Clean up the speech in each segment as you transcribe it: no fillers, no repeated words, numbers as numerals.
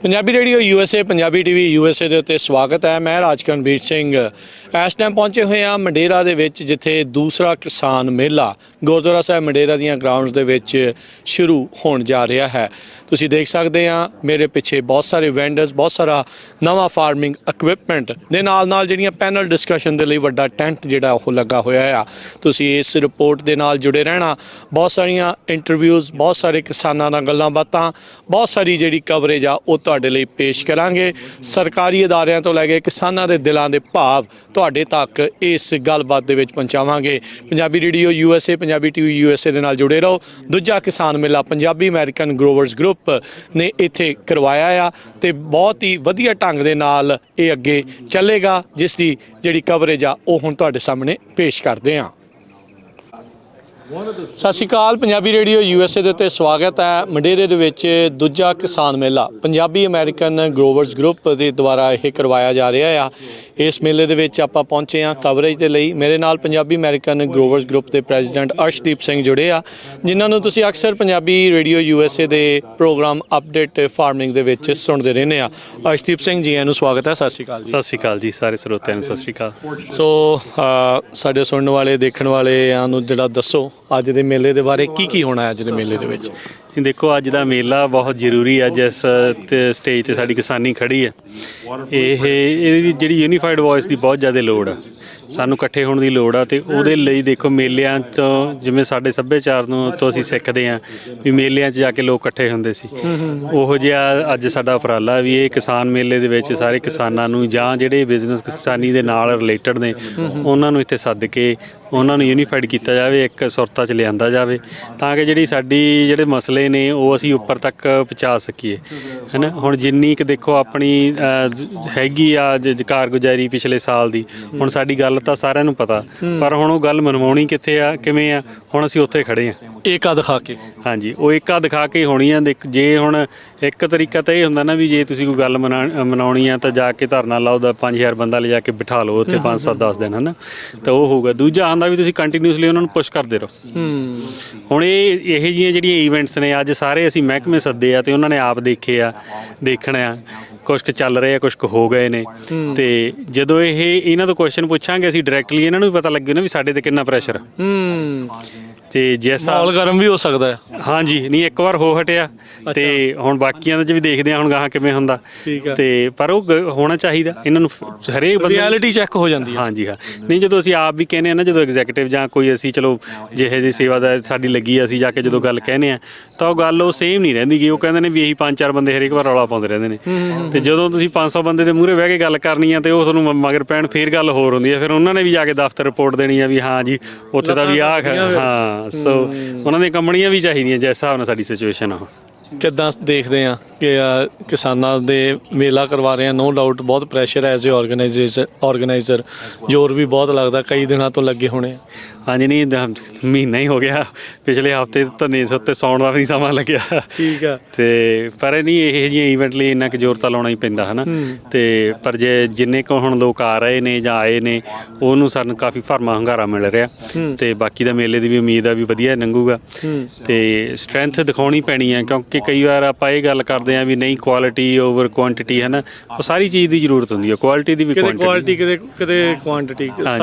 Punjabi radio USA Punjabi TV USA ਦੇ ਉੱਤੇ ਸਵਾਗਤ ਹੈ। ਮੈਂ ਰਾਜਕਰਨਵੀਰ ਸਿੰਘ ਇਸ ਟਾਈਮ ਪਹੁੰਚੇ ਹੋਏ ਹਾਂ ਮੰਡੇਰਾ ਦੇ ਵਿੱਚ, ਜਿੱਥੇ ਦੂਸਰਾ ਕਿਸਾਨ ਮੇਲਾ ਗੁਰਦੁਆਰਾ ਸਾਹਿਬ ਮੰਡੇਰਾ ਦੀਆਂ ਗਰਾਊਂਡਸ ਦੇ ਵਿੱਚ ਸ਼ੁਰੂ ਹੋਣ ਜਾ ਰਿਹਾ ਹੈ। ਤੁਸੀਂ ਦੇਖ ਸਕਦੇ ਆ ਮੇਰੇ ਪਿੱਛੇ ਬਹੁਤ ਸਾਰੇ ਵੈਂਡਰਸ, ਬਹੁਤ ਸਾਰਾ ਨਵਾਂ ਫਾਰਮਿੰਗ ਇਕਵਿਪਮੈਂਟ ਦੇ ਨਾਲ ਜਿਹੜੀਆਂ ਪੈਨਲ ਡਿਸਕਸ਼ਨ ਦੇ ਲਈ ਵੱਡਾ ਟੈਂਟ ਜਿਹੜਾ ਉਹ ਲੱਗਾ ਹੋਇਆ ਆ। ਤੁਸੀਂ ਇਸ ਰਿਪੋਰਟ ਦੇ ਨਾਲ ਜੁੜੇ ਰਹਿਣਾ। ਬਹੁਤ ਸਾਰੀਆਂ ਇੰਟਰਵਿਊਜ਼, ਬਹੁਤ ਸਾਰੇ ਕਿਸਾਨਾਂ ਨਾਲ ਗੱਲਾਂ ਬਾਤਾਂ, ਬਹੁਤ ਸਾਰੀ ਜਿਹੜੀ ਕਵਰੇਜ ਆ ਉਹ ਤੁਹਾਡੇ ਲਈ ਪੇਸ਼ ਕਰਾਂਗੇ। ਸਰਕਾਰੀ ਅਦਾਰਿਆਂ ਤੋਂ ਲੈ ਕੇ ਕਿਸਾਨਾਂ ਦੇ ਦਿਲਾਂ ਦੇ ਭਾਵ ਤੁਹਾਡੇ ਤੱਕ ਇਸ ਗੱਲਬਾਤ ਦੇ ਵਿੱਚ ਪਹੁੰਚਾਵਾਂਗੇ। Punjabi radio USA Punjabi TV USA ਦੇ ਨਾਲ ਜੁੜੇ ਰਹੋ। ਦੂਜਾ ਕਿਸਾਨ ਮੇਲਾ ਪੰਜਾਬੀ ਅਮਰੀਕਨ ਗਰੋਵਰਸ ਗਰੁੱਪ ਨੇ ਇੱਥੇ ਕਰਵਾਇਆ ਆ ਤੇ ਬਹੁਤ ਹੀ ਵਧੀਆ ਢੰਗ ਦੇ ਨਾਲ ਇਹ ਅੱਗੇ ਚੱਲੇਗਾ, ਜਿਸ ਦੀ ਜਿਹੜੀ ਕਵਰੇਜ ਆ ਉਹ ਹੁਣ ਤੁਹਾਡੇ ਸਾਹਮਣੇ ਪੇਸ਼ ਕਰਦੇ ਹਾਂ। ਸਤਿ ਸ਼੍ਰੀ ਅਕਾਲ। ਪੰਜਾਬੀ ਰੇਡੀਓ USA ਦੇ ਉੱਤੇ ਸਵਾਗਤ ਹੈ। ਮੰਡੇਰੇ ਦੇ ਵਿੱਚ ਦੂਜਾ ਕਿਸਾਨ ਮੇਲਾ ਪੰਜਾਬੀ ਅਮਰੀਕਨ ਗਰੋਵਰਸ ਗਰੁੱਪ ਦੇ ਦੁਆਰਾ ਇਹ ਕਰਵਾਇਆ ਜਾ ਰਿਹਾ ਆ। ਇਸ ਮੇਲੇ ਦੇ ਵਿੱਚ ਆਪਾਂ ਪਹੁੰਚੇ ਹਾਂ ਕਵਰੇਜ ਦੇ ਲਈ। ਮੇਰੇ ਨਾਲ ਪੰਜਾਬੀ ਅਮਰੀਕਨ ਗਰੋਵਰਸ ਗਰੁੱਪ ਦੇ ਪ੍ਰੈਜ਼ੀਡੈਂਟ ਅਰਸ਼ਦੀਪ ਸਿੰਘ ਜੁੜੇ ਆ, ਜਿਨ੍ਹਾਂ ਨੂੰ ਤੁਸੀਂ ਅਕਸਰ ਪੰਜਾਬੀ ਰੇਡੀਓ USA ਦੇ ਪ੍ਰੋਗਰਾਮ ਅਪਡੇਟ ਫਾਰਮਿੰਗ ਦੇ ਵਿੱਚ ਸੁਣਦੇ ਰਹਿੰਦੇ ਆ। ਅਰਸ਼ਦੀਪ ਸਿੰਘ ਜੀ, ਇਹਨੂੰ ਸਵਾਗਤ ਹੈ। ਸਤਿ ਸ਼੍ਰੀ ਅਕਾਲ ਜੀ। ਸਤਿ ਸ਼੍ਰੀ ਅਕਾਲ ਜੀ, ਸਾਰੇ ਸਰੋਤਿਆਂ ਨੂੰ ਸਤਿ ਸ਼੍ਰੀ ਅਕਾਲ। ਸੋ ਸਾਡੇ ਸੁਣਨ ਵਾਲੇ, ਦੇਖਣ ਵਾਲਿਆਂ ਨੂੰ ਜਿਹੜਾ ਦੱਸੋ ਅੱਜ ਦੇ ਮੇਲੇ ਦੇ ਬਾਰੇ, ਕੀ ਹੋਣਾ ਅੱਜ ਦੇ ਮੇਲੇ ਦੇ ਵਿੱਚ? ਦੇਖੋ, ਅੱਜ ਦਾ ਮੇਲਾ ਬਹੁਤ ਜ਼ਰੂਰੀ ਹੈ। ਜਿਸ ਸਟੇਜ 'ਤੇ ਸਾਡੀ ਕਿਸਾਨੀ ਖੜੀ ਹੈ, ਇਹਦੀ ਜਿਹੜੀ ਯੂਨੀਫਾਈਡ ਵੌਇਸ ਦੀ ਬਹੁਤ ਜ਼ਿਆਦਾ ਲੋੜ ਆ। ਸਾਨੂੰ ਇਕੱਠੇ ਹੋਣ ਦੀ ਲੋੜ ਆ ਅਤੇ ਉਹਦੇ ਲਈ ਦੇਖੋ ਮੇਲਿਆਂ 'ਚੋਂ, ਜਿਵੇਂ ਸਾਡੇ ਸੱਭਿਆਚਾਰ ਨੂੰ ਤੋਂ ਅਸੀਂ ਸਿੱਖਦੇ ਹਾਂ ਵੀ ਮੇਲਿਆਂ 'ਚ ਜਾ ਕੇ ਲੋਕ ਇਕੱਠੇ ਹੁੰਦੇ ਸੀ, ਉਹੋ ਜਿਹਾ ਅੱਜ ਸਾਡਾ ਉਪਰਾਲਾ ਵੀ ਇਹ ਕਿਸਾਨ ਮੇਲੇ ਦੇ ਵਿੱਚ ਸਾਰੇ ਕਿਸਾਨਾਂ ਨੂੰ ਜਾਂ ਜਿਹੜੇ ਬਿਜ਼ਨਸ ਕਿਸਾਨੀ ਦੇ ਨਾਲ ਰਿਲੇਟਡ ਨੇ ਉਹਨਾਂ ਨੂੰ ਇੱਥੇ ਸੱਦ ਕੇ ਉਹਨਾਂ ਨੂੰ ਯੂਨੀਫਾਈਡ ਕੀਤਾ ਜਾਵੇ, ਇੱਕ ਸੁਰਤਾ 'ਚ ਲਿਆਂਦਾ ਜਾਵੇ, ਤਾਂ ਕਿ ਜਿਹੜੀ ਸਾਡੀ ਜਿਹੜੇ ਮਸਲੇ ਨੇ ਉਹ ਅਸੀਂ ਉੱਪਰ ਤੱਕ ਪਹੁੰਚਾ ਸਕੀਏ, ਹੈ ਨਾ। ਹੁਣ ਜਿੰਨੀ ਕੁ ਦੇਖੋ ਆਪਣੀ ਹੈਗੀ ਆ ਕਾਰਗੁਜ਼ਾਰੀ ਪਿਛਲੇ ਸਾਲ ਦੀ, ਹੁਣ ਸਾਡੀ ਗੱਲ ਤਾਂ ਸਾਰਿਆਂ ਨੂੰ ਪਤਾ, ਪਰ ਹੁਣ ਉਹ ਗੱਲ ਮਨਵਾਉਣੀ ਕਿੱਥੇ ਆ, ਕਿਵੇਂ ਆ, ਹੁਣ ਅਸੀਂ ਉੱਥੇ ਖੜੇ ਹਾਂ ਏਕਾ ਦਿਖਾ ਕੇ। ਹਾਂਜੀ, ਉਹ ਏਕਾ ਦਿਖਾ ਕੇ ਹੋਣੀ ਆ। ਜੇ ਹੁਣ ਇੱਕ ਤਰੀਕਾ ਤਾਂ ਇਹ ਹੁੰਦਾ ਨਾ ਵੀ ਜੇ ਤੁਸੀਂ ਕੋਈ ਗੱਲ ਮਨਾਉਣੀ ਆ ਤਾਂ ਜਾ ਕੇ ਧਰਨਾ ਲਾਓ, 5000 ਬੰਦਾ ਲਿਜਾ ਕੇ ਬਿਠਾ ਲਓ ਉੱਥੇ 5-7-10 ਦਿਨ, ਹੈ ਨਾ, ਤਾਂ ਉਹ ਹੋਊਗਾ। ਦੂਜਾ ਆਉਂਦਾ ਵੀ ਤੁਸੀਂ ਕੰਟੀਨਿਊਸਲੀ ਉਹਨਾਂ ਨੂੰ ਪੁਸ਼ ਕਰਦੇ ਰਹੋ। ਹੁਣ ਇਹੋ ਜਿਹੀਆਂ ਜਿਹੜੀਆਂ ਈਵੈਂਟਸ ਨੇ ਅੱਜ ਸਾਰੇ ਅਸੀਂ ਮਹਿਕਮੇ ਸੱਦੇ ਆ ਅਤੇ ਉਹਨਾਂ ਨੇ ਆਪ ਦੇਖੇ ਆ, ਦੇਖਣਾ ਕੁਛ ਕੁ ਚੱਲ ਰਹੇ ਆ, ਕੁਛ ਕੁ ਹੋ ਗਏ ਨੇ, ਅਤੇ ਜਦੋਂ ਇਹਨਾਂ ਤੋਂ ਕੁਐਸਚਨ ਪੁੱਛਾਂਗੇ ਅਸੀਂ ਡਾਇਰੈਕਟਲੀ, ਇਹਨਾਂ ਨੂੰ ਵੀ ਪਤਾ ਲੱਗੇ ਨਾ ਵੀ ਸਾਡੇ 'ਤੇ ਕਿੰਨਾ ਪ੍ਰੈਸ਼ਰ। ਤੇ ਜਿਸ ਮਾਹੌਲ ਗਰਮ ਵੀ ਹੋ ਸਕਦਾ ਹੈ। ਹਾਂਜੀ, ਨਹੀਂ ਇੱਕ ਵਾਰ ਹੋ ਹਟਿਆ ਤੇ ਹੁਣ ਬਾਕੀਆਂ ਦੇ ਵੀ ਦੇਖਦੇ ਹਾਂ ਹੁਣ ਗਾਹਾਂ ਕਿਵੇਂ ਹੁੰਦਾ। ਤੇ ਪਰ ਉਹ ਹੋਣਾ ਚਾਹੀਦਾ, ਇਹਨਾਂ ਨੂੰ ਹਰੇਕ ਬੰਦੇ ਰਿਐਲਿਟੀ ਚੈੱਕ ਹੋ ਜਾਂਦੀ ਹੈ। ਹਾਂਜੀ ਹਾਂ, ਨਹੀਂ ਜਦੋਂ ਅਸੀਂ ਆਪ ਵੀ ਕਹਿੰਦੇ ਹਾਂ ਨਾ, ਜਦੋਂ ਐਗਜ਼ੈਕਟਿਵ ਜਾਂ ਕੋਈ ਅਸੀਂ ਚਲੋ ਜਿਹੇ ਜਿਹੀ ਸੇਵਾਦਾਰ ਸਾਡੀ ਲੱਗੀ, ਅਸੀਂ ਜਾ ਕੇ ਜਦੋਂ ਗੱਲ ਕਹਿੰਦੇ ਹਾਂ ਤਾਂ ਉਹ ਗੱਲ ਉਹ ਸੇਮ ਨਹੀਂ ਰਹਿੰਦੀ ਗੀ। ਉਹ ਕਹਿੰਦੇ ਨੇ ਵੀ ਇਹੀ 5-4 ਬੰਦੇ ਹਰੇਕ ਵਾਰ ਰੌਲਾ ਪਾਉਂਦੇ ਰਹਿੰਦੇ ਨੇ, ਤੇ ਜਦੋਂ ਤੁਸੀਂ 500 ਬੰਦੇ ਦੇ ਮੂਹਰੇ ਬਹਿ ਕੇ ਗੱਲ ਕਰਨੀ ਆ ਤੇ ਉਹ ਤੁਹਾਨੂੰ ਮਗਰ ਪੈਣ, ਫੇਰ ਗੱਲ ਹੋਰ ਹੁੰਦੀ ਹੈ। ਫਿਰ ਉਹਨਾਂ ਨੇ ਵੀ ਜਾ ਕੇ ਦਫ਼ਤਰ ਰਿਪੋਰਟ ਦੇਣੀ ਆ ਵੀ ਹਾਂ ਜੀ ਉੱਥੇ ਤਾਂ ਵੀ ਆਹ ਹਾਂ, ਸੋ ਉਹਨਾਂ ਦੀਆਂ ਕੰਪਨੀਆਂ ਵੀ ਚਾਹੀਦੀਆਂ ਜਿਸ ਹਿਸਾਬ ਨਾਲ ਸਾਡੀ ਸਿਚੁਏਸ਼ਨ ਆ। ਕਿੱਦਾਂ ਦੇਖਦੇ ਆ ਕਿ ਕਿਸਾਨਾਂ ਦੇ ਮੇਲਾ ਕਰਵਾ ਰਹੇ ਆ? ਨੋ ਡਾਊਟ ਬਹੁਤ ਪ੍ਰੈਸ਼ਰ ਹੈ ਐਜ਼ ਏ ਆਰਗੇਨਾਈਜ਼ਰ, ਜ਼ੋਰ ਵੀ ਬਹੁਤ ਲੱਗਦਾ, ਕਈ ਦਿਨਾਂ ਤੋਂ ਲੱਗੇ ਹੋਣੇ। ਹਾਂਜੀ, ਨਹੀਂ ਮਹੀਨਾ ਹੀ ਹੋ ਗਿਆ, ਪਿਛਲੇ ਹਫ਼ਤੇ ਧਰਨੇ ਉੱਤੇ ਸੌਣ ਦਾ ਵੀ ਨਹੀਂ ਸਮਾਂ ਲੱਗਿਆ। ਠੀਕ ਆ। ਅਤੇ ਪਰ ਨਹੀਂ ਇਹੋ ਜਿਹੀਆਂ ਈਵੈਂਟ ਲਈ ਇੰਨਾ ਕੁ ਜ਼ੋਰ ਤਾਂ ਲਾਉਣਾ ਹੀ ਪੈਂਦਾ, ਹੈ ਨਾ। ਅਤੇ ਪਰ ਜੇ ਜਿੰਨੇ ਕੁ ਹੁਣ ਲੋਕ ਆ ਰਹੇ ਨੇ ਜਾਂ ਆਏ ਨੇ, ਉਹਨੂੰ ਸਾਨੂੰ ਕਾਫੀ ਭਰਮਾ ਹੁੰਗਾਰਾ ਮਿਲ ਰਿਹਾ, ਅਤੇ ਬਾਕੀ ਦਾ ਮੇਲੇ ਦੀ ਵੀ ਉਮੀਦ ਆ ਵੀ ਵਧੀਆ ਲੰਘੂਗਾ। ਅਤੇ ਸਟਰੈਂਥ ਦਿਖਾਉਣੀ ਪੈਣੀ ਹੈ, ਕਿਉਂਕਿ ਕਈ ਵਾਰ ਆਪਾਂ ਇਹ ਗੱਲ ਕਰਦੇ ਹਾਂ ਵੀ ਨਹੀਂ ਕੁਆਲਿਟੀ ਓਵਰ ਕੁਆਂਟਿਟੀ, ਹੈ ਨਾ। ਉਹ ਸਾਰੀ ਚੀਜ਼ ਦੀ ਜ਼ਰੂਰਤ ਹੁੰਦੀ ਹੈ, ਕੁਆਲਿਟੀ ਦੀ ਵੀ, ਕੁਆਲਿਟੀ ਕਿਤੇ ਕੁਆਂਟਿਟੀ,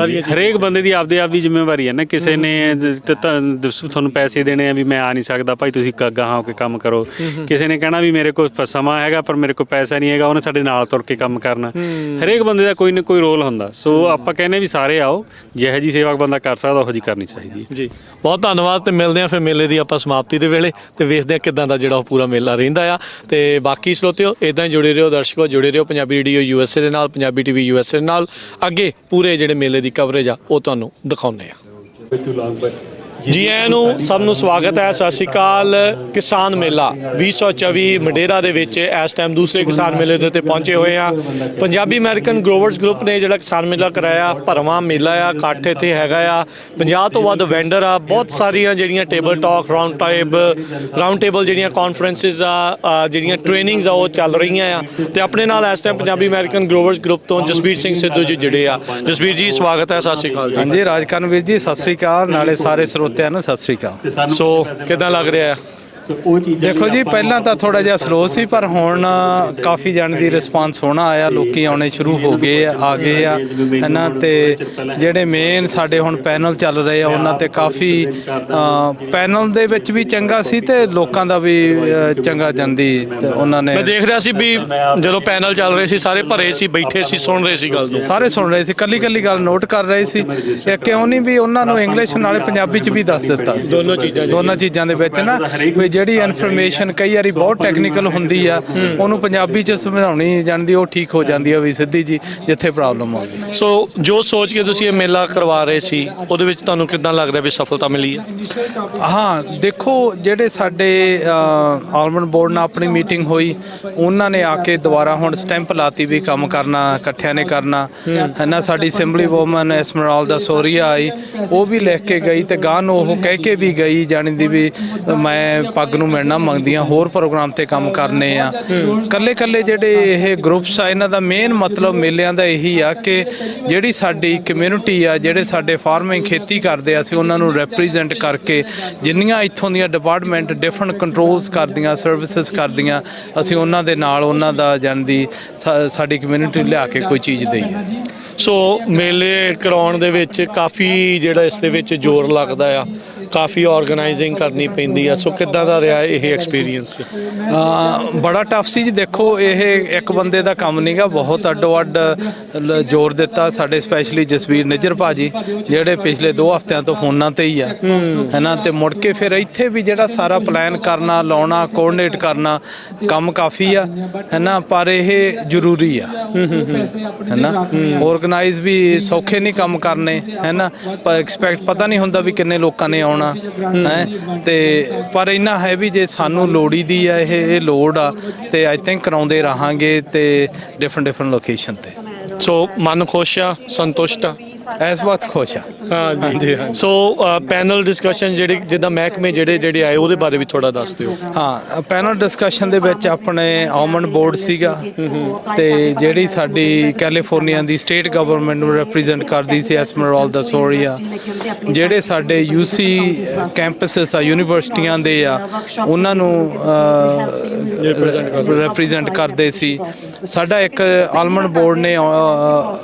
ਹਰੇਕ ਬੰਦੇ ਦੀ ਆਪਦੀ ਜ਼ਿੰਮੇਵਾਰੀ ਹੈ ਨਾ। ਕਿਸੇ ਨੇ ਤੁਹਾਨੂੰ ਪੈਸੇ ਦੇਣੇ ਆ ਵੀ ਮੈਂ ਆ ਨਹੀਂ ਸਕਦਾ ਭਾਈ, ਤੁਸੀਂ ਗਾਹਾਂ ਹੋ ਕੇ ਕੰਮ ਕਰੋ। ਕਿਸੇ ਨੇ ਕਹਿਣਾ ਵੀ ਮੇਰੇ ਕੋਲ ਸਮਾਂ ਹੈਗਾ ਪਰ ਮੇਰੇ ਕੋਲ ਪੈਸਾ ਨਹੀਂ ਹੈਗਾ, ਉਹਨੇ ਸਾਡੇ ਨਾਲ ਤੁਰ ਕੇ ਕੰਮ ਕਰਨਾ। ਹਰੇਕ ਬੰਦੇ ਦਾ ਕੋਈ ਨਾ ਕੋਈ ਰੋਲ ਹੁੰਦਾ। ਸੋ ਆਪਾਂ ਕਹਿੰਦੇ ਵੀ ਸਾਰੇ ਆਓ, ਜਿਹੋ ਜਿਹੀ ਸੇਵਾ ਬੰਦਾ ਕਰ ਸਕਦਾ ਉਹੋ ਜਿਹੀ ਕਰਨੀ ਚਾਹੀਦੀ ਹੈ ਜੀ। ਬਹੁਤ ਧੰਨਵਾਦ, ਤੇ ਮਿਲਦੇ ਹਾਂ ਫਿਰ ਮੇਲੇ ਦੀ ਆਪਾਂ ਸਮਾਪਤੀ ਦੇ ਵੇਲੇ, ਤੇ ਵੇਖਦੇ ਹਾਂ ਕਿੱਦਾਂ ਦਾ ਜਿਹੜਾ ਉਹ ਪੂਰਾ ਮੇਲਾ ਰਹਿੰਦਾ ਆ। ਤੇ ਬਾਕੀ ਸਰੋਤਿਓ ਇੱਦਾਂ ਹੀ ਜੁੜੇ ਰਹੋ, ਦਰਸ਼ਕੋ ਜੁੜੇ ਰਹੋ ਪੰਜਾਬੀ ਰੇਡੀਓ USA ਦੇ ਨਾਲ, ਪੰਜਾਬੀ TV USA ਦੇ ਨਾਲ। ਅੱਗੇ ਪੂਰੇ ਜਿਹੜੇ ਮੇਲੇ ਦੀ ਕਵਰੇਜ ਆ ਉਹ ਤੁਹਾਨੂੰ ਦਿਖਾਉਂਦੇ ਆ। ਜੀ ਆਇਆਂ ਨੂੰ, ਸਭ ਨੂੰ ਸਵਾਗਤ ਹੈ। ਸਤਿ ਸ਼੍ਰੀ ਅਕਾਲ। ਕਿਸਾਨ ਮੇਲਾ 2024 ਮੰਡੇਰਾ ਦੇ ਵਿੱਚ ਇਸ ਟਾਈਮ ਦੂਸਰੇ ਕਿਸਾਨ ਮੇਲੇ ਦੇ ਉੱਤੇ ਪਹੁੰਚੇ ਹੋਏ ਆ। ਪੰਜਾਬੀ ਅਮਰੀਕਨ ਗਰੋਵਰਸ ਗਰੁੱਪ ਨੇ ਜਿਹੜਾ ਕਿਸਾਨ ਮੇਲਾ ਕਰਾਇਆ, ਭਰਵਾਂ ਮੇਲਾ ਆ, ਇਕੱਠ ਇੱਥੇ ਹੈਗਾ ਆ। 50 ਤੋਂ ਵੱਧ ਵੈਂਡਰ ਆ, ਬਹੁਤ ਸਾਰੀਆਂ ਜਿਹੜੀਆਂ ਟੇਬਲ ਟਾਕ, ਰਾਊਂਡ ਟੇਬਲ ਜਿਹੜੀਆਂ ਕਾਨਫਰੰਸਿਸ ਆ, ਜਿਹੜੀਆਂ ਟ੍ਰੇਨਿੰਗਸ ਆ ਉਹ ਚੱਲ ਰਹੀਆਂ ਆ। ਤੇ ਆਪਣੇ ਨਾਲ ਇਸ time Punjabi American growers group ਤੋਂ ਜਸਬੀਰ ਸਿੰਘ ਸਿੱਧੂ ਜੀ ਜੁੜੇ ਆ। ਜਸਬੀਰ ਜੀ ਸਵਾਗਤ ਹੈ। ਸਤਿ ਸ਼੍ਰੀ ਅਕਾਲ। ਹਾਂਜੀ, ਰਾਜਕਰਨਵੀਰ ਜੀ ਸਤਿ ਸ਼੍ਰੀ ਅਕਾਲ, ਨਾਲੇ ਸਾਰੇ ਸਰੋਤਿਆਂ ਨੂੰ ਸਤਿ ਸ਼੍ਰੀ ਅਕਾਲ। ਸੋ ਕਿੱਦਾਂ ਲੱਗ ਰਿਹਾ? ਉਹ ਚੀਜ਼ਾਂ ਦੇਖੋ ਜੀ, ਪਹਿਲਾਂ ਤਾਂ ਥੋੜਾ ਜਿਹਾ ਸਲੋ ਸੀ, ਪਰ ਹੁਣ ਕਾਫੀ ਜਣ ਦੀ ਰਿਸਪਾਂਸ ਸੋਹਣਾ ਆਇਆ, ਲੋਕੀ ਆਉਣੇ ਸ਼ੁਰੂ ਹੋ ਗਏ ਆ ਗਏ ਆ ਇਹਨਾਂ ਤੇ ਜਿਹੜੇ ਮੇਨ ਸਾਡੇ ਹੁਣ ਪੈਨਲ ਚੱਲ ਰਹੇ ਆ ਉਹਨਾਂ ਤੇ ਕਾਫੀ ਪੈਨਲ ਦੇ ਵਿੱਚ ਵੀ ਚੰਗਾ ਸੀ ਤੇ ਲੋਕਾਂ ਦਾ ਵੀ ਚੰਗਾ ਜਾਂਦੀ ਤੇ ਉਹਨਾਂ ਨੇ ਮੈਂ ਦੇਖ ਰਿਹਾ ਸੀ ਵੀ ਜਦੋਂ ਪੈਨਲ ਚੱਲ ਰਹੇ ਸੀ ਸਾਰੇ ਭਰੇ ਸੀ, ਬੈਠੇ ਸੀ, ਸੁਣ ਰਹੇ ਸੀ ਗੱਲ ਨੂੰ। ਸਾਰੇ ਸੁਣ ਰਹੇ ਸੀ, ਕੱਲੀ ਕੱਲੀ ਗੱਲ ਨੋਟ ਕਰ ਰਹੇ ਸੀ। ਇਹ ਕਿਉਂ ਨਹੀਂ ਵੀ ਉਹਨਾਂ ਨੂੰ ਇੰਗਲਿਸ਼ ਨਾਲੇ ਪੰਜਾਬੀ ਚ ਵੀ ਦੱਸ ਦਿੱਤਾ ਸੀ, ਦੋਨੋਂ ਚੀਜ਼ਾਂ ਦੇ ਵਿੱਚ ਨਾ, ਵੀ ਜਿਹੜੀ ਇਨਫੋਰਮੇਸ਼ਨ ਕਈ ਵਾਰੀ ਬਹੁਤ ਟੈਕਨੀਕਲ ਹੁੰਦੀ ਆ ਉਹਨੂੰ ਪੰਜਾਬੀ ਚ ਸਮਝਾਉਣੀ ਜਾਂਦੀ, ਉਹ ਠੀਕ ਹੋ ਜਾਂਦੀ ਆ ਵੀ ਸਿੱਧੀ ਜੀ ਜਿੱਥੇ ਪ੍ਰੋਬਲਮ ਆਉਂਦੀ। ਸੋ ਜੋ ਸੋਚ ਕੇ ਤੁਸੀਂ ਇਹ ਮੇਲਾ ਕਰਵਾ ਰਹੇ ਸੀ ਉਹਦੇ ਵਿੱਚ ਤੁਹਾਨੂੰ ਕਿੱਦਾਂ ਲੱਗਦਾ ਵੀ ਸਫਲਤਾ ਮਿਲੀ ਹੈ? ਹਾਂ, ਦੇਖੋ ਜਿਹੜੇ ਸਾਡੇ ਆਲਮੰਡ ਬੋਰਡ ਨਾਲ ਆਪਣੀ ਮੀਟਿੰਗ ਹੋਈ, ਉਹਨਾਂ ਨੇ ਆ ਕੇ ਦੁਬਾਰਾ ਹੁਣ ਸਟੈਂਪ ਲਾਤੀ ਵੀ ਕੰਮ ਕਰਨਾ ਇਕੱਠਿਆਂ ਨੇ ਕਰਨਾ ਹੈ ਨਾ। ਸਾਡੀ ਅਸੈਂਬਲੀ ਵੂਮਨ ਐਸਮਰਾਲਦਾ ਸੋਰੀਆ ਆਈ, ਉਹ ਵੀ ਲਿਖ ਕੇ ਗਈ ਤੇ ਗਾਂ ਨੂੰ ਉਹ ਕਹਿ ਕੇ ਵੀ ਗਈ ਜਾਣੀ ਦੀ ਵੀ ਮੈਂ ਪੱਗ ਨੂੰ ਮਿਲਣਾ ਮੰਗਦੀਆਂ, ਹੋਰ ਪ੍ਰੋਗਰਾਮ ਤੇ ਕੰਮ ਕਰਨੇ ਆ। ਕੱਲੇ ਕੱਲੇ ਜਿਹੜੇ ਇਹ ਗਰੁੱਪਸ ਆ ਇਹਨਾਂ ਦਾ ਮੇਨ ਮਤਲਬ ਮੇਲਿਆਂ ਦਾ ਇਹੀ ਆ ਕਿ ਜਿਹੜੀ ਸਾਡੀ ਕਮਿਊਨਿਟੀ ਆ, ਜਿਹੜੇ ਸਾਡੇ ਫਾਰਮਿੰਗ ਖੇਤੀ ਕਰਦੇ ਆ, ਅਸੀਂ ਉਹਨਾਂ ਨੂੰ ਰੈਪਰੈਜ਼ੈਂਟ ਕਰਕੇ ਜਿੰਨੀਆਂ ਇੱਥੋਂ ਦੀਆਂ ਡਿਪਾਰਟਮੈਂਟ ਡਿਫਰੈਂਟ ਕੰਟਰੋਲਸ ਕਰਦੀਆਂ, ਸਰਵਿਸਿਜ਼ ਕਰਦੀਆਂ, ਅਸੀਂ ਉਹਨਾਂ ਦੇ ਨਾਲ ਉਹਨਾਂ ਦਾ ਜਾਣਦੀ ਸਾਡੀ ਕਮਿਊਨਿਟੀ ਲਿਆ ਕੇ ਕੋਈ ਚੀਜ਼ ਦਈਏ। ਸੋ ਮੇਲੇ ਕਰਾਉਣ ਦੇ ਵਿੱਚ ਕਾਫੀ ਜਿਹੜਾ ਇਸ ਦੇ ਵਿੱਚ ਜ਼ੋਰ ਲੱਗਦਾ ਆ, ਕਾਫੀ ਆਰਗੇਨਾਈਜ਼ਿੰਗ ਕਰਨੀ ਪੈਂਦੀ ਆ। ਸੋ ਕਿੱਦਾਂ ਦਾ ਰਿਹਾ ਇਹ ਐਕਸਪੀਰੀਅੰਸ? ਬੜਾ ਟਫ ਸੀ ਜੀ। ਦੇਖੋ ਇਹ ਇੱਕ ਬੰਦੇ ਦਾ ਕੰਮ ਨਹੀਂਗਾ, ਬਹੁਤ ਅੱਡੋ ਅੱਡ ਜ਼ੋਰ ਦਿੱਤਾ ਸਾਡੇ ਸਪੈਸ਼ਲੀ ਜਸਵੀਰ ਨਿੱਜਰ ਭਾਜੀ, ਜਿਹੜੇ ਪਿਛਲੇ 2 ਹਫ਼ਤਿਆਂ ਤੋਂ ਫੋਨਾਂ ਤੇ ਹੀ ਆ ਹੈ ਨਾ। ਤੇ ਮੁੜ ਕੇ ਫਿਰ ਇੱਥੇ ਵੀ ਜਿਹੜਾ ਸਾਰਾ ਪਲਾਨ ਕਰਨਾ, ਲਾਉਣਾ, ਕੋਆਰਡੀਨੇਟ ਕਰਨਾ ਕੰਮ ਕਾਫੀ ਆ ਹੈ ਨਾ, ਪਰ ਇਹ ਜ਼ਰੂਰੀ ਆ ਹੈ ਨਾ। ਆਰਗੇਨਾਈਜ਼ ਵੀ ਸੌਖੇ ਨਹੀਂ ਕੰਮ ਕਰਨੇ ਹੈ ਨਾ, ਪਰ ਐਕਸਪੈਕਟ ਪਤਾ ਨਹੀਂ ਹੁੰਦਾ ਵੀ ਕਿੰਨੇ ਲੋਕਾਂ ਨੇ ਆਉਣਾ ਹੈ ਤੇ ਪਰ ਇੰਨਾ ਹੈ ਵੀ ਜੇ ਸਾਨੂੰ ਲੋੜੀ ਦੀ ਆ ਇਹ ਲੋੜ ਆ ਤੇ ਆਈ ਥਿੰਕ ਕਰਾਉਂਦੇ ਰਹਾਂਗੇ ਤੇ ਡਿਫਰੈਂਟ ਲੋਕੇਸ਼ਨ ਤੇ। ਸੋ ਮਨ ਖੁਸ਼ ਆ, ਸੰਤੁਸ਼ਟ ਆ? ਇਸ ਵਕਤ ਖੁਸ਼ ਆ। ਹਾਂਜੀ। ਸੋ ਪੈਨਲ ਡਿਸਕਸ਼ਨ ਜਿਹੜੇ ਜਿੱਦਾਂ ਮਹਿਕਮੇ ਜਿਹੜੇ ਆਏ ਉਹਦੇ ਬਾਰੇ ਵੀ ਥੋੜਾ ਦੱਸ ਦਿਓ। ਹਾਂ, ਪੈਨਲ ਡਿਸਕਸ਼ਨ ਦੇ ਵਿੱਚ ਆਪਣੇ ਆਲਮੰਡ ਬੋਰਡ ਸੀਗਾ ਤੇ ਜਿਹੜੀ ਸਾਡੀ ਕੈਲੀਫੋਰਨੀਆ ਦੀ ਸਟੇਟ ਗਵਰਨਮੈਂਟ ਨੂੰ ਰਿਪਰੈਜ਼ੈਂਟ ਕਰਦੀ ਸੀ ਐਸਮਰਾਲਦਾ ਸੋਰੀਆ, ਜਿਹੜੇ ਸਾਡੇ ਯੂਸੀ ਕੈਂਪਸਸ ਆ ਯੂਨੀਵਰਸਿਟੀਆਂ ਦੇ ਆ ਉਹਨਾਂ ਨੂੰ ਰਿਪਰੈਜ਼ੈਂਟ ਕਰਦੇ ਸੀ। ਸਾਡਾ ਇੱਕ ਆਲਮੰਡ ਬੋਰਡ ਨੇ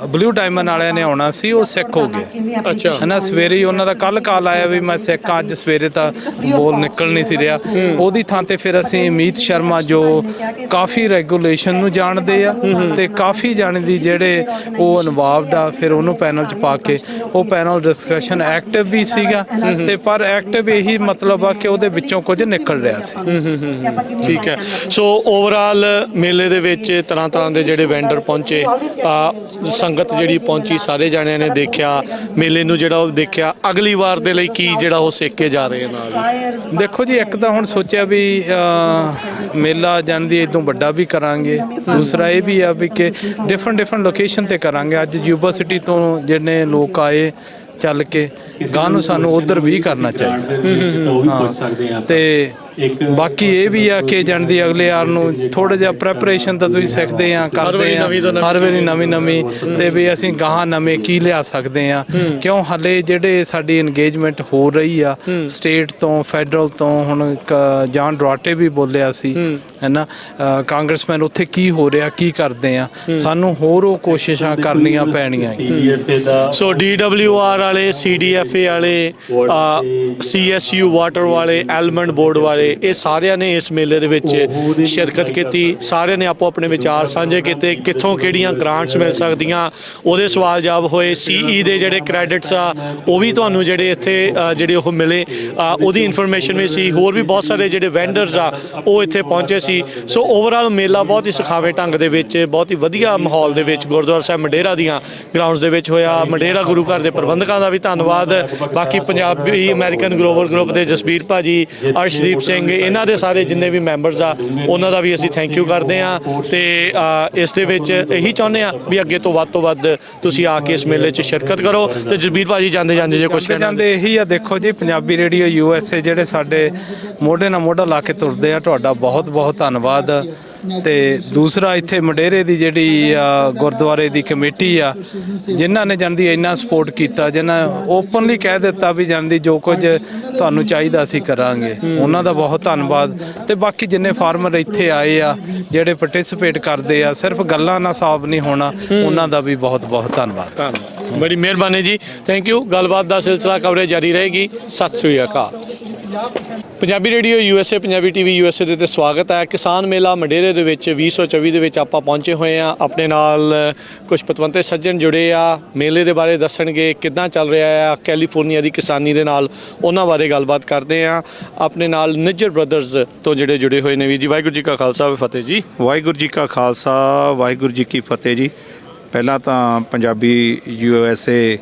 ਬਲੂ ਡਾਇਮੰਡ ਵਾਲਿਆਂ ਨੇ ਆਉਣਾ ਸੀ, ਉਹ ਸਿੱਖ ਹੋ ਗਿਆ। ਅੱਛਾ। ਹੈ ਨਾ, ਸਵੇਰੇ ਹੀ ਉਹਨਾਂ ਦਾ ਕੱਲ ਕਾਲ ਆਇਆ ਵੀ ਮੈਂ ਸਿੱਖ ਹਾਂ, ਅੱਜ ਸਵੇਰੇ ਤਾਂ ਬੋਲ ਨਿਕਲ ਨਹੀਂ ਸੀ ਰਿਹਾ। ਉਹਦੀ ਥਾਂ ਤੇ ਫਿਰ ਅਸੀਂ ਅਮੀਤ ਸ਼ਰਮਾ ਜੋ ਕਾਫੀ ਰੈਗੂਲੇਸ਼ਨ ਨੂੰ ਜਾਣਦੇ ਆ ਤੇ ਕਾਫੀ ਜਾਣਦੀ ਜਿਹੜੇ ਉਹ ਇਨਵੋਲਵਡ ਆ, ਫਿਰ ਉਹਨੂੰ ਪੈਨਲ 'ਚ ਪਾ ਕੇ ਉਹ ਪੈਨਲ ਡਿਸਕਸ਼ਨ ਐਕਟਿਵ ਵੀ ਸੀਗਾ ਤੇ ਪਰ ਐਕਟਿਵ ਇਹੀ ਮਤਲਬ ਆ ਕਿ ਉਹਦੇ ਵਿੱਚੋਂ ਕੁਝ ਨਿਕਲ ਰਿਹਾ ਸੀ। ਠੀਕ ਹੈ। ਸੋ ਓਵਰਆਲ ਮੇਲੇ ਦੇ ਵਿੱਚ ਤਰ੍ਹਾਂ ਤਰ੍ਹਾਂ ਦੇ ਜਿਹੜੇ ਵੈਂਡਰ ਪਹੁੰਚੇ, ਸੰਗਤ ਜਿਹੜੀ ਪਹੁੰਚੀ, ਸਾਰੇ ਜਾਣਿਆਂ ਨੇ ਦੇਖਿਆ ਮੇਲੇ ਨੂੰ, ਜਿਹੜਾ ਉਹ ਦੇਖਿਆ ਅਗਲੀ ਵਾਰ ਦੇ ਲਈ ਕੀ ਜਿਹੜਾ ਉਹ ਸਿੱਖ ਕੇ ਜਾ ਰਹੇ ਨਾਲ? ਦੇਖੋ ਜੀ, ਇੱਕ ਤਾਂ ਹੁਣ ਸੋਚਿਆ ਵੀ ਮੇਲਾ ਜਾਣਦੀ ਇਦੋਂ ਵੱਡਾ ਵੀ ਕਰਾਂਗੇ, ਦੂਸਰਾ ਇਹ ਵੀ ਆ ਵੀ ਕਿ ਡਿਫਰੈਂਟ ਲੋਕੇਸ਼ਨ ਤੇ ਕਰਾਂਗੇ। ਅੱਜ ਯੂਨੀਵਰਸਿਟੀ ਤੋਂ ਜਿਹੜੇ ਲੋਕ ਆਏ ਚੱਲ ਕੇ ਗਾਂ ਨੂੰ ਸਾਨੂੰ ਉਧਰ ਵੀ ਕਰਨਾ ਚਾਹੀਦਾ। ਤੇ ਬਾਕੀ ਇਹ ਵੀ ਆ ਕਿ ਜਾਣਦੀ ਅਗਲੇ ਯਾਰ ਨੂੰ ਥੋੜਾ ਜਿਹਾ ਪ੍ਰੈਪਰੇਸ਼ਨ ਤਾਂ ਤੁਸੀਂ ਸਿੱਖਦੇ ਆ, ਕਰਦੇ ਆ ਹਰ ਵੇਲੇ ਨਵੀਂ ਤੇ ਵੀ ਅਸੀਂ ਗਾਹਾਂ ਨਵੇਂ ਕੀ ਲਿਆ ਸਕਦੇ ਆ। ਕਿਉਂ ਹਲੇ ਜਿਹੜੇ ਸਾਡੀ ਇੰਗੇਜਮੈਂਟ ਹੋ ਰਹੀ ਆ ਸਟੇਟ ਤੋਂ, ਫੈਡਰਲ ਤੋਂ, ਹੁਣ ਜਾਨ ਡਰਾਟੇ ਵੀ ਬੋਲਿਆ ਸੀ ਹੈ ਨਾ, ਕਾਂਗਰਸਮੈਨ ਉੱਥੇ ਕੀ ਹੋ ਰਿਹਾ, ਕੀ ਕਰਦੇ ਆ, ਸਾਨੂੰ ਹੋਰ ਉਹ ਕੋਸ਼ਿਸ਼ਾਂ ਕਰਨੀਆਂ ਪੈਣੀਆਂ। ਸੋ DWR ਵਾਲੇ, CDFA ਵਾਲੇ, CSU ਵਾਟਰ ਵਾਲੇ, ਆਲਮੰਡ ਬੋਰਡ ਵਾਲੇ, ਇਹ ਸਾਰਿਆਂ ਨੇ ਇਸ ਮੇਲੇ ਦੇ ਵਿੱਚ ਸ਼ਿਰਕਤ ਕੀਤੀ। ਸਾਰਿਆਂ ਨੇ ਆਪੋ ਆਪਣੇ ਵਿਚਾਰ ਸਾਂਝੇ ਕੀਤੇ, ਕਿੱਥੋਂ ਕਿਹੜੀਆਂ ਗ੍ਰਾਂਟਸ ਮਿਲ ਸਕਦੀਆਂ, ਉਹਦੇ ਸਵਾਲ ਜਵਾਬ ਹੋਏ। CE ਦੇ ਜਿਹੜੇ ਕ੍ਰੈਡਿਟਸ ਆ ਉਹ ਵੀ ਤੁਹਾਨੂੰ ਜਿਹੜੇ ਇੱਥੇ ਜਿਹੜੇ ਉਹ ਮਿਲੇ, ਉਹਦੀ ਇਨਫੋਰਮੇਸ਼ਨ ਵੀ ਸੀ। ਹੋਰ ਵੀ ਬਹੁਤ ਸਾਰੇ ਜਿਹੜੇ ਵੈਂਡਰਸ ਆ ਉਹ ਇੱਥੇ ਪਹੁੰਚੇ ਸੀ। ਸੋ ਓਵਰਆਲ ਮੇਲਾ ਬਹੁਤ ਹੀ ਸੁਖਾਵੇਂ ਢੰਗ ਦੇ ਵਿੱਚ, ਬਹੁਤ ਹੀ ਵਧੀਆ ਮਾਹੌਲ ਦੇ ਵਿੱਚ ਗੁਰਦੁਆਰਾ ਸਾਹਿਬ ਮੰਡੇਰਾ ਦੀਆਂ ਗਰਾਊਂਡਸ ਦੇ ਵਿੱਚ ਹੋਇਆ। ਮੰਡੇਰਾ ਗੁਰੂ ਘਰ ਦੇ ਪ੍ਰਬੰਧਕਾਂ ਦਾ ਵੀ ਧੰਨਵਾਦ। ਬਾਕੀ ਪੰਜਾਬੀ ਅਮਰੀਕਨ ਗਲੋਬਲ ਗਰੁੱਪ ਦੇ ਜਸਬੀਰ ਭਾਜੀ, ਅਰਸ਼ਦੀਪ ਸਿੰਘ, ਇਹਨਾਂ ਦੇ ਸਾਰੇ ਜਿੰਨੇ ਵੀ ਮੈਂਬਰਸ ਆ ਉਹਨਾਂ ਦਾ ਵੀ ਅਸੀਂ ਥੈਂਕ ਯੂ ਕਰਦੇ ਹਾਂ। ਤੇ ਇਸ ਦੇ ਵਿੱਚ ਇਹੀ ਚਾਹੁੰਦੇ ਆ ਵੀ ਅੱਗੇ ਤੋਂ ਵੱਧ ਤੁਸੀਂ ਆ ਕੇ ਇਸ ਮੇਲੇ 'ਚ ਸ਼ਿਰਕਤ ਕਰੋ। ਤੇ ਜਸਬੀਰ ਭਾਜੀ ਜਾਂਦੇ ਜੇ ਕੁਝ ਕਹਿਣਾ ਜਾਂਦੇ ਇਹੀ ਆ, ਦੇਖੋ ਜੀ ਪੰਜਾਬੀ ਰੇਡੀਓ USA ਜਿਹੜੇ ਸਾਡੇ ਮੋਢੇ ਨਾਲ ਮੋਢਾ ਲਾ ਕੇ ਤੁਰਦੇ ਆ, ਤੁਹਾਡਾ ਬਹੁਤ ਧੰਨਵਾਦ। ਤੇ ਦੂਸਰਾ ਇੱਥੇ ਮੰਡੇਰੇ ਦੀ ਜਿਹੜੀ ਗੁਰਦੁਆਰੇ ਦੀ ਕਮੇਟੀ ਆ ਜਿਨ੍ਹਾਂ ਨੇ ਜਾਂਦੀ ਇੰਨਾ ਸਪੋਰਟ ਕੀਤਾ, ਜਿਨ੍ਹਾਂ ਓਪਨਲੀ ਕਹਿ ਦਿੱਤਾ ਵੀ ਜਾਂਦੀ ਜੋ ਕੁਝ ਤੁਹਾਨੂੰ ਚਾਹੀਦਾ ਅਸੀਂ ਕਰਾਂਗੇ, ਉਹਨਾਂ ਦਾ ਬਹੁਤ ਧੰਨਵਾਦ। ਤੇ ਬਾਕੀ ਜਿੰਨੇ ਫਾਰਮਰ ਇੱਥੇ ਆਏ ਆ ਜਿਹੜੇ ਪਾਰਟਿਸਿਪੇਟ ਕਰਦੇ ਆ, ਸਿਰਫ ਗੱਲਾਂ ਨਾਲ ਸਾਫ਼ ਨਹੀਂ ਹੋਣਾ, ਉਹਨਾਂ ਦਾ ਵੀ ਬਹੁਤ ਬਹੁਤ ਧੰਨਵਾਦ। ਬੜੀ ਮਿਹਰਬਾਨੀ ਜੀ, ਥੈਂਕ ਯੂ। ਗੱਲਬਾਤ ਦਾ ਸਿਲਸਿਲਾ ਕਵਰੇਜ ਜਾਰੀ ਰਹੇਗੀ। ਸਤਿ ਸ੍ਰੀ ਅਕਾਲ। Punjabi radio USA, Punjabi TV USA ਦੇ ਤੇ ਸਵਾਗਤ ਹੈ। ਕਿਸਾਨ ਮੇਲਾ ਮੰਡੇਰੇ ਦੇ ਵਿੱਚ 2024 ਦੇ ਵਿੱਚ ਆਪਾਂ ਪਹੁੰਚੇ ਹੋਏ ਆ। ਆਪਣੇ ਨਾਲ ਕੁਝ ਪਤਵੰਤੇ ਸੱਜਣ ਜੁੜੇ ਆ, ਮੇਲੇ ਦੇ ਬਾਰੇ ਦੱਸਣਗੇ, ਕਿੱਦਾਂ ਚੱਲ ਰਿਹਾ ਆ ਕੈਲੀਫੋਰਨੀਆ ਦੀ ਕਿਸਾਨੀ ਦੇ ਨਾਲ, ਉਹਨਾਂ ਬਾਰੇ ਗੱਲਬਾਤ ਕਰਦੇ ਆ। ਆਪਣੇ ਨਾਲ ਨਿੱਜਰ ਬ੍ਰਦਰਜ਼ ਤੋਂ ਜਿਹੜੇ ਜੁੜੇ ਹੋਏ ਨੇ ਵੀ ਜੀ। ਵਾਹਿਗੁਰੂ ਜੀ ਕਾ ਖਾਲਸਾ, ਫਤਿਹ ਜੀ। ਵਾਹਿਗੁਰੂ ਜੀ ਕਾ ਖਾਲਸਾ, ਵਾਹਿਗੁਰੂ ਜੀ ਕੀ ਫਤਿਹ ਜੀ। ਪਹਿਲਾਂ ਤਾਂ ਪੰਜਾਬੀ USA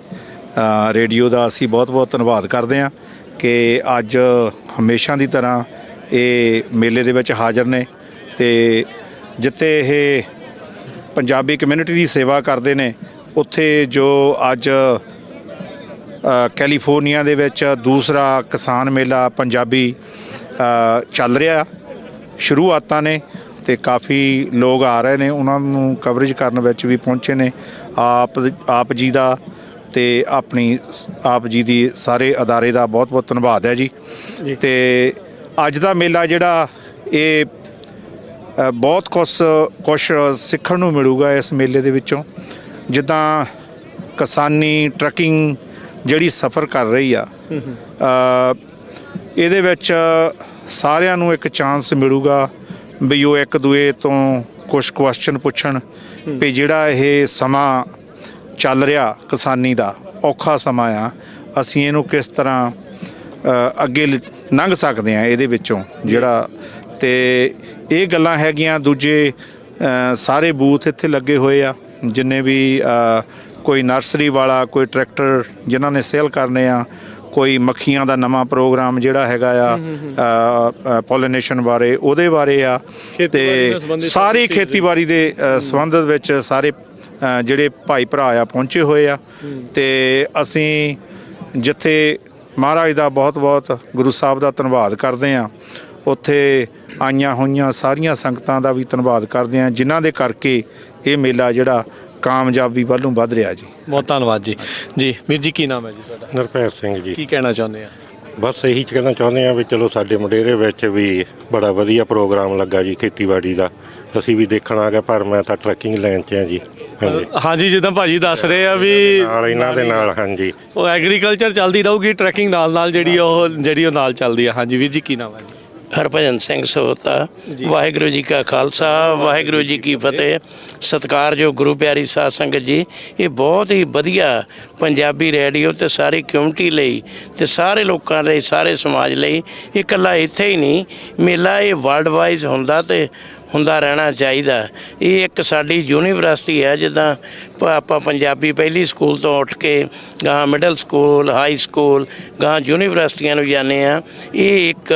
ਰੇਡੀਓ ਦਾ ਅਸੀਂ ਬਹੁਤ ਬਹੁਤ ਧੰਨਵਾਦ ਕਰਦੇ ਹਾਂ ਕਿ ਅੱਜ ਹਮੇਸ਼ਾ ਦੀ ਤਰ੍ਹਾਂ ਇਹ ਮੇਲੇ ਦੇ ਵਿੱਚ ਹਾਜ਼ਰ ਨੇ ਤੇ ਜਿੱਥੇ ਇਹ ਪੰਜਾਬੀ ਕਮਿਊਨਿਟੀ ਦੀ ਸੇਵਾ ਕਰਦੇ ਨੇ, ਉੱਥੇ ਜੋ ਅੱਜ ਕੈਲੀਫੋਰਨੀਆ ਦੇ ਵਿੱਚ ਦੂਸਰਾ ਕਿਸਾਨ ਮੇਲਾ ਪੰਜਾਬੀ ਚੱਲ ਰਿਹਾ, ਸ਼ੁਰੂਆਤਾਂ ਨੇ ਤੇ ਕਾਫੀ ਲੋਕ ਆ ਰਹੇ ਨੇ, ਉਹਨਾਂ ਨੂੰ ਕਵਰੇਜ ਕਰਨ ਵਿੱਚ ਵੀ ਪਹੁੰਚੇ ਨੇ। ਆਪ ਜੀ ਦਾ ਤੇ ਆਪਣੀ ਆਪ ਜੀ ਦੀ ਸਾਰੇ ਅਦਾਰੇ ਦਾ ਬਹੁਤ ਬਹੁਤ ਧੰਨਵਾਦ ਹੈ ਜੀ। ਤੇ ਅੱਜ ਦਾ ਮੇਲਾ ਜਿਹੜਾ ਇਹ ਬਹੁਤ ਕੁਛ ਸਿੱਖਣ ਨੂੰ ਮਿਲੂਗਾ ਇਸ ਮੇਲੇ ਦੇ ਵਿੱਚੋਂ। ਜਿੱਦਾਂ ਕਿਸਾਨੀ ਟਰੱਕਿੰਗ ਜਿਹੜੀ ਸਫ਼ਰ ਕਰ ਰਹੀ ਆ, ਇਹਦੇ ਵਿੱਚ ਸਾਰਿਆਂ ਨੂੰ ਇੱਕ ਚਾਂਸ ਮਿਲੂਗਾ ਵੀ ਉਹ ਇੱਕ ਦੂਏ ਤੋਂ ਕੁਛ ਕੁਐਸਚਨ ਪੁੱਛਣ ਵੀ ਜਿਹੜਾ ਇਹ ਸਮਾਂ ਚੱਲ ਰਿਹਾ ਕਿਸਾਨੀ ਦਾ ਔਖਾ ਸਮਾਂ ਆ, ਅਸੀਂ ਇਹਨੂੰ ਕਿਸ ਤਰ੍ਹਾਂ ਅੱਗੇ ਲੰਘ ਸਕਦੇ ਹਾਂ ਇਹਦੇ ਵਿੱਚੋਂ ਜਿਹੜਾ। ਤੇ ਇਹ ਗੱਲਾਂ ਹੈਗੀਆਂ। ਦੂਜੇ ਸਾਰੇ ਬੂਥ ਇੱਥੇ ਲੱਗੇ ਹੋਏ ਆ, ਜਿੰਨੇ ਵੀ ਕੋਈ ਨਰਸਰੀ ਵਾਲਾ, ਕੋਈ ਟਰੈਕਟਰ ਜਿਨ੍ਹਾਂ ਨੇ ਸੇਲ ਕਰਨੇ ਆ, ਕੋਈ ਮੱਖੀਆਂ ਦਾ ਨਵਾਂ ਪ੍ਰੋਗਰਾਮ ਜਿਹੜਾ ਹੈਗਾ ਆ ਪੋਲੀਨੇਸ਼ਨ ਬਾਰੇ, ਉਹਦੇ ਬਾਰੇ ਆ। ਤੇ ਸਾਰੀ ਖੇਤੀਬਾੜੀ ਦੇ ਸੰਬੰਧ ਵਿੱਚ ਸਾਰੇ ਜਿਹੜੇ ਭਾਈ ਭਰਾ ਆ ਪਹੁੰਚੇ ਹੋਏ ਆ। ਤੇ ਅਸੀਂ ਜਿੱਥੇ ਮਹਾਰਾਜ ਦਾ ਬਹੁਤ ਬਹੁਤ ਗੁਰੂ ਸਾਹਿਬ ਦਾ ਧੰਨਵਾਦ ਕਰਦੇ ਹਾਂ, ਉੱਥੇ ਆਈਆਂ ਹੋਈਆਂ ਸਾਰੀਆਂ ਸੰਗਤਾਂ ਦਾ ਵੀ ਧੰਨਵਾਦ ਕਰਦੇ ਹਾਂ, ਜਿਨ੍ਹਾਂ ਦੇ ਕਰਕੇ ਇਹ ਮੇਲਾ ਜਿਹੜਾ ਕਾਮਯਾਬੀ ਵੱਲੋਂ ਵੱਧ ਰਿਹਾ ਜੀ। ਬਹੁਤ ਧੰਨਵਾਦ ਜੀ। ਜੀ ਵੀਰ ਜੀ, ਕੀ ਨਾਮ ਹੈ ਜੀ ਤੁਹਾਡਾ? ਨਿਰਭੈ ਸਿੰਘ ਜੀ। ਕੀ ਕਹਿਣਾ ਚਾਹੁੰਦੇ ਆ? ਬਸ ਇਹੀ ਕਹਿਣਾ ਚਾਹੁੰਦੇ ਆ ਵੀ ਚਲੋ ਸਾਡੇ ਮੰਡੇਰੇ ਵਿੱਚ ਵੀ ਬੜਾ ਵਧੀਆ ਪ੍ਰੋਗਰਾਮ ਲੱਗਾ ਜੀ ਖੇਤੀਬਾੜੀ ਦਾ, ਅਸੀਂ ਵੀ ਦੇਖਣ ਆ ਗਏ, ਪਰ ਮੈਂ ਤਾਂ ਟਰੱਕਿੰਗ ਲਾਈਨ 'ਚ ਆ ਜੀ। ਹਾਂਜੀ, ਜਿੱਦਾਂ ਭਾਜੀ ਦੱਸ ਰਹੇ ਆ ਵੀ ਨਾਲ ਇਹਨਾਂ ਦੇ ਨਾਲ। ਹਾਂਜੀ, ਸੋ ਐਗਰੀਕਲਚਰ ਚੱਲਦੀ ਰਹੂਗੀ, ਟਰੈਕਿੰਗ ਨਾਲ ਜਿਹੜੀ ਉਹ ਨਾਲ ਚੱਲਦੀ ਆ। ਹਾਂਜੀ ਵੀਰ ਜੀ, ਕੀ ਨਾਮ ਹੈ ਜੀ? ਹਰਭਜਨ ਸਿੰਘ ਸੋਤਾ। ਵਾਹਿਗੁਰੂ ਜੀ ਕਾ ਖਾਲਸਾ, ਵਾਹਿਗੁਰੂ ਜੀ ਕੀ ਫਤਿਹ। ਸਤਿਕਾਰਯੋਗ ਗੁਰੂ ਪਿਆਰੀ ਸਾਧ ਸੰਗਤ ਜੀ, ਇਹ ਬਹੁਤ ਹੀ ਵਧੀਆ ਪੰਜਾਬੀ ਰੇਡੀਓ ਤੇ ਸਾਰੀ ਕਮਿਊਨਿਟੀ ਲਈ ਤੇ ਸਾਰੇ ਲੋਕਾਂ ਲਈ, ਸਾਰੇ ਸਮਾਜ ਲਈ, ਇਹ ਇਕੱਲਾ ਇੱਥੇ ਹੀ ਨਹੀਂ ਮੇਲਾ, ਇਹ ਵਰਲਡ ਵਾਈਜ਼ ਹੁੰਦਾ ਤੇ ਹੁੰਦਾ ਰਹਿਣਾ ਚਾਹੀਦਾ। ਇਹ ਇੱਕ ਸਾਡੀ ਯੂਨੀਵਰਸਿਟੀ ਹੈ। ਜਿੱਦਾਂ ਆਪਾਂ ਪੰਜਾਬੀ ਪਹਿਲੀ ਸਕੂਲ ਤੋਂ ਉੱਠ ਕੇ ਗਾਂ ਮਿਡਲ ਸਕੂਲ, ਹਾਈ ਸਕੂਲ, ਗਾਂ ਯੂਨੀਵਰਸਿਟੀਆਂ ਨੂੰ ਜਾਂਦੇ ਹਾਂ, ਇਹ ਇੱਕ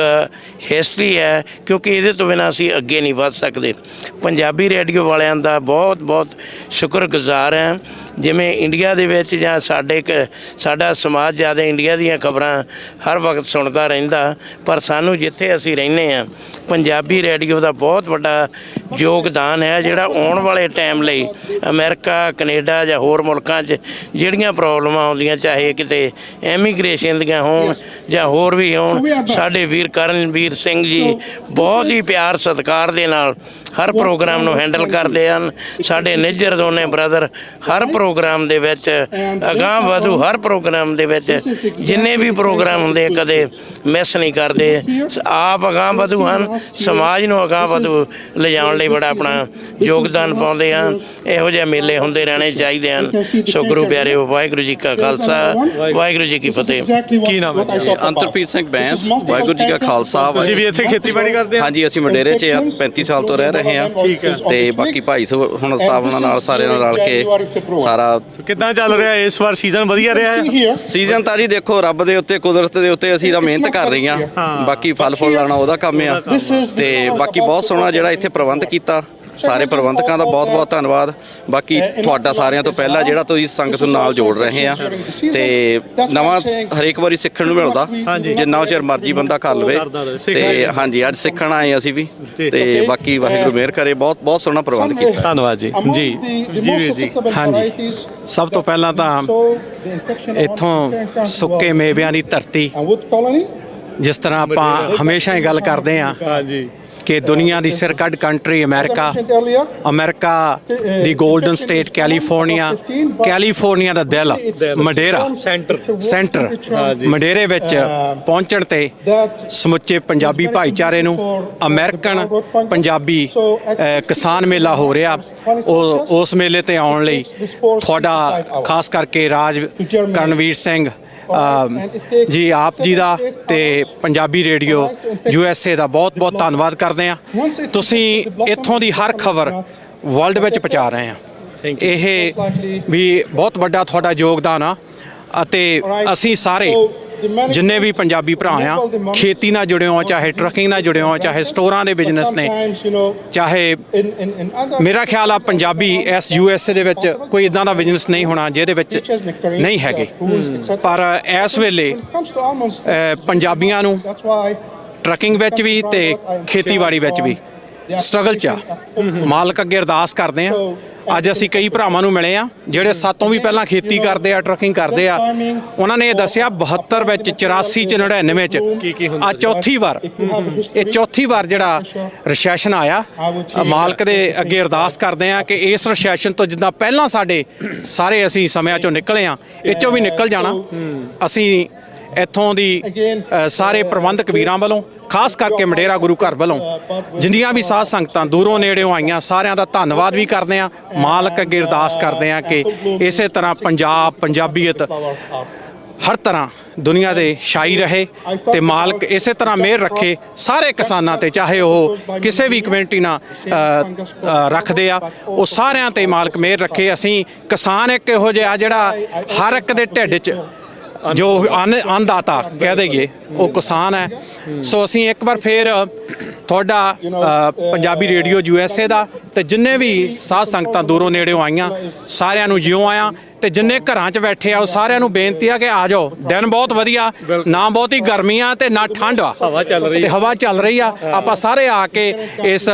ਹਿਸਟਰੀ ਹੈ, ਕਿਉਂਕਿ ਇਹਦੇ ਤੋਂ ਬਿਨਾਂ ਅਸੀਂ ਅੱਗੇ ਨਹੀਂ ਵੱਧ ਸਕਦੇ। ਪੰਜਾਬੀ ਰੇਡੀਓ ਵਾਲਿਆਂ ਦਾ ਬਹੁਤ ਬਹੁਤ ਸ਼ੁਕਰਗੁਜ਼ਾਰ ਹਾਂ। ਜਿਵੇਂ ਇੰਡੀਆ ਦੇ ਵਿੱਚ ਜਾਂ ਸਾਡਾ ਸਮਾਜ ਜ਼ਿਆਦਾ ਇੰਡੀਆ ਦੀਆਂ ਖਬਰਾਂ ਹਰ ਵਕਤ ਸੁਣਦਾ ਰਹਿੰਦਾ, ਪਰ ਸਾਨੂੰ ਜਿੱਥੇ ਅਸੀਂ ਰਹਿੰਦੇ ਹਾਂ ਪੰਜਾਬੀ ਰੇਡੀਓ ਦਾ ਬਹੁਤ ਵੱਡਾ ਯੋਗਦਾਨ ਹੈ, ਜਿਹੜਾ ਆਉਣ ਵਾਲੇ ਟਾਈਮ ਲਈ ਅਮਰੀਕਾ, ਕੈਨੇਡਾ ਜਾਂ ਹੋਰ ਮੁਲਕਾਂ 'ਚ ਜਿਹੜੀਆਂ ਪ੍ਰੋਬਲਮਾਂ ਆਉਂਦੀਆਂ, ਚਾਹੇ ਕਿਤੇ ਐਮੀਗ੍ਰੇਸ਼ਨ ਦੀਆਂ ਹੋਣ ਜਾਂ ਹੋਰ ਵੀ ਹੋਣ, ਸਾਡੇ ਵੀਰ ਕਰਨਵੀਰ ਸਿੰਘ ਜੀ ਬਹੁਤ ਹੀ ਪਿਆਰ ਸਤਿਕਾਰ ਦੇ ਨਾਲ ਹਰ ਪ੍ਰੋਗਰਾਮ ਨੂੰ ਹੈਂਡਲ ਕਰਦੇ ਹਨ। ਸਾਡੇ ਨਿੱਜਰ ਦੋਨੇ ਬ੍ਰਦਰ ਹਰ ਪ੍ਰੋਗਰਾਮ ਦੇ ਵਿੱਚ ਅਗਾਂਹ ਵਧੂ, ਹਰ ਪ੍ਰੋਗਰਾਮ ਦੇ ਵਿੱਚ ਜਿੰਨੇ ਵੀ ਪ੍ਰੋਗਰਾਮ ਹੁੰਦੇ ਕਦੇ ਮਿਸ ਨਹੀਂ ਕਰਦੇ, ਆਪ ਅਗਾਂਹ ਵਧੂ ਹਨ, ਸਮਾਜ ਨੂੰ ਅਗਾਂਹ ਵਧੂ ਲਿਜਾਣ ਲਈ ਬੜਾ ਆਪਣਾ ਯੋਗਦਾਨ ਪਾਉਂਦੇ ਹਨ। ਇਹੋ ਜਿਹੇ ਮੇਲੇ ਹੁੰਦੇ ਰਹਿਣੇ ਚਾਹੀਦੇ ਹਨ। ਸੋ ਗੁਰੂ ਪਿਆਰਿਓ, ਵਾਹਿਗੁਰੂ ਜੀ ਕਾ ਖਾਲਸਾ, ਵਾਹਿਗੁਰੂ ਜੀ ਕੀ ਫਤਿਹ। ਕੀ ਨਾਮ ਹੈ? ਅੰਤਰਪ੍ਰੀਤ ਸਿੰਘ ਬੈਂਸ। ਵਾਹਿਗੁਰੂ ਜੀ ਕਾ ਖਾਲਸਾ। ਤੁਸੀਂ ਵੀ ਇੱਥੇ ਖੇਤੀਬਾੜੀ ਕਰਦੇ ਹੋ? ਹਾਂਜੀ, ਅਸੀਂ ਮੰਡੇਰੇ 'ਚ 35 ਸਾਲ ਤੋਂ ਰਹਿ ਰਹੇ ਹਾਂ। ਤੇ ਬਾਕੀ ਭਾਈ ਹੁਣ ਸਾਹਿਬ ਨਾਲ ਸਾਰਿਆਂ ਨਾਲ ਰਲ ਕੇ ਸਾਰਾ। ਕਿੱਦਾਂ ਚੱਲ ਰਿਹਾ ਇਸ ਵਾਰ? ਸੀਜ਼ਨ ਵਧੀਆ ਰਿਹਾ ਹੈ? ਸੀਜ਼ਨ ਤਾਂ ਜੀ ਦੇਖੋ ਰੱਬ ਦੇ ਉੱਤੇ, ਕੁਦਰਤ ਦੇ ਉੱਤੇ ਅਸੀਂ ਤਾਂ ਮਿਹਨਤ ਕਰ ਰਹੀ ਹਾਂ, ਬਾਕੀ ਫਲ ਫੁੱਲ ਲਾਉਣਾ ਉਹਦਾ ਕੰਮ ਆ। ਤੇ ਬਾਕੀ ਬਹੁਤ ਸੋਹਣਾ ਜਿਹੜਾ ਇੱਥੇ ਪ੍ਰਬੰਧ ਕੀਤਾ, ਸਾਰੇ ਪ੍ਰਬੰਧਕਾਂ ਦਾ ਬਹੁਤ ਬਹੁਤ ਧੰਨਵਾਦ। ਬਾਕੀ ਤੁਹਾਡਾ ਸਾਰਿਆਂ ਤੋਂ ਪਹਿਲਾਂ ਜਿਹੜਾ ਤੁਸੀਂ ਸੰਗਤ ਨੂੰ ਨਾਲ ਜੋੜ ਰਹੇ ਆ, ਤੇ ਨਵਾਂ ਹਰੇਕ ਵਾਰੀ ਸਿੱਖਣ ਨੂੰ ਮਿਲਦਾ, ਜਿੰਨਾ ਚਿਰ ਮਰਜ਼ੀ ਬੰਦਾ ਕਰ ਲਵੇ। ਤੇ ਹਾਂਜੀ, ਅੱਜ ਸਿੱਖਣ ਆਏ ਅਸੀਂ ਵੀ, ਤੇ ਬਾਕੀ ਵਾਹਿਗੁਰੂ ਮਿਹਰ ਕਰੇ। ਬਹੁਤ ਬਹੁਤ ਸੋਹਣਾ ਪ੍ਰਬੰਧ ਕੀਤਾ। ਧੰਨਵਾਦ ਜੀ। ਜੀ ਵੀਰ ਜੀ। ਹਾਂਜੀ, ਸਭ ਤੋਂ ਪਹਿਲਾਂ ਤਾਂ ਇੱਥੋਂ ਸੁੱਕੇ ਮੇਵਿਆਂ ਦੀ ਧਰਤੀ ਜਿਸ ਤਰ੍ਹਾਂ ਆਪਾਂ ਹਮੇਸ਼ਾ ਹੀ ਗੱਲ ਕਰਦੇ ਹਾਂ ਹਾਂਜੀ ਕਿ ਦੁਨੀਆ ਦੀ ਸਿਰ ਕੱਢ ਕੰਟਰੀ ਅਮਰੀਕਾ ਦੀ 골ਡਨ ਸਟੇਟ ਕੈਲੀਫੋਰਨੀਆ ਦਾ ਦਿਲ ਮਡੇਰਾ ਸੈਂਟਰ ਮਡੇਰੇ ਵਿੱਚ ਪਹੁੰਚਣ ਤੇ ਸਮੁੱਚੇ ਪੰਜਾਬੀ ਭਾਈਚਾਰੇ ਨੂੰ ਅਮਰੀਕਨ ਪੰਜਾਬੀ ਕਿਸਾਨ ਮੇਲਾ ਹੋ ਰਿਹਾ ਉਸ ਮੇਲੇ ਤੇ ਆਉਣ ਲਈ ਤੁਹਾਡਾ ਖਾਸ ਕਰਕੇ ਰਾਜ ਕਰਨਵੀਰ ਸਿੰਘ ਜੀ ਆਪ ਜੀ ਦਾ ਤੇ ਪੰਜਾਬੀ ਰੇਡੀਓ USA ਦਾ ਬਹੁਤ ਬਹੁਤ ਧੰਨਵਾਦ ਕਰਦੇ ਆ। ਤੁਸੀਂ ਇੱਥੋਂ ਦੀ ਹਰ ਖਬਰ ਵਰਲਡ ਵਿੱਚ ਪਹੁੰਚਾ ਰਹੇ ਆ, ਇਹ ਵੀ ਬਹੁਤ ਵੱਡਾ ਤੁਹਾਡਾ ਯੋਗਦਾਨ ਆ। ਅਤੇ ਅਸੀਂ ਸਾਰੇ ਜਿੰਨੇ ਵੀ ਪੰਜਾਬੀ ਭਰਾ ਆ, ਖੇਤੀ ਨਾਲ ਜੁੜੇ ਹੋ, ਚਾਹੇ ਟਰੱਕਿੰਗ ਨਾਲ ਜੁੜੇ ਹੋ, ਚਾਹੇ ਸਟੋਰਾਂ ਦੇ ਬਿਜ਼ਨਸ ਨੇ, ਚਾਹੇ ਮੇਰਾ ਖਿਆਲ ਆ ਪੰਜਾਬੀ ਇਸ USA ਦੇ ਵਿੱਚ ਕੋਈ ਇਦਾਂ ਦਾ ਬਿਜ਼ਨਸ ਨਹੀਂ ਹੋਣਾ ਜਿਹਦੇ ਵਿੱਚ ਨਹੀਂ ਹੈਗੇ। ਪਰ ਇਸ ਵੇਲੇ ਪੰਜਾਬੀਆਂ ਨੂੰ ਟਰੱਕਿੰਗ ਵਿੱਚ ਵੀ ਤੇ ਖੇਤੀਬਾੜੀ ਵਿੱਚ ਵੀ ਸਟਰਗਲ 'ਚ ਆ। ਮਾਲਕ ਅੱਗੇ ਅਰਦਾਸ ਕਰਦੇ ਆ। ਅੱਜ ਅਸੀਂ ਕਈ ਭਰਾਵਾਂ ਨੂੰ ਮਿਲੇ ਆ ਜਿਹੜੇ ਸਾਤੋਂ ਵੀ ਪਹਿਲਾਂ ਖੇਤੀ ਕਰਦੇ ਆ, ਟਰੱਕਿੰਗ ਕਰਦੇ ਆ। ਉਹਨਾਂ ਨੇ ਇਹ ਦੱਸਿਆ 72 ਵਿੱਚ, 84 ਚ, 99 ਚ ਆ ਚੌਥੀ ਵਾਰ ਜਿਹੜਾ ਰਿਸੈਸ਼ਨ ਆਇਆ। ਮਾਲਕ ਦੇ ਅੱਗੇ ਅਰਦਾਸ ਕਰਦੇ ਆ ਕਿ ਇਸ ਰਿਸੈਸ਼ਨ ਤੋਂ ਜਿੱਦਾਂ ਪਹਿਲਾਂ ਸਾਡੇ ਸਾਰੇ ਅਸੀਂ ਸਮਿਆਂ ਚੋਂ ਨਿਕਲੇ ਆ, ਇਹ ਚੋਂ ਵੀ ਨਿਕਲ ਜਾਣਾ। ਅਸੀਂ ਇੱਥੋਂ ਦੀ ਸਾਰੇ ਪ੍ਰਬੰਧਕ ਵੀਰਾਂ ਵੱਲੋਂ, ਖਾਸ ਕਰਕੇ ਮਡੇਰਾ ਗੁਰੂ ਘਰ ਵੱਲੋਂ ਜਿੰਨੀਆਂ ਵੀ ਸਾਧ ਸੰਗਤਾਂ ਦੂਰੋਂ ਨੇੜਿਓਂ ਆਈਆਂ, ਸਾਰਿਆਂ ਦਾ ਧੰਨਵਾਦ ਵੀ ਕਰਦੇ ਆ। ਮਾਲਕ ਅੱਗੇ ਅਰਦਾਸ ਕਰਦੇ ਆ ਕਿ ਇਸੇ ਤਰ੍ਹਾਂ ਪੰਜਾਬੀਅਤ ਹਰ ਤਰ੍ਹਾਂ ਦੁਨੀਆ ਦੇ ਛਾਈ ਰਹੇ ਤੇ ਮਾਲਕ ਇਸੇ ਤਰ੍ਹਾਂ ਮਿਹਰ ਰੱਖੇ ਸਾਰੇ ਕਿਸਾਨਾਂ ਤੇ, ਚਾਹੇ ਉਹ ਕਿਸੇ ਵੀ ਕਮਿਊਨਿਟੀ ਨਾਲ ਰੱਖਦੇ ਆ, ਉਹ ਸਾਰਿਆਂ ਤੇ ਮਾਲਕ ਮਿਹਰ ਰੱਖੇ। ਅਸੀਂ ਕਿਸਾਨ ਇੱਕ ਇਹੋ ਜਿਹਾ ਜਿਹੜਾ ਹਰ ਇੱਕ ਦੇ ਢਿੱਡ 'ਚ ਜੋ ਅੰਨਦਾਤਾ ਕਹਿ ਦਈਏ ਉਹ ਕਿਸਾਨ ਹੈ। ਸੋ ਅਸੀਂ ਇੱਕ ਵਾਰ ਫੇਰ ਤੁਹਾਡਾ ਪੰਜਾਬੀ ਰੇਡੀਓ USA ਦਾ ਤੇ ਜਿੰਨੇ ਵੀ ਸਾਧ ਸੰਗਤਾਂ ਦੂਰੋਂ ਨੇੜਿਓਂ ਆਈਆਂ ਸਾਰਿਆਂ ਨੂੰ ਜਿਉਂ ਆਇਆ, ਤੇ ਜਿੰਨੇ ਘਰਾਂ 'ਚ ਬੈਠੇ ਆ ਉਹ ਸਾਰਿਆਂ ਨੂੰ ਬੇਨਤੀ ਆ ਕਿ ਆ ਜਾਓ। ਦਿਨ ਬਹੁਤ ਵਧੀਆ, ਨਾ ਬਹੁਤੀ ਗਰਮੀ ਆ ਤੇ ਨਾ ਠੰਡ ਆ, ਹਵਾ ਚੱਲ ਰਹੀ ਆ। ਆਪਾਂ ਸਾਰੇ ਆ ਕੇ ਇਸ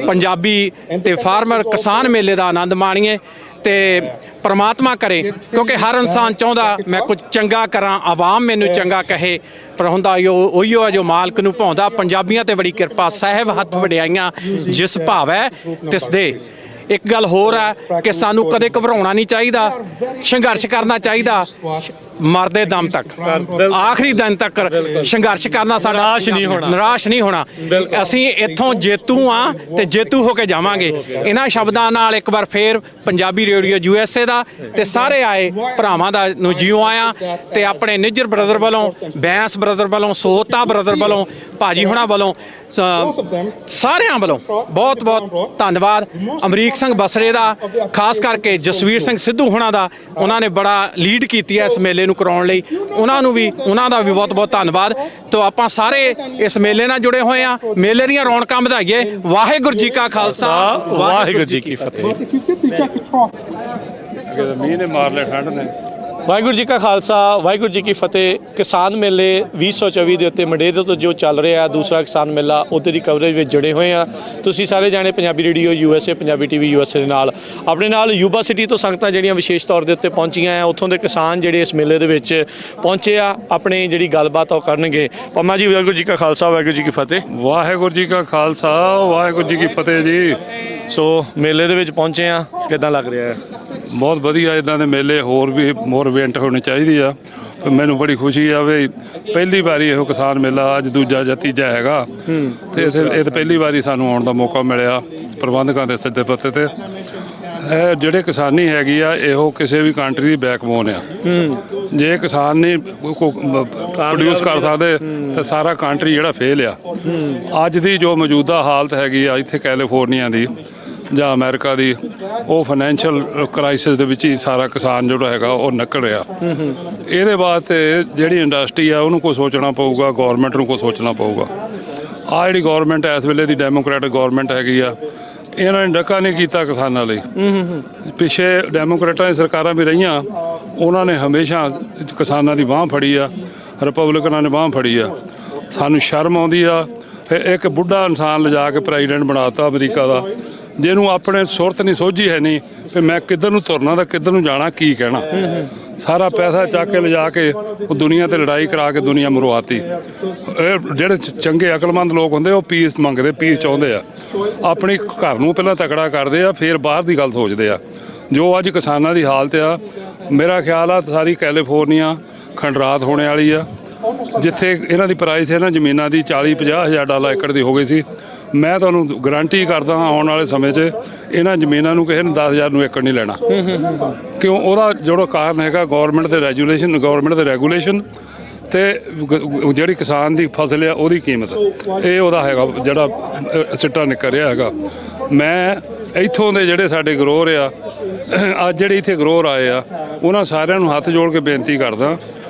ਪੰਜਾਬੀ ਤੇ ਫਾਰਮਰ ਕਿਸਾਨ ਮੇਲੇ ਦਾ ਆਨੰਦ ਮਾਣੀਏ ਤੇ ਪਰਮਾਤਮਾ ਕਰੇ, ਕਿਉਂਕਿ ਹਰ ਇਨਸਾਨ ਚਾਹੁੰਦਾ ਮੈਂ ਕੁਝ ਚੰਗਾ ਕਰਾਂ, ਆਵਾਮ ਮੈਨੂੰ ਚੰਗਾ ਕਹੇ, ਪਰ ਹੁੰਦਾ ਉਹੀ ਆ ਜੋ ਮਾਲਕ ਨੂੰ ਭਾਉਂਦਾ। ਪੰਜਾਬੀਆਂ ਤੇ ਬੜੀ ਕਿਰਪਾ, ਸਾਹਿਬ ਹੱਥ ਵਡਿਆਈਆਂ ਜਿਸ ਭਾਵੈ ਤਿਸ ਦੇ। ਇੱਕ ਗੱਲ ਹੋਰ ਹੈ ਕਿ ਸਾਨੂੰ ਕਦੇ ਘਬਰਾਉਣਾ ਨਹੀਂ ਚਾਹੀਦਾ, ਸੰਘਰਸ਼ ਕਰਨਾ ਚਾਹੀਦਾ ਮਰਦੇ ਦਮ ਤੱਕ, ਆਖਰੀ ਦਿਨ ਤੱਕ ਸੰਘਰਸ਼ ਕਰਨਾ ਸਾਡਾ ਨਿਰਾਸ਼ ਨਹੀਂ ਹੋਣਾ। ਅਸੀਂ ਇੱਥੋਂ ਜੇਤੂ ਆ ਤੇ ਜੇਤੂ ਹੋ ਕੇ ਜਾਵਾਂਗੇ। ਇਹਨਾਂ ਸ਼ਬਦਾਂ ਨਾਲ ਇੱਕ ਵਾਰ ਫੇਰ ਪੰਜਾਬੀ ਰੇਡੀਓ USA ਦਾ ਤੇ ਸਾਰੇ ਆਏ ਭਰਾਵਾਂ ਦਾ ਨੂੰ ਜਿਉਂ ਆਇਆ, ਤੇ ਆਪਣੇ ਨਿੱਜਰ ਬ੍ਰਦਰ ਵੱਲੋਂ, ਬੈਂਸ ਬ੍ਰਦਰ ਵੱਲੋਂ, ਸੋਹਤਾ ਬ੍ਰਦਰ ਵੱਲੋਂ, ਭਾਜੀ ਹੁਣਾਂ ਵੱਲੋਂ, ਸਾਰਿਆਂ ਵੱਲੋਂ ਬਹੁਤ ਬਹੁਤ ਧੰਨਵਾਦ। ਅਮਰੀਕ ਸਿੰਘ ਬਸਰੇ ਦਾ, ਖਾਸ ਕਰਕੇ ਜਸਵੀਰ ਸਿੰਘ ਸਿੱਧੂ ਹੁਣਾਂ ਦਾ, ਉਹਨਾਂ ਨੇ ਬੜਾ ਲੀਡ ਕੀਤੀ ਹੈ ਇਸ ਮੇਲੇ ਨੂੰ ਕਰਾਉਣ ਲਈ, ਉਹਨਾਂ ਦਾ ਵੀ ਬਹੁਤ ਬਹੁਤ ਧੰਨਵਾਦ। ਤੋਂ ਆਪਾਂ ਸਾਰੇ ਇਸ ਮੇਲੇ ਨਾਲ ਜੁੜੇ ਹੋਏ ਆ। ਮੇਲੇ ਦੀਆਂ ਰੌਣਕਾਂ ਵਧਾਈਏ। ਵਾਹਿਗੁਰੂ ਜੀ ਕਾ ਖਾਲਸਾ, ਵਾਹਿਗੁਰੂ ਜੀ ਕੀ ਫਤਿਹ। ਮੀਂਹ ਨੇ ਮਾਰ ਲਿਆ, ਠੰਡ ਨੇ। ਵਾਹਿਗੁਰੂ ਜੀ ਕਾ ਖਾਲਸਾ, ਵਾਹਿਗੁਰੂ ਜੀ ਕੀ ਫਤਿਹ। ਕਿਸਾਨ ਮੇਲੇ 2024 ਦੇ ਉੱਤੇ ਮਡੇਰੇ ਤੋਂ ਜੋ ਚੱਲ ਰਿਹਾ ਦੂਸਰਾ ਕਿਸਾਨ ਮੇਲਾ, ਉਹਦੇ ਦੀ ਕਵਰੇਜ ਵਿੱਚ ਜੁੜੇ ਹੋਏ ਆ। ਤੁਸੀਂ ਸਾਰੇ ਜਾਣੇ Punjabi radio USA, Punjabi TV USA ਦੇ ਨਾਲ। ਆਪਣੇ ਨਾਲ ਯੂਬਾ ਸਿਟੀ ਤੋਂ ਸੰਗਤਾਂ ਜਿਹੜੀਆਂ ਵਿਸ਼ੇਸ਼ ਤੌਰ ਦੇ ਉੱਤੇ ਪਹੁੰਚੀਆਂ ਆ, ਉੱਥੋਂ ਦੇ ਕਿਸਾਨ ਜਿਹੜੇ ਇਸ ਮੇਲੇ ਦੇ ਵਿੱਚ ਪਹੁੰਚੇ ਆ, ਆਪਣੀ ਜਿਹੜੀ ਗੱਲਬਾਤ ਉਹ ਕਰਨਗੇ। ਪੰਮਾ ਜੀ, ਵਾਹਿਗੁਰੂ ਜੀ ਕਾ ਖਾਲਸਾ, ਵਾਹਿਗੁਰੂ ਜੀ ਕੀ ਫਤਿਹ। ਵਾਹਿਗੁਰੂ ਜੀ ਕਾ ਖਾਲਸਾ, ਵਾਹਿਗੁਰੂ ਜੀ ਕੀ ਫਤਿਹ ਜੀ। ਸੋ ਮੇਲੇ ਦੇ ਵਿੱਚ ਪਹੁੰਚੇ ਆ, ਕਿੱਦਾਂ ਲੱਗ ਰਿਹਾ ਹੈ? ਬਹੁਤ ਵਧੀਆ। ਇਦਾਂ ਦੇ ਮੇਲੇ ਹੋਰ ਵੀ ਮੋਰ ਇਵੈਂਟ ਹੋਣੇ ਚਾਹੀਦੇ ਆ। ਮੈਨੂੰ ਬੜੀ ਖੁਸ਼ੀ ਆ ਵੀ ਪਹਿਲੀ ਵਾਰੀ ਇਹੋ ਕਿਸਾਨ ਮੇਲਾ, ਅੱਜ ਦੂਜਾ ਜਾਂ ਤੀਜਾ ਹੈਗਾ, ਤੇ ਇਹ ਤਾਂ ਪਹਿਲੀ ਵਾਰੀ ਸਾਨੂੰ ਆਉਣ ਦਾ ਮੌਕਾ ਮਿਲਿਆ ਪ੍ਰਬੰਧਕਾਂ ਦੇ ਸਿੱਧੇ ਪੱਤੇ ਤੇ। ਇਹ ਜਿਹੜੇ ਕਿਸਾਨੀ ਹੈਗੀ ਆ, ਇਹੋ ਕਿਸੇ ਵੀ ਕੰਟਰੀ ਦੀ ਬੈਕਬੋਨ ਆ। ਜੇ ਕਿਸਾਨ ਨਹੀਂ ਪ੍ਰੋਡਿਊਸ ਕਰ ਸਕਦੇ ਤਾਂ ਸਾਰਾ ਕੰਟਰੀ ਜਿਹੜਾ ਫੇਲ ਆ। ਅੱਜ ਦੀ ਜੋ ਮੌਜੂਦਾ ਹਾਲਤ ਹੈਗੀ ਆ ਇੱਥੇ ਕੈਲੀਫੋਰਨੀਆ ਦੀ ਜਾਂ ਅਮਰੀਕਾ ਦੀ, ਉਹ ਫਾਈਨੈਂਸ਼ੀਅਲ ਕ੍ਰਾਈਸਿਸ ਦੇ ਵਿੱਚ ਹੀ ਸਾਰਾ ਕਿਸਾਨ ਜਿਹੜਾ ਹੈਗਾ ਉਹ ਨਿਕਲ ਰਿਹਾ। ਇਹਦੇ ਵਾਸਤੇ ਜਿਹੜੀ ਇੰਡਸਟਰੀ ਆ ਉਹਨੂੰ ਕੋਈ ਸੋਚਣਾ ਪਊਗਾ, ਗੌਰਮੈਂਟ ਨੂੰ ਕੋਈ ਸੋਚਣਾ ਪਊਗਾ। ਆਹ ਜਿਹੜੀ ਗੌਰਮੈਂਟ ਇਸ ਵੇਲੇ ਦੀ ਡੈਮੋਕ੍ਰੈਟਿਕ ਗੌਰਮੈਂਟ ਹੈਗੀ ਆ, ਇਹਨਾਂ ਨੇ ਡੱਕਾ ਨਹੀਂ ਕੀਤਾ ਕਿਸਾਨਾਂ ਲਈ। ਪਿੱਛੇ ਡੈਮੋਕ੍ਰੇਟਾਂ ਦੀ ਸਰਕਾਰਾਂ ਵੀ ਰਹੀਆਂ, ਉਹਨਾਂ ਨੇ ਹਮੇਸ਼ਾ ਕਿਸਾਨਾਂ ਦੀ ਬਾਂਹ ਫੜੀ ਆ, ਰਿਪਬਲਿਕਨਾਂ ਨੇ ਬਾਂਹ ਫੜੀ ਆ। ਸਾਨੂੰ ਸ਼ਰਮ ਆਉਂਦੀ ਆ। ਇੱਕ ਬੁੱਢਾ ਇਨਸਾਨ ਲਿਜਾ ਕੇ ਪ੍ਰੈਜ਼ੀਡੈਂਟ ਬਣਾਤਾ ਅਮਰੀਕਾ ਦਾ, ਜਿਹਨੂੰ ਆਪਣੇ ਸੁਰਤ ਨਹੀਂ ਸੋਝੀ ਹੈ ਨਹੀਂ ਵੀ ਮੈਂ ਕਿੱਧਰ ਨੂੰ ਤੁਰਨਾ ਤਾਂ ਕਿੱਧਰ ਨੂੰ ਜਾਣਾ, ਕੀ ਕਹਿਣਾ। ਸਾਰਾ ਪੈਸਾ ਚੱਕ ਕੇ ਲਿਜਾ ਕੇ ਉਹ ਦੁਨੀਆ ਤੇ ਲੜਾਈ ਕਰਾ ਕੇ ਦੁਨੀਆ ਮਰਵਾਤੀ। ਇਹ ਜਿਹੜੇ ਚੰਗੇ ਅਕਲਮੰਦ ਲੋਕ ਹੁੰਦੇ ਉਹ ਪੀਸ ਮੰਗਦੇ, ਪੀਸ ਚਾਹੁੰਦੇ ਆ, ਆਪਣੀ ਘਰ ਨੂੰ ਪਹਿਲਾਂ ਤਕੜਾ ਕਰਦੇ ਆ, ਫਿਰ ਬਾਹਰ ਦੀ ਗੱਲ ਸੋਚਦੇ ਆ। ਜੋ ਅੱਜ ਕਿਸਾਨਾਂ ਦੀ ਹਾਲਤ ਆ, ਮੇਰਾ ਖਿਆਲ ਆ ਸਾਰੀ ਕੈਲੀਫੋਰਨੀਆ ਖੰਡਰਾਤ ਹੋਣੇ ਵਾਲੀ ਆ, ਜਿੱਥੇ ਇਹਨਾਂ ਦੀ ਪ੍ਰਾਈਸ ਇਹਨਾਂ ਜ਼ਮੀਨਾਂ ਦੀ 40-50 ਹਜ਼ਾਰ ਡਾਲਰ ਏਕੜ ਦੀ ਹੋ ਗਈ ਸੀ। ਮੈਂ ਤੁਹਾਨੂੰ ਗਰੰਟੀ ਕਰਦਾ ਹਾਂ ਆਉਣ ਵਾਲੇ ਸਮੇਂ 'ਚ ਇਹਨਾਂ ਜ਼ਮੀਨਾਂ ਨੂੰ ਕਿਸੇ ਨੇ 10,000 ਨੂੰ ਏਕੜ ਨਹੀਂ ਲੈਣਾ। ਕਿਉਂ? ਉਹਦਾ ਜਿਹੜਾ ਕਾਰਨ ਹੈਗਾ ਗਵਰਨਮੈਂਟ ਦੇ ਰੈਗੂਲੇਸ਼ਨ ਤੇ ਜਿਹੜੀ ਕਿਸਾਨ ਦੀ ਫਸਲ ਆ ਉਹਦੀ ਕੀਮਤ, ਇਹ ਉਹਦਾ ਹੈਗਾ ਜਿਹੜਾ ਸਿੱਟਾ ਨਿਕਲ ਰਿਹਾ ਹੈਗਾ। ਮੈਂ ਇੱਥੋਂ ਦੇ ਜਿਹੜੇ ਸਾਡੇ ਗਰੋਰ ਆ, ਅੱਜ ਜਿਹੜੇ ਇੱਥੇ ਗਰੋਰ ਆਏ ਆ, ਉਹਨਾਂ ਸਾਰਿਆਂ ਨੂੰ ਹੱਥ ਜੋੜ ਕੇ ਬੇਨਤੀ ਕਰਦਾ,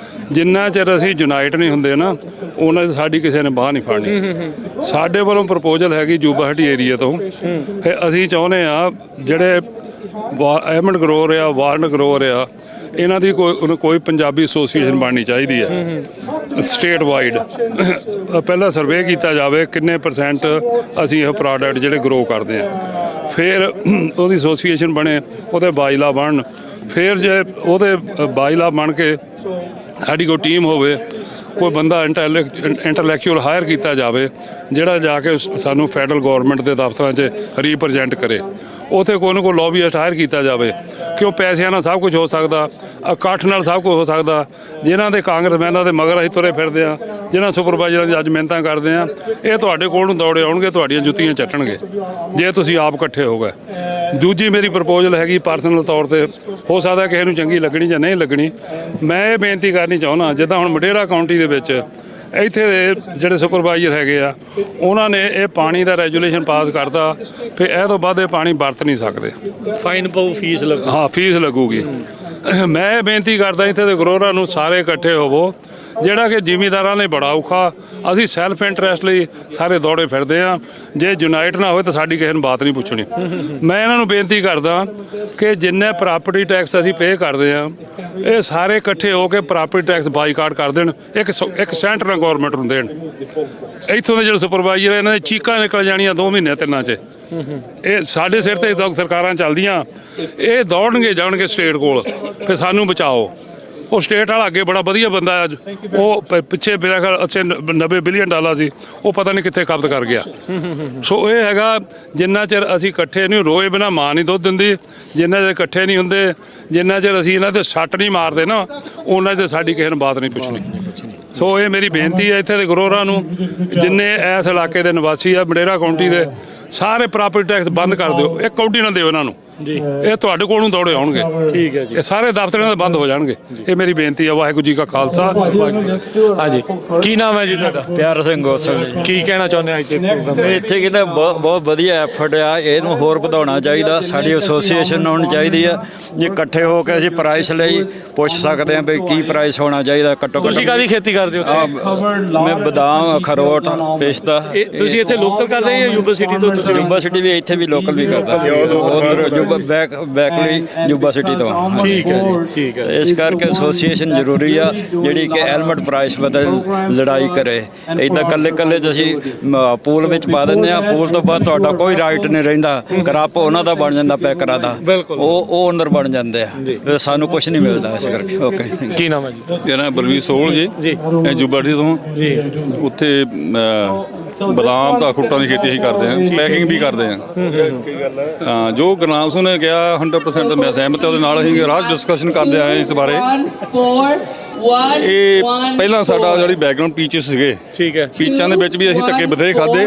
ਜਿੰਨਾ ਚਿਰ ਅਸੀਂ ਯੂਨਾਈਟ ਨਹੀਂ ਹੁੰਦੇ ਨਾ, ਉਹਨਾਂ ਦੀ ਸਾਡੀ ਕਿਸੇ ਨੇ ਬਾਹ ਨਹੀਂ ਫੜਨੀ। ਸਾਡੇ ਵੱਲੋਂ ਪ੍ਰਪੋਜ਼ਲ ਹੈਗੀ ਜੂਬਾਹਟੀ ਏਰੀਆ ਤੋਂ, ਅਸੀਂ ਚਾਹੁੰਦੇ ਆ ਜਿਹੜੇ ਐਮੰਡ ਗਰੋਰ ਆ, ਵਾਰਨ ਗਰੋਰ ਆ, ਇਹਨਾਂ ਦੀ ਕੋਈ ਪੰਜਾਬੀ ਐਸੋਸੀਏਸ਼ਨ ਬਣਨੀ ਚਾਹੀਦੀ ਹੈ ਸਟੇਟ ਵਾਈਡ। ਪਹਿਲਾਂ ਸਰਵੇ ਕੀਤਾ ਜਾਵੇ ਕਿੰਨੇ % ਅਸੀਂ ਇਹ ਪ੍ਰੋਡਕਟ ਜਿਹੜੇ ਗਰੋ ਕਰਦੇ ਆ, ਫਿਰ ਉਹਦੀ ਐਸੋਸੀਏਸ਼ਨ ਬਣੇ, ਉਹਦੇ ਬਾਈਲਾ ਬਣਨ, ਫਿਰ ਜੇ ਉਹਦੇ ਬਾਈਲਾ ਬਣ ਕੇ ਸਾਡੀ ਕੋਈ ਟੀਮ ਹੋਵੇ, ਕੋਈ ਬੰਦਾ ਇੰਟੈਲੈਕਚੁਅਲ ਹਾਇਰ ਕੀਤਾ ਜਾਵੇ ਜਿਹੜਾ ਜਾ ਕੇ ਸਾਨੂੰ ਫੈਡਰਲ ਗਵਰਨਮੈਂਟ ਦੇ ਦਫ਼ਤਰਾਂ 'ਚ ਰੀਪ੍ਰਜੈਂਟ ਕਰੇ। ਉੱਥੇ ਕੋਈ ਨਾ ਕੋਈ ਲੌਬੀਇਸਟ ਹਾਇਰ ਕੀਤਾ ਜਾਵੇ, ਕਿਉਂ ਪੈਸਿਆਂ ਨਾਲ ਸਭ ਕੁਝ ਹੋ ਸਕਦਾ, ਇਕੱਠ ਨਾਲ ਸਭ ਕੁਝ ਹੋ ਸਕਦਾ। ਜਿਨ੍ਹਾਂ ਦੇ ਕਾਂਗਰਸਮੈਨਾਂ ਦੇ ਮਗਰ ਅਸੀਂ ਤੁਰੇ ਫਿਰਦੇ ਆ, ਜਿਨ੍ਹਾਂ ਸੁਪਰਵਾਈਜ਼ਰਾਂ ਦੀ ਅੱਜ ਮਿਹਨਤਾਂ ਕਰਦੇ ਆ, ਇਹ ਤੁਹਾਡੇ ਕੋਲ ਨੂੰ ਦੌੜੇ ਆਉਣਗੇ, ਤੁਹਾਡੀਆਂ ਜੁੱਤੀਆਂ ਚੱਟਣਗੇ ਜੇ ਤੁਸੀਂ ਆਪ ਇਕੱਠੇ ਹੋ ਗਏ। ਦੂਜੀ ਮੇਰੀ ਪ੍ਰਪੋਜ਼ਲ ਹੈਗੀ ਪਰਸਨਲ ਤੌਰ ਤੇ, ਹੋ ਸਕਦਾ ਕਿਸੇ ਨੂੰ ਚੰਗੀ ਲੱਗਣੀ ਜਾਂ ਨਹੀਂ ਲੱਗਣੀ। ਮੈਂ ਇਹ ਬੇਨਤੀ ਕਰਨੀ ਚਾਹੁੰਦਾ, ਜਿੱਦਾਂ ਹੁਣ ਮਡੇਰਾ ਕਾਉਂਟੀ ਦੇ ਵਿੱਚ ਇੱਥੇ ਦੇ ਜਿਹੜੇ ਸੁਪਰਵਾਈਜ਼ਰ ਹੈਗੇ ਆ, ਉਹਨਾਂ ਨੇ ਇਹ ਪਾਣੀ ਦਾ ਰੈਗੂਲੇਸ਼ਨ ਪਾਸ ਕਰਤਾ, ਫਿਰ ਇਹ ਤੋਂ ਬਾਅਦ ਇਹ ਪਾਣੀ ਵਰਤ ਨਹੀਂ ਸਕਦੇ, ਫਾਈਨ ਪਊ, ਫੀਸ ਲੱਗੂ। ਹਾਂ, ਫੀਸ ਲੱਗੂਗੀ। ਮੈਂ ਇਹ ਬੇਨਤੀ ਕਰਦਾ ਇੱਥੇ ਦੇ ਗਰੋਰਾਂ ਨੂੰ ਸਾਰੇ ਇਕੱਠੇ ਹੋਵੋ, ਜਿਹੜਾ ਕਿ ਜ਼ਿਮੀਂਦਾਰਾਂ ਲਈ ਬੜਾ ਔਖਾ, ਅਸੀਂ ਸੈਲਫ ਇੰਟਰਸਟ ਲਈ ਸਾਰੇ ਦੌੜੇ ਫਿਰਦੇ ਆ। ਜੇ ਯੂਨਾਈਟ ਨਾ ਹੋਵੇ ਤਾਂ ਸਾਡੀ ਕਿਸੇ ਨੂੰ ਬਾਤ ਨਹੀਂ ਪੁੱਛਣੀ। ਮੈਂ ਇਹਨਾਂ ਨੂੰ ਬੇਨਤੀ ਕਰਦਾ ਕਿ ਜਿੰਨੇ ਪ੍ਰਾਪਰਟੀ ਟੈਕਸ ਅਸੀਂ ਪੇ ਕਰਦੇ ਆ, ਇਹ ਸਾਰੇ ਇਕੱਠੇ ਹੋ ਕੇ ਪ੍ਰਾਪਰਟੀ ਟੈਕਸ ਬਾਈਕਾਟ ਕਰ ਦੇਣ, ਇੱਕ ਸੈਂਟਰਲ ਗਵਰਨਮੈਂਟ ਨੂੰ ਦੇਣ। ਇੱਥੋਂ ਦੇ ਜਿਹੜੇ ਸੁਪਰਵਾਈਜ਼ਰ ਇਹਨਾਂ ਦੀ ਚੀਕਾਂ ਨਿਕਲ ਜਾਣੀਆਂ 2 ਮਹੀਨੇ 3 'ਚ। ਇਹ ਸਾਡੇ ਸਿਰ ਤੇ ਸਰਕਾਰਾਂ ਚੱਲਦੀਆਂ, ਇਹ ਦੌੜਨਗੇ ਜਾਣਗੇ ਸਟੇਟ ਕੋਲ, ਫਿਰ ਸਾਨੂੰ ਬਚਾਓ। ਉਹ ਸਟੇਟ ਵਾਲਾ ਅੱਗੇ ਬੜਾ ਵਧੀਆ ਬੰਦਾ, ਉਹ ਪਿੱਛੇ ਮੇਰਾ ਖਿਆਲ 90 ਬਿਲੀਅਨ ਡਾਲਰ ਸੀ, ਉਹ ਪਤਾ ਨਹੀਂ ਕਿੱਥੇ ਕਬਜ਼ ਕਰ ਗਿਆ। ਸੋ ਇਹ ਹੈਗਾ, ਜਿੰਨਾ ਚਿਰ ਅਸੀਂ ਇਕੱਠੇ ਨਹੀਂ, ਰੋਏ ਬਿਨਾ ਮਾਂ ਨਹੀਂ ਦੁੱਧ ਦਿੰਦੀ, ਜਿੰਨਾ ਚਿਰ ਇਕੱਠੇ ਨਹੀਂ ਹੁੰਦੇ, ਜਿੰਨਾ ਚਿਰ ਅਸੀਂ ਇਹਨਾਂ ਤੇ ਸੱਟ ਨਹੀਂ ਮਾਰਦੇ ਨਾ, ਉਹਨਾਂ 'ਚ ਸਾਡੀ ਕਿਸੇ ਨੂੰ ਬਾਤ ਨਹੀਂ ਪੁੱਛਣੀ। ਸੋ ਇਹ ਮੇਰੀ ਬੇਨਤੀ ਹੈ ਇੱਥੇ ਦੇ ਗਰੋਰਾਂ ਨੂੰ, ਜਿੰਨੇ ਇਸ ਇਲਾਕੇ ਦੇ ਨਿਵਾਸੀ ਆ ਮਡੇਰਾ ਕਾਉਂਟੀ ਦੇ, ਸਾਰੇ ਪ੍ਰਾਪਰਟੀ ਟੈਕਸ ਬੰਦ ਕਰ ਦਿਓ, ਇੱਕ ਕਾਉਂਟੀ ਨਾ ਦਿਓ ਇਹਨਾਂ ਨੂੰ, ਇਹ ਤੁਹਾਡੇ ਕੋਲ ਨੂੰ ਦੌੜੇ ਆਉਣਗੇ। ਠੀਕ ਹੈ ਜੀ, ਇਹ ਸਾਰੇ ਦਫ਼ਤਰਾਂ ਦੇ ਬੰਦ ਹੋ ਜਾਣਗੇ। ਇਹ ਮੇਰੀ ਬੇਨਤੀ ਹੈ। ਵਾਹਿਗੁਰੂ ਜੀ ਕਾ ਖਾਲਸਾ, ਹਾਂਜੀ, ਕੀ ਨਾਮ ਹੈ ਜੀ ਤੁਹਾਡਾ? ਪਿਆਰ ਸਿੰਘ ਗੋਸਲ ਜੀ। ਕੀ ਕਹਿਣਾ ਚਾਹੁੰਦੇ ਆ ਇੱਥੇ ਪ੍ਰੋਗਰਾਮ? ਇੱਥੇ ਕਹਿੰਦਾ ਬਹੁਤ ਵਧੀਆ ਐਫਰਟ ਆ, ਇਹਨੂੰ ਹੋਰ ਵਧਾਉਣਾ ਚਾਹੀਦਾ। ਸਾਡੀ ਐਸੋਸੀਏਸ਼ਨ ਹੋਣੀ ਚਾਹੀਦੀ ਆ, ਜੇ ਇਕੱਠੇ ਹੋ ਕੇ ਅਸੀਂ ਪ੍ਰਾਈਸ ਲਈ ਪੁੱਛ ਸਕਦੇ ਹਾਂ ਵੀ ਕੀ ਪ੍ਰਾਈਸ ਹੋਣਾ ਚਾਹੀਦਾ। ਘੱਟੋ ਘੱਟ ਤੁਸੀਂ ਕਾਹਦੀ ਖੇਤੀ ਕਰਦੇ ਹੋ? ਮੈਂ ਬਦਾਮ, ਅਖਰੋਟ, ਪਿਸਤਾ। ਤੁਸੀਂ ਇੱਥੇ ਲੋਕਲ ਕਰਦੇ ਜਾਂ ਯੂਨੀਵਰਸਿਟੀ ਤੋਂ? ਤੁਸੀਂ ਯੂਨੀਵਰਸਿਟੀ ਵੀ ਇੱਥੇ ਵੀ ਲੋਕਲ ਵੀ ਕਰਦਾ, ਉਧਰ ਬੈਕਲੀ ਯੂਨੀਵਰਸਿਟੀ ਤੋਂ। ਠੀਕ ਹੈ ਜੀ, ਠੀਕ ਹੈ। ਇਸ ਕਰਕੇ ਐਸੋਸੀਏਸ਼ਨ ਜ਼ਰੂਰੀ ਆ, ਜਿਹੜੀ ਕਿ ਹੈਲਮਟ ਪ੍ਰਾਈਸ ਬਦਲ ਲੜਾਈ ਕਰੇ। ਇੱਦਾਂ ਕੱਲੇ ਤੁਸੀਂ ਪੂਲ ਵਿੱਚ ਪਾ ਦਿੰਦੇ ਆ, ਪੂਲ ਤੋਂ ਬਾਅਦ ਤੁਹਾਡਾ ਕੋਈ ਰਾਈਟ ਨਹੀਂ ਰਹਿੰਦਾ, ਕਰਾਪ ਉਹਨਾਂ ਦਾ ਬਣ ਜਾਂਦਾ, ਪੈਕਰਾਂ ਦਾ, ਉਹ ਅੰਦਰ ਬਣ ਜਾਂਦੇ ਆ, ਸਾਨੂੰ ਕੁਝ ਨਹੀਂ ਮਿਲਦਾ। ਇਸ ਕਰਕੇ ਓਕੇ। ਕੀ ਨਾਮ ਹੈ ਜੀ? ਮੇਰਾ ਨਾਮ ਬਲਵੀਰ ਸੋਹਲ ਜੀ, ਜੁਬਾਟੀ ਤੋਂ ਜੀ। ਉੱਥੇ ਬਦਾਮ ਦਾ ਖੁੱਟਾਂ ਦੀ ਖੇਤੀ ਅਸੀਂ ਕਰਦੇ ਹਾਂ, ਪੈਕਿੰਗ ਵੀ ਕਰਦੇ ਹਾਂ। ਤਾਂ ਜੋ ਗੁਰਨਾਮ ਸਿੰਘ ਨੇ ਕਿਹਾ 100% ਮੈਂ ਸਹਿਮਤ ਹਾਂ ਉਹਦੇ ਨਾਲ। ਅਸੀਂ ਰਾਜ ਡਿਸਕਸ਼ਨ ਕਰਦੇ ਆਏ ਇਸ ਬਾਰੇ। ਇਹ ਪਹਿਲਾਂ ਸਾਡਾ ਜਿਹੜੀ ਬੈਕਗ੍ਰਾਉਂਡ ਪੀਚਸ ਸੀਗੇ, ਠੀਕ ਹੈ, ਪੀਚਾਂ ਦੇ ਵਿੱਚ ਵੀ ਅਸੀਂ ਧੱਕੇ ਬਥੇਰੇ ਖਾਦੇ,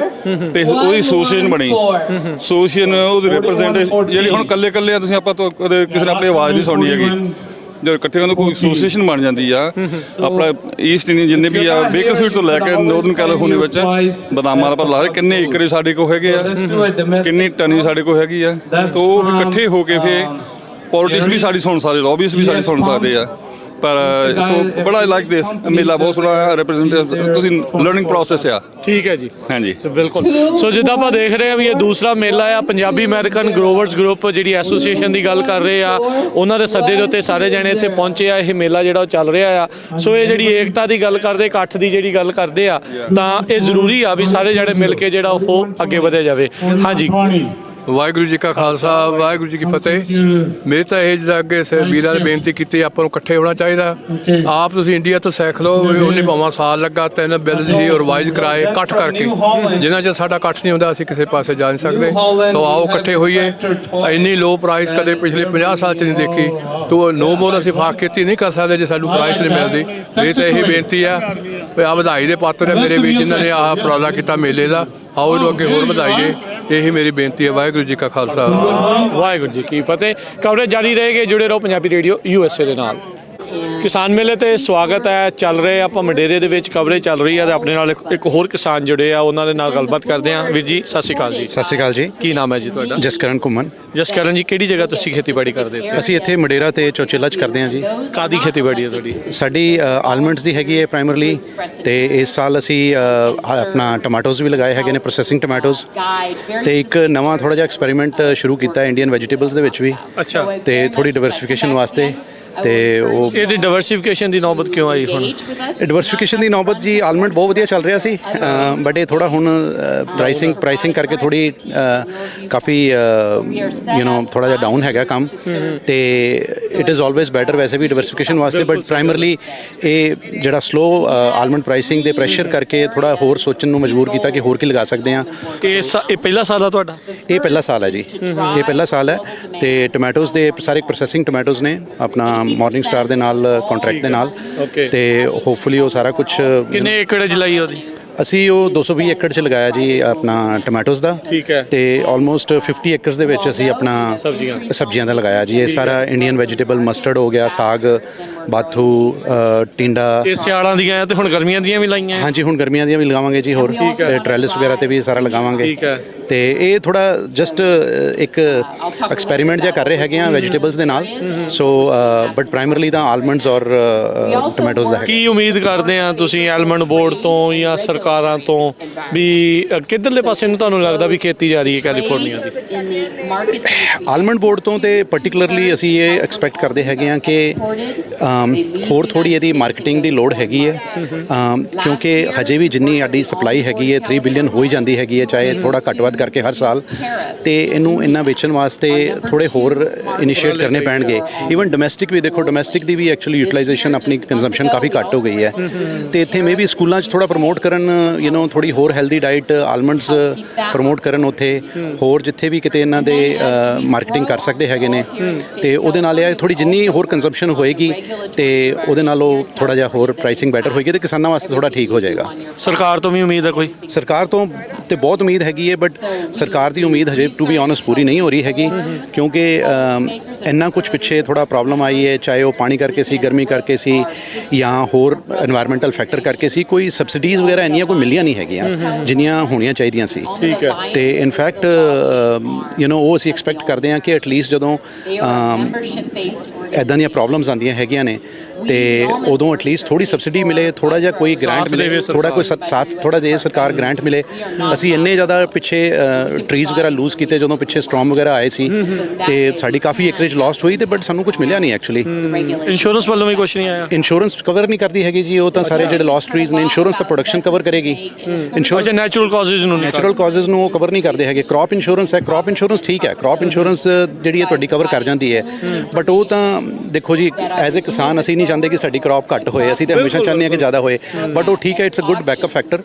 ਤੇ ਉਹਦੀ ਐਸੋਸੀਏਸ਼ਨ ਬਣੀ। ਐਸੋਸੀਏਸ਼ਨ ਉਹਦੀ ਰਿਪਰੈਜ਼ੈਂਟੇਟਿਵ ਜਿਹੜੀ ਹੁਣ ਕੱਲੇ ਤੁਸੀਂ ਆਪਾਂ ਤੋਂ ਕਿਸੇ ਨੇ ਆਪਣੀ ਆਵਾਜ਼ ਨਹੀਂ ਸੁਣਨੀ ਹੈਗੀ, ਜਦੋਂ ਇਕੱਠੇ ਹੁੰਦੇ ਕੋਈ ਐਸੋਸੀਏਸ਼ਨ ਬਣ ਜਾਂਦੀ ਆ। ਆਪਣਾ ਈਸਟ ਇੰਡੀਅਨ ਜਿੰਨੇ ਵੀ ਆ, ਬੇਕਰ ਸਵੀਟ ਤੋਂ ਲੈ ਕੇ ਨੌਰਦਰਨ ਕੈਲੀਫੋਰਨੀਆ ਵਿੱਚ ਬਦਾਮਾਂ ਦਾ ਪਤਾ ਲੱਗਦਾ ਕਿੰਨੇ ਏਕੜ ਸਾਡੇ ਕੋਲ ਹੈਗੇ ਆ, ਕਿੰਨੀ ਟਨੀ ਸਾਡੇ ਕੋਲ ਹੈਗੀ ਆ। ਤੋਂ ਇਕੱਠੇ ਹੋ ਕੇ ਫਿਰ ਪੋਲਿਟਿਕਸ ਵੀ ਸਾਡੀ ਸੁਣ ਸਕਦੇ, ਲੌਬੀਜ਼ ਵੀ ਸਾਡੀ ਸੁਣ ਸਕਦੇ ਆ। ਪਰ ਸੋ ਬੜਾ ਲਾਈਕ ਦਿਸ ਮੇਲਾ, ਬਹੁਤ ਸੋਹਣਾ ਰਿਪਰੈਜ਼ੈਂਟੇਟਿਵ, ਤੁਸੀਂ ਲਰਨਿੰਗ ਪ੍ਰੋਸੈਸ ਆ। ਠੀਕ ਹੈ ਜੀ, ਹਾਂਜੀ ਬਿਲਕੁਲ। ਸੋ ਜਿੱਦਾਂ ਆਪਾਂ ਦੇਖ ਰਹੇ ਹਾਂ ਵੀ ਇਹ ਦੂਸਰਾ ਮੇਲਾ ਆ, ਪੰਜਾਬੀ ਅਮਰੀਕਨ ਗਰੋਵਰਸ ਗਰੁੱਪ ਜਿਹੜੀ ਐਸੋਸੀਏਸ਼ਨ ਦੀ ਗੱਲ ਕਰ ਰਹੇ ਆ, ਉਹਨਾਂ ਦੇ ਸੱਦੇ ਦੇ ਉੱਤੇ ਸਾਰੇ ਜਣੇ ਇੱਥੇ ਪਹੁੰਚੇ ਆ। ਇਹ ਮੇਲਾ ਜਿਹੜਾ ਉਹ ਚੱਲ ਰਿਹਾ ਆ। ਸੋ ਇਹ ਜਿਹੜੀ ਏਕਤਾ ਦੀ ਗੱਲ ਕਰਦੇ, ਇਕੱਠ ਦੀ ਜਿਹੜੀ ਗੱਲ ਕਰਦੇ ਆ, ਤਾਂ ਇਹ ਜ਼ਰੂਰੀ ਆ ਵੀ ਸਾਰੇ ਜਣੇ ਮਿਲ ਕੇ ਜਿਹੜਾ ਉਹ ਅੱਗੇ ਵਧਿਆ ਜਾਵੇ। ਹਾਂਜੀ, ਵਾਹਿਗੁਰੂ ਜੀ ਕਾ ਖਾਲਸਾ ਵਾਹਿਗੁਰੂ ਜੀ ਕੀ ਫਤਿਹ। ਮੇਰੇ ਤਾਂ ਇਹ ਜਿਹੜਾ ਅੱਗੇ ਵੀਰਾਂ ਨੇ ਬੇਨਤੀ ਕੀਤੀ ਆਪਾਂ ਨੂੰ ਇਕੱਠੇ ਹੋਣਾ ਚਾਹੀਦਾ। ਆਪ ਤੁਸੀਂ ਇੰਡੀਆ ਤੋਂ ਸਿੱਖ ਲਓ, ਉਹਨੇ ਭਾਵੇਂ ਸਾਲ ਲੱਗਾ 3 ਬਿੱਲ ਸੀ ਰਿਵਾਈਜ਼ ਕਰਾਏ ਇਕੱਠ ਕਰਕੇ, ਜਿਨ੍ਹਾਂ 'ਚ ਸਾਡਾ ਇਕੱਠ ਨਹੀਂ ਹੁੰਦਾ ਅਸੀਂ ਕਿਸੇ ਪਾਸੇ ਜਾ ਨਹੀਂ ਸਕਦੇ। ਤਾਂ ਆਓ ਇਕੱਠੇ ਹੋਈਏ। ਇੰਨੀ ਲੋ ਪ੍ਰਾਈਸ ਕਦੇ ਪਿਛਲੇ 50 ਸਾਲ 'ਚ ਨਹੀਂ ਦੇਖੀ। ਤੋ ਨੋ ਮੋਰ ਅਸੀਂ ਫਾਕ ਕੀਤੀ ਨਹੀਂ ਕਰ ਸਕਦੇ ਜੇ ਸਾਨੂੰ ਪ੍ਰਾਈਸ ਨਹੀਂ ਮਿਲਦੀ। ਮੇਰੀ ਤਾਂ ਇਹੀ ਬੇਨਤੀ ਆ ਵੀ ਆ ਵਧਾਈ ਦੇ ਪਾਤਰ ਹੈ ਮੇਰੇ ਵੀ ਜਿਨ੍ਹਾਂ ਨੇ ਆਹ ਉਪਰਾਲਾ ਕੀਤਾ ਮੇਲੇ ਦਾ। ਆਓ ਇਹਨੂੰ ਅੱਗੇ ਹੋਰ ਵਧਾਈਏ, ਇਹੀ ਮੇਰੀ ਬੇਨਤੀ ਹੈ। ਵਾਹਿਗੁਰੂ ਜੀ ਕਾ ਖਾਲਸਾ ਵਾਹਿਗੁਰੂ ਜੀ ਕੀ ਫਤਿਹ। ਕਵਰੇਜ ਜਾਰੀ ਰਹੇਗੀ, ਜੁੜੇ ਰਹੋ ਪੰਜਾਬੀ ਰੇਡੀਓ USA ਦੇ ਨਾਲ। ਕਿਸਾਨ ਮੇਲੇ ਤੇ ਸਵਾਗਤ ਹੈ। ਚੱਲ ਰਹੇ ਆਪਾਂ ਮੰਡੇਰੇ ਦੇ ਵਿੱਚ ਕਵਰੇਜ ਚੱਲ ਰਹੀ ਹੈ ਤੇ ਆਪਣੇ ਨਾਲ ਇੱਕ ਹੋਰ ਕਿਸਾਨ ਜੁੜੇ ਆ, ਉਹਨਾਂ ਦੇ ਨਾਲ ਗੱਲਬਾਤ ਕਰਦੇ ਹਾਂ। ਵੀਰ ਜੀ ਸਤਿ ਸ਼੍ਰੀ ਅਕਾਲ ਜੀ। ਸਤਿ ਸ਼੍ਰੀ ਅਕਾਲ ਜੀ। ਕੀ ਨਾਮ ਹੈ ਜੀ ਤੁਹਾਡਾ? ਜਸਕਰਨ ਘੁੰਮਣ। ਜਸਕਰਨ ਜੀ, ਕਿਹੜੀ ਜਗ੍ਹਾ ਤੁਸੀਂ ਖੇਤੀਬਾੜੀ ਕਰਦੇ ਹੋ? ਅਸੀਂ ਇੱਥੇ ਮੰਡੇਰਾ ਤੇ ਚੋਚੇਲਾ 'ਚ ਕਰਦੇ ਹਾਂ ਜੀ। ਕਾਦੀ ਖੇਤੀਬਾੜੀ ਹੈ ਤੁਹਾਡੀ? ਸਾਡੀ ਆਲਮੰਡਸ ਦੀ ਹੈਗੀ ਹੈ ਪ੍ਰਾਇਮਰਲੀ, ਤੇ ਇਸ ਸਾਲ ਅਸੀਂ ਆਪਣਾ ਟਮਾਟੋਜ਼ ਵੀ ਲਗਾਏ ਹੈਗੇ ਨੇ, ਪ੍ਰੋਸੈਸਿੰਗ ਟਮਾਟੋਜ਼, ਤੇ ਇੱਕ ਨਵਾਂ ਥੋੜਾ ਜਿਹਾ ਐਕਸਪੈਰੀਮੈਂਟ ਸ਼ੁਰੂ ਕੀਤਾ ਇੰਡੀਅਨ ਵੈਜੀਟੇਬਲਸ ਦੇ ਵਿੱਚ ਵੀ। ਅੱਛਾ। ਤੇ ਥੋੜੀ ਡਾਈਵਰਸਿਫਿਕੇਸ਼ਨ ਵਾਸਤੇ। ਤੇ ਉਹ ਇਹਦੀ ਡਾਈਵਰਸਿਫਿਕੇਸ਼ਨ ਦੀ ਨੌਬਤ ਕਿਉਂ ਆਈ ਹੁਣ? ਡਾਈਵਰਸਿਫਿਕੇਸ਼ਨ ਦੀ ਨੌਬਤ ਜੀ, ਆਲਮੰਡ ਬਹੁਤ ਵਧੀਆ ਚੱਲ ਰਿਹਾ ਸੀ, ਬਟ ਇਹ ਥੋੜਾ ਹੁਣ ਪ੍ਰਾਈਸਿੰਗ ਕਰਕੇ ਥੋੜੀ ਕਾਫੀ ਥੋੜਾ ਜਿਹਾ ਡਾਊਨ ਹੈਗਾ ਕੰਮ। ਤੇ ਇਟ ਇਜ਼ ਆਲਵੇਜ਼ ਬੈਟਰ ਵੈਸੇ ਵੀ ਡਾਈਵਰਸਿਫਿਕੇਸ਼ਨ ਵਾਸਤੇ, ਬਟ ਪ੍ਰਾਇਮਰਲੀ ਇਹ ਜਿਹੜਾ ਸਲੋ ਆਲਮੰਡ ਪ੍ਰਾਈਸਿੰਗ ਦੇ ਪ੍ਰੈਸ਼ਰ ਕਰਕੇ ਥੋੜਾ ਹੋਰ ਸੋਚਣ ਨੂੰ ਮਜਬੂਰ ਕੀਤਾ ਕਿ ਹੋਰ ਕੀ ਲਗਾ ਸਕਦੇ ਹਾਂ। ਇਹ ਪਹਿਲਾ ਸਾਲ ਆ ਤੁਹਾਡਾ? ਇਹ ਪਹਿਲਾ ਸਾਲ ਹੈ ਜੀ, ਇਹ ਪਹਿਲਾ ਸਾਲ ਹੈ। ਤੇ ਟੋਮੈਟੋਜ਼ ਦੇ ਸਾਰੇ ਪ੍ਰੋਸੈਸਿੰਗ ਟੋਮੈਟੋਜ਼ ਨੇ ਆਪਣਾ ਮਾਰਨਿੰਗ ਸਟਾਰ ਦੇ ਨਾਲ ਕੰਟਰੈਕਟ ਦੇ ਨਾਲ, ਤੇ ਹੋਪਫੁਲੀ ਉਹ ਸਾਰਾ ਕੁਝ। ਕਿੰਨੇ ਏਕੜ ਚ ਲਾਈ ਉਹਦੀ? ਅਸੀਂ ਉਹ 220 ਏਕੜ 'ਚ ਲਗਾਇਆ ਜੀ ਆਪਣਾ ਟੋਮੈਟੋਜ਼ ਦਾ। ਠੀਕ ਹੈ। ਤੇ ਆਲਮੋਸਟ 50 ਏਕੜਸ ਦੇ ਵਿੱਚ ਅਸੀਂ ਆਪਣਾ ਸਬਜ਼ੀਆਂ ਦਾ ਲਗਾਇਆ ਜੀ। ਇਹ ਸਾਰਾ ਇੰਡੀਅਨ ਵੈਜੀਟੇਬਲ, ਮਸਟਰਡ ਹੋ ਗਿਆ, ਸਾਗ, ਬਾਥੂ, ਟਿੰਡਾ। ਇਹ ਸਿਆਲਾਂ ਦੀਆਂ ਤੇ ਹੁਣ ਗਰਮੀਆਂ ਦੀਆਂ ਵੀ ਲਾਈਆਂ? ਹਾਂਜੀ, ਹੁਣ ਗਰਮੀਆਂ ਦੀਆਂ ਵੀ ਲਗਾਵਾਂਗੇ ਜੀ, ਹੋਰ ਟ੍ਰੈਲਿਸ ਵਗੈਰਾ ਤੇ ਵੀ ਸਾਰਾ ਲਗਾਵਾਂਗੇ। ਠੀਕ ਹੈ। ਤੇ ਇਹ ਥੋੜਾ ਜਸਟ ਇੱਕ ਐਕਸਪੈਰੀਮੈਂਟ ਜਿਹਾ ਕਰ ਰਹੇ ਹੈਗੇ ਆ ਵੈਜੀਟੇਬਲਸ ਦੇ ਨਾਲ। ਸੋ ਬਟ ਪ੍ਰਾਇਮਰਲੀ ਤਾਂ ਆਲਮੰਡਸ ਔਰ ਟੋਮੈਟੋਜ਼ ਦਾ ਹੈ। ਕੀ ਉਮੀਦ ਕਰਦੇ ਆ ਤੁਸੀਂ ਆਲਮੰਡ ਬੋਰਡ ਤੋਂ ਜਾਂ ਸਰਕਾਰਾਂ ਤੋਂ ਵੀ ਕਿੱਧਰਲੇ ਪਾਸੇ ਨੂੰ ਤੁਹਾਨੂੰ ਲੱਗਦਾ ਵੀ ਖੇਤੀ ਜਾ ਰਹੀ ਹੈ ਕੈਲੀਫੋਰਨੀਆ ਦੀ? ਆਲਮੰਡ ਬੋਰਡ ਤੋਂ ਤੇ ਪਰਟੀਕੁਲਰਲੀ ਅਸੀਂ ਇਹ ਐਕਸਪੈਕਟ ਕਰਦੇ ਹੈਗੇ ਆ ਕਿ ਹੋਰ ਥੋੜੀ ਇਹਦੀ ਮਾਰਕੀਟਿੰਗ ਦੀ ਲੋੜ ਹੈਗੀ ਹੈ, ਕਿਉਂਕਿ ਹਜੇ ਵੀ ਜਿੰਨੀ ਸਾਡੀ ਸਪਲਾਈ ਹੈਗੀ ਹੈ 3 ਬਿਲੀਅਨ ਹੋ ਹੀ ਜਾਂਦੀ ਹੈਗੀ ਹੈ, ਚਾਹੇ ਥੋੜਾ ਘੱਟ ਵੱਧ ਕਰਕੇ ਹਰ ਸਾਲ। ਤੇ ਇਹਨੂੰ ਇੰਨਾ ਵੇਚਣ ਵਾਸਤੇ ਥੋੜੇ ਹੋਰ ਇਨੀਸ਼ੀਏਟ ਕਰਨੇ ਪੈਣਗੇ। ਈਵਨ ਡੋਮੈਸਟਿਕ ਵੀ ਦੇਖੋ, ਡੋਮੈਸਟਿਕ ਦੀ ਵੀ ਐਕਚੁਅਲੀ ਯੂਟਿਲਾਈਜੇਸ਼ਨ ਆਪਣੀ ਕੰਜ਼ੰਪਸ਼ਨ ਕਾਫੀ ਘੱਟ ਹੋ ਗਈ ਹੈ। ਤੇ ਇੱਥੇ ਮੇ ਵੀ ਸਕੂਲਾਂ 'ਚ ਥੋੜਾ ਪ੍ਰਮੋਟ ਕਰਨ, ਥੋੜੀ ਹੋਰ ਹੈਲਦੀ ਡਾਈਟ, ਆਲਮੰਡਸ ਪ੍ਰਮੋਟ ਕਰਨ ਉੱਥੇ, ਹੋਰ ਜਿੱਥੇ ਵੀ ਕਿਤੇ ਇਹਨਾਂ ਦੇ ਮਾਰਕੀਟਿੰਗ ਕਰ ਸਕਦੇ ਹੈਗੇ ਨੇ। ਤੇ ਉਹਦੇ ਨਾਲ ਇਹ ਥੋੜੀ ਜਿੰਨੀ ਹੋਰ ਕੰਜ਼ੰਪਸ਼ਨ ਹੋਏਗੀ ਤੇ ਉਹਦੇ ਨਾਲ ਉਹ ਥੋੜਾ ਜਿਹਾ ਹੋਰ ਪ੍ਰਾਈਸਿੰਗ ਬੈਟਰ ਹੋਏਗੀ ਤੇ ਕਿਸਾਨਾਂ ਵਾਸਤੇ ਥੋੜਾ ਠੀਕ ਹੋ ਜਾਏਗਾ। ਸਰਕਾਰ ਤੋਂ ਵੀ ਉਮੀਦ ਹੈ ਕੋਈ? ਸਰਕਾਰ ਤੋਂ ਤੇ ਬਹੁਤ ਉਮੀਦ ਹੈਗੀ ਹੈ, ਬਟ ਸਰਕਾਰ ਦੀ ਉਮੀਦ ਹਜੇ ਟੂ ਬੀ ਆਨੈਸਟ ਪੂਰੀ ਨਹੀਂ ਹੋ ਰਹੀ ਹੈਗੀ, ਕਿਉਂਕਿ ਇੰਨਾ ਕੁਝ ਪਿੱਛੇ ਥੋੜਾ ਪ੍ਰੋਬਲਮ ਆਈ ਹੈ, ਚਾਹੇ ਉਹ ਪਾਣੀ ਕਰਕੇ ਸੀ, ਗਰਮੀ ਕਰਕੇ ਸੀ, ਜਾਂ ਹੋਰ এনवायरमेंटल ਫੈਕਟਰ ਕਰਕੇ ਸੀ। ਕੋਈ ਸਬਸਿਡੀਜ਼ ਵਗੈਰਾ ਇੰਨੀਆਂ ਕੋਈ ਮਿਲੀਆਂ ਨਹੀਂ ਹੈਗੀਆਂ ਜਿੰਨੀਆਂ ਹੋਣੀਆਂ ਚਾਹੀਦੀਆਂ ਸੀ। ਠੀਕ ਹੈ। ਤੇ ਇਨਫੈਕਟ ਉਹ ਅਸੀਂ ਐਕਸਪੈਕਟ ਕਰਦੇ ਹਾਂ ਕਿ ਐਟਲੀਸਟ ਜਦੋਂ ਇੱਦਾਂ ਦੀਆਂ ਪ੍ਰੋਬਲਮਸ ਆਉਂਦੀਆਂ ਹੈਗੀਆਂ ਨੇ ਤੇ ਉਦੋਂ ਐਟਲੀਸਟ ਥੋੜੀ ਸਬਸਿਡੀ ਮਿਲੇ, ਥੋੜਾ ਜਿਹਾ ਕੋਈ ਗ੍ਰਾਂਟ ਮਿਲੇ, ਥੋੜਾ ਕੋਈ ਸਾਥ, ਥੋੜਾ ਜਿਹਾ ਸਰਕਾਰ ਗ੍ਰਾਂਟ ਮਿਲੇ। ਅਸੀਂ ਇੰਨੇ ਜ਼ਿਆਦਾ ਪਿੱਛੇ ਟਰੀਜ਼ ਵਗੈਰਾ ਲੂਜ਼ ਕੀਤੇ ਜਦੋਂ ਪਿੱਛੇ ਸਟ੍ਰੋਮ ਵਗੈਰਾ ਆਏ ਸੀ, ਤੇ ਸਾਡੀ ਕਾਫੀ ਏਕਰੇਜ ਲਾਸਟ ਹੋਈ, ਤੇ ਬਟ ਸਾਨੂੰ ਕੁਝ ਮਿਲਿਆ ਨਹੀਂ ਐਕਚੁਅਲੀ। ਇੰਸ਼ੋਰੈਂਸ ਵੱਲੋਂ ਵੀ ਕੁਝ ਨਹੀਂ ਆਇਆ? ਇੰਸ਼ੋਰੈਂਸ ਕਵਰ ਨਹੀਂ ਕਰਦੀ ਹੈਗੀ ਜੀ, ਉਹ ਤਾਂ ਸਾਰੇ ਜਿਹੜੇ ਲਾਸਟ ਟਰੀਜ਼ ਨੇ, ਇੰਸ਼ੋਰੈਂਸ ਤਾਂ ਪ੍ਰੋਡਕਸ਼ਨ ਕਵਰ ਕਰੇਗੀ। ਅੱਛਾ, ਨੈਚੁਰਲ ਕਾਜ਼ਸ ਨੂੰ ਉਹ ਕਵਰ ਨਹੀਂ ਕਰਦੇ ਹੈਗੇ। ਕ੍ਰੌਪ ਇੰਸ਼ੋਰੈਂਸ ਹੈ, ਕ੍ਰੌਪ ਇੰਸ਼ੋਰੈਂਸ ਠੀਕ ਹੈ, ਕ੍ਰੌਪ ਇੰਸ਼ੋਰੈਂਸ ਜਿਹੜੀ ਹੈ ਤੁਹਾਡੀ ਕਵਰ ਕਰ ਜਾਂਦੀ ਹੈ, ਬਟ ਉਹ ਤਾਂ ਦੇਖੋ ਜੀ ਐਜ਼ ਏ ਕਿਸਾਨ ਅਸੀਂ ਨਹੀਂ ਚਾਹੁੰਦੇ ਕਿ ਸਾਡੀ ਕ੍ਰੌਪ ਘੱਟ ਹੋਏ, ਅਸੀਂ ਤਾਂ ਹਮੇਸ਼ਾ ਚਾਹੁੰਦੇ ਹਾਂ ਕਿ ਜ਼ਿਆਦਾ ਹੋਏ, ਬਟ ਉਹ ਠੀਕ ਹੈ, it's a good backup factor.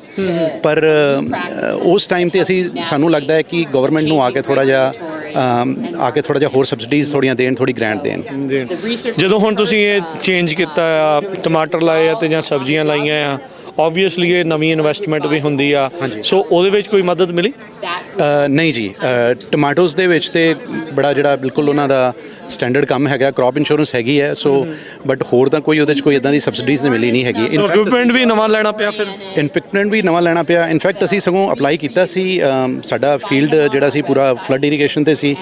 ਪਰ ਉਸ ਟਾਈਮ ਤੇ ਸਾਨੂੰ ਲੱਗਦਾ ਹੈ ਕਿ ਗਵਰਨਮੈਂਟ ਨੂੰ ਆ ਕੇ ਥੋੜਾ ਜਿਹਾ ਹੋਰ ਸਬਸਿਡੀਜ਼ ਥੋੜੀਆਂ ਦੇਣ, ਥੋੜੀ ਗ੍ਰਾਂਟ ਦੇਣ। ਜਦੋਂ ਹੁਣ ਤੁਸੀਂ ਇਹ ਚੇਂਜ ਕੀਤਾ ਆ, ਟਮਾਟਰ ਲਾਏ ਆ ਤੇ ਜਾਂ ਸਬਜ਼ੀਆਂ ਲਾਈਆਂ ਆ, ਆਬਵੀਅਸਲੀ ਇਹ ਨਵੀਂ ਇਨਵੈਸਟਮੈਂਟ ਵੀ ਹੁੰਦੀ ਆ, ਸੋ ਉਹਦੇ ਵਿੱਚ ਕੋਈ ਮਦਦ ਮਿਲੀ? ਨਹੀਂ ਜੀ, ਟਮਾਟੋਜ਼ ਦੇ ਵਿੱਚ ਤੇ ਬੜਾ ਜਿਹੜਾ ਬਿਲਕੁਲ ਉਹਨਾਂ ਦਾ ਸਟੈਂਡਰਡ ਕੰਮ ਹੈਗਾ, ਕ੍ਰੌਪ ਇੰਸ਼ੋਰੈਂਸ ਹੈਗੀ ਹੈ, ਸੋ ਬਟ ਹੋਰ ਤਾਂ ਕੋਈ ਉਹਦੇ 'ਚ ਕੋਈ ਇਦਾਂ ਦੀ ਸਬਸਿਡੀਜ਼ ਨਹੀਂ ਮਿਲੀ ਨਹੀਂ ਹੈਗੀ। ਇਕਵਿਪਮੈਂਟ ਵੀ ਨਵਾਂ ਲੈਣਾ ਪਿਆ? ਫਿਰ ਇਕਵਿਪਮੈਂਟ ਵੀ ਨਵਾਂ ਲੈਣਾ ਪਿਆ। ਇਨਫੈਕਟ ਅਸੀਂ ਸਗੋਂ ਅਪਲਾਈ ਕੀਤਾ ਸੀ, ਸਾਡਾ ਫੀਲਡ ਜਿਹੜਾ ਸੀ ਪੂਰਾ ਫਲੱਡ ਇਰੀਗੇਸ਼ਨ ਤੇ ਸੀ,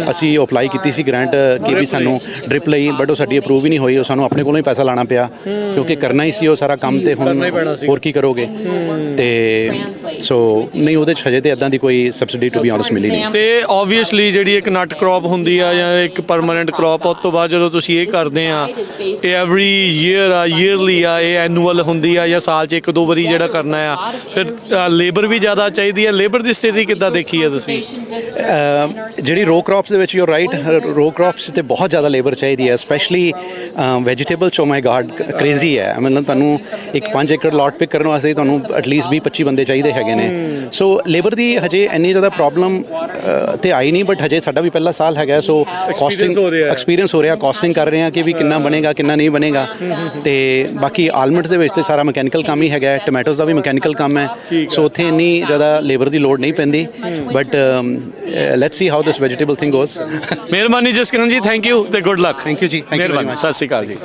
ਅਸੀਂ ਅਪਲਾਈ ਕੀਤੀ ਸੀ ਗ੍ਰਾਂਟ ਕਿ ਵੀ ਸਾਨੂੰ ਡ੍ਰਿਪ ਲਈ, ਬਟ ਉਹ ਸਾਡੀ ਅਪਰੂਵ ਹੀ ਨਹੀਂ ਹੋਈ, ਉਹ ਸਾਨੂੰ ਆਪਣੇ ਕੋਲੋਂ ਹੀ ਪੈਸਾ ਲਾਣਾ ਪਿਆ, ਕਿਉਂਕਿ ਕਰਨਾ ਹੀ ਸੀ ਉਹ ਸਾਰਾ ਕੰਮ, ਤੇ ਹੁਣ ਹੋਰ ਕੀ ਕਰੋਗੇ ਤੇ ਸੋ ਨਹੀਂ ਉਹਦੇ 'ਚ ਹਜੇ ਤੇ ਇਦਾਂ ਦੀ ਕੋਈ ਸਬਸਿਡੀ ਟੂ ਬੀ ਆਨੈਸਟ ਮਿਲੀ ਨਹੀਂ। ਤੇ ਆਬਵੀਅਸਲੀ ਜਿਹੜੀ ਇੱਕ ਨਟ ਕ੍ਰੌਪ ਹੁੰਦੀ ਆ ਜਾਂ ਇੱਕ ਪਰਮਾਨੈਂਟ ਕ੍ਰੌਪ, ਉਸ ਤੋਂ ਬਾਅਦ ਜਦੋਂ ਤੁਸੀਂ ਇਹ ਕਰਦੇ ਆ ਇਹ ਐਵਰੀ ਈਅਰ ਆ, ਈਅਰਲੀ ਆ, ਇਹ ਐਨੂਅਲ ਹੁੰਦੀ ਆ ਜਾਂ ਸਾਲ 'ਚ 1-2 ਵਾਰੀ ਜਿਹੜਾ ਕਰਨਾ ਆ, ਫਿਰ ਲੇਬਰ ਵੀ ਜ਼ਿਆਦਾ ਚਾਹੀਦੀ ਹੈ। ਲੇਬਰ ਦੀ ਸਥਿਤੀ ਕਿੱਦਾਂ ਦੇਖੀ ਹੈ ਤੁਸੀਂ? ਜਿਹੜੀ ਰੋ ਕ੍ਰੌਪਸ ਦੇ ਵਿੱਚ ਯੂ ਰਾਈਟ, ਰੋ ਕ੍ਰੌਪਸ ਤੇ ਬਹੁਤ ਜ਼ਿਆਦਾ ਲੇਬਰ ਚਾਹੀਦੀ ਹੈ, ਸਪੈਸ਼ਲੀ ਵੈਜੀਟੇਬਲ 'ਚ। ਓ ਮਾਈ ਗॉड ਕ੍ਰੇਜ਼ੀ ਹੈ। ਮਤਲਬ ਤੁਹਾਨੂੰ ਇੱਕ 5 ਏਕੜ ਲਾਟ ਪਿਕ ਕਰਨ ਵਾਸਤੇ ਤੁਹਾਨੂੰ ਐਟਲੀਸਟ 20-25 ਬੰਦੇ ਚਾਹੀਦੇ ਹੈਗੇ ਨੇ। ਸੋ ਲੇਬਰ ਦੀ ਹਜੇ ਇੰਨੀ ਜ਼ਿਆਦਾ ਪ੍ਰੋਬਲਮ ਤੇ ਆਈ ਨਹੀਂ, ਬਟ ਹਜੇ ਸਾਡਾ ਵੀ ਪਹਿਲਾ ਸਾਲ ਹੈਗਾ, ਸੋ ਕਾਸਟਿੰਗ ਐਕਸਪੀਰੀਅੰਸ ਹੋ ਰਿਹਾ, ਕਾਸਟਿੰਗ ਕਰ ਰਹੇ ਹਾਂ ਕਿ ਵੀ ਕਿੰਨਾ ਬਣੇਗਾ ਕਿੰਨਾ ਨਹੀਂ ਬਣੇਗਾ। ਤੇ ਬਾਕੀ ਆਲਮੰਡਸ ਦੇ ਵਿੱਚ ਤੇ ਸਾਰਾ ਮਕੈਨੀਕਲ ਕੰਮ ਹੀ ਹੈਗਾ, ਟੋਮੈਟੋਜ਼ ਦਾ ਵੀ ਮਕੈਨੀਕਲ ਕੰਮ ਹੈ, ਸੋ ਉੱਥੇ ਇੰਨੀ ਜ਼ਿਆਦਾ ਲੇਬਰ ਦੀ ਲੋੜ ਨਹੀਂ ਪੈਂਦੀ। But let's see how this vegetable thing goes. ਮਿਹਰਬਾਨੀ ਜਸਕਰਨ ਜੀ, ਥੈਂਕ ਯੂ ਤੇ ਗੁੱਡ ਲੱਕ। ਥੈਂਕ ਯੂ ਜੀ, ਥੈਂਕ ਯੂ ਵੈਰੀ ਮਚ। ਸਤਿ ਸ਼੍ਰੀ ਅਕਾਲ ਜੀ।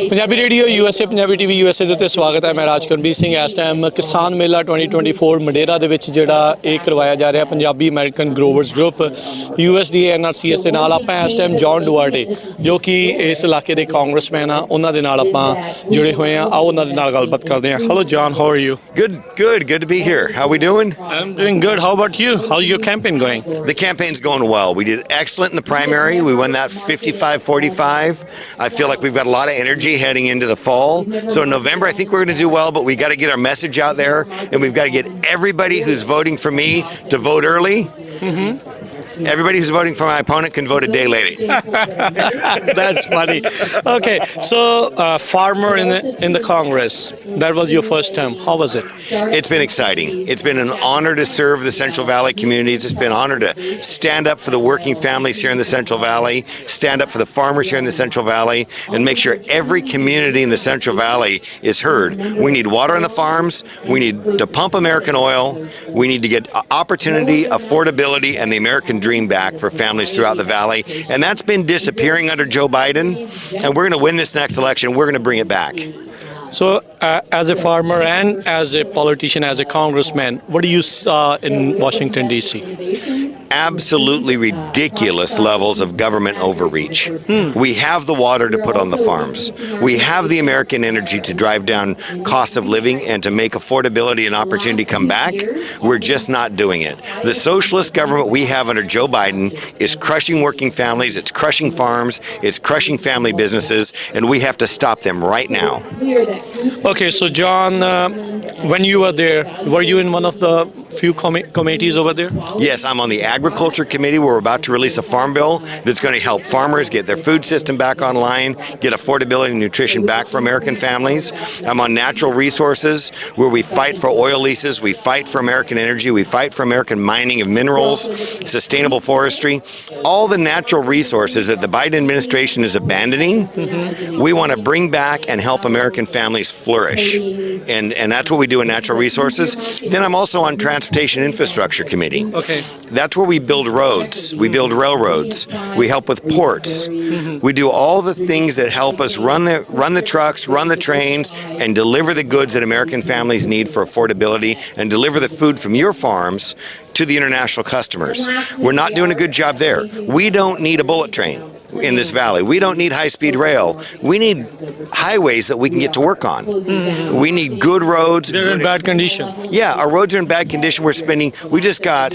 Punjabi radio USA, Punjabi TV USA ਦੇ ਉੱਤੇ ਸਵਾਗਤ ਹੈ। ਮੈਂ ਰਾਜਕਰਨਵੀਰ ਸਿੰਘ। ਇਸ ਟਾਈਮ ਕਿਸਾਨ ਮੇਲਾ 2024 ਮੰਡੇਰਾ ਦੇ ਵਿੱਚ ਜਿਹੜਾ ਇਹ ਕਰਵਾਇਆ ਜਾ ਰਿਹਾ Punjabi American growers group USDA NRCS ਦੇ ਨਾਲ। ਆਪਾਂ ਇਸ ਟਾਈਮ ਜੌਨ ਡੁਆਰਡੇ ਜੋ ਕਿ ਇਸ ਇਲਾਕੇ ਦੇ ਕਾਂਗਰਸਮੈਨ ਆ, ਉਹਨਾਂ ਦੇ ਨਾਲ ਆਪਾਂ ਜੁੜੇ ਹੋਏ ਆ। ਆਓ ਉਹਨਾਂ ਦੇ ਨਾਲ ਗੱਲਬਾਤ ਕਰਦੇ ਹਾਂ। Hello John, how are you? Good to be here. How we doing? I'm doing good. How about you? How's your campaign going? The campaign's going well. We did excellent in the primary. We won that 55-45. I feel like we've got a lot of energy heading into the fall. So in November, I think we're going to do well, but we got to get our message out there, and we've got to get everybody who's voting for me to vote early. Everybody who's voting for my opponent can vote a day later. That's funny. Okay, so farmer in the Congress. That was your first term. How was it? It's been exciting. It's been an honor to serve the Central Valley communities. It's been an honor to stand up for the working families here in the Central Valley, stand up for the farmers here in the Central Valley, and make sure every community in the Central Valley is heard. We need water on the farms. We need to pump American oil. We need to get opportunity, affordability, and the American dream back for families throughout the valley. And that's been disappearing under Joe Biden. And we're going to win this next election. We're going to bring it back. So, as a farmer and as a politician, as a congressman, what do you saw in Washington, D.C.? Absolutely ridiculous levels of government overreach. We have the water to put on the farms. We have the American energy to drive down cost of living and to make affordability and opportunity come back. We're just not doing it. The socialist government we have under Joe Biden is crushing working families, it's crushing farms, it's crushing family businesses, and we have to stop them right now. Okay, so John, when you were there, were you in one of the few committees over there? Yes, I'm on the Agriculture Committee. We're about to release a farm bill that's going to help farmers get their food system back online, get affordability and nutrition back for American families. I'm on Natural Resources, where we fight for oil leases, we fight for American energy, we fight for American mining of minerals, sustainable forestry, all the natural resources that the Biden administration is abandoning. We want to bring back and help American families flourish. And that's what we do in Natural Resources. Then I'm also on Transportation Infrastructure Committee. Okay. That's where we build roads, we build railroads, we help with ports. We do all the things that help us run the trucks, run the trains, and deliver the goods that American families need for affordability, and deliver the food from your farms to the international customers. We're not doing a good job there. We don't need a bullet train in this valley. We don't need high-speed rail. We need highways that we can get to work on. We need good roads. They're in bad condition. Yeah, our roads are in bad condition. We just got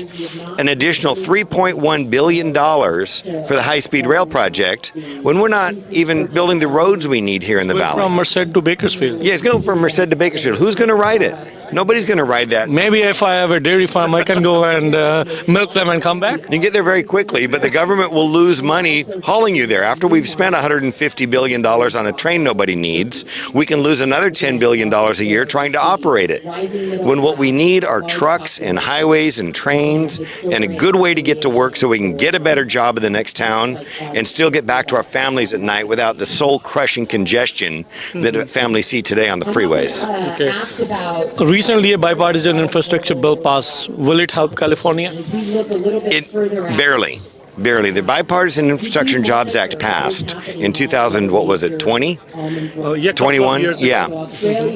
an additional $3.1 billion for the high-speed rail project when we're not even building the roads we need here in the valley. From Merced to Bakersfield. Yeah, it's going from Merced to Bakersfield. Who's going to ride it? Nobody's going to ride that. Maybe if I have a dairy farm, I can go and milk them and come back. You can get there very quickly, but the government will lose money hauling you there. After we've spent $150 billion on a train nobody needs, we can lose another $10 billion a year trying to operate it. When what we need are trucks and highways and trains and a good way to get to work so we can get a better job in the next town and still get back to our families at night without the soul-crushing congestion that families see today on the freeways. Okay. Recently, a bipartisan infrastructure bill passed. Will it help California? It barely. The Bipartisan Infrastructure and Jobs Act passed in 2000, what was it, 20? 21? Yeah.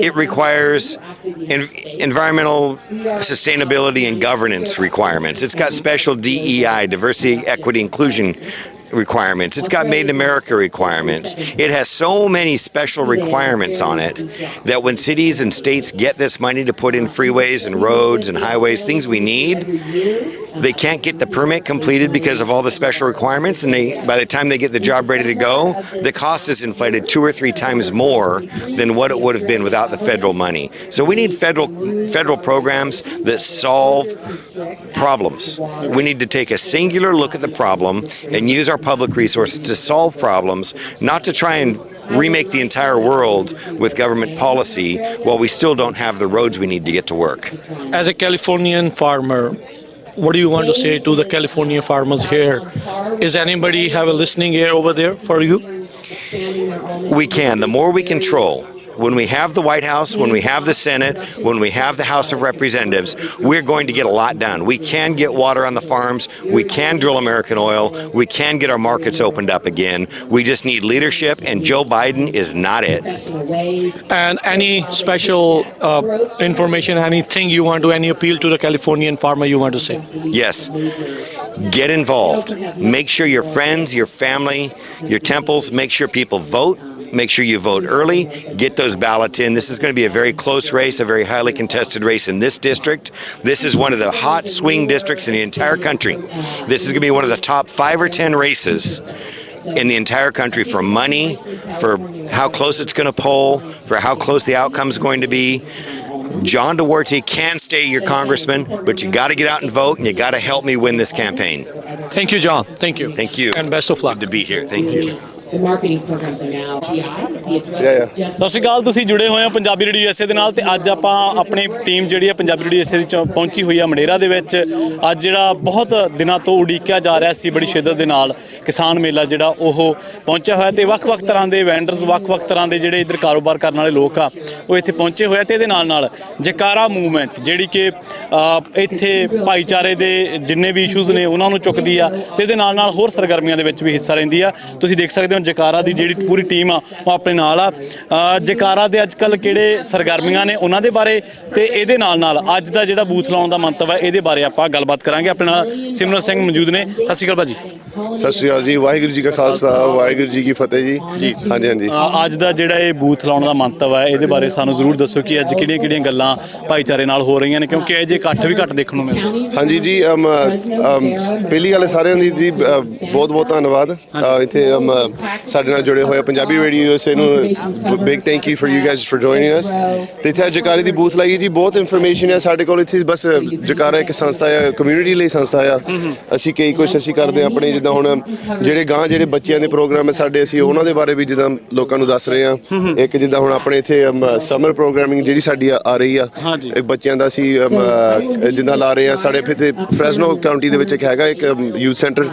It requires environmental sustainability and governance requirements. It's got special DEI, diversity, equity, inclusion requirements. It's got Made in America requirements. It has so many special requirements on it that when cities and states get this money to put in freeways and roads and highways, things we need, they can't get the permit completed because of all the special requirements, and by the time they get the job ready to go, the cost is inflated 2 or 3 times more than what it would have been without the federal money. So we need federal programs that solve problems. We need to take a singular look at the problem and use our public resources to solve problems, not to try and remake the entire world with government policy while we still don't have the roads we need to get to work. As a Californian farmer, what do you want to say to the California farmers here? Is anybody have a listening ear over there for you? We can. The more we control, when we have the White House, when we have the Senate, when we have the House of Representatives, we're going to get a lot done. We can get water on the farms. We can drill American oil. We can get our markets opened up again. We just need leadership, and Joe Biden is not it. And any special information, anything you want to, any appeal to the Californian farmer you want to say? Yes. Get involved. Make sure your friends, your family, your temples, make sure people vote. Make sure you vote early. Get those ballots in. This is going to be a very close race, a very highly contested race in this district. This is one of the hot swing districts in the entire country. This is going to be one of the top 5 or 10 races in the entire country for money, for how close it's going to poll, for how close the outcome is going to be. John Duarte can stay your congressman, but you got to get out and vote, and you got to help me win this campaign. Thank you, John. Thank you. Thank you. And best of luck. Good to be here. Thank you. The marketing programs are now GI. ਸਤਿ ਸ਼੍ਰੀ ਅਕਾਲ, ਤੁਸੀਂ ਜੁੜੇ ਹੋਏ ਹੋ Punjabi radio USA ਦੇ ਨਾਲ ਤੇ ਅੱਜ ਆਪਾਂ ਆਪਣੀ ਟੀਮ ਜਿਹੜੀ ਹੈ ਪੰਜਾਬੀ ਰੇਡੀਓ USA ਦੀ ਪਹੁੰਚੀ ਹੋਈ ਆ ਮੰਡੇਰਾ ਦੇ ਵਿੱਚ। ਅੱਜ ਜਿਹੜਾ ਬਹੁਤ ਦਿਨਾਂ ਤੋਂ ਉਡੀਕਿਆ ਜਾ ਰਿਹਾ ਸੀ ਬੜੀ ਸ਼ਿੱਦਤ ਦੇ ਨਾਲ ਕਿਸਾਨ ਮੇਲਾ ਜਿਹੜਾ ਉਹ ਪਹੁੰਚਿਆ ਹੋਇਆ ਤੇ ਵੱਖ-ਵੱਖ ਤਰ੍ਹਾਂ ਦੇ ਵੈਂਡਰਸ, ਵੱਖ-ਵੱਖ ਤਰ੍ਹਾਂ ਦੇ ਜਿਹੜੇ ਇੱਧਰ ਕਾਰੋਬਾਰ ਕਰਨ ਵਾਲੇ ਲੋਕ ਆ ਉਹ ਇੱਥੇ ਪਹੁੰਚੇ ਹੋਏ ਤੇ ਇਹਦੇ ਨਾਲ ਜੈਕਾਰਾ ਮੂਵਮੈਂਟ ਜਿਹੜੀ ਕਿ ਇੱਥੇ ਭਾਈਚਾਰੇ ਦੇ ਜਿੰਨੇ ਵੀ ਇਸ਼ੂਜ਼ ਨੇ ਉਹਨਾਂ ਨੂੰ ਚੁੱਕਦੀ ਆ ਤੇ ਇਹਦੇ ਨਾਲ ਹੋਰ ਸਰਗਰਮੀਆਂ ਦੇ ਵਿੱਚ ਵੀ ਹਿੱਸਾ ਲੈਂਦੀ ਆ। ਤੁਸੀਂ ਦੇਖ ਸਕਦੇ ਹੋ ਜੈਕਾਰਾ ਦੀ ਜਿਹੜੀ ਪੂਰੀ ਟੀਮ ਆ ਉਹ ਆਪਣੇ ਨਾਲ ਆ। ਜੈਕਾਰਾ ਦੇ ਅੱਜ ਕੱਲ੍ਹ ਕਿਹੜੇ ਸਰਗਰਮੀਆਂ ਨੇ ਉਹਨਾਂ ਦੇ ਬਾਰੇ ਤੇ ਇਹਦੇ ਨਾਲ ਅੱਜ ਦਾ ਜਿਹੜਾ ਬੂਥ ਲਾਉਣ ਦਾ ਮੰਤਵ ਹੈ ਇਹਦੇ ਬਾਰੇ ਆਪਾਂ ਗੱਲਬਾਤ ਕਰਾਂਗੇ। ਆਪਣੇ ਨਾਲ ਸਿਮਰਨ ਸਿੰਘ ਮੌਜੂਦ ਨੇ। ਸਤਿ ਸ਼੍ਰੀ ਅਕਾਲ ਭਾਜੀ। ਸਤਿ ਸ਼੍ਰੀ ਅਕਾਲ ਜੀ। ਵਾਹਿਗੁਰੂ ਜੀ ਕਾ ਖਾਲਸਾ, ਵਾਹਿਗੁਰੂ ਜੀ ਕੀ ਫਤਿਹ ਜੀ। ਹਾਂਜੀ ਹਾਂਜੀ। ਅੱਜ ਦਾ ਜਿਹੜਾ ਇਹ ਬੂਥ ਲਾਉਣ ਦਾ ਮੰਤਵ ਹੈ ਇਹਦੇ ਬਾਰੇ ਸਾਨੂੰ ਜ਼ਰੂਰ ਦੱਸੋ ਕਿ ਅੱਜ ਕਿਹੜੀਆਂ ਗੱਲਾਂ ਭਾਈਚਾਰੇ ਨਾਲ ਹੋ ਰਹੀਆਂ ਨੇ, ਕਿਉਂਕਿ ਇਹ ਜੇ ਇਕੱਠ ਵੀ ਘੱਟ ਦੇਖਣ ਨੂੰ ਮਿਲਦਾ। ਹਾਂਜੀ ਜੀ, ਪਹਿਲੀ ਗੱਲ ਸਾਰਿਆਂ ਦੀ ਜੀ ਬਹੁਤ ਬਹੁਤ ਧੰਨਵਾਦ ਇੱਥੇ ਸਾਡੇ ਨਾਲ ਜੁੜੇ ਹੋਏ ਪੰਜਾਬੀ ਰੇਡੀਓ USA ਨੂੰ big thank you for you guys for joining ਅਸ। ਤੇ ਇੱਥੇ ਜੈਕਾਰੇ ਦੀ ਬੂਥ ਲਾਈ ਜੀ, ਬਹੁਤ ਇਨਫੋਰਮੇਸ਼ਨ ਹੈ ਸਾਡੇ ਕੋਲ ਇੱਥੇ। ਬਸ ਜੈਕਾਰਾ ਇੱਕ ਸੰਸਥਾ ਹੈ, ਕਮਿਊਨਿਟੀ ਲਈ ਸੰਸਥਾ ਆ। ਅਸੀਂ ਕਈ ਕੁਛ ਅਸੀਂ ਕਰਦੇ ਆਪਣੇ, ਜਿੱਦਾਂ ਹੁਣ ਜਿਹੜੇ ਬੱਚਿਆਂ ਦੇ ਪ੍ਰੋਗਰਾਮ ਹੈ ਸਾਡੇ, ਅਸੀਂ ਉਹਨਾਂ ਦੇ ਬਾਰੇ ਵੀ ਜਿੱਦਾਂ ਲੋਕਾਂ ਨੂੰ ਦੱਸ ਰਹੇ ਹਾਂ। ਇੱਕ ਜਿੱਦਾਂ ਹੁਣ ਆਪਣੇ ਇੱਥੇ ਸਮਰ ਪ੍ਰੋਗਰਾਮਿੰਗ ਜਿਹੜੀ ਸਾਡੀ ਆ ਰਹੀ ਆ, ਇੱਕ ਬੱਚਿਆਂ ਦਾ ਅਸੀਂ ਜਿੱਦਾਂ ਲਾ ਰਹੇ ਹਾਂ। ਸਾਡੇ ਇੱਥੇ ਫ੍ਰੈਸਨੋ ਕਾਉਂਟੀ ਦੇ ਵਿੱਚ ਇੱਕ ਹੈਗਾ ਇੱਕ ਯੂਥ ਸੈਂਟਰ,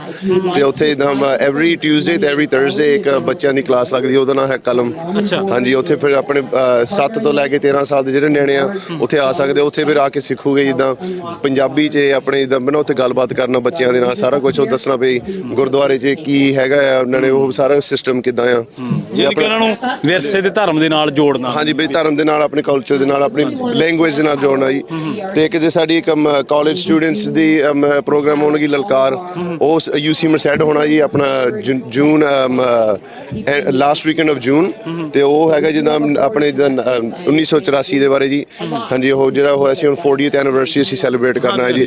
ਤੇ ਉੱਥੇ ਜਿੱਦਾਂ ਐਵਰੀ ਟਿਊਜ਼ਡੇ ਤੇ ਐਵਰੀ ਥਰਸਡੇ ਇੱਕ ਬੱਚਿਆਂ ਦੀ ਕਲਾਸ ਲੱਗਦੀ ਹੈ, ਉਹਦਾ ਨਾਮ ਹੈ ਕਲਮ। ਹਾਂਜੀ, ਉੱਥੇ ਫਿਰ ਆਪਣੇ 7 ਤੋਂ ਲੈ ਕੇ 13 ਸਾਲ ਦੇ ਜਿਹੜੇ ਨਿਆਣੇ ਆ ਉੱਥੇ ਆ ਸਕਦੇ, ਉੱਥੇ ਫਿਰ ਆ ਕੇ ਸਿੱਖੂਗੇ ਜਿੱਦਾਂ ਪੰਜਾਬੀ 'ਚ ਆਪਣੇ ਜਿੱਦਾਂ ਬਣਾ ਉੱਥੇ ਗੱਲਬਾਤ ਕਰਨਾ ਬੱਚਿਆਂ ਦੇ ਨਾਲ, ਸਾਰਾ ਕੁਝ ਉਹ ਦੱਸਣਾ ਵੀ ਗੁਰਦੁਆਰੇ 'ਚ ਕੀ ਹੈਗਾ ਆ, ਉਹਨਾਂ ਨੇ ਉਹ ਸਾਰਾ ਸਿਸਟਮ ਕਿੱਦਾਂ ਆ, ਉਹਨਾਂ ਨੂੰ ਵਿਰਸੇ ਦੇ ਧਰਮ ਦੇ ਨਾਲ ਜੋੜਨਾ। ਹਾਂਜੀ ਬਈ, ਧਰਮ ਦੇ ਨਾਲ, ਆਪਣੇ ਕਲਚਰ ਦੇ ਨਾਲ, ਆਪਣੀ ਲੈਂਗੁਏਜ ਦੇ ਨਾਲ ਜੋੜਨਾ ਜੀ। ਤੇ ਇੱਕ ਜੇ ਸਾਡੀ ਇੱਕ ਕਾਲਜ ਸਟੂਡੈਂਟਸ ਦੀ ਪ੍ਰੋਗਰਾਮ ਹੋਣਗੀ ਲਲਕਾਰ, ਉਹ UC ਮਰਸੈਡ ਹੋਣਾ ਜੀ ਆਪਣਾ ਜੂਨ ਲਾਸਟ ਵੀਕਐਂਡ ਆਫ ਜੂਨ। ਤੇ ਉਹ ਹੈਗਾ ਜਿੱਦਾਂ ਆਪਣੇ 1984 ਦੇ ਬਾਰੇ ਜੀ। ਹਾਂਜੀ, ਉਹ ਜਿਹੜਾ ਹੋਇਆ ਸੀ ਹੁਣ 40th ਐਨੀਵਰਸਰੀ ਅਸੀਂ ਸੈਲੀਬ੍ਰੇਟ ਕਰਨਾ ਹੈ ਜੀ।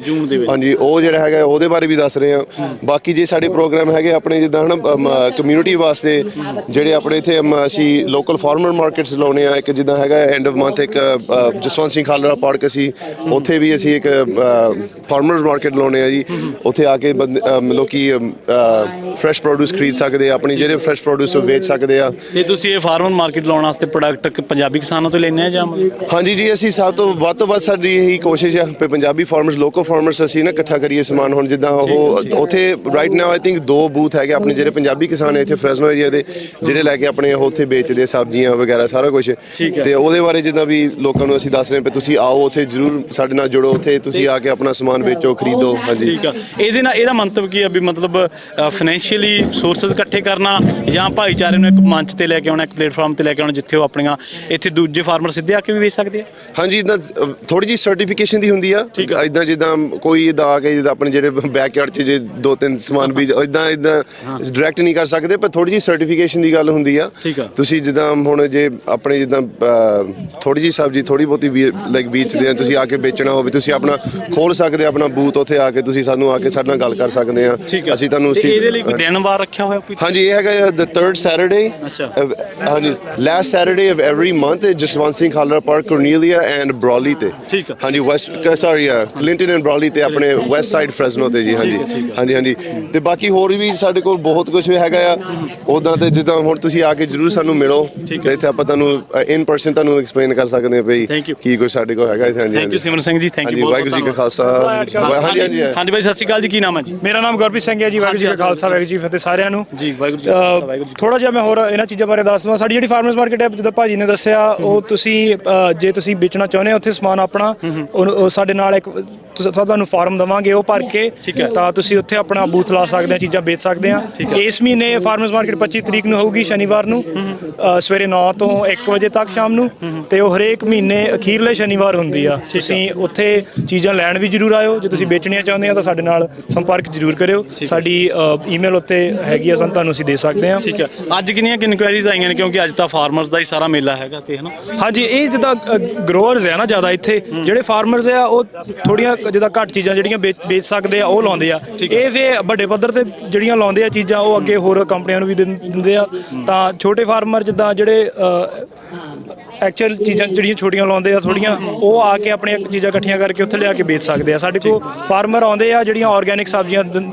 ਹਾਂਜੀ, ਉਹ ਜਿਹੜਾ ਹੈਗਾ ਉਹਦੇ ਬਾਰੇ ਵੀ ਦੱਸ ਰਹੇ ਹਾਂ। ਬਾਕੀ ਜੇ ਸਾਡੇ ਪ੍ਰੋਗਰਾਮ ਹੈਗੇ ਆਪਣੇ ਜਿੱਦਾਂ ਹਨਾ ਕਮਿਊਨਿਟੀ ਵਾਸਤੇ, ਜਿਹੜੇ ਆਪਣੇ ਇੱਥੇ ਅਸੀਂ ਲੋਕਲ ਫਾਰਮਰ ਮਾਰਕੀਟਸ ਲਾਉਣੇ ਆ। ਇੱਕ ਜਿੱਦਾਂ ਹੈਗਾ ਐਂਡ ਆਫ ਮੰਥ ਇੱਕ ਜਸਵੰਤ ਸਿੰਘ ਖਾਲੜਾ ਪਾਰਕ, ਅਸੀਂ ਉੱਥੇ ਵੀ ਅਸੀਂ ਇੱਕ ਫਾਰਮਰਸ ਮਾਰਕੀਟ ਲਾਉਣੇ ਆ ਜੀ। ਉੱਥੇ ਆ ਕੇ ਲੋਕੀ ਫਰੈਸ਼ ਪ੍ਰੋਡਿਊਸ ਖਰੀਦ ਸਕਦੇ ਆ, ਆਪਣੀ ਜਿਹੜੇ ਫਰੈਸ਼ ਪ੍ਰੋਡਿਊਸ ਵੇਚ ਸਕਦੇ ਆ। ਤੇ ਤੁਸੀਂ ਇਹ ਫਾਰਮਰ ਮਾਰਕੀਟ ਲਾਉਣ ਵਾਸਤੇ ਪ੍ਰੋਡਕਟ ਪੰਜਾਬੀ ਕਿਸਾਨਾਂ ਤੋਂ ਲੈਣੇ ਆ ਜਾਂ? ਹਾਂਜੀ ਜੀ, ਅਸੀਂ ਸਭ ਤੋਂ ਵੱਧ ਸਾਡੀ ਇਹੀ ਕੋਸ਼ਿਸ਼ ਆ ਕਿ ਪੰਜਾਬੀ ਫਾਰਮਰਸ, ਲੋਕਲ ਫਾਰਮਰਸ ਅਸੀਂ ਨਾ ਇਕੱਠਾ ਕਰੀਏ ਸਮਾਨ। ਹੁਣ ਜਿੱਦਾਂ ਉਹ ਉੱਥੇ right now I think 2 booth ਹੈਗੇ ਆਪਣੇ ਜਿਹੜੇ ਪੰਜਾਬੀ ਕਿਸਾਨ ਹੈ ਇੱਥੇ ਫ੍ਰੈਸਨੋ ਏਰੀਆ ਦੇ, ਜਿਹੜੇ ਲੈ ਕੇ ਆਪਣੇ ਉੱਥੇ ਵੇਚਦੇ ਸਬਜ਼ੀਆਂ ਵਗੈਰਾ ਸਾਰਾ ਕੁਝ। ਤੇ ਉਹਦੇ ਬਾਰੇ ਜਿੱਦਾਂ ਵੀ ਲੋਕਾਂ ਨੂੰ ਅਸੀਂ ਦੱਸ ਰਹੇ ਹਾਂ ਤੁਸੀਂ ਆਓ ਉੱਥੇ ਜ਼ਰੂਰ ਸਾਡੇ ਨਾਲ ਜੁੜੋ, ਉੱਥੇ ਤੁਸੀਂ ਆ ਕੇ ਆਪਣਾ ਸਮਾਨ ਵੇਚੋ, ਖਰੀਦੋ। ਹਾਂਜੀ, ਠੀਕ ਆ। ਇਹਦੇ ਨਾਲ ਇਹਦਾ ਮੰਤਵ ਕੀ ਆ ਵੀ ਮਤਲਬ ਫਾਈਨੈਂਸ਼ੀਅਲੀ ਸੋਰਸਸ ਇਕੱਠੇ ਕਰਨਾ ਜਾਂ ਭਾਈਚਾਰੇ ਨੂੰ ਇੱਕ ਮੰਚ ਤੇ ਲੈ ਕੇ ਆਉਣਾ, ਇੱਕ ਪਲੇਟਫਾਰਮ ਤੇ ਲੈ ਕੇ ਆਉਣਾ ਜਿੱਥੇ ਉਹ ਆਪਣੀਆਂ ਇੱਥੇ ਦੂਜੇ ਫਾਰਮਰ ਸਿੱਧੇ ਆ ਕੇ ਵੀ ਵੇਚ ਸਕਦੇ ਆ? ਹਾਂਜੀ, ਇਦਾਂ ਥੋੜੀ ਜਿਹੀ ਸਰਟੀਫਿਕੇਸ਼ਨ ਦੀ ਹੁੰਦੀ ਆ। ਇਦਾਂ ਜਿੱਦਾਂ ਕੋਈ ਇਦਾਂ ਆ ਕੇ ਜਿੱਦਾਂ ਆਪਣੇ ਜਿਹੜੇ ਬੈਕਯਾਰਡ 'ਚ ਜੇ 2-3 ਸਮਾਨ ਬੀਜ ਇਦਾਂ ਡਾਇਰੈਕਟ ਨਹੀਂ ਕਰ ਸਕਦੇ, ਪਰ ਥੋੜੀ ਜਿਹੀ ਸਰਟੀਫਿਕੇਸ਼ਨ ਦੀ ਗੱਲ ਹੁੰਦੀ ਆ। ਤੁਸੀਂ ਜਿੱਦਾਂ ਹੁਣ ਜੇ ਆਪਣੇ ਜਿੱਦਾਂ ਥੋੜੀ ਜਿਹੀ ਸਬਜ਼ੀ ਥੋੜੀ ਬਹੁਤੀ ਲਾਈਕ ਬੀਜਦੇ ਆ, ਤੁਸੀਂ ਆ ਕੇ ਵੇਚਣਾ ਹੋਵੇ, ਤੁਸੀਂ ਆਪਣਾ ਖੋਲ ਸਕਦੇ ਆਪਣਾ ਬੂਥ, ਉੱਥੇ ਆ ਕੇ ਤੁਸੀਂ ਸਾਨੂੰ ਆ ਕੇ ਸਾਡੇ ਨਾਲ ਗੱਲ ਕਰ ਸਕਦੇ ਆ। ਅਸੀਂ ਤੁਹਾਨੂੰ ਇਹਦੇ ਲਈ ਕੋਈ ਦਿਨ ਵਾਰ ਰੱਖਿਆ ਹੋਇਆ ਕੋਈ? ਹਾਂਜੀ, ਇਹ ਹੈਗਾ the third Saturday, ਹਾਂਜੀ last Saturday of every month, Jaswant Singh Khalra park, Cornelia and Brawley ਤੇ। ਹਾਂਜੀ, ਕਲਿੰਟਨ ਐਂਡ ਬ੍ਰੌਲੀ ਤੇ ਆਪਣੇ ਵੈਸਟ ਸਾਈਡ ਫ੍ਰੈਸਨੋ ਤੇ ਜੀ। ਹਾਂਜੀ। ਤੇ ਬਾਕੀ ਹੋਰ ਵੀ ਸਾਡੇ ਕੋਲ ਬਹੁਤ ਕੁਝ ਹੈਗਾ ਆ ਉੱਦਾਂ, ਤੇ ਜਿੱਦਾਂ ਹੁਣ ਤੁਸੀਂ ਆ ਕੇ ਜਰੂਰ ਸਾਨੂੰ ਮਿਲੋ ਤੇ ਇੱਥੇ ਆਪਾਂ ਤੁਹਾਨੂੰ ਇਨ ਪਰਸਨ ਤੁਹਾਨੂੰ ਐਕਸਪਲੇਨ ਕਰ ਸਕਦੇ ਹਾਂ ਭਈ ਕੀ ਕੁਝ ਸਾਡੇ ਕੋਲ ਹੈਗਾ ਇੱਥੇ। Thank you Simran Singh ji, thank you. Waheguru ji ਕਾ ਖਾਲਸਾ। ਹਾਂਜੀ ਭਾਈ, ਸਤਿ ਸ਼੍ਰੀ ਅਕਾਲ ਜੀ, ਕੀ ਨਾਮ ਹੈ ਜੀ? ਮੇਰਾ ਨਾਮ ਗੁਰਪ੍ਰੀਤ ਸਿੰਘ ਹੈ ਜੀ। ਵਾਹਿਗੁਰੂ ਜੀ ਕਾ ਖਾਲਸਾ, ਵਾਹਿਗੁਰੂ ਜੀ ਕੀ ਫਤਿਹ ਸਾਰਿਆਂ ਨੂੰ ਜੀ। ਵਾਹਿਗੁਰੂ। ਥੋੜਾ ਜਿਹਾ ਮੈਂ ਹੋਰ ਇਹਨਾਂ ਚੀਜ਼ਾਂ ਬਾਰੇ ਦੱਸ ਦਵਾਂ। ਸਾਡੀ ਜਿਹੜੀ ਫਾਰਮਰਸ ਮਾਰਕੀਟ ਹੈ, ਜਿੱਦਾਂ ਭਾਜੀ ਨੇ ਦੱਸਿਆ, ਉਹ ਤੁਸੀਂ ਜੇ ਤੁਸੀਂ ਵੇਚਣਾ ਚਾਹੁੰਦੇ ਹੋ ਉੱਥੇ ਸਮਾਨ ਆਪਣਾ, ਸਾਡੇ ਨਾਲ ਇੱਕ ਤੁਹਾਨੂੰ ਫਾਰਮ ਦੇਵਾਂਗੇ, ਉਹ ਭਰ ਕੇ ਤਾਂ ਤੁਸੀਂ ਉੱਥੇ ਆਪਣਾ ਬੂਥ ਲਾ ਸਕਦੇ ਆ, ਚੀਜ਼ਾਂ ਵੇਚ ਸਕਦੇ ਆ। ਇਸ ਮਹੀਨੇ ਫਾਰਮਰਸ ਮਾਰਕੀਟ 25 ਤਰੀਕ ਨੂੰ ਹੋਊਗੀ, ਸ਼ਨੀਵਾਰ ਨੂੰ ਸਵੇਰੇ 9 ਤੋਂ 1 ਵਜੇ ਤੱਕ ਸ਼ਾਮ ਨੂੰ, ਤੇ ਉਹ ਹਰੇਕ ਮਹੀਨੇ ਅਖੀਰਲੇ ਸ਼ਨੀਵਾਰ ਹੁੰਦੀ ਆ। ਤੁਸੀਂ ਉੱਥੇ ਚੀਜ਼ਾਂ ਲੈਣ ਵੀ ਜ਼ਰੂਰ ਆਇਓ। ਜੇ ਤੁਸੀਂ ਵੇਚਣੀਆਂ ਚਾਹੁੰਦੇ ਆ ਤਾਂ ਸਾਡੇ ਨਾਲ ਸੰਪਰਕ ਜ਼ਰੂਰ ਕਰਿਓ। ਸਾਡੀ ਈਮੇਲ ਉੱਤੇ ਹੈਗੀ ਆ, ਤੁਹਾਨੂੰ ਅਸੀਂ ਦੇ ਸਕਦੇ ਆ। ਠੀਕ ਹੈ। ਅੱਜ ਕਿੰਨੀਆਂ ਇਨਕੁਆਇਰੀਜ਼ ਆਈਆਂ ਨੇ, ਕਿਉਂਕਿ ਅੱਜ ਤਾਂ ਫਾਰਮਰਸ ਦਾ ਹੀ ਸਾਰਾ ਮੇਲਾ ਹੈਗਾ ਤੇ ਹਨਾ? ਹਾਂਜੀ, ਇਹ ਜਿੱਦਾਂ ਗਰੋਅਰਸ ਹੈ ਨਾ ਜ਼ਿਆਦਾ ਇੱਥੇ, ਜਿਹੜੇ ਫਾਰਮਰਸ ਆ ਉਹ ਥੋੜੀਆਂ ਜਿੱਦਾਂ ਘੱਟ ਚੀਜ਼ਾਂ ਜਿਹੜੀਆਂ ਵੇਚ ਸਕਦੇ ਆ ਉਹ ਲਾਉਂਦੇ ਆ। ਇਹ ਫਿਰ ਵੱਡੇ ਪੱਧਰ ਤੇ ਜਿਹੜੀਆਂ ਲਾਉਂਦੇ ਆ ਚੀਜ਼ਾਂ, ਉਹ ਅੱਗੇ ਹੋਰ ਕੰਪਨੀਆਂ ਨੂੰ ਵੀ ਦਿੰਦੇ ਆ। ਤਾਂ ਛੋਟੇ ਫਾਰਮਰ ਜਿੱਦਾਂ ਜਿਹੜੇ ਐਕਚੁਅਲ ਚੀਜ਼ਾਂ ਜਿਹੜੀਆਂ ਛੋਟੀਆਂ ਲਾਉਂਦੇ ਆ ਥੋੜੀਆਂ, ਉਹ ਆ ਕੇ ਆਪਣੀਆਂ ਚੀਜ਼ਾਂ ਇਕੱਠੀਆਂ ਕਰਕੇ ਉੱਥੇ ਲਿਆ ਕੇ ਵੇਚ ਸਕਦੇ ਆ। ਸਾਡੇ ਕੋਲ ਫਾਰਮਰ ਆਉਂਦੇ ਆ ਜਿਹੜੀਆਂ ਆਰਗੈਨਿਕ ਸਬਜ਼ੀਆਂ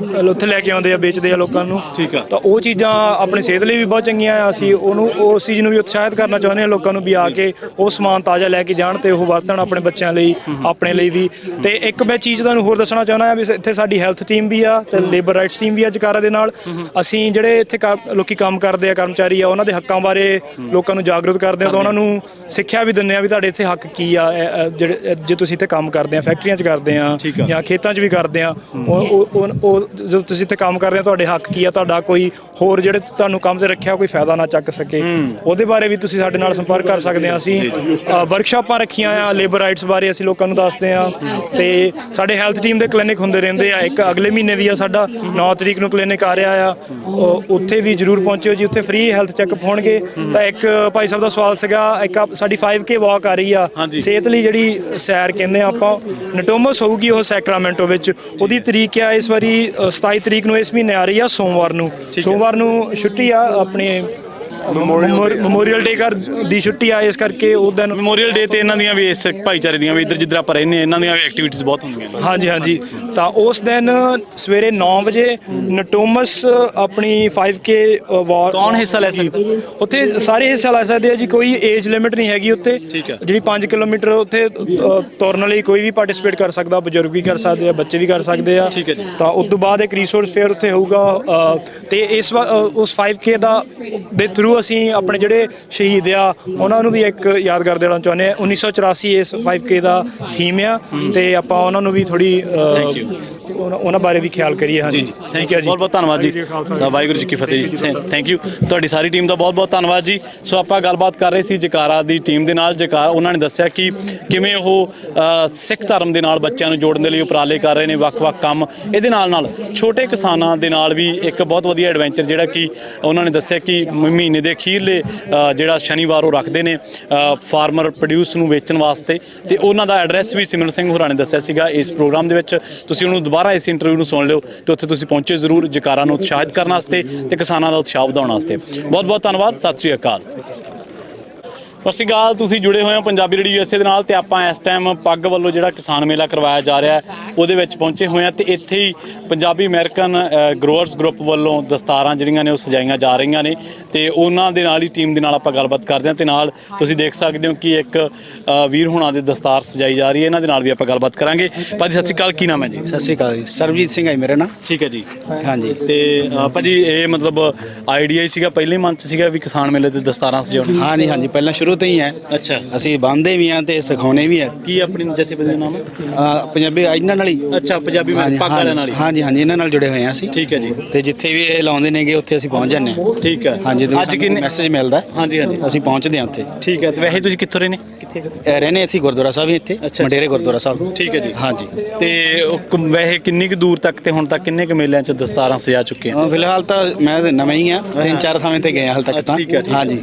ਉੱਥੇ ਲੈ ਕੇ ਆਉਂਦੇ ਆ, ਵੇਚਦੇ ਆ ਲੋਕਾਂ ਨੂੰ। ਤਾਂ ਉਹ ਚੀਜ਼ਾਂ ਆਪਣੀ ਸਿਹਤ ਲਈ ਵੀ ਬਹੁਤ ਚੰਗੀਆਂ ਆ। ਅਸੀਂ ਉਹਨੂੰ ਉਸ ਚੀਜ਼ ਨੂੰ ਵੀ ਉਤਸ਼ਾਹਿਤ ਕਰਨਾ ਚਾਹੁੰਦੇ ਆ ਲੋਕਾਂ ਨੂੰ, ਵੀ ਆ ਕੇ ਉਹ ਸਮਾਨ ਤਾਜ਼ਾ ਲੈ ਕੇ ਜਾਣ ਤੇ ਉਹ ਵਰਤਣ ਆਪਣੇ ਬੱਚਿਆਂ ਲਈ, ਆਪਣੇ ਲਈ ਵੀ। ਤੇ ਇੱਕ ਮੈਂ ਚੀਜ਼ ਤੁਹਾਨੂੰ ਹੋਰ ਦੱਸਣਾ ਚਾਹੁੰਦਾ ਆ ਵੀ ਇੱਥੇ ਸਾਡੀ ਹੈਲਥ ਟੀਮ ਵੀ ਆ ਤੇ ਲੇਬਰ ਰਾਈਟਸ ਟੀਮ ਵੀ ਆ ਜਕਾਰਾ ਦੇ ਨਾਲ। ਅਸੀਂ ਜਿਹੜੇ ਇੱਥੇ ਲੋਕੀ ਕੰਮ ਕਰਦੇ ਆ, ਕਰਮਚਾਰੀ ਆ, ਉਹਨਾਂ ਦੇ ਹੱਕਾਂ ਬਾਰੇ ਲੋਕਾਂ ਨੂੰ ਜਾਗਰੂਕ ਕਰਦੇ ਆ, ਤਾਂ ਉਹਨਾਂ ਨੂੰ ਸਿੱਖਿਆ ਵੀ ਦਿੰਦੇ ਆ ਵੀ ਤੁਹਾਡੇ ਇੱਥੇ ਹੱਕ ਕੀ ਆ। ਜਿਹੜੇ ਜੇ ਤੁਸੀਂ ਇੱਥੇ ਕੰਮ ਕਰਦੇ ਆ, ਫੈਕਟਰੀਆਂ 'ਚ ਕਰਦੇ ਆ ਜਾਂ ਖੇਤਾਂ 'ਚ ਵੀ ਕਰਦੇ ਆ, ਉਹ ਜਦੋਂ ਤੁਸੀਂ ਇੱਥੇ ਕੰਮ ਕਰਦੇ ਆ ਤੁਹਾਡੇ ਹੱਕ ਕੀ ਆ, ਤੁਹਾਡਾ ਕੋਈ ਹੋਰ ਜਿਹੜੇ ਤੁਹਾਨੂੰ ਕੰਮ 'ਤੇ ਰੱਖਿਆ ਕੋਈ ਫਾਇਦਾ ਨਾ ਚੱਕ ਸਕੇ, ਉਹਦੇ ਬਾਰੇ ਵੀ ਤੁਸੀਂ ਸਾਡੇ ਨਾਲ ਸੰਪਰਕ ਕਰ ਸਕਦੇ ਆ। ਅਸੀਂ ਵਰਕਸ਼ਾਪਾਂ ਰੱਖੀਆਂ ਆ ਲੇਬਰ ਰਾਈਟਸ ਬਾਰੇ, ਅਸੀਂ ਲੋਕਾਂ ਨੂੰ ਦੱਸਦੇ ਆ। ਤੇ ਸਾਡੇ ਹੈਲਥ ਟੀਮ ਦੇ ਕਲੀਨਿਕ ਹੁੰਦੇ ਰਹਿੰਦੇ ਆ। ਇੱਕ ਅਗਲੇ ਮਹੀਨੇ ਵੀ ਆ ਸਾਡਾ 9 ਤਰੀਕ ਨੂੰ ਕਲੀਨਿਕ ਆ ਰਿਹਾ ਆ, ਉੱਥੇ ਵੀ ਜ਼ਰੂਰ ਪਹੁੰਚਿਓ ਜੀ। ਉੱਥੇ ਫ੍ਰੀ ਹੈਲਥ ਚੈੱਕਅਪ ਹੋਣਗੇ। ਤਾਂ ਇੱਕ ਭਾਈ ਸਾਹਿਬ ਦਾ ਸਵਾਲ ਸੀਗਾ, ਇੱਕ ਸਾਡੀ 5K ਵਾਕ ਆ ਰਹੀ ਆ ਸਿਹਤ ਲਈ, ਜਿਹੜੀ ਸੈਰ ਕਹਿੰਦੇ ਆ ਆਪਾਂ, ਨਟੋਮਸ ਹੋਊਗੀ ਉਹ ਸੈਕਰਾਮੈਂਟੋ ਵਿੱਚ। ਉਹਦੀ ਤਰੀਕ ਆ ਇਸ ਵਾਰੀ 27 ਤਰੀਕ ਨੂੰ ਇਸ ਮਹੀਨੇ ਆ ਰਹੀ ਆ, ਸੋਮਵਾਰ ਨੂੰ ਛੁੱਟੀ ਆ। ਆਪਣੇ ਮੈਮੋਰੀਅਲ ਡੇ ਦੀ ਛੁੱਟੀ ਆ, ਇਸ ਕਰਕੇ ਉਹ ਦਿਨ ਮੈਮੋਰੀਅਲ ਡੇ ਤੇ ਇਹਨਾਂ ਦੀਆਂ ਵੀ, ਇਸ ਭਾਈਚਾਰੇ ਦੀਆਂ ਵੀ, ਇੱਧਰ ਜਿੱਧਰ ਆਪਾਂ ਰਹਿੰਦੇ ਇਹਨਾਂ ਦੀਆਂ ਵੀ ਐਕਟੀਵਿਟੀਜ਼ ਬਹੁਤ ਹੁੰਦੀਆਂ ਨੇ। ਹਾਂਜੀ। ਤਾਂ ਉਸ ਦਿਨ ਸਵੇਰੇ 9 ਵਜੇ ਨਟੋਮਸ ਆਪਣੀ 5K ਵਾਕ। ਕੌਣ ਹਿੱਸਾ ਲੈ ਸਕਦਾ ਉੱਥੇ? ਸਾਰੇ ਹਿੱਸਾ ਲੈ ਸਕਦੇ ਆ ਜੀ, ਕੋਈ ਏਜ ਲਿਮਿਟ ਨਹੀਂ ਹੈਗੀ ਉੱਥੇ। ਜਿਹੜੀ 5 ਕਿਲੋਮੀਟਰ ਉੱਥੇ ਤੁਰਨ ਲਈ ਕੋਈ ਵੀ ਪਾਰਟਿਸਿਪੇਟ ਕਰ ਸਕਦਾ, ਬਜ਼ੁਰਗ ਵੀ ਕਰ ਸਕਦੇ ਆ, ਬੱਚੇ ਵੀ ਕਰ ਸਕਦੇ ਆ। ਤਾਂ ਉਸ ਤੋਂ ਬਾਅਦ ਇੱਕ ਰਿਸੋਰਸ ਫੇਅਰ ਉੱਥੇ ਹੋਊਗਾ। ਤੇ ਉਸ 5K ਦੇ ਥਰੂ ਅਸੀਂ ਆਪਣੇ ਜਿਹੜੇ ਸ਼ਹੀਦ ਆ ਉਹਨਾਂ ਨੂੰ ਵੀ ਇੱਕ ਯਾਦਗਾਰ ਦੇਣਾ ਚਾਹੁੰਦੇ ਆ। 1984 ਇਸ 5K ਦਾ ਥੀਮ ਆ, ਤੇ ਆਪਾਂ ਉਹਨਾਂ ਨੂੰ ਵੀ ਥੋੜੀ ਉਹਨਾਂ ਬਾਰੇ ਵੀ ਖਿਆਲ ਕਰੀਏ। ਹਾਂਜੀ, ਥੈਂਕ ਯੂ, ਬਹੁਤ ਬਹੁਤ ਧੰਨਵਾਦ ਜੀ। ਵਾਹਿਗੁਰੂ ਜੀ ਕੀ ਫਤਿਹ ਜੀ। ਥੈਂਕ ਯੂ, ਤੁਹਾਡੀ ਸਾਰੀ ਟੀਮ ਦਾ ਬਹੁਤ ਬਹੁਤ ਧੰਨਵਾਦ ਜੀ। ਸੋ ਆਪਾਂ ਗੱਲਬਾਤ ਕਰ ਰਹੇ ਸੀ ਜਕਾਰਾ ਦੀ ਟੀਮ ਦੇ ਨਾਲ। ਜਕਾਰਾ ਉਹਨਾਂ ਨੇ ਦੱਸਿਆ ਕਿ ਕਿਵੇਂ ਉਹ ਸਿੱਖ ਧਰਮ ਦੇ ਨਾਲ ਬੱਚਿਆਂ ਨੂੰ ਜੋੜਨ ਦੇ ਲਈ ਉਪਰਾਲੇ ਕਰ ਰਹੇ ਨੇ, ਵੱਖ-ਵੱਖ ਕੰਮ। ਇਹਦੇ ਨਾਲ ਛੋਟੇ ਕਿਸਾਨਾਂ ਦੇ ਨਾਲ ਵੀ ਇੱਕ ਬਹੁਤ ਵਧੀਆ ਐਡਵੈਂਚਰ ਜਿਹੜਾ ਕਿ ਉਹਨਾਂ ਨੇ ਦੱਸਿਆ ਕਿ ਮਹੀਨੇ ਦੇ ਅਖੀਰਲੇ ਜਿਹੜਾ ਸ਼ਨੀਵਾਰ ਉਹ ਰੱਖਦੇ ਨੇ ਫਾਰਮਰ ਪ੍ਰੋਡਿਊਸ ਨੂੰ ਵੇਚਣ ਵਾਸਤੇ। ਤੇ ਉਹਨਾਂ ਦਾ ਐਡਰੈਸ ਵੀ ਸਿਮਰਨ ਸਿੰਘ ਹੋਰਾਂ ਨੇ ਦੱਸਿਆ ਸੀਗਾ ਇਸ ਪ੍ਰੋਗਰਾਮ ਦੇ ਵਿੱਚ। ਤੁਸੀਂ ਉਹਨੂੰ ਦੁਬਾਰਾ ਇਸ ਇੰਟਰਵਿਊ ਨੂੰ ਸੁਣ ਲਿਓ ਤੇ ਉੱਥੇ ਤੁਸੀਂ ਪਹੁੰਚੇ ਜ਼ਰੂਰ ਜਕਾਰਾ ਨੂੰ ਉਤਸ਼ਾਹਿਤ ਕਰਨ ਵਾਸਤੇ ਤੇ ਕਿਸਾਨਾਂ ਦਾ ਉਤਸ਼ਾਹ ਵਧਾਉਣ ਵਾਸਤੇ। ਬਹੁਤ ਬਹੁਤ ਧੰਨਵਾਦ। ਸਤਿ ਸ਼੍ਰੀ ਅਕਾਲ। ਸਤਿ ਸ਼੍ਰੀ ਅਕਾਲ, ਤੁਸੀਂ ਜੁੜੇ ਹੋਏ ਹੋ ਪੰਜਾਬੀ ਰੇਡੀਓ USA ਦੇ ਨਾਲ। ਤੇ ਆਪਾਂ ਇਸ ਟਾਈਮ ਪੱਗ ਵੱਲੋਂ ਜਿਹੜਾ ਕਿਸਾਨ ਮੇਲਾ ਕਰਵਾਇਆ ਜਾ ਰਿਹਾ ਉਹਦੇ ਵਿੱਚ ਪਹੁੰਚੇ ਹੋਏ ਆ। ਤੇ ਇੱਥੇ ਹੀ ਪੰਜਾਬੀ ਅਮਰੀਕਨ ਗਰੋਅਰਸ ਗਰੁੱਪ ਵੱਲੋਂ ਦਸਤਾਰਾਂ ਜਿਹੜੀਆਂ ਨੇ ਉਹ ਸਜਾਈਆਂ ਜਾ ਰਹੀਆਂ ਨੇ, ਤੇ ਉਹਨਾਂ ਦੇ ਨਾਲ ਹੀ ਟੀਮ ਦੇ ਨਾਲ ਆਪਾਂ ਗੱਲਬਾਤ ਕਰਦੇ ਹਾਂ। ਤੇ ਨਾਲ ਤੁਸੀਂ ਦੇਖ ਸਕਦੇ ਹੋ ਕਿ ਇੱਕ ਵੀਰ ਹੁਣਾਂ ਦੇ ਦਸਤਾਰ ਸਜਾਈ ਜਾ ਰਹੀ ਹੈ, ਇਹਨਾਂ ਦੇ ਨਾਲ ਵੀ ਆਪਾਂ ਗੱਲਬਾਤ ਕਰਾਂਗੇ। ਭਾਜੀ ਸਤਿ ਸ਼੍ਰੀ ਅਕਾਲ, ਕੀ ਨਾਮ ਹੈ ਜੀ? ਸਤਿ ਸ਼੍ਰੀ ਅਕਾਲ ਜੀ, ਸਰਬਜੀਤ ਸਿੰਘ ਹੈ ਮੇਰਾ ਨਾਮ। ਠੀਕ ਹੈ ਜੀ। ਹਾਂਜੀ। ਤੇ ਭਾਜੀ ਇਹ ਮਤਲਬ ਆਈਡੀਆ ਹੀ ਸੀਗਾ ਪਹਿਲੇ ਮੰਥ ਸੀਗਾ ਵੀ ਕਿਸਾਨ ਮੇਲੇ ਤੇ ਦਸਤਾਰਾਂ ਸਜਾਉਣ? ਹਾਂਜੀ, ਪਹਿਲਾਂ ਸ਼ੁਰੂ ਸ਼ੁਰੂ ਤੋਂ ਹੀ ਹੈ। ਅੱਛਾ, ਅਸੀਂ ਬੰਨ੍ਹਦੇ ਵੀ ਹਾਂ ਤੇ ਸਿਖਾਉਂਦੇ ਵੀ ਹੈ। ਕੀ ਆਪਣੀ ਜਥੇਬੰਦੀ ਦਾ ਨਾਮ ਹੈ? ਪੰਜਾਬੀ ਇਹਨਾਂ ਨਾਲ ਹੀ। ਅੱਛਾ, ਪੰਜਾਬੀ ਪੱਗ ਵਾਲਿਆਂ ਨਾਲ ਹੀ। ਹਾਂਜੀ ਹਾਂਜੀ, ਇਹਨਾਂ ਨਾਲ ਜੁੜੇ ਹੋਏ ਹਾਂ ਅਸੀਂ। ਠੀਕ ਹੈ ਜੀ। ਤੇ ਜਿੱਥੇ ਵੀ ਇਹ ਲਾਉਂਦੇ ਨੇਗੇ ਉੱਥੇ ਅਸੀਂ ਪਹੁੰਚ ਜਾਂਦੇ ਹਾਂ। ਠੀਕ ਹੈ। ਹਾਂਜੀ, ਅੱਜ ਕਿੰਨੇ ਮੈਸੇਜ ਮਿਲਦਾ। ਹਾਂਜੀ ਹਾਂਜੀ, ਅਸੀਂ ਪਹੁੰਚਦੇ ਹਾਂ ਉੱਥੇ। ਠੀਕ ਹੈ। ਤੇ ਵੈਸੇ ਤੁਸੀਂ ਕਿੱਥੋਂ ਰਹੇ ਨੇ? ਕਿੱਥੇ ਰਹਿੰਦੇ ਇੱਥੇ ਗੁਰਦੁਆਰਾ ਸਾਹਿਬ ਹੀ ਇੱਥੇ, ਮੰਡੇਰੇ ਗੁਰਦੁਆਰਾ ਸਾਹਿਬ। ਠੀਕ ਹੈ ਜੀ। ਹਾਂਜੀ। ਤੇ ਵੈਸੇ ਕਿੰਨੀ ਕੁ ਦੂਰ ਤੱਕ ਤੇ ਹੁਣ ਤੱਕ ਕਿੰਨੇ ਕੁ ਮੇਲਿਆਂ 'ਚ ਦਸਤਾਰਾਂ ਸਜਾ ਚੁੱਕੇ ਆ? ਫਿਲਹਾਲ ਤਾਂ ਮੈਂ ਤਾਂ ਨਵਾਂ ਹੀ ਆ, 3-4 ਥਾਵੇਂ ਤੇ ਗਏ ਹਾਲ ਤੱਕ ਤਾਂ। ਠੀਕ ਹੈ। ਹਾਂਜੀ।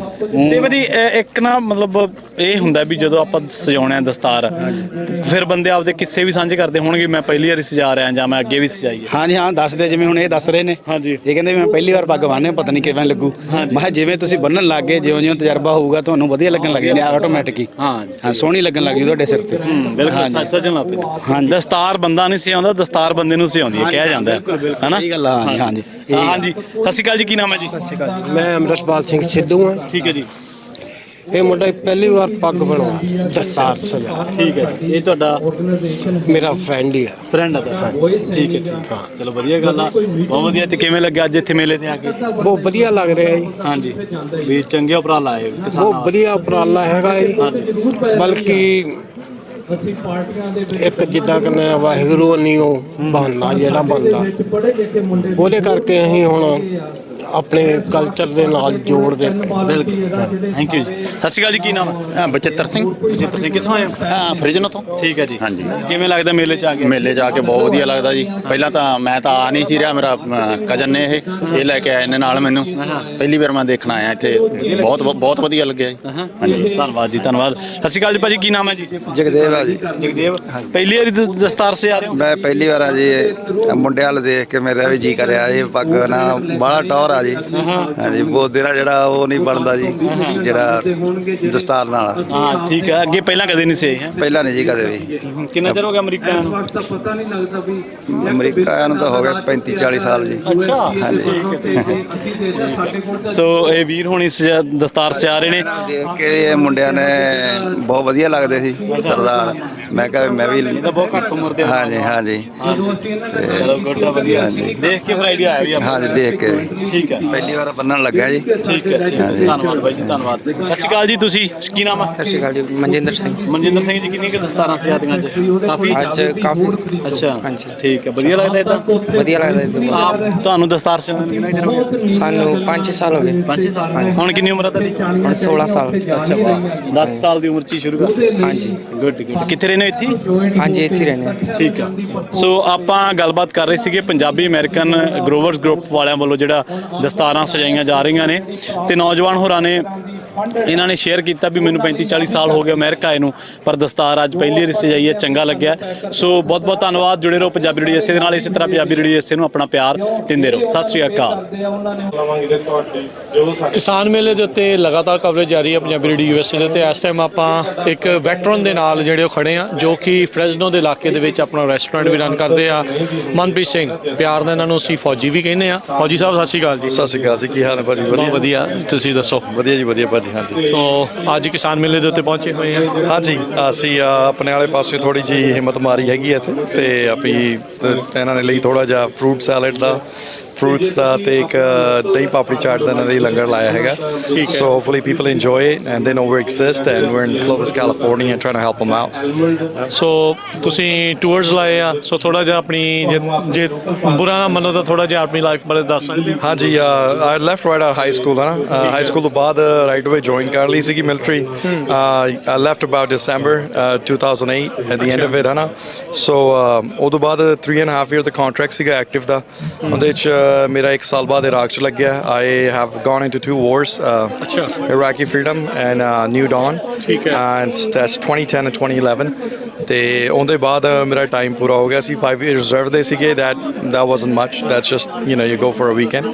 ਤੇ ਬੜੀ ਇੱਕ ਨਾ ਮਤਲਬ ਇਹ ਹੁੰਦਾ ਵੀ ਜਦੋਂ ਆਪਾਂ ਸਜਾਉਣੇ ਆ ਦਸਤਾਰ, ਫਿਰ ਬੰਦੇ ਆਪਦੇ ਕਿੱਸੇ ਵੀ ਸਾਂਝੇ ਕਰਦੇ ਹੋਣਗੇ, ਮੈਂ ਪਹਿਲੀ ਵਾਰੀ ਸਜਾ ਰਿਹਾ ਜਾਂ ਮੈਂ ਅੱਗੇ ਵੀ ਸਜਾਈ ਹੈ। ਹਾਂਜੀ ਹਾਂ, ਦੱਸਦੇ ਜਿਵੇਂ ਹੁਣ ਇਹ ਦੱਸ ਰਹੇ ਨੇ। ਹਾਂਜੀ। ਇਹ ਕਹਿੰਦੇ ਮੈਂ ਪਹਿਲੀ ਵਾਰ ਪੱਗ ਬੰਨ੍ਹੇ, ਪਤਾ ਨਹੀਂ ਕਿਵੇਂ ਲੱਗੂ। ਮੈਂ ਕਿਹਾ ਜਿਵੇਂ ਤੁਸੀਂ ਬੰਨਣ ਲੱਗ ਗਏ, ਜਿਉਂ-ਜਿਉਂ ਤਜਰਬਾ ਹੋਊਗਾ ਤੁਹਾਨੂੰ ਵਧੀਆ ਲੱਗਣ ਲੱਗ ਜਾਣੀ ਆਟੋਮੈਟਿਕ ਹੀ। ਹਾਂ, ਸੋਹਣੀ ਲੱਗਣ ਲੱਗ ਜੂ ਤੁਹਾਡੇ ਸਿਰ ਤੇ। ਬਿਲਕੁਲ ਸੱਚ ਸੱਜਣ ਲੱਗ ਪਏ। ਹਾਂਜੀ, ਦਸਤਾਰ ਬੰਦਾ ਨਹੀਂ ਸਿਆਉਂਦਾ, ਦਸਤਾਰ ਬੰਦੇ ਨੂੰ ਸਿਆਉਂਦੀ ਹੈ, ਕਿਹਾ ਜਾਂਦਾ ਹੈ ਨਾ। ਸਹੀ ਗੱਲ ਆ। ਹਾਂਜੀ ਹਾਂਜੀ ਹਾਂਜੀ। ਸਤਿ ਸ਼੍ਰੀ ਅਕਾਲ ਜੀ, ਕੀ ਨਾਮ ਹੈ ਜੀ? ਸਤਿ ਸ਼੍ਰੀ ਅਕਾਲ, ਮੈਂ ਅੰਮ੍ਰਿਤਪਾਲ ਸਿੰਘ ਸਿੱਧੂ ਹਾਂ। ਠੀਕ ਹੈ ਜੀ। ਇਹ ਮੁੰਡਾ ਪਹਿਲੀ ਵਾਰ ਪੱਗ ਬਣਵਾ ਦਸਤਾਰ ਸਜਾ। ਠੀਕ ਹੈ। ਇਹ ਤੁਹਾਡਾ ਮੇਰਾ ਫਰੈਂਡ ਹੀ ਆ। ਫਰੈਂਡ ਆ ਤੁਹਾਡਾ? ਠੀਕ ਹੈ, ਠੀਕ ਹੈ। ਚਲੋ ਵਧੀਆ ਗੱਲ ਆ, ਬਹੁਤ ਵਧੀਆ। ਤੇ ਕਿਵੇਂ ਲੱਗਿਆ ਅੱਜ ਇੱਥੇ ਮੇਲੇ ਤੇ ਆ ਕੇ? ਬਹੁਤ ਵਧੀਆ ਲੱਗ ਰਿਹਾ ਜੀ। ਹਾਂਜੀ, ਵੀ ਚੰਗੇ ਉਪਰਾਲਾ ਆਏ ਕਿਸਾਨਾਂ ਬਹੁਤ ਵਧੀਆ ਉਪਰਾਲਾ ਹੈਗਾ ਜੀ। ਬਲਕਿ ਇੱਕ ਜਿੱਦਾਂ ਕਿ ਵਾਹਿਗੁਰੂ ਨਹੀਂ ਉਹ ਬਹਾਨਾ ਜਿਹੜਾ ਬਣਦਾ, ਉਹਦੇ ਕਰਕੇ ਅਸੀਂ ਹੁਣ ਆਪਣੇ ਕਲਚਰ ਦੇ ਨਾਲ ਜੋੜਦੇ। ਬਿਲਕੁਲ, ਥੈਂਕ ਯੂ ਜੀ। ਸਤਿ ਸ਼੍ਰੀ ਅਕਾਲ ਜੀ, ਕੀ ਨਾਮ ਹੈ? ਬਚਿੱਤਰ ਸਿੰਘ। ਬਚਿੱਤਰ ਸਿੰਘ, ਕਿੱਥੋਂ ਆਏ ਹੋ? ਫਰਿਜਨੋ ਤੋਂ। ਠੀਕ ਹੈ ਜੀ। ਹਾਂਜੀ। ਕਿਵੇਂ ਲੱਗਦਾ ਮੇਲੇ 'ਚ ਆ ਕੇ? ਮੇਲੇ 'ਚ ਆ ਕੇ ਬਹੁਤ ਵਧੀਆ ਲੱਗਦਾ ਜੀ। ਪਹਿਲਾਂ ਤਾਂ ਮੈਂ ਤਾਂ ਆ ਨਹੀਂ ਸੀ ਰਿਹਾ, ਮੇਰਾ ਕਜ਼ਨ ਨੇ ਇਹ ਲੈ ਕੇ ਆਏ ਨੇ ਨਾਲ ਮੈਨੂੰ। ਪਹਿਲੀ ਵਾਰ ਮੈਂ ਦੇਖਣ ਆਇਆ ਇੱਥੇ, ਬਹੁਤ ਵਧੀਆ ਲੱਗਿਆ ਜੀ। ਹਾਂਜੀ, ਧੰਨਵਾਦ ਜੀ, ਧੰਨਵਾਦ। ਸਤਿ ਸ਼੍ਰੀ ਅਕਾਲ ਜੀ ਭਾਜੀ, ਕੀ ਨਾਮ ਹੈ ਜੀ? ਜਗਦੇਵ ਆ ਜੀ। ਜਗਦੇਵ, ਪਹਿਲੀ ਵਾਰੀ ਦਸਤਾਰ ਸੇ ਆ ਰਹੇ ਹੋ? ਮੈਂ ਪਹਿਲੀ ਵਾਰ ਆ ਜੀ। ਮੁੰਡਿਆਂ ਵਾਲ ਦੇਖ ਕੇ ਮੇਰਾ ਵੀ ਜੀ ਕਰਿਆ ਇਹ ਪੱਗ ਨਾ ਬੜਾ ਟੌਰ ਆ ਜੀ। ਹਾਂਜੀ, ਬੋਦੇ ਦਾ ਜਿਹੜਾ ਉਹ ਨਹੀਂ ਬਣਦਾ ਜੀ, ਜਿਹੜਾ ਦਸਤਾਰ ਨਾਲ। ਹਾਂ, ਠੀਕ ਹੈ। ਅੱਗੇ ਪਹਿਲਾਂ ਕਦੇ ਨਹੀਂ ਸੀ? ਪਹਿਲਾਂ ਨਹੀਂ ਜੀ ਕਦੇ ਵੀ। ਕਿੰਨਾ ਚਿਰ ਹੋ ਗਿਆ ਅਮਰੀਕਾ ਨੂੰ? ਅਮਰੀਕਾ ਨੂੰ ਤਾਂ ਹੋ ਗਿਆ 35-40 ਸਾਲ ਜੀ। ਅੱਛਾ, ਹਾਂਜੀ। ਸੋ ਇਹ ਵੀਰ ਹੁਣ ਇਸ ਦਸਤਾਰ ਸਜਾ ਰਹੇ ਨੇ। ਦੇਖ ਕੇ ਇਹ ਮੁੰਡਿਆਂ ਨੇ ਬਹੁਤ ਵਧੀਆ ਲੱਗਦੇ ਸੀ ਸਰਦਾਰ। ਮੈਂ ਕਿਹਾ ਮੈਂ ਵੀ ਬਹੁਤ ਘੱਟ ਉਮਰ ਦੇ। ਹਾਂਜੀ ਹਾਂਜੀ। ਚਲੋ ਗੁੱਡ, ਵਧੀਆ। ਦੇਖ ਕੇ ਫਿਰ ਆਈਡੀਆ ਆਇਆ ਵੀ ਆਪਾਂ। ਹਾਂਜੀ, ਦੇਖ ਕੇ। ਠੀਕ ਹੈ। ਪਹਿਲੀ ਵਾਰ ਬੰਨਣ ਲੱਗਾ ਜੀ। ਠੀਕ ਹੈ, ਧੰਨਵਾਦ ਬਾਈ ਜੀ, ਧੰਨਵਾਦ। ਸਤਿ ਸ਼੍ਰੀ ਅਕਾਲ ਜੀ, ਤੁਸੀਂ ਕੀ ਨਾਮ ਹੈ? ਸਤਿ ਸ਼੍ਰੀ ਅਕਾਲ ਜੀ, ਮਨਜਿੰਦਰ ਸਿੰਘ। ਮਨਜਿੰਦਰ ਸਿੰਘ ਜੀ, ਕਿੰਨੀ ਕੁ ਦਸਤਾਰਾਂ ਸਜਾਤੀਆਂ ਅੱਜ? ਕਾਫੀ। ਅੱਛਾ, ਹਾਂਜੀ, ਠੀਕ ਹੈ। ਵਧੀਆ ਲੱਗਦਾ ਇਦਾਂ? ਵਧੀਆ ਲੱਗਦਾ। ਆਪ ਤੁਹਾਨੂੰ ਦਸਤਾਰ ਸਜਾਉਂਦੇ ਕਿੰਨਾ ਚਿਰ ਹੋ ਗਿਆ? ਸਾਨੂੰ 5-6 ਸਾਲ ਹੋ ਗਏ। 5-6 ਸਾਲ। ਹੁਣ ਕਿੰਨੀ ਉਮਰ ਹੈ ਤੁਹਾਡੀ? ਹੁਣ 16 ਸਾਲ। ਅੱਛਾ, ਵਾਹ। 10 ਸਾਲ ਦੀ ਉਮਰ 'ਚ ਹੀ ਸ਼ੁਰੂ ਕਰ? ਹਾਂਜੀ। Good good. ਕਿੱਥੇ ਰਹਿੰਦੇ ਹੋ? ਇੱਥੇ? ਹਾਂਜੀ, ਇੱਥੇ ਰਹਿੰਦੇ ਹਾਂ। ਠੀਕ ਹੈ। ਸੋ ਆਪਾਂ ਗੱਲਬਾਤ ਕਰ ਰਹੇ ਸੀਗੇ ਪੰਜਾਬੀ ਅਮਰੀਕਨ ਗਰੋਵਰਸ ਗਰੁੱਪ ਵਾਲਿਆਂ ਵੱਲੋਂ ਜਿਹੜਾ ਦਸਤਾਰਾਂ ਸਜਾਈਆਂ ਜਾ ਰਹੀਆਂ ਨੇ, ਤੇ ਨੌਜਵਾਨ ਹੋਰਾਂ ਨੇ ਇਹਨਾਂ ਨੇ ਸ਼ੇਅਰ ਕੀਤਾ ਵੀ ਮੈਨੂੰ 35-40 ਸਾਲ ਹੋ ਗਏ ਅਮਰੀਕਾ ਆਏ ਨੂੰ, ਪਰ ਦਸਤਾਰ ਅੱਜ ਪਹਿਲੀ ਵਾਰੀ ਸਜਾਈ ਹੈ, ਚੰਗਾ ਲੱਗਿਆ। ਸੋ ਬਹੁਤ ਬਹੁਤ ਧੰਨਵਾਦ। ਜੁੜੇ ਰਹੋ ਪੰਜਾਬੀ ਰੇਡੀਓ ਏਸੇ ਦੇ ਨਾਲ, ਇਸੇ ਤਰ੍ਹਾਂ ਪੰਜਾਬੀ ਰੇਡੀਓ ਏਸੇ ਨੂੰ ਆਪਣਾ ਪਿਆਰ ਦਿੰਦੇ ਰਹੋ। ਸਤਿ ਸ਼੍ਰੀ ਅਕਾਲ। ਕਿਸਾਨ ਮੇਲੇ ਦੇ ਉੱਤੇ ਲਗਾਤਾਰ ਕਵਰੇਜ ਜਾਰੀ ਹੈ ਪੰਜਾਬੀ ਰੇਡੀਓ ਯੂਐਸਏ ਦੇ ਉੱਤੇ। ਇਸ ਟਾਈਮ ਆਪਾਂ ਇੱਕ ਵੈਟਰਨ ਦੇ ਨਾਲ ਜਿਹੜੇ ਉਹ ਖੜੇ ਆ, ਜੋ ਕਿ ਫਰੈਜ਼ਨੋ ਦੇ ਇਲਾਕੇ ਦੇ ਵਿੱਚ ਆਪਣਾ ਰੈਸਟੋਰੈਂਟ ਵੀ ਰਨ ਕਰਦੇ ਆ। ਮਨਪ੍ਰੀਤ ਸਿੰਘ, ਪਿਆਰ ਨਾਲ ਇਹਨਾਂ ਨੂੰ ਅਸੀਂ ਫੌਜੀ ਵੀ ਕਹਿੰਦੇ ਆ। ਫੌਜੀ ਸਾਹਿਬ, ਸਤਿ ਸ਼੍ਰੀ ਅਕਾਲ ਜੀ। ਸਤਿ ਸ਼੍ਰੀ ਅਕਾਲ ਜੀ, ਕੀ ਹਾਲ ਹੈ ਭਾਜੀ? ਬਹੁਤ ਵਧੀਆ, ਤੁਸੀਂ ਦੱਸੋ? ਵਧੀਆ ਜੀ, ਵਧੀਆ ਭਾਜੀ। ਹਾਂਜੀ, ਸੋ ਅੱਜ ਕਿਸਾਨ ਮੇਲੇ ਦੇ ਉੱਤੇ ਪਹੁੰਚੇ ਹੋਏ ਆ। ਹਾਂਜੀ, ਅਸੀਂ ਆਪਣੇ ਵਾਲੇ ਪਾਸੇ ਥੋੜੀ ਜਿਹੀ ਹਿੰਮਤ ਮਾਰੀ ਹੈਗੀ ਇੱਥੇ, ਤੇ ਆਪੀ ਇਹਨਾਂ ਨੇ ਲਈ ਥੋੜਾ ਜਿਹਾ ਫਰੂਟ ਸੈਲਡ ਦਾ, fruits ਦਾ ਤੇ ਇੱਕ ਦਹੀਂ ਪਾਪੜੀ ਚਾਟ ਦਾ ਇਹਨਾਂ ਲਈ ਲੰਗਰ ਲਾਇਆ ਹੈਗਾ। So hopefully people enjoy it and they know we exist and we're in Clovis, California and trying to help them out. ਸੋ ਤੁਸੀਂ ਟੂਰਸ ਲਾਏ ਆ, ਸੋ ਥੋੜਾ ਜਿਹਾ ਆਪਣੀ ਜੇ ਬੁਰਾ ਨਾ ਮੰਨੋ ਤਾਂ ਥੋੜਾ ਜਿਹਾ ਆਪਣੀ ਲਾਈਫ ਬਾਰੇ ਦੱਸ ਸਕਦੇ ਹੋ? ਹਾਂਜੀ, I left right out of high school ਹੈ। ਹਾਈ ਸਕੂਲ ਤੋਂ ਬਾਅਦ right away join ਕਰ ਲਈ ਸੀਗੀ military. I left about December 2008 at the end of it ਹੈ ਨਾ। So ਉਦੋਂ ਬਾਅਦ 3.5 year ਦਾ contract ਸੀਗਾ ਐਕਟਿਵ ਦਾ, ਉਹਦੇ 'ਚ ਮੇਰਾ 1 ਸਾਲ ਬਾਅਦ ਇਰਾਕ 'ਚ ਲੱਗਿਆ। I have gone into 2 wars, Iraqi Freedom and New Dawn, and that's 2010 and 2011. ਤੇ ਉਹਦੇ ਬਾਅਦ ਮੇਰਾ ਟਾਈਮ ਪੂਰਾ ਹੋ ਗਿਆ ਸੀ। 5 years ਰਿਜ਼ਰਵ ਦੇ ਸੀਗੇ। that wasn't much. That's just, you go for a weekend.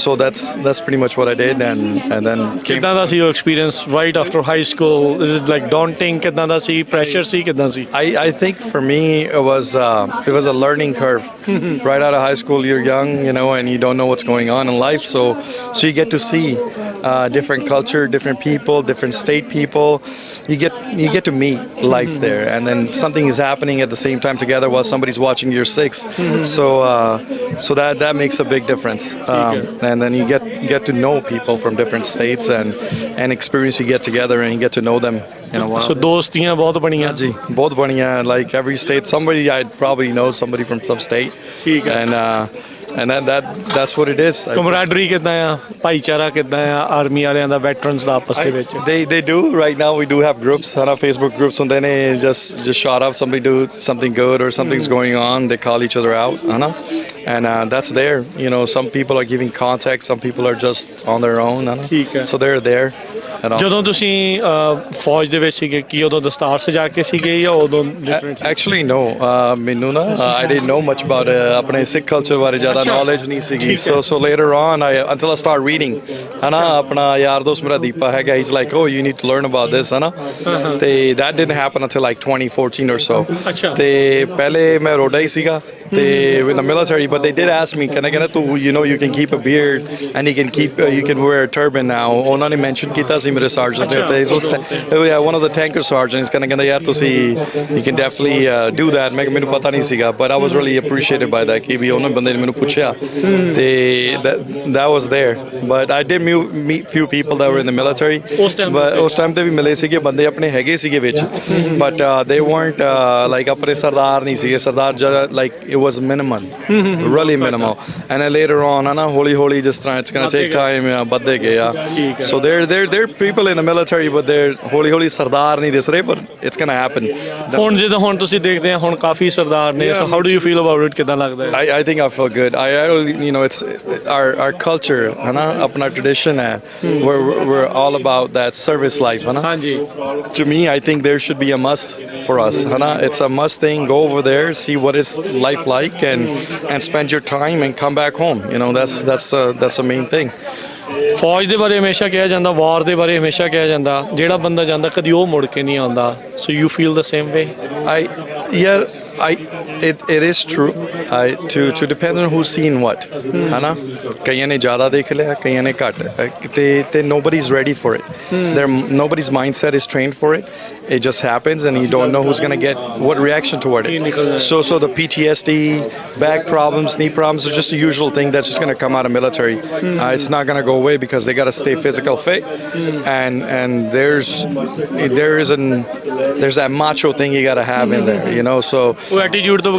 So that's pretty much what I did and then ਕਿੱਦਾਂ ਦਾ ਸੀ ਉਹ experience right after high school? Is it like daunting? ਕਿੱਦਾਂ ਦਾ ਸੀ? ਪ੍ਰੈਸ਼ਰ ਸੀ? ਕਿੱਦਾਂ ਸੀ? I think for me it was a learning curve. Right out of high school you're young, and you don't know what's going on in life, so you get to see different culture, different people, different state people. You get to meet life there, and then something is happening at the same time together while somebody's watching your six. So that makes a big difference. And then you get to know people from different states and experience. You get together and you get to know them. ਸੋ ਦੋਸਤੀਆਂ ਬਹੁਤ ਬਣੀਆਂ ਜੀ, ਬਹੁਤ ਬਣੀਆਂ. Like every state, somebody I'd probably know somebody from some state. ਠੀਕ ਹੈ. And that's what it is. ਕਮਰਾਡਰੀ ਕਿੱਦਾਂ ਆ, ਭਾਈਚਾਰਾ ਕਿੱਦਾਂ ਆ ਆਰਮੀ ਵਾਲਿਆਂ ਦਾ ਵੈਟਰਨਸ ਦਾ ਆਪਸ ਦੇ ਵਿੱਚ? They do right now. We do have groups, Facebook groups, ਹੁੰਦੇ ਨੇ just shot up somebody do something good or something's going on. They call each other out, and that's there. Some people are giving contact, some people are just on their own. ਠੀਕ ਹੈ. So they're there. ਜਦੋਂ ਤੁਸੀਂ ਫੌਜ ਦੇ ਵਿੱਚ ਸੀਗੇ ਕੀ ਉਦੋਂ ਦਸਤਾਰ ਸਜਾ ਕੇ ਸੀਗੇ ਜਾਂ ਉਦੋਂ ਡਿਫਰੈਂਟ? Actually no, ਮੈਨੂੰ ਨਾ I didn't know much about ਆਪਣੇ ਸਿੱਖ ਕਲਚਰ ਬਾਰੇ ਜ਼ਿਆਦਾ knowledge ਨਹੀਂ ਸੀਗੀ. So later on until I start reading, ਆਪਣਾ ਯਾਰ ਦੋਸਤ ਮੇਰਾ ਦੀਪਾ ਹੈਗਾ, he's like, oh you need to learn about this, ਤੇ that didn't happen until like 2014 or so. ਤੇ ਪਹਿਲੇ ਮੈਂ ਰੋਡਾ ਹੀ ਸੀਗਾ ਤੇ in the military, but they did ask me, can I get to, you can keep a beard and you can wear a turban now. ਉਹਨਾਂ ਨੇ mention ਕੀਤਾ ਸੀ ਮੇਰੇ sergeant ਦੇ ਉੱਤੇ. One of the tanker sergeants ਕਹਿੰਦਾ ਯਾਰ ਤੁਸੀਂ you can definitely do that. ਮੈਨੂੰ ਪਤਾ ਨਹੀਂ ਸੀਗਾ, but I was really appreciated by that ਕਿ ਵੀ ਉਹਨਾਂ ਬੰਦੇ ਨੇ ਮੈਨੂੰ ਪੁੱਛਿਆ ਤੇ that was there. But I did meet few people that were in the military. But ਉਸ ਟਾਈਮ ਤੇ ਵੀ ਮਿਲੇ ਸੀਗੇ ਬੰਦੇ ਆਪਣੇ ਹੈਗੇ ਸੀਗੇ ਵਿੱਚ, but they weren't like ਆਪਣੇ ਸਰਦਾਰ ਨਹੀਂ ਸੀਗੇ. ਸਰਦਾਰ like it was minimum, really minimal. And then later on, holi just it's gonna take time. Badde gaya. So they're people in the military, but they're holi sardar nahi dis rahe, but it's gonna happen. ਹੁਣ ਜਦੋਂ ਹੁਣ ਤੁਸੀਂ ਦੇਖਦੇ ਆ ਹੁਣ ਕਾਫੀ ਸਰਦਾਰ ਨੇ, so how do you feel about it? ਕਿਦਾਂ ਲੱਗਦਾ ਹੈ? I think I feel good. I really, it's our culture, apna tradition hai. We're all about that service life, ਹਾਂਜੀ. To me, I think there should be a must for us, it's a must thing. Go over there, see what is life like, and spend your time and come back home. That's the main thing. ਫੌਜ ਦੇ ਬਾਰੇ ਹਮੇਸ਼ਾ ਕਿਹਾ ਜਾਂਦਾ, ਵਾਰ ਦੇ ਬਾਰੇ ਹਮੇਸ਼ਾ ਕਿਹਾ ਜਾਂਦਾ, ਜਿਹੜਾ ਬੰਦਾ ਜਾਂਦਾ ਕਦੀ ਉਹ ਮੁੜ ਕੇ ਨਹੀਂ ਆਉਂਦਾ. So you feel the same way? It is true. To depend on who's seen what, ਕਈਆਂ ਨੇ ਜ਼ਿਆਦਾ ਦੇਖ ਲਿਆ, ਕਈਆਂ ਨੇ ਘੱਟ, ਤੇ nobody's ready for it. Nobody's mindset is trained for it. It just happens and you don't know who's going to get what reaction toward it. So the PTSD, back problems, knee problems are just a usual thing that's just going to come out of military. It's not going to go away because they got to stay physical fit, and there's that macho thing you got to have in there, so attitude to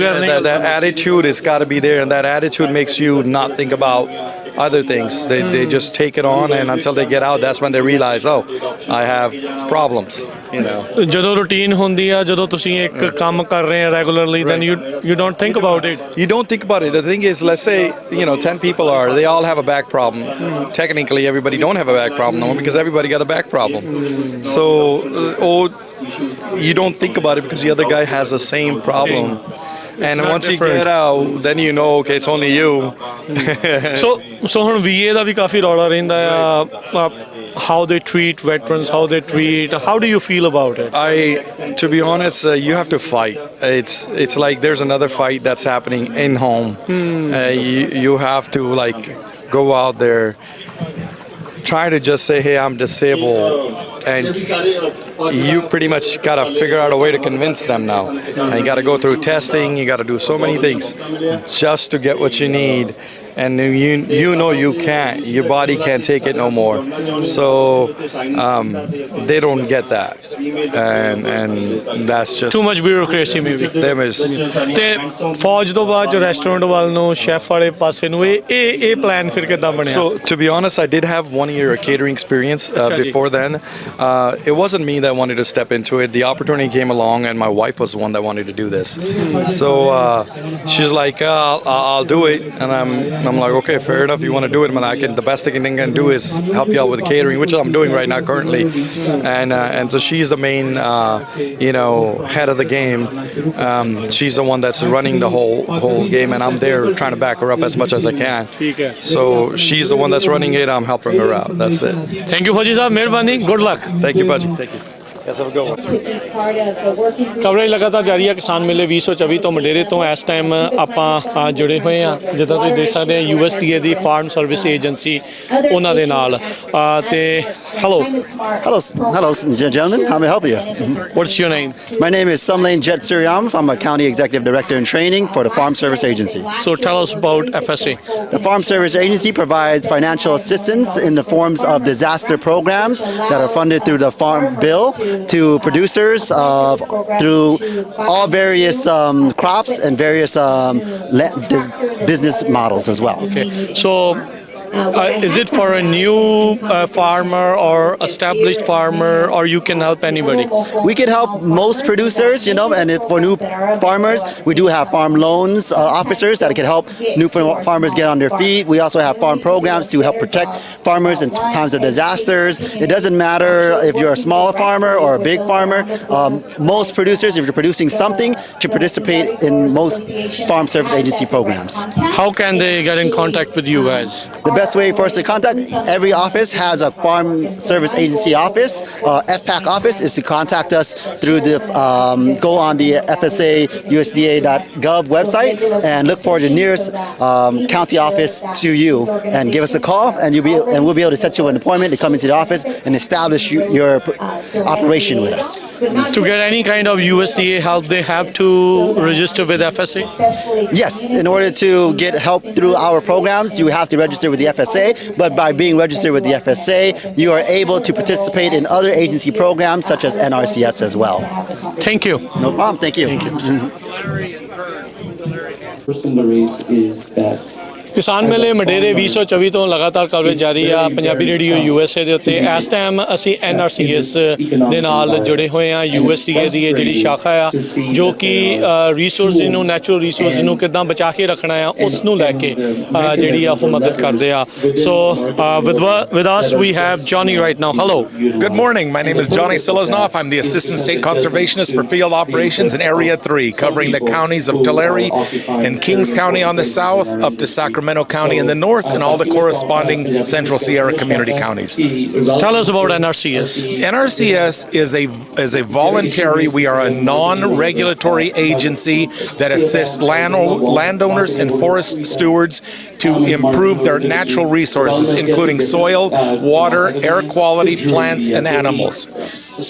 that attitude has got to be there, and that attitude makes you not think about other things. They just take it on, and until they get out, that's when they realize, oh, I have problems. ਜਦੋਂ routine ਹੁੰਦੀ ਆ, ਜਦੋਂ ਤੁਸੀਂ ਇੱਕ ਕੰਮ ਕਰ ਰਹੇ ਆ regularly, then you don't think about it. You don't think about it. The thing is, let's say 10 people they all have a back problem. Technically, everybody don't have a back problem no, because everybody got a back problem. So you don't think about it because the other guy has the same problem. And once you get out, then you know, okay, it's only you. So ਹੁਣ VA ਦਾ ਵੀ ਕਾਫੀ ਰੌਲਾ ਰਹਿੰਦਾ ਆ, how they treat veterans, how they treat, how do you feel about it? To be honest, you have to fight. It's like there's another fight that's happening in home. You have to like go out there, try to just say, hey, I'm disabled, and you pretty much got to figure out a way to convince them now. And you got to go through testing, you got to do so many things just to get what you need. And you can't, your body can't take it no more. So they don't get that. And that's just too much bureaucracy maybe. There is. ਤੇ ਫੌਜ ਤੋਂ ਬਾਅਦ restaurant ਵੱਲ ਨੂੰ, chef ਵਾਲੇ ਪਾਸੇ ਨੂੰ ਇਹ ਪਲਾਨ ਫਿਰ ਕਿੱਦਾਂ ਬਣਿਆ? So to be honest, I did have 1 year of catering experience before then. It wasn't me that wanted to step into it. The opportunity came along and my wife was the one that wanted to do this. So she's like, I'll do it. And I'm like, okay, fair enough, you want to do it. The best thing I can do is help you out with the catering, which I'm doing right now currently. And so she's the main head of the game. She's the one that's running the whole game, and I'm there trying to back her up as much as I can. So she's the one that's running it, I'm helping her out. That's it. Thank you Fauji sahab, mihrabani, good luck. Thank you Paji. Thank you. Yes, have a good one. ਖਬਰਾਂ ਲਗਾਤਾਰ ਜਾਰੀ ਹੈ ਕਿਸਾਨ ਮੇਲੇ 2024 ਤੋਂ ਮੰਡੇਰੇ ਤੋਂ ਇਸ time ਆਪਾਂ ਜੁੜੇ ਹੋਏ ਆ ਜਿੱਦਾਂ ਤੁਸੀਂ ਦੇਖ ਸਕਦੇ ਆ USDA ਦੀ ਫਾਰਮ ਸਰਵਿਸ ਏਜੰਸੀ ਉਹਨਾਂ ਦੇ ਨਾਲ ਤੇ hello gentlemen, how may I help you? What's your name? My name is Sumlain Jet Suryam. I'm a County Executive Director in Training for the Farm Service Agency. So tell us about FSA. The Farm Service Agency provides financial assistance in the forms of disaster programs that are funded through the Farm Bill to producers through all various crops and various business models as well. Okay. So is it for a new farmer or established farmer, or you can help anybody? We can help most producers, and for new farmers, we do have farm loans officers that can help new farmers get on their feet. We also have farm programs to help protect farmers in times of disasters. It doesn't matter if you're a smaller farmer or a big farmer. Most producers, if you're producing something, can participate in most Farm Service Agency programs. How can they get in contact with you guys? The best way for us to contact, every office has a Farm Service Agency office. FPAC office is to contact us through the go on the FSA USDA.gov website and look for the nearest county office to you and give us a call, and we'll be able to set you an appointment to come into the office and establish your operation with us. To get any kind of USDA help, they have to register with FSA? Yes, in order to get help through our programs, you have to register with the FSA, but by being registered with the FSA, you are able to participate in other agency programs such as NRCS as well. Thank you. No problem. Thank you. First in the race is that ਕਿਸਾਨ ਮੇਲੇ ਮੰਡੇਰੇ 2024 ਤੋਂ ਲਗਾਤਾਰ coverage ਜਾਰੀ ਆ Punjabi radio USA ਦੇ ਉੱਤੇ ਇਸ time ਅਸੀਂ NRCS ਦੇ ਨਾਲ ਜੁੜੇ ਹੋਏ ਆ USDA ਦੀ ਇਹ ਜਿਹੜੀ ਸ਼ਾਖਾ ਆ ਜੋ ਕਿ ਰਿਸੋਰਸ ਨੂੰ ਨੈਚੁਰਲ ਰਿਸੋਰਸ ਨੂੰ ਕਿੱਦਾਂ ਬਚਾ ਕੇ ਰੱਖਣਾ ਆ ਉਸ ਨੂੰ ਲੈ ਕੇ ਜਿਹੜੀ ਆ ਉਹ ਮਦਦ ਕਰਦੇ ਆ ਸੋ with us we have Johnny right now. Hello. Good morning. My name is Johnny Silesnoff. I'm the Assistant State Conservationist for Field Operations in Area 3, covering the counties of Tulare and Kings County on the south, up to Sacramento County in the north, and all the corresponding Central Sierra community counties. Tell us about NRCS. NRCS is a voluntary, we are a non-regulatory agency that assists landowners and forest stewards to improve their natural resources, including soil, water, air quality, plants, and animals.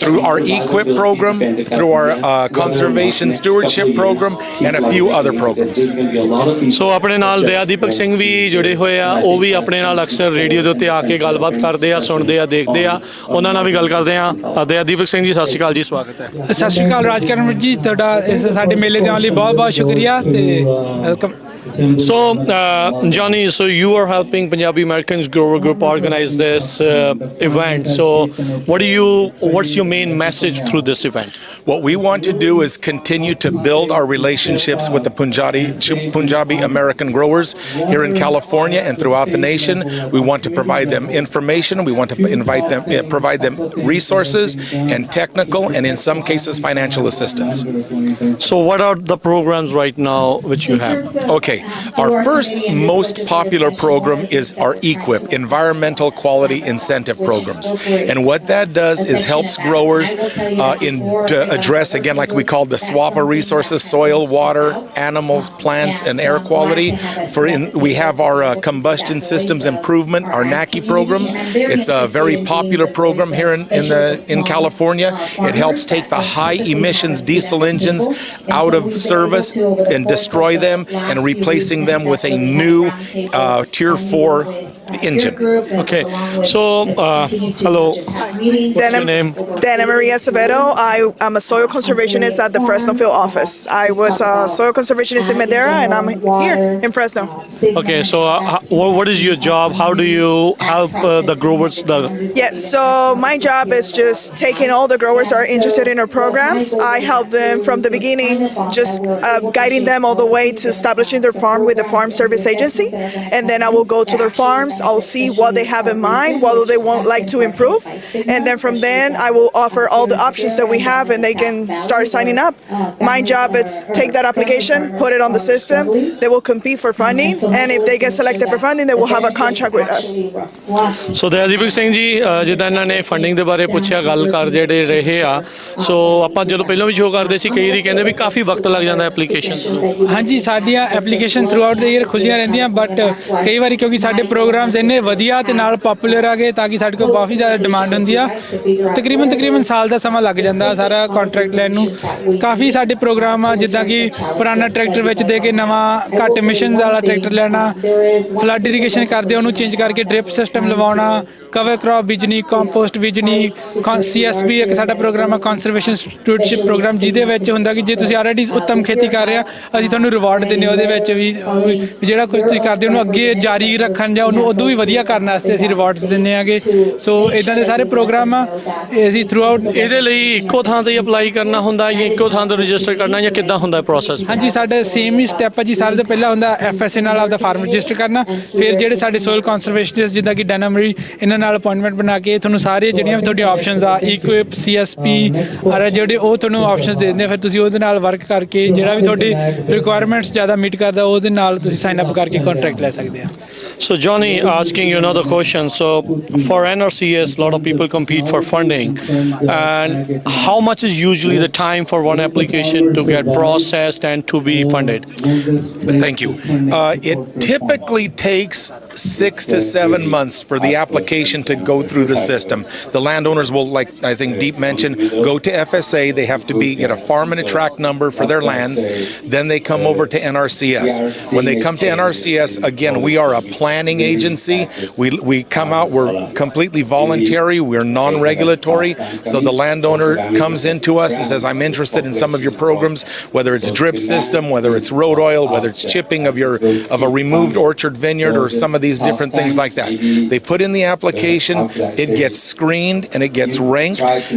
Through our EQIP program, through our conservation stewardship program, and a few other programs. So ਆਪਣੇ ਨਾਲ ਦਯਾਦੀਪਕ ਸਿੰਘ ਵੀ ਜੁੜੇ ਹੋਏ ਆ ਉਹ ਵੀ ਆਪਣੇ ਨਾਲ ਅਕਸਰ radio ਦੇ ਉੱਤੇ ਆ ਕੇ ਗੱਲਬਾਤ ਕਰਦੇ ਆ ਸੁਣਦੇ ਆ ਦੇਖਦੇ ਆ ਉਹਨਾਂ ਨਾਲ ਵੀ ਗੱਲ ਕਰਦੇ ਆ ਦਯਾਦੀਪਕ ਸਿੰਘ ਜੀ ਸਤਿ ਸ਼੍ਰੀ ਅਕਾਲ ਜੀ ਸਵਾਗਤ ਹੈ ਸਤਿ ਸ਼੍ਰੀ ਅਕਾਲ ਰਾਜਕਰਨ ਜੀ ਤੁਹਾਡਾ ਇਸ ਸਾਡੇ ਮੇਲੇ ਦੇ ਆਉਣ ਲਈ ਬਹੁਤ ਬਹੁਤ ਸ਼ੁਕਰੀਆ ਤੇ welcome So, Johnny, so you are helping Punjabi Americans Grower Group organize this event. So, what's your main message through this event? What we want to do is continue to build our relationships with the Punjabi American growers here in California and throughout the nation. We want to provide them information. We want to provide them resources and technical, and in some cases, financial assistance. So, what are the programs right now which you have? Okay. Our first most popular program is our EQIP, Environmental Quality Incentive Programs. And what that does is helps growers to address, again, like we call the SWAP of resources, soil, water, animals, plants, and air quality. We have our Combustion Systems Improvement, our NACI program. It's a very popular program here in California. It helps take the high emissions diesel engines out of service and destroy them and replacing them with a new Tier 4 engine. Okay, so hello, what's your name? Dana Maria Acevedo. I'm a soil conservationist at the Fresno Field office. I was a soil conservationist in Madera, and I'm here in Fresno. Okay, so what is your job? How do you help the growers? Yes, so my job is just taking all the growers who are interested in our programs. I help them from the beginning, just guiding them all the way to establishing their farm with the Farm Service Agency, and then I will go to their farms. I'll see what they have in mind, what do they want like to improve, and then from then I will offer all the options that we have, and they can start signing up. My job is take that application, put it on the system. They will compete for funding, and if they get selected for funding, they will have a contract with us. ਸੋ ਦਇਆਦੀਪ ਸਿੰਘ ਜੀ ਜਿੱਦਾਂ ਇਹਨਾਂ ਨੇ funding ਦੇ ਬਾਰੇ ਪੁੱਛਿਆ ਗੱਲ ਕਰ ਜਿਹੜੇ ਰਹੇ ਆ ਸੋ ਆਪਾਂ ਜਦੋਂ ਪਹਿਲਾਂ ਵੀ ਸ਼ੋਅ ਕਰਦੇ ਸੀ ਕਈ ਵਾਰੀ ਕਹਿੰਦੇ ਵੀ ਕਾਫੀ ਵਕਤ ਲੱਗ ਜਾਂਦਾ ਐਪਲੀਕੇਸ਼ਨ ਨੂੰ ਹਾਂਜੀ ਸਾਡੀਆਂ application through out the year ਖੁੱਲ੍ਹੀਆਂ ਰਹਿੰਦੀਆਂ ਬਟ ਕਈ ਵਾਰੀ ਕਿਉਂਕਿ ਸਾਡੇ ਪ੍ਰੋਗਰਾਮਸ ਇੰਨੇ ਵਧੀਆ ਤੇ ਨਾਲ ਪਪੂਲਰ ਆ ਗਏ ਤਾਂ ਕਿ ਸਾਡੇ ਕੋਲ ਕਾਫੀ ਜ਼ਿਆਦਾ ਡਿਮਾਂਡ ਹੁੰਦੀ ਆ ਤਕਰੀਬਨ ਸਾਲ ਦਾ ਸਮਾਂ ਲੱਗ ਜਾਂਦਾ ਸਾਰਾ ਕੰਟਰੈਕਟ ਲੈਣ ਨੂੰ ਕਾਫੀ ਸਾਡੇ ਪ੍ਰੋਗਰਾਮ ਆ ਜਿੱਦਾਂ ਕਿ ਪੁਰਾਣਾ ਟਰੈਕਟਰ ਵਿੱਚ ਦੇ ਕੇ ਨਵਾਂ ਘੱਟ ਮਿਸ਼ਨਸ ਵਾਲਾ ਟਰੈਕਟਰ ਲੈਣਾ ਫਲੱਡ ਇਰੀਗੇਸ਼ਨ ਕਰਦੇ ਉਹਨੂੰ ਚੇਂਜ ਕਰਕੇ ਡ੍ਰਿਪ ਸਿਸਟਮ ਲਵਾਉਣਾ ਕਵਰ ਕ੍ਰੌਪ ਬੀਜਣੀ ਕੰਪੋਸਟ ਬੀਜਣੀ CSB ਇੱਕ ਸਾਡਾ ਪ੍ਰੋਗਰਾਮ ਆ ਕੰਜ਼ਰਵੇਸ਼ਨ ਸਟੂਡਸ਼ਿਪ ਪ੍ਰੋਗਰਾਮ ਜਿਹਦੇ ਵਿੱਚ ਹੁੰਦਾ ਕਿ ਜੇ ਤੁਸੀਂ ਆਲਰੇਡੀ ਉੱਤਮ ਖੇਤੀ ਕਰ ਰਹੇ ਆ ਅਸੀਂ ਤੁਹਾਨੂੰ ਰਿਵਾਰਡ ਦਿੰਦੇ ਉਹਦੇ ਵਿੱਚ ਵੀ ਜਿਹੜਾ ਕੁਝ ਤੁਸੀਂ ਕਰਦੇ ਉਹਨੂੰ ਅੱਗੇ ਜਾਰੀ ਰੱਖਣ ਜਾਂ ਉਹਨੂੰ ਉਦੋਂ ਵੀ ਵਧੀਆ ਕਰਨ ਵਾਸਤੇ ਅਸੀਂ ਰਿਵਾਰਡਸ ਦਿੰਦੇ ਆਗੇ ਸੋ ਇਦਾਂ ਦੇ ਸਾਰੇ ਪ੍ਰੋਗਰਾਮ ਆ ਅਸੀਂ ਥਰੂ ਆਊਟ ਇਹਦੇ ਲਈ ਇੱਕੋ ਥਾਂ ਤੇ ਅਪਲਾਈ ਕਰਨਾ ਹੁੰਦਾ ਜਾਂ ਇੱਕੋ ਥਾਂ ਤੇ ਰਜਿਸਟਰ ਕਰਨਾ ਜਾਂ ਕਿੱਦਾਂ ਹੁੰਦਾ ਪ੍ਰੋਸੈਸ ਹਾਂਜੀ ਸਾਡਾ ਸੇਮ ਹੀ ਸਟੈਪ ਆ ਜੀ ਸਾਰੇ ਤੋਂ ਪਹਿਲਾਂ ਹੁੰਦਾ FSA ਨਾਲ ਆਪਦਾ ਫਾਰਮ ਰਜਿਸਟਰ ਕਰਨਾ ਫਿਰ ਜਿਹੜੇ ਸਾਡੇ ਸੋਇਲ ਕੰਜ਼ਰਵੇਸ਼ਨਿਸਟ ਜਿੱਦਾਂ ਕਿ ਡੈਨਾਮਰੀ ਇਹਨਾਂ ਨਾਲ ਅਪਾਇੰਟਮੈਂਟ ਬਣਾ ਕੇ ਤੁਹਾਨੂੰ ਸਾਰੇ ਜਿਹੜੀਆਂ ਵੀ ਤੁਹਾਡੀਆਂ ਆਪਸ਼ਨਸ ਆ ਇਕੁਇਪ CSP ਔਰ ਜਿਹੜੇ ਉਹ ਤੁਹਾਨੂੰ ਆਪਸ਼ਨਸ ਦੇ ਦਿੰਦੇ ਆ ਫਿਰ ਤੁਸੀਂ ਉਹਦੇ ਨਾਲ ਵਰਕ ਕਰਕੇ ਜਿਹੜਾ ਵੀ ਤੁਹਾਡੀ ਰਿਕੁਆਇਰਮੈਂਟਸ ਜ਼ਿਆਦਾ ਮੀਟ ਕਰਦਾ ਉਹਦੇ ਨਾਲ ਤੁਸੀਂ ਸਾਈਨ ਅਪ ਕਰਕੇ ਕੰਟਰੈਕਟ ਲੈ ਸਕਦੇ ਆ So Johnny, asking you another question. So for NRCS, a lot of people compete for funding. And how much is usually the time for one application to get processed and to be funded? Thank you. It typically takes 6 to 7 months for the application to go through the system. The landowners will, like I think Deep mentioned, go to FSA. They have to get a farm and a tract number for their lands. Then they come over to NRCS. When they come to NRCS, again, we are a planning agency. We come out, we're completely voluntary, we're non-regulatory. So the landowner comes into us and says, I'm interested in some of your programs, whether it's drip system, whether it's road oil, whether it's chipping of a removed orchard vineyard or some of these different things like that. They put in the application, it gets screened and it gets ranked.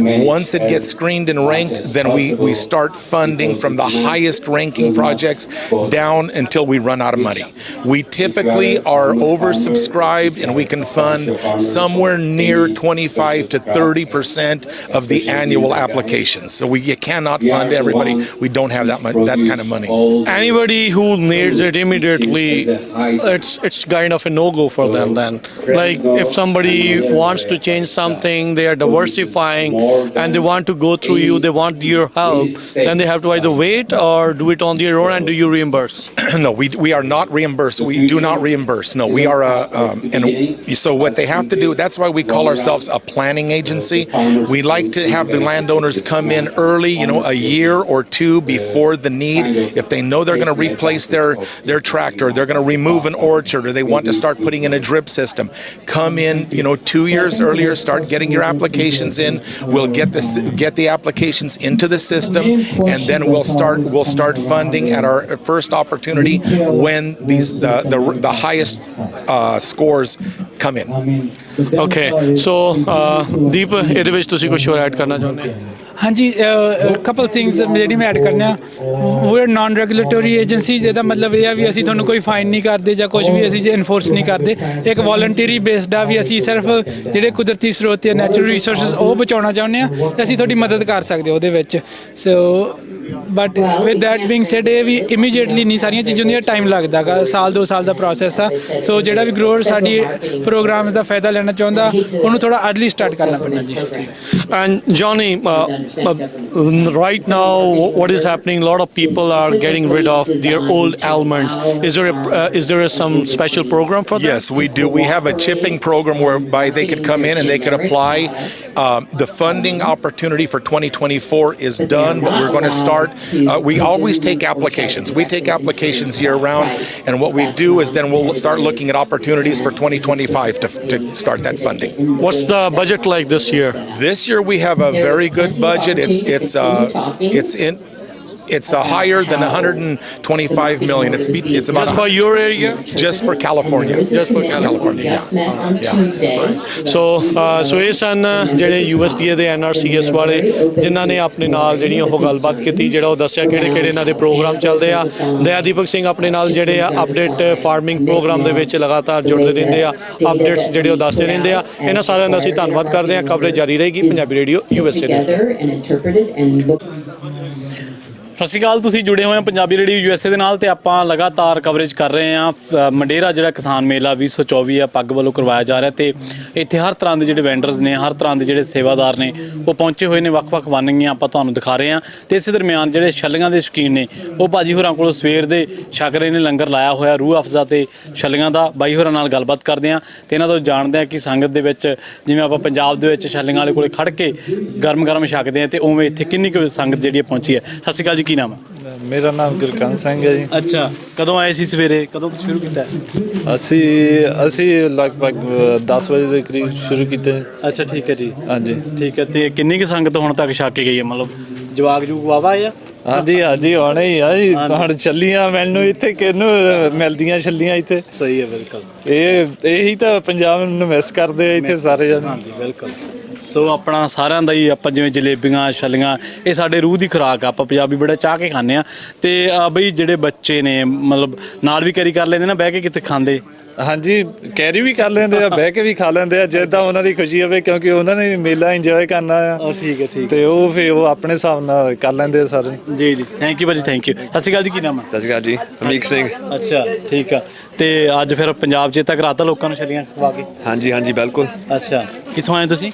Once it gets screened and ranked, then we start funding from the highest ranking projects down until we run out of money. We typically are oversubscribed and we can fund somewhere near 25 to 30% of the annual applications. So you cannot fund everybody. We don't have that kind of money. Anybody who needs it immediately, it's kind of a no-go for them then. Like if somebody wants to change something, they are diversifying and they want to go through you, they want your help, then they have to either wait or do it on their own. And do you reimburse? No, we are not reimbursed. We do not reimburse. No, we are and so what they have to do, that's why we call ourselves a planning agency. We like to have the landowners come in early, a year or two before the need. If they know they're going to replace their tractor, they're going to remove an orchard, or they want to start putting in a drip system, come in, 2 years earlier, start getting your applications in. We'll get the applications into the system, and then we'll start funding at our first opportunity when the highest scores come in. Okay, so Deep, ਇਹਦੇ ਵਿੱਚ ਤੁਸੀਂ ਕੁਝ ਹੋਰ add ਕਰਨਾ ਚਾਹੁੰਦੇ ਹਾਂਜੀ couple things ਜਿਹੜੀ ਮੈਂ ਐਡ ਕਰਨਾ we are non regulatory agency ਜਿਹਦਾ ਮਤਲਬ ਇਹ ਆ ਵੀ ਅਸੀਂ ਤੁਹਾਨੂੰ ਕੋਈ ਫਾਈਨ ਨਹੀਂ ਕਰਦੇ ਜਾਂ ਕੁਝ ਵੀ ਅਸੀਂ ਇਨਫੋਰਸ ਨਹੀਂ ਕਰਦੇ ਇੱਕ ਵੋਲੰਟਰੀ ਬੇਸਡ ਆ ਵੀ ਅਸੀਂ ਸਿਰਫ ਜਿਹੜੇ ਕੁਦਰਤੀ ਸਰੋਤ ਤੇ ਨੈਚੁਰਲ ਰਿਸੋਰਸਸ ਉਹ ਬਚਾਉਣਾ ਚਾਹੁੰਦੇ ਆ ਤੇ ਅਸੀਂ ਤੁਹਾਡੀ ਮਦਦ ਕਰ ਸਕਦੇ ਉਹਦੇ ਵਿੱਚ so but with that being said ਇਹ ਵੀ ਇਮੀਡੀਏਟਲੀ ਨਹੀਂ ਸਾਰੀਆਂ ਚੀਜ਼ਾਂ ਹੁੰਦੀਆਂ ਟਾਈਮ ਲੱਗਦਾ ਗਾ ਸਾਲ 2 ਸਾਲ ਦਾ ਪ੍ਰੋਸੈਸ ਆ ਸੋ ਜਿਹੜਾ ਵੀ ਗਰੋਅਰ ਸਾਡੀ ਪ੍ਰੋਗਰਾਮਸ ਦਾ ਫਾਇਦਾ ਲੈਣਾ ਚਾਹੁੰਦਾ ਉਹਨੂੰ ਥੋੜਾ ਅਰਲੀ ਸਟਾਰਟ ਕਰਨਾ ਪੈਂਦਾ ਜੀ And Johnny, right now what is happening, a lot of people are getting rid of their old almonds. Is there some special program for that? Yes, we do. We have a chipping program whereby they could come in and they could apply. The funding opportunity for 2024 is done, but we're going to start. We always take applications. We take applications year round, and what we do is then we'll start looking at opportunities for 2025 to start that funding. What's the budget like this year? This year we have a very good budget. It's in It's higher than 125 million. It's about Just for your area? just for California. Just for California. Yeah. ਸੋ ਇਹ ਸਨ ਜਿਹੜੇ USDA ਦੇ NRCS ਵਾਲੇ ਜਿਨ੍ਹਾਂ ਨੇ ਆਪਣੇ ਨਾਲ ਜਿਹੜੀ ਉਹ ਗੱਲਬਾਤ ਕੀਤੀ, ਜਿਹੜਾ ਉਹ ਦੱਸਿਆ ਕਿਹੜੇ ਕਿਹੜੇ ਇਹਨਾਂ ਦੇ ਪ੍ਰੋਗਰਾਮ ਚੱਲਦੇ ਆ। ਦਇਆਦੀਪਕ ਸਿੰਘ ਆਪਣੇ ਨਾਲ ਜਿਹੜੇ ਆ ਅਪਡੇਟ ਫਾਰਮਿੰਗ ਪ੍ਰੋਗਰਾਮ ਦੇ ਵਿੱਚ ਲਗਾਤਾਰ ਜੁੜਦੇ ਰਹਿੰਦੇ ਆ, ਅਪਡੇਟਸ ਜਿਹੜੇ ਉਹ ਦੱਸਦੇ ਰਹਿੰਦੇ ਆ। ਇਹਨਾਂ ਸਾਰਿਆਂ ਦਾ ਅਸੀਂ ਧੰਨਵਾਦ ਕਰਦੇ ਹਾਂ। ਕਵਰੇਜ ਜਾਰੀ ਰਹੇਗੀ ਪੰਜਾਬੀ ਰੇਡੀਓ USA ਦੇ। ਸਤਿ ਸ਼੍ਰੀ ਅਕਾਲ, ਤੁਸੀਂ ਜੁੜੇ ਹੋਏ ਹੋ ਪੰਜਾਬੀ ਰੇਡੀਓ USA ਦੇ ਨਾਲ ਤੇ ਆਪਾਂ ਲਗਾਤਾਰ ਕਵਰੇਜ ਕਰ ਰਹੇ ਹਾਂ ਮੰਡੇਰਾ ਜਿਹੜਾ ਕਿਸਾਨ ਮੇਲਾ 2024 ਆ ਪੱਗ ਵੱਲੋਂ ਕਰਵਾਇਆ ਜਾ ਰਿਹਾ ਤੇ ਇੱਥੇ ਹਰ ਤਰ੍ਹਾਂ ਦੇ ਜਿਹੜੇ ਵੈਂਡਰਸ ਨੇ, ਹਰ ਤਰ੍ਹਾਂ ਦੇ ਜਿਹੜੇ ਸੇਵਾਦਾਰ ਨੇ ਉਹ ਪਹੁੰਚੇ ਹੋਏ ਨੇ। ਵੱਖ-ਵੱਖ ਵੰਨਗੀਆਂ ਆਪਾਂ ਤੁਹਾਨੂੰ ਦਿਖਾ ਰਹੇ ਹਾਂ ਤੇ ਇਸੇ ਦਰਮਿਆਨ ਜਿਹੜੇ ਛੱਲੀਆਂ ਦੇ ਸ਼ੌਕੀਨ ਨੇ ਉਹ ਭਾਜੀ ਹੋਰਾਂ ਕੋਲ ਸਵੇਰ ਦੇ ਛਕ ਰਹੇ ਨੇ, ਲੰਗਰ ਲਾਇਆ ਹੋਇਆ ਰੂਹ ਅਫਜ਼ਾ ਤੇ ਛੱਲੀਆਂ ਦਾ। ਬਾਈ ਹੋਰਾਂ ਨਾਲ ਗੱਲਬਾਤ ਕਰਦੇ ਹਾਂ ਤੇ ਇਹਨਾਂ ਤੋਂ ਜਾਣਦੇ ਹਾਂ ਕਿ ਸੰਗਤ ਦੇ ਵਿੱਚ ਜਿਵੇਂ ਆਪਾਂ ਪੰਜਾਬ ਦੇ ਵਿੱਚ ਛੱਲੀਆਂ ਵਾਲੇ ਕੋਲੇ ਖੜ ਕੇ ਗਰਮ ਛਕਦੇ ਹਾਂ ਤੇ ਉਵੇਂ ਇੱਥੇ ਕਿੰਨੀ ਕੁ ਸੰਗਤ ਜਿਹੜੀ ਪਹੁੰਚੀ ਹੈ। ਸਤਿ ਸ਼੍ਰੀ ਅਕਾਲ ਜੀ, ਕੀ ਨਾਮ ਹੈ? ਮੇਰਾ ਨਾਮ ਗੁਰਕੰਨ ਸਿੰਘ ਹੈ ਜੀ। ਅੱਛਾ, ਕਦੋਂ ਆਏ ਸੀ ਸਵੇਰੇ, ਕਦੋਂ ਸ਼ੁਰੂ ਕੀਤਾ? ਅਸੀਂ ਲਗਭਗ 10 ਵਜੇ ਦੇ ਕਰੀਬ ਸ਼ੁਰੂ ਕੀਤੇ। ਅੱਛਾ, ਠੀਕ ਹੈ ਜੀ। ਹਾਂਜੀ, ਠੀਕ ਹੈ। ਤੇ ਕਿੰਨੀ ਕੁ ਸੰਗਤ ਹੁਣ ਤੱਕ ਛਕ ਕੇ ਗਈ ਹੈ? ਮਤਲਬ ਜਵਾਕ ਜੂਕ ਵਾਵਾ ਆ? ਹਾਂਜੀ ਹੋਣੇ ਹੀ ਆ ਜੀ। ਹੁਣ ਛੱਲੀਆਂ ਮੈਨੂੰ ਇੱਥੇ ਕਿਹਨੂੰ ਮਿਲਦੀਆਂ ਛੱਲੀਆਂ ਇੱਥੇ। ਸਹੀ ਹੈ, ਬਿਲਕੁਲ। ਇਹੀ ਤਾਂ ਪੰਜਾਬ ਨੂੰ ਮਿਸ ਕਰਦੇ ਆ ਇੱਥੇ ਸਾਰੇ ਜਣੇ। ਹਾਂਜੀ, ਬਿਲਕੁਲ। ਸੋ ਆਪਣਾ ਸਾਰਿਆਂ ਦਾ ਹੀ ਆਪਾਂ ਜਿਵੇਂ ਜਲੇਬੀਆਂ, ਛੱਲੀਆਂ, ਇਹ ਸਾਡੇ ਰੂਹ ਦੀ ਖੁਰਾਕ ਆ। ਆਪਾਂ ਪੰਜਾਬੀ ਬੜਾ ਚਾਹ ਕੇ ਖਾਂਦੇ ਆ। ਤੇ ਬਈ ਜਿਹੜੇ ਬੱਚੇ ਨੇ ਮਤਲਬ ਨਾਲ ਵੀ ਕੈਰੀ ਕਰ ਲੈਂਦੇ ਨਾ, ਬਹਿ ਕੇ ਕਿਤੇ ਖਾਂਦੇ? ਹਾਂਜੀ, ਕੈਰੀ ਵੀ ਕਰ ਲੈਂਦੇ ਆ, ਬਹਿ ਕੇ ਵੀ ਖਾ ਲੈਂਦੇ ਆ, ਜਿੱਦਾਂ ਉਹਨਾਂ ਦੀ ਖੁਸ਼ੀ ਹੋਵੇ, ਕਿਉਂਕਿ ਉਹਨਾਂ ਨੇ ਮੇਲਾ ਇੰਜੋਏ ਕਰਨਾ ਆ। ਠੀਕ ਹੈ, ਠੀਕ। ਤੇ ਉਹ ਫਿਰ ਉਹ ਆਪਣੇ ਹਿਸਾਬ ਨਾਲ ਕਰ ਲੈਂਦੇ ਆ ਸਾਰੇ। ਜੀ ਜੀ, ਥੈਂਕ ਯੂ ਭਾਜੀ, ਥੈਂਕ ਯੂ। ਸਤਿ ਸ਼੍ਰੀ ਅਕਾਲ ਜੀ, ਕੀ ਨਾਮ ਹੈ? ਸਤਿ ਸ਼੍ਰੀ ਅਕਾਲ ਜੀ, ਅਮੀਕ ਸਿੰਘ। ਅੱਛਾ, ਠੀਕ ਆ। ਤੇ ਅੱਜ ਫਿਰ ਪੰਜਾਬ 'ਚ ਤੱਕ ਰਾਤ ਲੋਕਾਂ ਨੂੰ ਛੱਲੀਆਂ ਖਵਾ ਕੇ? ਹਾਂਜੀ ਬਿਲਕੁਲ। ਅੱਛਾ, ਕਿੱਥੋਂ ਆਏ ਤੁਸੀਂ?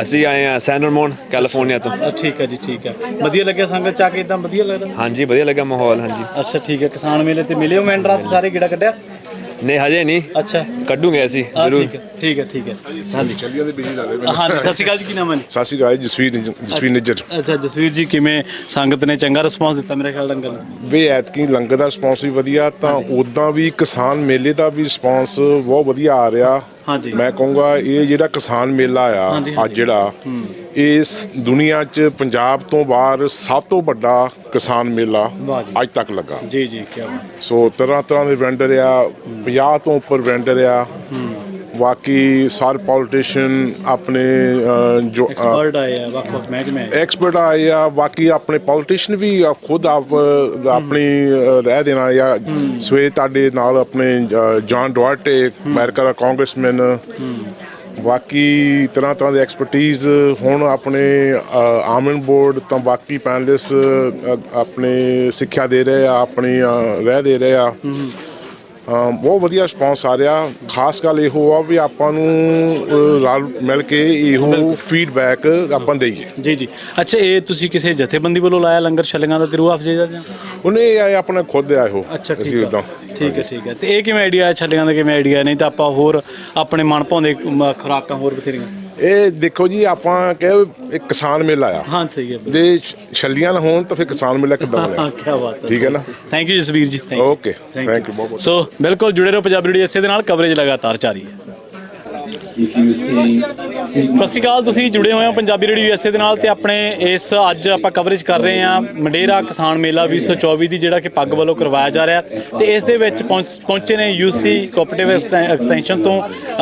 ਅਸੀਂ ਆਏ ਆ ਸੈਨ ਰਮੋਨ, ਕੈਲੀਫੋਰਨੀਆ ਤੋਂ। ਠੀਕ ਹੈ ਜੀ, ਠੀਕ ਹੈ। ਵਧੀਆ ਲੱਗਿਆ ਸੰਗਤ ਚ ਆ ਕੇ? ਇਦਾਂ ਵਧੀਆ ਲੱਗਦਾ? ਹਾਂਜੀ, ਵਧੀਆ ਲੱਗਾ ਮਾਹੌਲ। ਹਾਂਜੀ। ਅੱਛਾ, ਠੀਕ ਹੈ। ਕਿਸਾਨ ਮੇਲੇ ਤੇ ਮਿਲੇ ਹੋ ਮੈਂਡਰਾਂ ਤੇ ਸਾਰੇ, ਗੇੜਾ ਕੱਢਿਆ? ਨਹੀਂ, ਹਜੇ ਨਹੀਂ। ਅੱਛਾ, ਕੱਢੂਗੇ ਅਸੀਂ ਜ਼ਰੂਰ। ਠੀਕ ਹੈ। ਹਾਂਜੀ, ਚੱਲੀਆਂ ਦੇ ਬਿਜੀ ਲੱਗ ਰਹੇ। ਹਾਂਜੀ, ਸਤਿ ਸ਼੍ਰੀ ਅਕਾਲ ਜੀ, ਕੀ ਨਾਮ ਹੈ? ਸਤਿ ਸ਼੍ਰੀ ਅਕਾਲ, ਜਸਵੀਰ ਨਿੱਜਰ। ਅੱਛਾ, ਜਸਵੀਰ ਜੀ, ਕਿਵੇਂ ਸੰਗਤ ਨੇ ਚੰਗਾ ਰਿਸਪੌਂਸ ਦਿੱਤਾ ਮੇਰੇ ਖਿਆਲ ਲੰਗਰ ਨੂੰ? ਵੀ ਐਤਕੀ ਲੰਗਰ ਦਾ ਰਿਸਪੌਂਸ ਵੀ ਵਧੀਆ, ਤਾਂ ਉਦਾਂ ਵੀ ਕਿਸਾਨ ਮੇਲੇ ਦਾ ਵੀ ਰਿਸਪੌਂਸ ਬਹੁਤ ਵਧੀਆ ਆ ਰਿਹਾ। ਹਾਂਜੀ, ਮੈਂ ਕਹੂੰਗਾ ਇਹ ਜਿਹੜਾ ਕਿਸਾਨ ਮੇਲਾ ਆ ਅੱਜ ਜਿਹੜਾ ਇਸ ਦੁਨੀਆ 'ਚ ਪੰਜਾਬ ਤੋਂ ਬਾਹਰ ਸਭ ਤੋਂ ਵੱਡਾ ਕਿਸਾਨ ਮੇਲਾ ਅੱਜ ਤੱਕ ਲੱਗਾ। ਜੀ ਜੀ, ਕੀ ਬਾਤ। ਸੋ ਤਰ੍ਹਾਂ ਦੇ ਵੈਂਡਰ ਆ, 50 ਤੋਂ ਉੱਪਰ ਵੈਂਡਰ ਆ। ਬਾਕੀ ਸਾਰੇ ਪੋਲੀਟੀਸ਼ੀਅਨ ਆਪਣੇ ਜੋ ਐਕਸਪਰਟ ਆਏ ਆ, ਵੱਖ-ਵੱਖ ਮਹਿਕਮੇ ਐਕਸਪਰਟ ਆਏ ਆ। ਬਾਕੀ ਆਪਣੇ ਪੋਲੀਟੀਸ਼ੀਅਨ ਵੀ ਖੁਦ ਆਪਣੀ ਰਹਿ ਦੇਣਾ ਆ। ਸਵੇਰੇ ਤੁਹਾਡੇ ਨਾਲ ਆਪਣੇ ਜੌਨ ਡੁਆਰਟੇ, ਅਮਰੀਕਾ ਦਾ ਕਾਂਗਰਸਮੈਨ। ਬਾਕੀ ਤਰ੍ਹਾਂ ਦੇ ਐਕਸਪਰਟੀਜ਼ ਹੁਣ ਆਪਣੇ ਆਲਮੰਡ ਬੋਰਡ ਤਾਂ ਬਾਕੀ ਪੈਨਲਿਸਟ ਆਪਣੇ ਸਿੱਖਿਆ ਦੇ ਰਹੇ ਆ, ਆਪਣੀ ਰਹਿ ਦੇ ਰਹੇ ਆ। ਬਹੁਤ ਵਧੀਆ ਰਿਸਪੌਂਸ ਆ ਰਿਹਾ। ਖਾਸ ਗੱਲ ਇਹੋ ਆ ਵੀ ਆਪਾਂ ਨੂੰ ਰਲ ਮਿਲ ਕੇ ਇਹੋ ਫੀਡਬੈਕ ਆਪਾਂ ਦੇਈਏ। ਜੀ ਜੀ। ਅੱਛਾ, ਇਹ ਤੁਸੀਂ ਕਿਸੇ ਜਥੇਬੰਦੀ ਵੱਲੋਂ ਲਾਇਆ ਲੰਗਰ ਛੱਲੀਆਂ ਦਾ ਤੇ ਰੂਹ ਅਫਜ਼ੇ ਦਾ? ਉਹਨੇ ਇਹ ਆਪਣਾ ਖੁਦ ਆ ਇਹੋ। ਅੱਛਾ, ਠੀਕ ਹੈ। ਠੀਕ ਹੈ। ਤੇ ਇਹ ਕਿਵੇਂ ਆਈਡੀਆ ਛੱਲੀਆਂ ਦਾ, ਕਿਵੇਂ ਆਈਡੀਆ? ਨਹੀਂ ਤਾਂ ਆਪਾਂ ਹੋਰ ਆਪਣੇ ਮਨ ਭਾਉਂਦੇ ਖੁਰਾਕਾਂ ਹੋਰ ਬਥੇਰੀਆਂ। ਇਹ ਦੇਖੋ ਜੀ, ਆਪਾਂ ਕਹੇ ਇੱਕ ਕਿਸਾਨ ਮੇਲਾ ਆ। ਹਾਂ, ਸਹੀ ਹੈ। ਜੇ ਛੱਲੀਆਂ ਨਾ ਹੋਣ ਤਾਂ ਫਿਰ ਕਿਸਾਨ ਮੇਲਾ ਕਿੱਦਾਂ ਬਣੇਗਾ? ਕੀ ਬਾਤ ਹੈ। ਠੀਕ ਹੈ ਨਾ। ਥੈਂਕ ਯੂ ਜਸਵੀਰ ਜੀ। ਓਕੇ, ਥੈਂਕ ਯੂ ਬਹੁਤ। ਸੋ ਬਿਲਕੁਲ ਜੁੜੇ ਰਹੋ ਪੰਜਾਬੀ ਰੇਡੀਓ ਇਸੇ ਦੇ ਨਾਲ, ਕਵਰੇਜ ਲਗਾਤਾਰ ਜਾਰੀ ਹੈ। ਸਤਿ ਸ਼੍ਰੀ ਅਕਾਲ, ਤੁਸੀਂ ਜੁੜੇ ਹੋਏ ਹੋ ਪੰਜਾਬੀ ਰੇਡੀਓ USA ਦੇ ਨਾਲ ਤੇ ਆਪਣੇ ਇਸ ਅੱਜ ਆਪਾਂ ਕਵਰੇਜ ਕਰ ਰਹੇ ਹਾਂ ਮੰਡੇਰਾ ਕਿਸਾਨ ਮੇਲਾ 2024 ਦੀ, ਜਿਹੜਾ ਕਿ ਪੱਗ ਵੱਲੋਂ ਕਰਵਾਇਆ ਜਾ ਰਿਹਾ ਤੇ ਇਸ ਦੇ ਵਿੱਚ ਪਹੁੰਚੇ ਨੇ UC ਕੋਆਪਰੇਟਿਵ ਐਕਸਟੈਂਸ਼ਨ ਤੋਂ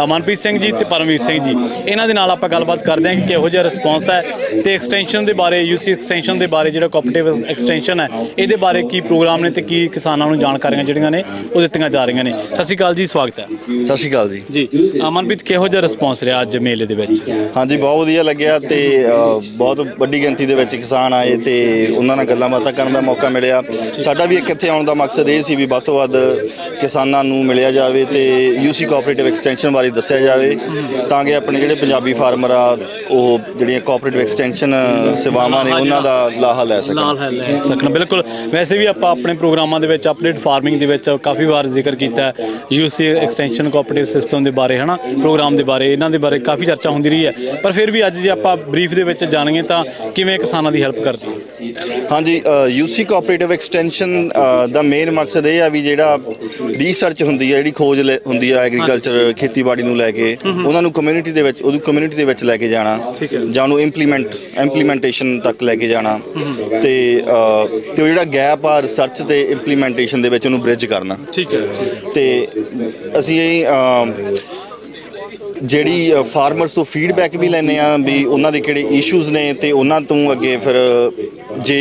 ਮਨਪ੍ਰੀਤ ਸਿੰਘ ਜੀ ਤੇ ਪਰਮਵੀਰ ਸਿੰਘ ਜੀ। ਇਹਨਾਂ ਦੇ ਨਾਲ ਆਪਾਂ ਗੱਲਬਾਤ ਕਰਦੇ ਹਾਂ ਕਿ ਕਿਹੋ ਜਿਹਾ ਰਿਸਪੌਂਸ ਹੈ ਤੇ ਐਕਸਟੈਂਸ਼ਨ ਦੇ ਬਾਰੇ, UC ਐਕਸਟੈਂਸ਼ਨ ਦੇ ਬਾਰੇ, ਜਿਹੜਾ ਕੋਆਪਰੇਟਿਵ ਐਕਸਟੈਂਸ਼ਨ ਹੈ ਇਹਦੇ ਬਾਰੇ ਕੀ ਪ੍ਰੋਗਰਾਮ ਨੇ ਤੇ ਕੀ ਕਿਸਾਨਾਂ ਨੂੰ ਜਾਣਕਾਰੀਆਂ ਜਿਹੜੀਆਂ ਨੇ ਉਹ ਦਿੱਤੀਆਂ ਜਾ ਰਹੀਆਂ ਨੇ। ਸਤਿ ਸ਼੍ਰੀ ਅਕਾਲ ਜੀ, ਸਵਾਗਤ ਹੈ। ਸਤਿ ਸ਼੍ਰੀ ਅਕਾਲ ਜੀ। ਜੀ, ਮਨਪ੍ਰੀਤ, ਕਿਹੋ ਜਿਹਾ ਰਿਸਪੌਂਸ ਰਿਹਾ ਅੱਜ ਮੇਲੇ ਦੇ ਵਿੱਚ? ਹਾਂਜੀ, ਬਹੁਤ ਵਧੀਆ ਲੱਗਿਆ ਤੇ ਬਹੁਤ ਵੱਡੀ ਗਿਣਤੀ ਦੇ ਵਿੱਚ ਕਿਸਾਨ ਆਏ ਤੇ ਉਹਨਾਂ ਨਾਲ ਗੱਲਾਂ ਬਾਤਾਂ ਕਰਨ ਦਾ ਮੌਕਾ ਮਿਲਿਆ। ਸਾਡਾ ਵੀ ਇੱਕ ਇੱਥੇ ਆਉਣ ਦਾ ਮਕਸਦ ਇਹ ਸੀ ਵੀ ਵੱਧ ਤੋਂ ਵੱਧ ਕਿਸਾਨਾਂ ਨੂੰ ਮਿਲਿਆ ਜਾਵੇ ਤੇ UC ਕੋਆਪਰੇਟਿਵ ਐਕਸਟੈਂਸ਼ਨ ਬਾਰੇ ਦੱਸਿਆ ਜਾਵੇ ਤਾਂ ਕਿ ਆਪਣੇ ਜਿਹੜੇ ਪੰਜਾਬੀ ਫਾਰਮਰ ਆ ਉਹ ਜਿਹੜੀਆਂ ਕੋਆਪਰੇਟਿਵ ਐਕਸਟੈਂਸ਼ਨ ਸੇਵਾਵਾਂ ਨੇ ਉਹਨਾਂ ਦਾ ਲਾਹਾ ਲੈ ਸਕਣ। ਬਿਲਕੁਲ। ਵੈਸੇ ਵੀ ਆਪਾਂ ਆਪਣੇ ਪ੍ਰੋਗਰਾਮਾਂ ਦੇ ਵਿੱਚ ਅਪਡੇਟ ਫਾਰਮਿੰਗ ਦੇ ਵਿੱਚ ਕਾਫੀ ਵਾਰ ਜ਼ਿਕਰ ਕੀਤਾ UC ਐਕਸਟੈਂਸ਼ਨ ਕੋਆਪਰੇਟਿਵ ਸਿਸਟਮ ਦੇ ਬਾਰੇ, ਹੈ ਨਾ, ਪ੍ਰੋਗਰਾਮ ਦੇ ਬਾਰੇ, ਇਹਨਾਂ ਦੇ ਬਾਰੇ ਕਾਫੀ ਚਰਚਾ ਹੁੰਦੀ ਹੁੰਦੀ ਰਹੀ ਹੈ, ਪਰ ਫਿਰ ਵੀ ਅੱਜ ਜੇ ਆਪਾਂ ਬਰੀਫ ਦੇ ਵਿੱਚ ਜਾਣੀਏ ਤਾਂ ਕਿਵੇਂ ਕਿਸਾਨਾਂ ਦੀ ਹੈਲਪ ਕਰਦੇ? ਹਾਂਜੀ, ਯੂਸੀ ਕੋਆਪਰੇਟਿਵ ਐਕਸਟੈਂਸ਼ਨ ਦਾ ਮੇਨ ਮਕਸਦ ਇਹ ਆ ਵੀ ਜਿਹੜਾ ਰਿਸਰਚ ਹੁੰਦੀ ਹੈ, ਜਿਹੜੀ ਖੋਜ ਹੁੰਦੀ ਆ ਐਗਰੀਕਲਚਰ ਖੇਤੀਬਾੜੀ ਨੂੰ ਲੈ ਕੇ, ਉਹਨਾਂ ਨੂੰ ਕਮਿਊਨਿਟੀ ਦੇ ਵਿੱਚ ਲੈ ਕੇ ਜਾਣਾ ਜਾਂ ਉਹਨੂੰ ਇੰਪਲੀਮੈਂਟੇਸ਼ਨ ਤੱਕ ਲੈ ਕੇ ਜਾਣਾ ਤੇ ਉਹ ਜਿਹੜਾ ਗੈਪ ਆ ਰਿਸਰਚ ਤੇ ਇੰਪਲੀਮੈਂਟੇਸ਼ਨ ਦੇ ਵਿੱਚ ਉਹਨੂੰ ਬ੍ਰਿਜ ਕਰਨਾ। ਠੀਕ ਹੈ। ਤੇ ਅਸੀਂ ਜਿਹੜੀ ਫਾਰਮਰਸ ਤੋਂ ਫੀਡਬੈਕ ਵੀ ਲੈਂਦੇ ਆ ਵੀ ਉਹਨਾਂ ਦੇ ਕਿਹੜੇ ਇਸ਼ੂਜ਼ ਨੇ ਤੇ ਉਹਨਾਂ ਤੋਂ ਅੱਗੇ ਫਿਰ ਜੇ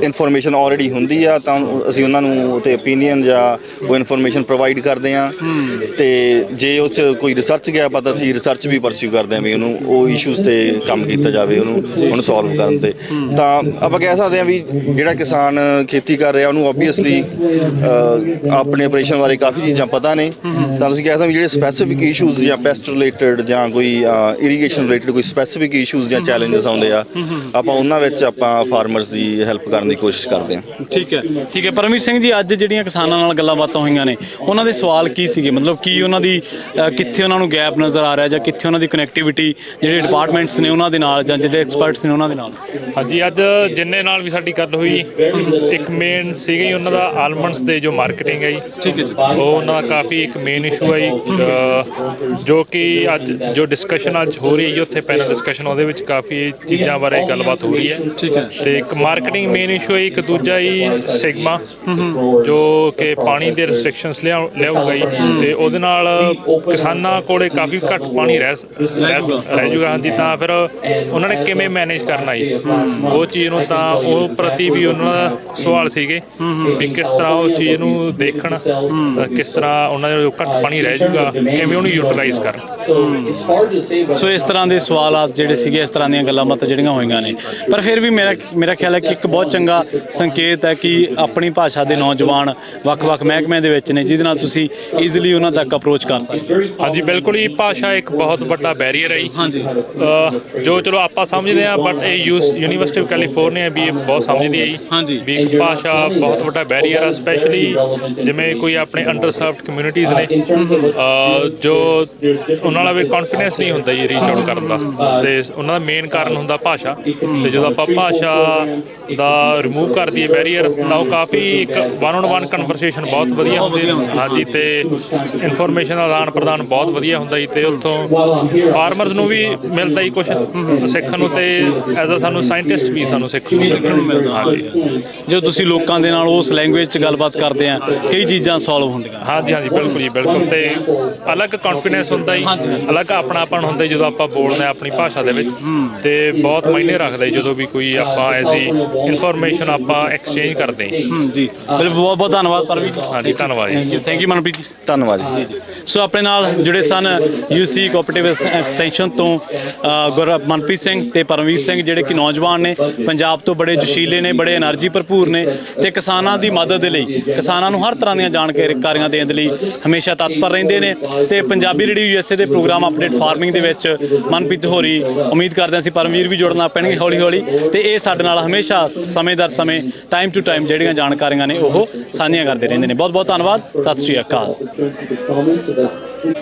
ਇਨਫੋਰਮੇਸ਼ਨ ਆਲਰੇਡੀ ਹੁੰਦੀ ਆ ਤਾਂ ਅਸੀਂ ਉਹਨਾਂ ਨੂੰ ਤੇ ਓਪੀਨੀਅਨ ਜਾਂ ਉਹ ਇਨਫੋਰਮੇਸ਼ਨ ਪ੍ਰੋਵਾਈਡ ਕਰਦੇ ਆ ਤੇ ਜੇ ਉਹ 'ਚ ਕੋਈ ਰਿਸਰਚ ਗਿਆ ਪਤਾ ਅਸੀਂ ਰਿਸਰਚ ਵੀ ਪਰਸਿਊ ਕਰਦੇ ਆ ਵੀ ਉਹਨੂੰ ਉਹ ਇਸ਼ੂਜ਼ ਤੇ ਕੰਮ ਕੀਤਾ ਜਾਵੇ, ਉਹਨੂੰ ਸੋਲਵ ਕਰਨ ਤੇ। ਤਾਂ ਆਪਾਂ ਕਹਿ ਸਕਦੇ ਆ ਵੀ ਜਿਹੜਾ ਕਿਸਾਨ ਖੇਤੀ ਕਰ ਰਿਹਾ ਉਹਨੂੰ ਓਬਵੀਅਸਲੀ ਆਪਣੇ ਆਪਰੇਸ਼ਨ ਬਾਰੇ ਕਾਫੀ ਚੀਜ਼ਾਂ ਪਤਾ ਨੇ, ਤਾਂ ਤੁਸੀਂ ਕਹਿ ਸਕਦੇ ਜਿਹੜੇ ਸਪੈਸੀਫਿਕ ਇਸ਼ੂਜ਼ ਜਾਂ ਪੈਸਟ ਰਿਲੇਟਡ ਜਾਂ ਕੋਈ ਇਰੀਗੇਸ਼ਨ ਰਿਲੇਟਡ ਕੋਈ ਸਪੈਸੀਫਿਕ ਇਸ਼ੂਜ਼ ਜਾਂ ਚੈਲੰਜਸ ਆਉਂਦੇ ਆ, ਆਪਾਂ ਉਹਨਾਂ ਵਿੱਚ ਆਪਾਂ ਫਾਰਮਰਸ ਦੀ ਹੈਲਪ ਕਰਨ ਦੀ ਕੋਸ਼ਿਸ਼ ਕਰਦੇ ਹਾਂ। ਠੀਕ ਹੈ। ਪਰਮਵੀਰ ਸਿੰਘ ਜੀ, ਅੱਜ ਜਿਹੜੀਆਂ ਕਿਸਾਨਾਂ ਨਾਲ ਗੱਲਾਂ ਬਾਤਾਂ ਹੋਈਆਂ ਨੇ ਉਹਨਾਂ ਦੇ ਸਵਾਲ ਕੀ ਸੀਗੇ? ਮਤਲਬ ਕੀ ਉਹਨਾਂ ਦੀ ਕਿੱਥੇ ਉਹਨਾਂ ਨੂੰ ਗੈਪ ਨਜ਼ਰ ਆ ਰਿਹਾ ਜਾਂ ਕਿੱਥੇ ਉਹਨਾਂ ਦੀ ਕਨੈਕਟੀਵਿਟੀ ਜਿਹੜੇ ਡਿਪਾਰਟਮੈਂਟਸ ਨੇ ਉਹਨਾਂ ਦੇ ਨਾਲ ਜਾਂ ਜਿਹੜੇ ਐਕਸਪਰਟਸ ਨੇ ਉਹਨਾਂ ਦੇ ਨਾਲ? ਹਾਂਜੀ, ਅੱਜ ਜਿੰਨੇ ਨਾਲ ਵੀ ਸਾਡੀ ਗੱਲ ਹੋਈ, ਇੱਕ ਮੇਨ ਸੀਗਾ ਉਹਨਾਂ ਦਾ ਆਲਮੰਡਸ ਦੇ ਜੋ ਮਾਰਕੀਟਿੰਗ ਹੈ ਜੀ। ਠੀਕ ਹੈ ਜੀ। ਉਹ ਉਹਨਾਂ ਦਾ ਕਾਫੀ ਇੱਕ ਮੇਨ ਇਸ਼ੂ ਹੈ ਜੀ, ਜੋ ਕਿ ਅੱਜ ਜੋ ਡਿਸਕਸ਼ਨ ਅੱਜ ਹੋ ਰਹੀ ਹੈ ਉੱਥੇ ਪੈਨਲ ਡਿਸਕਸ਼ਨ, ਉਹਦੇ ਵਿੱਚ ਕਾਫੀ ਚੀਜ਼ਾਂ ਬਾਰੇ ਗੱਲਬਾਤ ਹੋ ਰਹੀ ਹੈ। ਠੀਕ ਹੈ। ਤੇ ਇੱਕ ਮਾਰਕੀਟਿੰਗ ਮੇਨ ਇਸ਼ੂ ਹੈ, ਇੱਕ ਦੂਜਾ ਹੀ ਸਿਗਮਾ ਜੋ ਕਿ ਪਾਣੀ ਦੇ ਰਿਸਟ੍ਰਿਕਸ਼ਨਸ ਲਿਆਊਗਾ ਜੀ, ਤੇ ਉਹਦੇ ਨਾਲ ਕਿਸਾਨਾਂ ਕੋਲੇ ਕਾਫੀ ਘੱਟ ਪਾਣੀ ਰਹਿ ਜੂਗਾ। ਹਾਂਜੀ, ਤਾਂ ਫਿਰ ਉਹਨਾਂ ਨੇ ਕਿਵੇਂ ਮੈਨੇਜ ਕਰਨਾ ਜੀ ਉਹ ਚੀਜ਼ ਨੂੰ, ਤਾਂ ਉਹ ਪ੍ਰਤੀ ਵੀ ਉਹਨਾਂ ਦਾ ਸਵਾਲ ਸੀਗੇ ਵੀ ਕਿਸ ਤਰ੍ਹਾਂ ਉਸ ਚੀਜ਼ ਨੂੰ ਦੇਖਣ, ਕਿਸ ਤਰ੍ਹਾਂ ਉਹਨਾਂ ਦਾ ਘੱਟ ਪਾਣੀ ਰਹਿ ਜੂਗਾ ਕਿਵੇਂ ਉਹਨੂੰ ਯੂਟਿਲਾਈਜ਼ ਕਰਨ। ਸੋ ਇਸ ਤਰ੍ਹਾਂ ਦੇ ਸਵਾਲਾਤ ਜਿਹੜੇ ਸੀਗੇ, ਇਸ ਤਰ੍ਹਾਂ ਦੀਆਂ ਗੱਲਾਂ ਬਾਤਾਂ ਜਿਹੜੀਆਂ ਹੋਈਆਂ ਨੇ, ਪਰ ਫਿਰ ਵੀ ਮੇਰਾ ਖਿਆਲ ਹੈ ਕਿ ਇੱਕ ਬਹੁਤ ਚੰਗਾ ਸੰਕੇਤ ਹੈ ਕਿ ਆਪਣੀ ਭਾਸ਼ਾ ਦੇ ਨੌਜਵਾਨ ਵੱਖ-ਵੱਖ ਮਹਿਕਮਿਆਂ ਦੇ ਵਿੱਚ ਨੇ, ਜਿਹਦੇ ਨਾਲ ਤੁਸੀਂ ਈਜ਼ੀਲੀ ਉਹਨਾਂ ਤੱਕ ਅਪਰੋਚ ਕਰ ਸਕਦੇ। ਹਾਂਜੀ, ਬਿਲਕੁਲ ਹੀ ਭਾਸ਼ਾ ਇੱਕ ਬਹੁਤ ਵੱਡਾ ਬੈਰੀਅਰ ਹੈ ਜੀ। ਹਾਂਜੀ, ਜੋ ਚਲੋ ਆਪਾਂ ਸਮਝਦੇ ਹਾਂ, ਬਟ ਇਹ ਯੂਨੀਵਰਸਿਟੀ ਆਫ ਕੈਲੀਫੋਰਨੀਆ ਵੀ ਇਹ ਬਹੁਤ ਸਮਝਦੀ ਹੈ ਜੀ। ਹਾਂਜੀ, ਵੀ ਇੱਕ ਭਾਸ਼ਾ ਬਹੁਤ ਵੱਡਾ ਬੈਰੀਅਰ ਹੈ, ਸਪੈਸ਼ਲੀ ਜਿਵੇਂ ਕੋਈ ਆਪਣੇ ਅੰਡਰਸਰਵਡ ਕਮਿਊਨਿਟੀਜ਼ ਨੇ, ਜੋ ਉਹਨਾਂ ਦਾ ਵੀ ਕੌਨਫੀਡੈਂਸ ਨਹੀਂ ਹੁੰਦਾ ਜੀ ਰੀਚ ਆਊਟ ਕਰਨ ਦਾ, ਤੇ ਉਹਨਾਂ ਦਾ ਮੇਨ ਕਾਰਨ ਹੁੰਦਾ ਭਾਸ਼ਾ। ਤੇ ਜਦੋਂ ਆਪਾਂ ਭਾਸ਼ਾ ਦਾ ਰਿਮੂਵ ਕਰ ਦਈਏ ਬੈਰੀਅਰ, ਤਾਂ ਉਹ ਕਾਫੀ ਇੱਕ ਵਨ ਔਨ ਵਨ ਕਨਵਰਸੇਸ਼ਨ ਬਹੁਤ ਵਧੀਆ ਹੁੰਦੀ ਹੈ। ਹਾਂਜੀ, ਤੇ ਇਨਫੋਰਮੇਸ਼ਨ ਦਾ ਆਦਾਨ ਪ੍ਰਦਾਨ ਬਹੁਤ ਵਧੀਆ ਹੁੰਦਾ ਜੀ, ਤੇ ਉੱਥੋਂ ਫਾਰਮਰਸ ਨੂੰ ਵੀ ਮਿਲਦਾ ਹੀ ਕੁਝ ਸਿੱਖਣ ਨੂੰ, ਤੇ ਐਜ਼ ਅ ਸਾਨੂੰ ਸਾਇੰਟਿਸਟ ਵੀ ਸਾਨੂੰ ਸਿੱਖਣ ਨੂੰ ਮਿਲਦਾ। ਹਾਂਜੀ, ਜਦੋਂ ਤੁਸੀਂ ਲੋਕਾਂ ਦੇ ਨਾਲ ਉਸ ਲੈਂਗੁਏਜ 'ਚ ਗੱਲਬਾਤ ਕਰਦੇ ਆ, ਕਈ ਚੀਜ਼ਾਂ ਸੋਲਵ ਹੁੰਦੀਆਂ। ਹਾਂਜੀ, ਬਿਲਕੁਲ ਜੀ, ਬਿਲਕੁਲ। ਤੇ ਅਲੱਗ ਕੌਨਫੀਡੈਂਸ ਹੁੰਦਾ ਜੀ, ਅਲੱਗ ਆਪਣਾਪਣ ਹੁੰਦਾ ਜਦੋਂ ਆਪਾਂ ਬੋਲਦੇ ਆਪਣੀ ਭਾਸ਼ਾ ਦੇ ਵਿੱਚ, ਤੇ ਬਹੁਤ ਮਾਇਨੇ ਰੱਖਦਾ ਜਦੋਂ ਵੀ ਕੋਈ ਆਪਾਂ ਐਸੀ ਇਨਫੋਰਮੇਸ਼ਨ ਆਪਾਂ ਐਕਸਚੇਂਜ ਕਰਦੇ ਹਾਂ। ਜੀ, ਬਹੁਤ ਬਹੁਤ ਧੰਨਵਾਦ ਪਰਮਵੀਰ ਜੀ। ਹਾਂਜੀ, ਧੰਨਵਾਦ ਜੀ। Thank you Manpreet ji. ਧੰਨਵਾਦ ਜੀ। ਸੋ ਆਪਣੇ ਨਾਲ ਜੁੜੇ ਸਨ ਯੂਸੀ ਕੋਆਪਰੇਟਿਵ ਐਕਸਟੈਂਸ਼ਨ ਤੋਂ ਮਨਪ੍ਰੀਤ ਸਿੰਘ ਤੇ ਪਰਮਵੀਰ ਸਿੰਘ, ਜਿਹੜੇ ਕਿ ਨੌਜਵਾਨ ਨੇ, ਪੰਜਾਬ ਤੋਂ ਬੜੇ ਜੋਸ਼ੀਲੇ ਨੇ, ਬੜੇ એનર્ਜੀ ਭਰਪੂਰ ਨੇ, ਤੇ ਕਿਸਾਨਾਂ ਦੀ ਮਦਦ ਦੇ ਲਈ, ਕਿਸਾਨਾਂ ਨੂੰ ਹਰ ਤਰ੍ਹਾਂ ਦੀਆਂ ਜਾਣਕਾਰੀਆਂ ਦੇਣ ਦੇ ਲਈ ਹਮੇਸ਼ਾ ਤਤਪਰ ਰਹਿੰਦੇ ਨੇ। ਤੇ ਪੰਜਾਬੀ ਰੇਡੀਓ ਯੂਐਸਏ ਦੇ ਪ੍ਰੋਗਰਾਮ ਅਪਡੇਟ ਫਾਰਮਿੰਗ ਦੇ ਵਿੱਚ ਮਨਪ੍ਰੀਤ ਹੋਰੀ, ਉਮੀਦ ਕਰਦੇ ਹਾਂ ਅਸੀਂ ਪਰਮਵੀਰ ਵੀ ਜੁੜਨਾ ਪੈਣਗੇ ਹੌਲੀ ਹੌਲੀ, ਤੇ ਇਹ ਸਾਡੇ ਨਾਲ ਹਮੇਸ਼ਾ ਸਮੇਂ ਦਰ ਸਮੇਂ ਟਾਈਮ ਟੂ ਟਾਈਮ ਜਿਹੜੀਆਂ ਜਾਣਕਾਰੀਆਂ ਨੇ ਉਹ ਸਾਂਝੀਆਂ ਕਰਦੇ ਰਹਿੰਦੇ ਨੇ। ਬਹੁਤ ਬਹੁਤ ਧੰਨਵਾਦ। ਸਤਿ ਸ਼੍ਰੀ ਅਕਾਲ।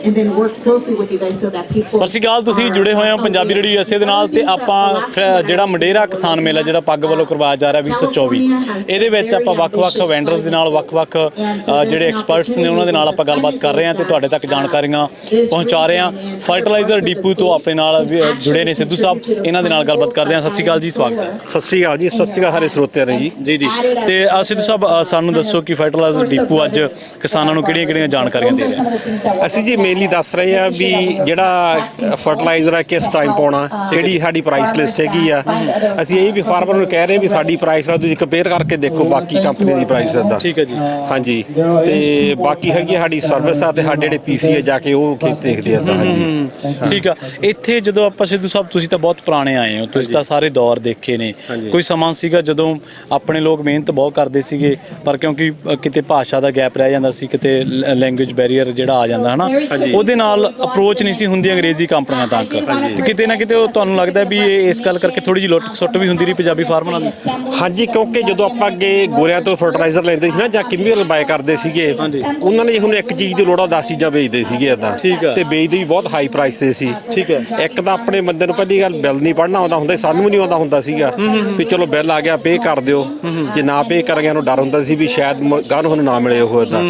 and then work closely with you guys so that people ਸਤਿ ਸ਼੍ਰੀ ਅਕਾਲ, ਤੁਸੀਂ ਜੁੜੇ ਹੋਏ ਹੋ ਪੰਜਾਬੀ ਰੇਡੀਓ ਯੂਐਸਏ ਦੇ ਨਾਲ, ਤੇ ਆਪਾਂ ਜਿਹੜਾ ਮੰਡੇਰਾ ਕਿਸਾਨ ਮੇਲਾ ਜਿਹੜਾ ਪੱਗ ਵੱਲੋਂ ਕਰਵਾਇਆ ਜਾ ਰਿਹਾ 2024, ਇਹਦੇ ਵਿੱਚ ਆਪਾਂ ਵੱਖ-ਵੱਖ ਵੈਂਡਰਸ ਦੇ ਨਾਲ, ਵੱਖ-ਵੱਖ ਜਿਹੜੇ ਐਕਸਪਰਟਸ ਨੇ ਉਹਨਾਂ ਦੇ ਨਾਲ ਆਪਾਂ ਗੱਲਬਾਤ ਕਰ ਰਹੇ ਹਾਂ ਤੇ ਤੁਹਾਡੇ ਤੱਕ ਜਾਣਕਾਰੀਆਂ ਪਹੁੰਚਾ ਰਹੇ ਹਾਂ। ਫਰਟੀਲਾਈਜ਼ਰ ਡਿਪੂ ਤੋਂ ਆਪਣੇ ਨਾਲ ਜੁੜੇ ਨੇ ਸਿੱਧੂ ਸਾਹਿਬ, ਇਹਨਾਂ ਦੇ ਨਾਲ ਗੱਲਬਾਤ ਕਰਦੇ ਹਾਂ। ਸਤਿ ਸ਼੍ਰੀ ਅਕਾਲ ਜੀ, ਸਵਾਗਤ ਹੈ। ਸਤਿ ਸ਼੍ਰੀ ਅਕਾਲ ਜੀ, ਸਤਿ ਸ਼੍ਰੀ ਅਕਾਲ ਸਾਰੇ ਸਰੋਤਿਆਂ ਨੇ ਜੀ। ਜੀ ਤੇ ਸਿੱਧੂ ਸਾਹਿਬ, ਸਾਨੂੰ ਦੱਸੋ ਕਿ ਫਰਟੀਲਾਈਜ਼ਰ ਡਿਪੂ ਅੱਜ ਕਿਸਾਨਾਂ ਨੂੰ ਕਿਹੜੀਆਂ-ਕਿਹੜੀਆਂ ਜਾਣਕਾਰੀਆਂ ਦੇ ਰਿਹਾ? ਅਸੀਂ ਜੀ ਮੇਨਲੀ ਦੱਸ ਰਹੇ ਆ ਵੀ ਜਿਹੜਾ ਫਰਟੀਲਾਈਜ਼ਰ ਹੈ ਕਿਸ ਟਾਈਮ ਪਾਉਣਾ, ਕਿਹੜੀ ਸਾਡੀ ਪ੍ਰਾਈਸ ਲਿਸਟ ਹੈਗੀ ਆ। ਅਸੀਂ ਇਹ ਵੀ ਫਾਰਮਰ ਨੂੰ ਕਹਿ ਰਹੇ ਵੀ ਸਾਡੀ ਪ੍ਰਾਈਸ ਨਾਲ ਤੁਸੀਂ ਕੰਪੇਅਰ ਕਰਕੇ ਦੇਖੋ ਬਾਕੀ ਕੰਪਨੀ ਦੀ ਪ੍ਰਾਈਸ ਦਾ। ਠੀਕ ਹੈ ਜੀ। ਹਾਂਜੀ, ਤੇ ਬਾਕੀ ਹੈਗੀ ਸਾਡੀ ਸਰਵਿਸ ਆ ਤੇ ਸਾਡੇ ਜਿਹੜੇ ਪੀਸੀ ਆ ਜਾ ਕੇ ਉਹ ਦੇਖਦੇ ਆ। ਹਾਂਜੀ, ਠੀਕ ਆ। ਇੱਥੇ ਜਦੋਂ ਆਪਾਂ ਸਿੱਧੂ ਸਾਹਿਬ, ਤੁਸੀਂ ਤਾਂ ਬਹੁਤ ਪੁਰਾਣੇ ਆਏ ਹੋ, ਤੁਸੀਂ ਤਾਂ ਸਾਰੇ ਦੌਰ ਦੇਖੇ ਨੇ। ਕੋਈ ਸਮਾਂ ਸੀਗਾ ਜਦੋਂ ਆਪਣੇ ਲੋਕ ਮਿਹਨਤ ਬਹੁਤ ਕਰਦੇ ਸੀਗੇ, ਪਰ ਕਿਉਂਕਿ ਕਿਤੇ ਭਾਸ਼ਾ ਦਾ ਗੈਪ ਰਹਿ ਜਾਂਦਾ ਸੀ, ਕਿਤੇ ਲੈਂਗੁਏਜ ਬੈਰੀਅਰ ਜਿਹੜਾ ਆ ਜਾਂਦਾ ਹਨਾ, ਉਹਦੇ ਨਾਲ ਅਪਰੋਚ ਨਹੀਂ ਸੀ ਹੁੰਦੀ ਅੰਗਰੇਜ਼ੀ ਕੰਪਨੀਆਂ ਤੱਕ, ਤੇ ਕਿਤੇ ਨਾ ਕਿਤੇ ਉਹ ਤੁਹਾਨੂੰ ਲੱਗਦਾ ਵੀ ਇਹ ਇਸ ਗੱਲ ਕਰਕੇ ਥੋੜੀ ਜਿਹੀ ਲੁੱਟ ਖਸੁੱਟ ਵੀ ਹੁੰਦੀ ਰਹੀ ਪੰਜਾਬੀ ਫਾਰਮਰਾਂ ਦੀ? ਹਾਂਜੀ, ਕਿਉਂਕਿ ਜਦੋਂ ਆਪਾਂ ਅੱਗੇ ਗੋਰਿਆਂ ਤੋਂ ਫਰਟੀਲਾਈਜ਼ਰ ਲੈਂਦੇ ਸੀ ਨਾ ਜਾਂ ਕੈਮੀਕਲ ਬਾਏ ਕਰਦੇ ਸੀਗੇ, ਉਹਨਾਂ ਨੇ ਹੁਣ ਇੱਕ ਚੀਜ਼ ਦੀ ਲੋੜ ਆ 10 ਚੀਜ਼ਾਂ ਵੇਚਦੇ ਸੀਗੇ ਇੱਦਾਂ, ਤੇ ਵੇਚਦੇ ਵੀ ਬਹੁਤ ਹਾਈ ਪ੍ਰਾਈਸ ਤੇ ਸੀ। ਠੀਕ ਹੈ। ਇੱਕ ਤਾਂ ਆਪਣੇ ਬੰਦੇ ਨੂੰ ਪਹਿਲੀ ਗੱਲ ਬਿੱਲ ਨਹੀਂ ਪੜ੍ਹਨਾ ਆਉਂਦਾ ਹੁੰਦਾ, ਸਾਨੂੰ ਵੀ ਨਹੀਂ ਆਉਂਦਾ ਹੁੰਦਾ ਸੀਗਾ ਵੀ ਚਲੋ ਬਿੱਲ ਆ ਗਿਆ ਪੇ ਕਰ ਦਿਓ, ਜੇ ਨਾ ਪੇ ਕਰ ਗਿਆ ਉਹਨੂੰ ਡਰ ਹੁੰਦਾ ਸੀ ਵੀ ਸ਼ਾਇਦ ਗਾਹ ਨੂੰ ਨਾ ਮਿਲੇ ਉਹ ਇੱਦਾਂ।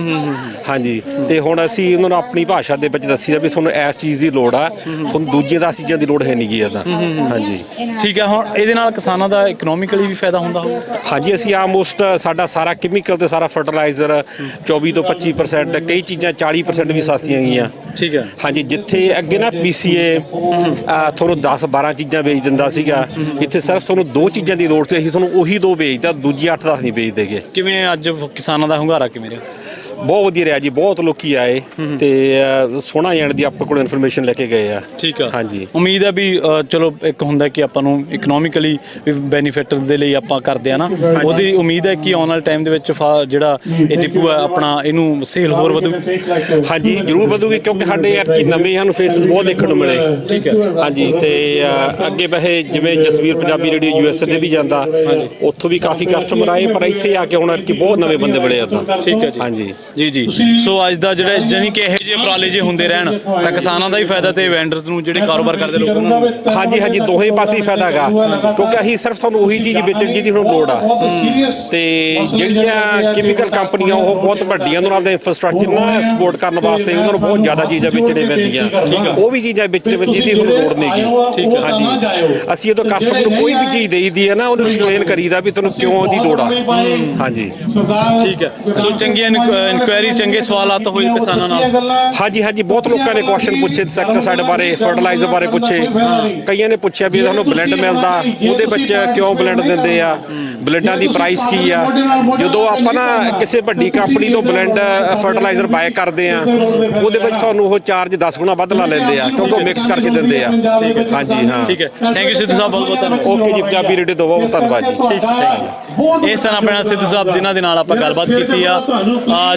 ਹਾਂਜੀ, ਤੇ ਹੁਣ ਅਸੀਂ ਉਹਨਾਂ ਨੂੰ ਆਪਣੀ ਭਾਸ਼ਾ ਦੇ ਵਿੱਚ ਦੱਸੀਦਾ ਵੀ ਤੁਹਾਨੂੰ ਇਸ ਚੀਜ਼ ਦੀ ਲੋੜ ਆ, ਤੁਹਾਨੂੰ ਦੂਜੀਆਂ 10 ਚੀਜ਼ਾਂ ਦੀ ਲੋੜ ਹੈ ਨਹੀਂ ਗੀ ਇੱਦਾਂ। ਹਾਂਜੀ ਠੀਕ ਹੈ। ਹੁਣ ਇਹਦੇ ਨਾਲ ਕਿਸਾਨਾਂ ਦਾ ਇਕਨੋਮਿਕਲੀ ਵੀ ਫਾਇਦਾ ਹੁੰਦਾ ਹੋਊਗਾ? ਹਾਂਜੀ, ਅਸੀਂ ਆਲਮੋਸਟ ਸਾਡਾ ਸਾਰਾ ਕੈਮੀਕਲ ਤੇ ਸਾਰਾ ਫਰਟੀਲਾਈਜ਼ਰ 24 ਤੋਂ 25%, ਕਈ ਚੀਜ਼ਾਂ 40% ਵੀ ਸਸਤੀਆਂ ਗਈਆਂ। ਠੀਕ ਹੈ। ਹਾਂਜੀ, ਜਿੱਥੇ ਅੱਗੇ ਨਾ PCA ਤੁਹਾਨੂੰ 10-12 ਚੀਜ਼ਾਂ ਵੇਚ ਦਿੰਦਾ ਸੀਗਾ, ਇੱਥੇ ਸਿਰਫ ਤੁਹਾਨੂੰ 2 ਚੀਜ਼ਾਂ ਦੀ ਲੋੜ ਸੀ, ਅਸੀਂ ਤੁਹਾਨੂੰ ਉਹੀ 2 ਵੇਚਦਾ, ਦੂਜੀ 8-10 ਨਹੀਂ ਵੇਚਦੇਗੇ। ਕਿਵੇਂ ਅੱਜ ਕਿਸਾਨਾਂ ਦਾ ਹੁੰਗਾਰਾ ਕਿਵੇਂ ਰਿਹਾ? ਬਹੁਤ ਵਧੀਆ ਰਿਹਾ ਜੀ, ਬਹੁਤ ਲੋਕੀ ਆਏ ਤੇ ਸੋਹਣਾ ਜਾਣ ਦੀ ਆਪਣੇ ਕੋਲ ਇਨਫੋਰਮੇਸ਼ਨ ਲੈ ਕੇ ਗਏ ਆ। ਠੀਕ ਆ। ਹਾਂਜੀ, ਉਮੀਦ ਹੈ ਵੀ ਚਲੋ ਇੱਕ ਹੁੰਦਾ ਕਿ ਆਪਾਂ ਨੂੰ ਇਕਨੋਮਿਕਲੀ ਵੀ ਬੈਨੀਫਿਟ ਦੇ ਲਈ ਆਪਾਂ ਕਰਦੇ ਆ ਨਾ, ਉਹਦੀ ਉਮੀਦ ਹੈ ਕਿ ਆਉਣ ਵਾਲੇ ਟਾਈਮ ਦੇ ਵਿੱਚ ਜਿਹੜਾ ਇਹ ਡਿਪੂ ਹੈ ਆਪਣਾ ਇਹਨੂੰ ਸੇਲ ਹੋਰ ਵਧੂ। ਹਾਂਜੀ ਜ਼ਰੂਰ ਵਧੂਗੀ, ਕਿਉਂਕਿ ਸਾਡੇ ਯਾਰ ਕੀ ਨਵੇਂ ਸਾਨੂੰ ਫੇਸਿਸ ਬਹੁਤ ਦੇਖਣ ਨੂੰ ਮਿਲੇ। ਠੀਕ ਹੈ। ਹਾਂਜੀ, ਤੇ ਅੱਗੇ ਵੈਸੇ ਜਿਵੇਂ ਜਸਵੀਰ ਪੰਜਾਬੀ ਰੇਡੀਓ USA ਤੇ ਵੀ ਜਾਂਦਾ, ਉੱਥੋਂ ਵੀ ਕਾਫੀ ਕਸਟਮਰ ਆਏ, ਪਰ ਇੱਥੇ ਆ ਕੇ ਹੁਣ ਕਿ ਬਹੁਤ ਨਵੇਂ ਬੰਦੇ ਮਿਲੇ ਉਦਾਂ। ਠੀਕ ਹੈ ਜੀ। ਹਾਂਜੀ ਜੀ। ਸੋ ਅੱਜ ਦਾ ਜਿਹੜਾ ਜਾਨੀ ਕਿ ਇਹੋ ਜਿਹੇ ਉਪਰਾਲੇ ਜੇ ਹੁੰਦੇ ਰਹਿਣ ਤਾਂ ਕਿਸਾਨਾਂ ਦਾ ਵੀ ਫਾਇਦਾ ਤੇ ਵੈਂਡਰਸ ਨੂੰ ਜਿਹੜੇ ਕਾਰੋਬਾਰ ਕਰਦੇ ਲੋਕਾਂ ਨੂੰ। ਹਾਂਜੀ ਦੋਹੇ ਪਾਸੇ ਹੀ ਫਾਇਦਾ ਹੈਗਾ, ਕਿਉਂਕਿ ਅਸੀਂ ਸਿਰਫ ਤੁਹਾਨੂੰ ਉਹੀ ਚੀਜ਼ ਵੇਚਣ ਦੀ ਹੁਣ ਲੋੜ ਆ, ਤੇ ਜਿਹੜੀਆਂ ਕੈਮੀਕਲ ਕੰਪਨੀਆਂ ਉਹ ਬਹੁਤ ਵੱਡੀਆਂ ਉਹਨਾਂ ਦਾ ਇਨਫਰਾਸਟ੍ਰਕਚਰ ਨਾ ਸਪੋਰਟ ਕਰਨ ਵਾਸਤੇ ਉਹਨਾਂ ਨੂੰ ਬਹੁਤ ਜ਼ਿਆਦਾ ਚੀਜ਼ਾਂ ਵੇਚਣੇ ਪੈਂਦੀਆਂ, ਉਹ ਵੀ ਚੀਜ਼ਾਂ ਵੇਚਣੇ ਪੈਂਦੀਆਂ ਦੀ ਹੁਣ ਲੋੜ ਨਹੀਂ ਗੀ। ਹਾਂਜੀ, ਅਸੀਂ ਜਦੋਂ ਕਸਟਮਰ ਨੂੰ ਕੋਈ ਵੀ ਚੀਜ਼ ਦੇਈਦੀ ਹੈ ਨਾ, ਉਹਨੂੰ ਐਕਸਪਲੇਨ ਕਰੀਦਾ ਵੀ ਤੁਹਾਨੂੰ ਕਿਉਂ ਉਹਦੀ ਲੋੜ ਆ। ਹਾਂਜੀ ਠੀਕ ਹੈ। ਸੋ ਚੰਗੀਆਂ ਇਨਕੁਆਇਰੀ, ਚੰਗੇ ਸਵਾਲਾਤ ਹੋਏ ਕਿਸਾਨਾਂ ਨਾਲ। ਹਾਂਜੀ, ਬਹੁਤ ਲੋਕਾਂ ਨੇ ਕੁਐਸਚਨ ਪੁੱਛੇ ਇਨਸੈਕਟੀਸਾਈਡ ਬਾਰੇ, ਫਰਟੀਲਾਈਜ਼ਰ ਬਾਰੇ ਪੁੱਛੇ। ਕਈਆਂ ਨੇ ਪੁੱਛਿਆ ਵੀ ਤੁਹਾਨੂੰ ਬਲੈਂਡ ਮਿਲਦਾ, ਉਹਦੇ ਵਿੱਚ ਕਿਉਂ ਬਲੈਂਡ ਦਿੰਦੇ ਆ, ਬਲੈਂਡਾਂ ਦੀ ਪ੍ਰਾਈਸ ਕੀ ਆ। ਜਦੋਂ ਆਪਾਂ ਨਾ ਕਿਸੇ ਵੱਡੀ ਕੰਪਨੀ ਤੋਂ ਬਲੈਂਡ ਫਰਟੀਲਾਈਜ਼ਰ ਬਾਏ ਕਰਦੇ ਆ, ਉਹਦੇ ਵਿੱਚ ਤੁਹਾਨੂੰ ਉਹ ਚਾਰਜ 10 ਗੁਣਾ ਵੱਧ ਲਾ ਲੈਂਦੇ ਆ, ਕਿਉਂਕਿ ਉਹ ਮਿਕਸ ਕਰਕੇ ਦਿੰਦੇ ਆ। ਹਾਂਜੀ ਹਾਂ, ਠੀਕ ਹੈ। ਥੈਂਕ ਯੂ ਸਿੱਧੂ ਸਾਹਿਬ, ਬਹੁਤ ਬਹੁਤ ਧੰਨਵਾਦ। ਓਕੇ ਜੀ, ਪੰਜਾਬੀ ਰੇਡੀਓ ਤੋਂ ਬਹੁਤ ਧੰਨਵਾਦ ਜੀ। ਠੀਕ। ਇਹ ਸਨ ਆਪਣੇ ਨਾਲ ਸਿੱਧੂ ਸਾਹਿਬ, ਜਿਨ੍ਹਾਂ ਦੇ ਨਾਲ ਆਪਾਂ ਗੱਲਬਾਤ ਕੀਤੀ ਆ।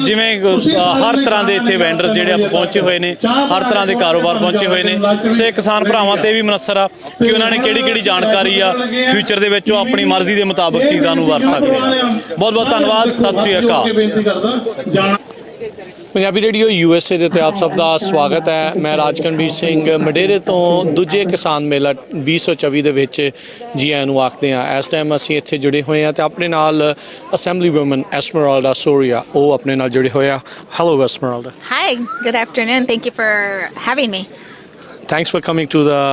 ਜਿਵੇਂ ਹਰ ਤਰ੍ਹਾਂ ਦੇ ਇੱਥੇ ਵੈਂਡਰ ਜਿਹੜੇ ਆਪਾਂ ਪਹੁੰਚੇ ਹੋਏ ਨੇ, ਹਰ ਤਰ੍ਹਾਂ ਦੇ ਕਾਰੋਬਾਰ ਪਹੁੰਚੇ ਹੋਏ ਨੇ। ਸੋ ਕਿਸਾਨ ਭਰਾਵਾਂ ਤੇ ਵੀ ਮੁਨੱਸਰ ਆ ਕਿ ਉਹਨਾਂ ਨੇ ਕਿਹੜੀ ਜਾਣਕਾਰੀ ਆ ਫਿਊਚਰ ਦੇ ਵਿੱਚ ਉਹ ਆਪਣੀ ਮਰਜ਼ੀ ਦੇ ਮੁਤਾਬਕ ਚੀਜ਼ਾਂ ਨੂੰ ਵਰਤ ਸਕਦੇ ਆ। ਬਹੁਤ ਬਹੁਤ ਧੰਨਵਾਦ, ਸਤਿ ਸ਼੍ਰੀ ਅਕਾਲ। ਪੰਜਾਬੀ ਰੇਡੀਓ USA ਦੇ ਉੱਤੇ ਆਪ ਸਭ ਦਾ ਸਵਾਗਤ ਹੈ। ਮੈਂ ਰਾਜਕਨਵੀਰ ਸਿੰਘ ਮਡੇਰੇ ਤੋਂ ਦੂਜੇ ਕਿਸਾਨ ਮੇਲਾ 2024 ਦੇ ਵਿੱਚ ਜੀ ਆਇਆਂ ਨੂੰ ਆਖਦੇ ਹਾਂ। ਇਸ ਟਾਈਮ ਅਸੀਂ ਇੱਥੇ ਜੁੜੇ ਹੋਏ ਹਾਂ ਤੇ ਆਪਣੇ ਨਾਲ ਅਸੈਂਬਲੀ ਵੂਮਨ ਐਸਮਰਲਡਾ ਸੋਰੀਆ ਉਹ ਆਪਣੇ ਨਾਲ ਜੁੜੇ ਹੋਏ ਆ। Hello ਐਸਮਰਲਡਾ। Hi, good afternoon. Thank you for having me. Thanks for coming to the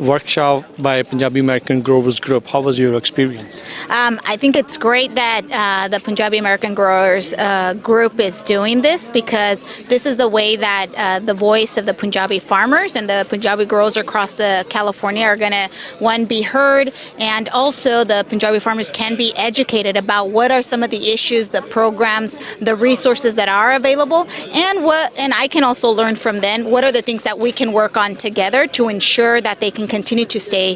workshop by Punjabi American Growers Group. How was your experience? I think it's great that the Punjabi American Growers Group is doing this, because this is the way that the voice of the Punjabi farmers and the Punjabi growers across California are going to, one, be heard, and also the Punjabi farmers can be educated about what are some of the issues, the programs, the resources that are available, and I can also learn from them what are the things that we can work on together to ensure that they can continue to stay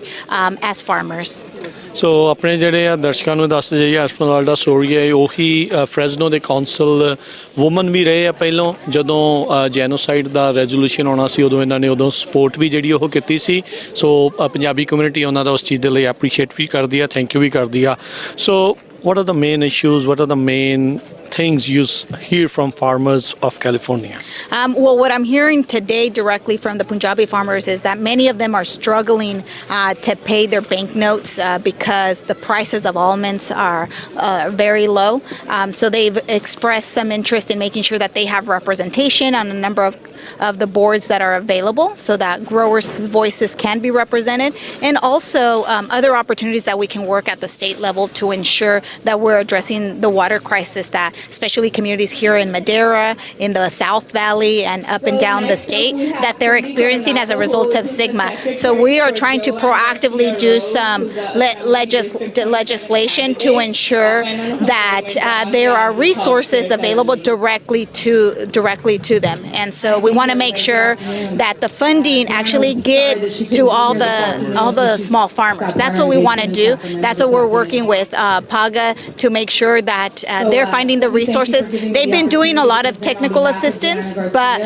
as farmers. ਸੋ ਆਪਣੇ ਜਿਹੜੇ ਆ ਦਰਸ਼ਕਾਂ ਨੂੰ ਦੱਸ ਜਾਈਏ, ਐਸਮਰਲਡਾ ਸੋਰੀਆ ਉਹੀ Fresno ਦੇ council woman ਵੀ ਰਹੇ ਆ ਪਹਿਲਾਂ। ਜਦੋਂ ਜੈਨੋਸਾਈਡ ਦਾ ਰੈਜ਼ੋਲੂਸ਼ਨ ਆਉਣਾ ਸੀ ਉਦੋਂ ਇਹਨਾਂ ਨੇ ਸਪੋਰਟ ਵੀ ਜਿਹੜੀ ਉਹ ਕੀਤੀ ਸੀ। ਸੋ ਪੰਜਾਬੀ ਕਮਿਊਨਿਟੀ ਉਹਨਾਂ ਦਾ ਉਸ ਚੀਜ਼ ਦੇ ਲਈ ਐਪਰੀਸ਼ੀਏਟ ਵੀ ਕਰਦੀ ਆ, ਥੈਂਕ ਯੂ ਵੀ ਕਰਦੀ ਆ। ਸੋ what are the main issues, what are the main things you hear from farmers of California? Well, what I'm hearing today directly from the Punjabi farmers is that many of them are struggling to pay their banknotes because the prices of almonds are very low. So they've expressed some interest in making sure that they have representation on a number of the boards that are available, so that growers' voices can be represented, and also other opportunities that we can work at the state level to ensure that we're addressing the water crisis that especially communities here in Madera, in the South Valley, and up and down the state, that they're experiencing as a result of SGMA. So we are trying to proactively do some legislation to ensure that there are resources available directly to them. And so we want to make sure that the funding actually gets to all the small farmers. That's what we want to do. That's what we're working with PAGA Georgia to make sure that they're finding the resources. They've been doing a lot of technical assistance, but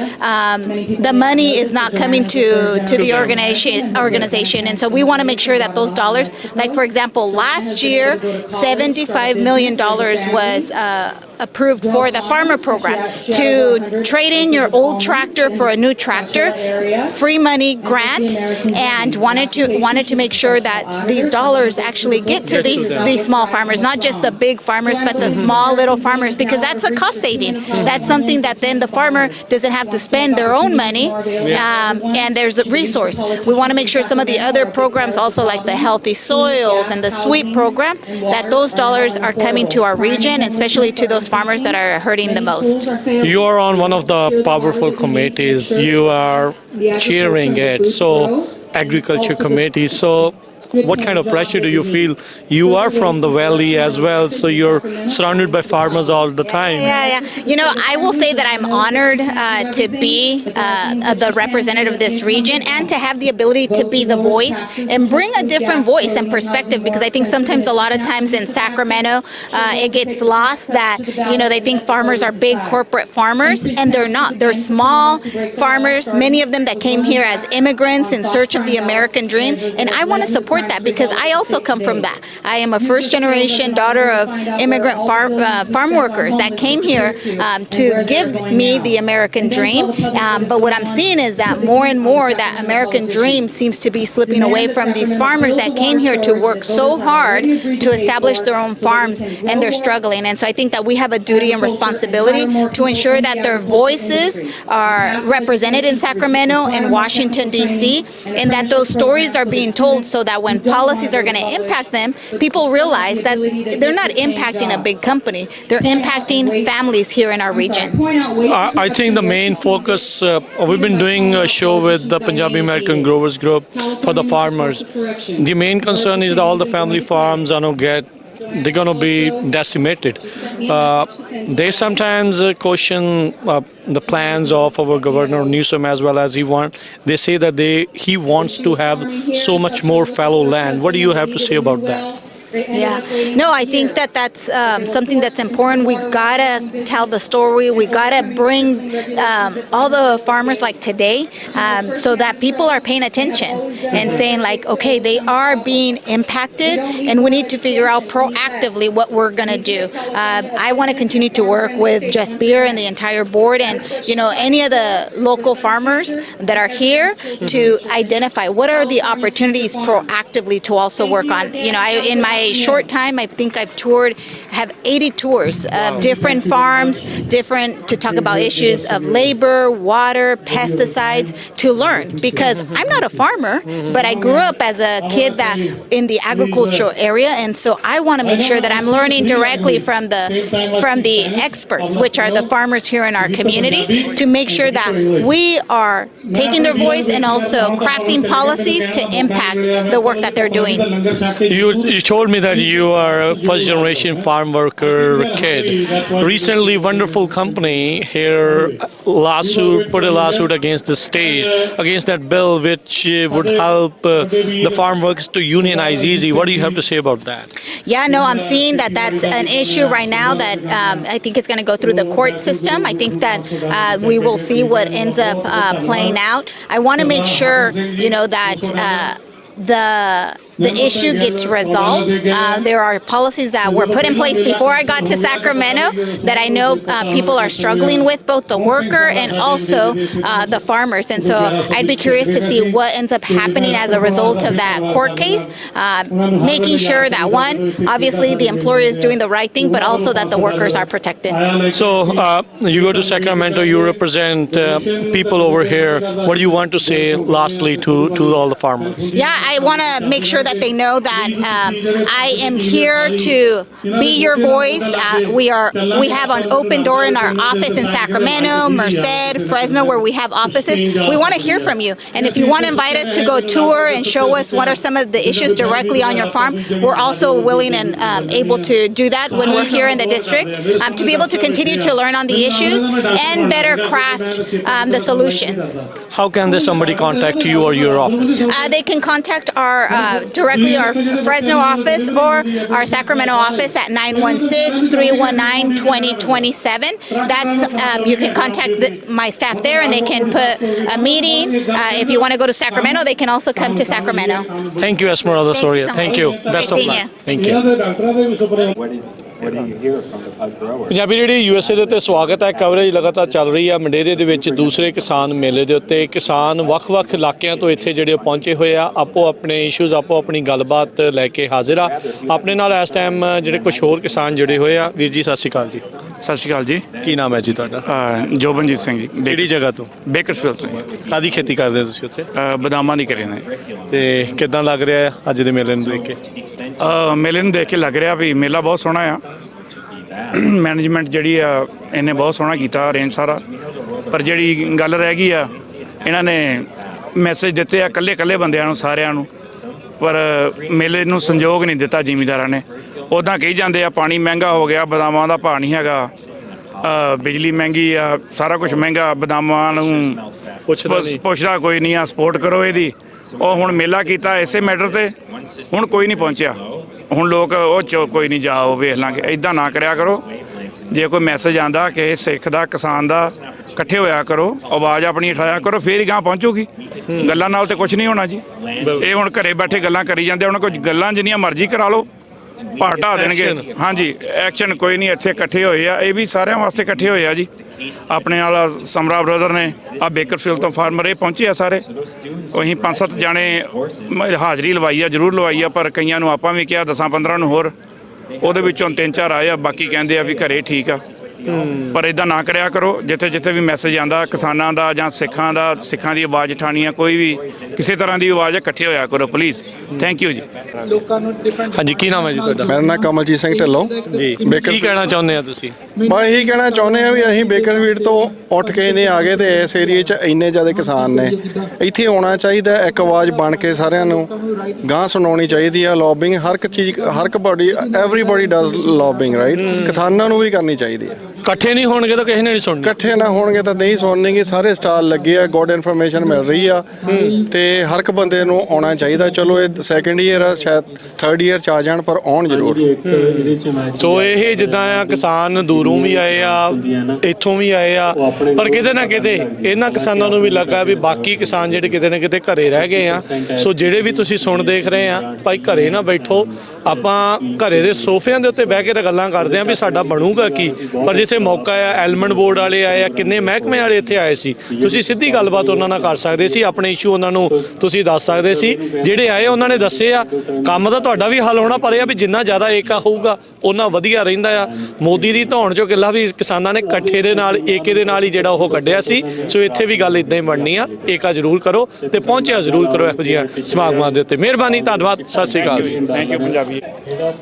the money is not coming to the organization. And so we want to make sure that those dollars, like for example, last year, $75 million was approved for the farmer program to trade in your old tractor for a new tractor, free money grant, and wanted to make sure that these dollars actually get to these small farmers, not just the big farmers, but the small little farmers, because that's a cost saving. That's something that then the farmer doesn't have to spend their own money, and there's a resource. We want to make sure some of the other programs, also like the Healthy Soils and the SWEEP program, that those dollars are coming to our region, especially to those farmers that are hurting the most. You are on one of the powerful committees. You are chairing it. So, agriculture committee. So, what kind of pressure do you feel? You are from the valley as well, so you're surrounded by farmers all the time. Yeah. You know, I will say that I'm honored to be the representative of this region and to have the ability to be the voice and bring a different voice and perspective, because I think sometimes a lot of times in Sacramento, it gets lost that, you know, they think farmers are big corporate farmers, and they're not. They're small farmers, many of them that came here as immigrants in search of the American dream, and I want to support that because I also come from that. I am a first-generation daughter of immigrant farm workers that came here to give me the American dream. But what I'm seeing is that more and more that American dream seems to be slipping away from these farmers that came here to work so hard to establish their own farms, and they're struggling. And so I think that we have a duty and responsibility to ensure that their voices are represented in Sacramento and Washington, D.C., and that those stories are being told so that when policies are going to impact them, people realize that they're not impacting a big company. They're impacting families here in our region. I think the main focus, we've been doing a show with the Punjabi American Growers Group for the farmers. The main concern is that all the family farms are they're going to be decimated. They sometimes question the plans of our Governor Newsom as well as they say that he wants to have so much more fallow land. What do you have to say about that? Yeah, no, I think that that's something that's important. We gotta tell the story. We gotta bring all the farmers like today, so that people are paying attention and saying like, okay, they are being impacted, and we need to figure out proactively what we're gonna do. I want to continue to work with Just Beer and the entire board, and any of the local farmers that are here to identify what are the opportunities proactively to also work on. In my short time, I think I've have 80 tours of different farms, to talk about issues of labor, water, pesticides, to learn, because I'm not a farmer, but I grew up as a kid that in the agricultural area, and so I want to make sure that I'm learning directly from the experts, which are the farmers here in our community, to make sure that we are taking their voice and also crafting policies to impact the work that they're doing. You told me that you are a first-generation farm worker kid. Recently, wonderful company here put a lawsuit against the state, against that bill which would help the farm workers to unionize easy. What do you have to say about that? Yeah, no, I'm seeing that that's an issue right now that I think it's going to go through the court system. I think that we will see what ends up playing out. I want to make sure, that the issue gets resolved. There are policies that were put in place before I got to Sacramento that I know people are struggling with, both the worker and also the farmers. And so I'd be curious to see what ends up happening as a result of that court case, making sure that, one, obviously the employer is doing the right thing, but also that the workers are protected. So you go to Sacramento, you represent people over here. What do you want to say lastly to all the farmers? Yeah, I want to make sure that they know that I am here to be your voice. We have an open door in our office in Sacramento, Merced, Fresno, where we have offices. We want to hear from you. And if you want to invite us to go tour and show us what are some of the issues directly on your farm, we're also willing and able to do that when we're here in the district, to be able to continue to learn on the issues and better craft the solutions. How can somebody contact you or your office? They can contact our directly our Fresno office or our Sacramento office at 916-319-2027. That's you can contact my staff there, and they can put a meeting. If you want to go to Sacramento, they can also come to Sacramento. Thank you Esmeralda Soria, thank you, best of luck, thank you. Punjabi radio USA ਦੇ ਉੱਤੇ ਸਵਾਗਤ ਹੈ। Coverage ਲਗਾਤਾਰ ਚੱਲ ਰਹੀ ਹੈ ਮੰਡੇਰੇ ਦੇ ਵਿੱਚ ਦੂਸਰੇ ਕਿਸਾਨ ਮੇਲੇ ਦੇ ਉੱਤੇ। ਕਿਸਾਨ ਵੱਖ-ਵੱਖ ਇਲਾਕਿਆਂ ਤੋਂ ਇੱਥੇ ਜਿਹੜੇ ਪਹੁੰਚੇ ਹੋਏ ਆ, ਆਪੋ ਆਪਣੇ ਇਸ਼ੂਜ਼, ਆਪੋ ਆਪਣੀ ਗੱਲਬਾਤ ਲੈ ਕੇ ਹਾਜ਼ਰ ਆ। ਆਪਣੇ ਨਾਲ ਇਸ ਟਾਈਮ ਜਿਹੜੇ ਕੁਝ ਹੋਰ ਕਿਸਾਨ ਜੁੜੇ ਹੋਏ ਆ। ਵੀਰ ਜੀ ਸਤਿ ਸ਼੍ਰੀ ਅਕਾਲ ਜੀ। ਸਤਿ ਸ਼੍ਰੀ ਅਕਾਲ ਜੀ। ਕੀ ਨਾਮ ਹੈ ਜੀ ਤੁਹਾਡਾ? ਜੋਬਨਜੀਤ ਸਿੰਘ ਜੀ। ਕਿਹੜੀ ਜਗ੍ਹਾ ਤੋਂ? ਬੇਕਰਸਫੀਲਡ ਤੋਂ ਜੀ। ਕਾਹਦੀ ਖੇਤੀ ਕਰਦੇ ਹੋ ਤੁਸੀਂ ਉੱਥੇ? ਬਦਾਮਾਂ ਦੀ ਕਰੇ ਨੇ। ਤੇ ਕਿੱਦਾਂ ਲੱਗ ਰਿਹਾ ਹੈ ਅੱਜ ਦੇ ਮੇਲੇ ਨੂੰ ਦੇਖ ਕੇ? ਮੇਲੇ ਨੂੰ ਦੇਖ ਕੇ ਲੱਗ ਰਿਹਾ ਵੀ ਮੇਲਾ ਬਹੁਤ ਸੋਹਣਾ ਆ। ਮੈਨੇਜਮੈਂਟ ਜਿਹੜੀ ਆ ਇਹਨੇ ਬਹੁਤ ਸੋਹਣਾ ਕੀਤਾ ਅਰੇਂਜ ਸਾਰਾ, ਪਰ ਜਿਹੜੀ ਗੱਲ ਰਹਿ ਗਈ ਆ, ਇਹਨਾਂ ਨੇ ਮੈਸੇਜ ਦਿੱਤੇ ਆ ਇਕੱਲੇ ਇਕੱਲੇ ਬੰਦਿਆਂ ਨੂੰ, ਸਾਰਿਆਂ ਨੂੰ, ਪਰ ਮੇਲੇ ਨੂੰ ਸੰਯੋਗ ਨਹੀਂ ਦਿੱਤਾ ਜ਼ਿਮੀਂਦਾਰਾਂ ਨੇ। ਉੱਦਾਂ ਕਹੀ ਜਾਂਦੇ ਆ ਪਾਣੀ ਮਹਿੰਗਾ ਹੋ ਗਿਆ, ਬਦਾਮਾਂ ਦਾ ਭਾਅ ਨਹੀਂ ਹੈਗਾ, ਬਿਜਲੀ ਮਹਿੰਗੀ ਆ, ਸਾਰਾ ਕੁਝ ਮਹਿੰਗਾ, ਬਦਾਮਾਂ ਨੂੰ ਪੁੱਛਦਾ ਕੋਈ ਨਹੀਂ ਆ, ਸਪੋਰਟ ਕਰੋ ਇਹਦੀ। ਉਹ ਹੁਣ ਮੇਲਾ ਕੀਤਾ ਇਸੇ ਮੈਟਰ ਤੇ, ਹੁਣ ਕੋਈ ਨਹੀਂ ਪਹੁੰਚਿਆ। ਹੁਣ ਲੋਕ ਉਹ ਕੋਈ ਨਹੀਂ, ਜਾਓ ਵੇਖ ਲਾਂਗੇ। ਇਦਾਂ ਨਾ ਕਰਿਆ ਕਰੋ। ਜੇ ਕੋਈ ਮੈਸੇਜ ਆਂਦਾ ਕਿ ਸਿੱਖ ਦਾ, ਕਿਸਾਨ ਦਾ, ਇਕੱਠੇ ਹੋਇਆ ਕਰੋ, ਆਵਾਜ਼ ਆਪਣੀ ਉਠਾਇਆ ਕਰੋ, ਫੇਰ ਹੀ ਗਾਂ ਪਹੁੰਚੂਗੀ। ਗੱਲਾਂ ਨਾਲ ਤੇ ਕੁਝ ਨਹੀਂ ਹੋਣਾ ਜੀ। ਇਹ ਹੁਣ ਘਰੇ ਬੈਠੇ ਗੱਲਾਂ ਕਰੀ ਜਾਂਦੇ, ਹੁਣ ਕੋਈ ਗੱਲਾਂ ਜਿੰਨੀਆਂ ਮਰਜ਼ੀ ਕਰਾ ਲਓ, ਭਾਅ ਢਾ ਦੇਣਗੇ। ਹਾਂਜੀ, ਐਕਸ਼ਨ ਕੋਈ ਨਹੀਂ। ਇੱਥੇ ਇਕੱਠੇ ਹੋਏ ਆ, ਇਹ ਵੀ ਸਾਰਿਆਂ ਵਾਸਤੇ ਇਕੱਠੇ ਹੋਏ ਆ ਜੀ। ਆਪਣੇ ਨਾਲ ਸਮਰਾ ਬ੍ਰਦਰ ਨੇ, ਆ ਬੇਕਰਫੀਲਡ ਤੋਂ ਫਾਰਮਰ ਇਹ ਪਹੁੰਚੇ ਆ ਸਾਰੇ। ਅਸੀਂ 5-7 ਜਾਣੇ ਹਾਜ਼ਰੀ ਲਵਾਈ ਆ, ਜ਼ਰੂਰ ਲਵਾਈ ਆ, ਪਰ ਕਈਆਂ ਨੂੰ ਆਪਾਂ ਵੀ ਕਿਹਾ 10-15 ਨੂੰ ਹੋਰ, ਉਹਦੇ ਵਿੱਚੋਂ 3-4 ਆਏ ਆ, ਬਾਕੀ ਕਹਿੰਦੇ ਆ ਵੀ ਘਰੇ ਠੀਕ ਆ। ਪਰ ਇਦਾਂ ਨਾ ਕਰਿਆ ਕਰੋ। ਜਿੱਥੇ ਜਿੱਥੇ ਵੀ ਮੈਸੇਜ ਆਂਦਾ ਕਿਸਾਨਾਂ ਦਾ ਜਾਂ ਸਿੱਖਾਂ ਦਾ, ਸਿੱਖਾਂ ਦੀ ਆਵਾਜ਼ ਉਠਾਉਣੀ ਆ, ਕੋਈ ਵੀ ਕਿਸੇ ਤਰ੍ਹਾਂ ਦੀ ਆਵਾਜ਼, ਇਕੱਠੇ ਹੋਇਆ ਕਰੋ ਪਲੀਜ਼। ਥੈਂਕ ਯੂ ਜੀ। ਹਾਂਜੀ, ਕੀ ਨਾਮ ਹੈ ਜੀ ਤੁਹਾਡਾ? ਮੇਰਾ ਨਾਮ ਕਮਲਜੀਤ ਸਿੰਘ ਢਿੱਲੋਂ ਜੀ। ਕੀ ਕਹਿਣਾ ਚਾਹੁੰਦੇ ਆ ਤੁਸੀਂ? ਮੈਂ ਇਹੀ ਕਹਿਣਾ ਚਾਹੁੰਦੇ ਆ ਵੀ ਅਸੀਂ ਬੇਕਰਫੀਲਡ ਤੋਂ ਉੱਠ ਕੇ ਨੇ ਆ ਗਏ ਤੇ ਇਸ ਏਰੀਏ 'ਚ ਇੰਨੇ ਜ਼ਿਆਦਾ ਕਿਸਾਨ ਨੇ, ਇੱਥੇ ਆਉਣਾ ਚਾਹੀਦਾ। ਇੱਕ ਆਵਾਜ਼ ਬਣ ਕੇ ਸਾਰਿਆਂ ਨੂੰ ਗਾਂ ਸੁਣਾਉਣੀ ਚਾਹੀਦੀ ਆ। ਲੌਬਿੰਗ ਹਰ ਇੱਕ ਚੀਜ਼, ਹਰ ਇੱਕ body, everybody does lobbying, right. ਕਿਸਾਨਾਂ ਨੂੰ ਵੀ ਕਰਨੀ ਚਾਹੀਦੀ ਆ। ਇਕੱਠੇ ਨਹੀਂ ਹੋਣਗੇ ਤਾਂ ਕਿਸੇ ਨੇ ਨਹੀਂ ਸੁਣਨੀ। ਇਕੱਠੇ ਨਾ ਹੋਣਗੇ ਤਾਂ ਨਹੀਂ ਸੁਣਨਗੇ। ਸਾਰੇ ਸਟਾਲ ਲੱਗੇ ਆ, ਗੁੱਡ ਇਨਫੋਰਮੇਸ਼ਨ ਮਿਲ ਰਹੀ ਆ, ਤੇ ਹਰ ਇੱਕ ਬੰਦੇ ਨੂੰ ਆਉਣਾ ਚਾਹੀਦਾ। ਚਲੋ ਇਹ ਸੈਕੰਡ ਈਅਰ ਆ, ਸ਼ਾਇਦ ਥਰਡ ਈਅਰ 'ਚ ਆ ਜਾਣ, ਪਰ ਆਉਣ ਜ਼ਰੂਰ। ਸੋ ਇਹ ਜਿੱਦਾਂ ਆ ਕਿਸਾਨ ਦੂਰੋਂ ਵੀ ਆਏ ਆ, ਇੱਥੋਂ ਵੀ ਆਏ ਆ, ਪਰ ਕਿਤੇ ਨਾ ਕਿਤੇ ਇਹਨਾਂ ਕਿਸਾਨਾਂ ਨੂੰ ਵੀ ਲੱਗਾ ਵੀ ਬਾਕੀ ਕਿਸਾਨ ਜਿਹੜੇ ਕਿਤੇ ਨਾ ਕਿਤੇ ਘਰੇ ਰਹਿ ਗਏ ਆ। ਸੋ ਜਿਹੜੇ ਵੀ ਤੁਸੀਂ ਸੁਣ ਦੇਖ ਰਹੇ ਆ, ਭਾਈ ਘਰੇ ਨਾ ਬੈਠੋ। ਆਪਾਂ ਘਰੇ ਦੇ ਸੋਫਿਆਂ ਦੇ ਉੱਤੇ ਬਹਿ ਕੇ ਤਾਂ ਗੱਲਾਂ ਕਰਦੇ ਆ ਵੀ ਸਾਡਾ ਬਣੂਗਾ ਕੀ, ਪਰ ਜਿੱਥੇ ਮੌਕਾ ਆ, ਐਲਮੰਡ ਬੋਰਡ ਵਾਲੇ ਆਏ ਆ, ਕਿੰਨੇ ਮਹਿਕਮੇ ਵਾਲੇ ਇੱਥੇ ਆਏ ਸੀ, ਤੁਸੀਂ ਸਿੱਧੀ ਗੱਲਬਾਤ ਉਹਨਾਂ ਨਾਲ ਕਰ ਸਕਦੇ ਸੀ, ਆਪਣੇ ਇਸ਼ੂ ਉਹਨਾਂ ਨੂੰ ਤੁਸੀਂ ਦੱਸ ਸਕਦੇ ਸੀ। ਜਿਹੜੇ ਆਏ ਉਹਨਾਂ ਨੇ ਦੱਸੇ ਆ, ਕੰਮ ਦਾ ਤੁਹਾਡਾ ਵੀ ਹੱਲ ਹੋਣਾ, ਪਰ ਇਹ ਆ ਵੀ ਜਿੰਨਾ ਜ਼ਿਆਦਾ ਏਕਾ ਹੋਊਗਾ ਉਹਨਾਂ ਵਧੀਆ ਰਹਿੰਦਾ ਆ। ਮੋਦੀ ਦੀ ਧੌਣ ਚੋਂ ਕਿੱਲਾ ਵੀ ਕਿਸਾਨਾਂ ਨੇ ਇਕੱਠੇ ਦੇ ਨਾਲ, ਏਕੇ ਦੇ ਨਾਲ ਹੀ ਜਿਹੜਾ ਉਹ ਕੱਢਿਆ ਸੀ। ਸੋ ਇੱਥੇ ਵੀ ਗੱਲ ਇਦਾਂ ਹੀ ਬਣਨੀ ਆ, ਏਕਾ ਜ਼ਰੂਰ ਕਰੋ ਤੇ ਪਹੁੰਚਿਆ ਜ਼ਰੂਰ ਕਰੋ ਇਹੋ ਜਿਹੀਆਂ ਸਮਾਗਮਾਂ ਦੇ ਉੱਤੇ। ਮਿਹਰਬਾਨੀ, ਧੰਨਵਾਦ, ਸਤਿ ਸ਼੍ਰੀ ਅਕਾਲ ਜੀ। Thank you Punjabi.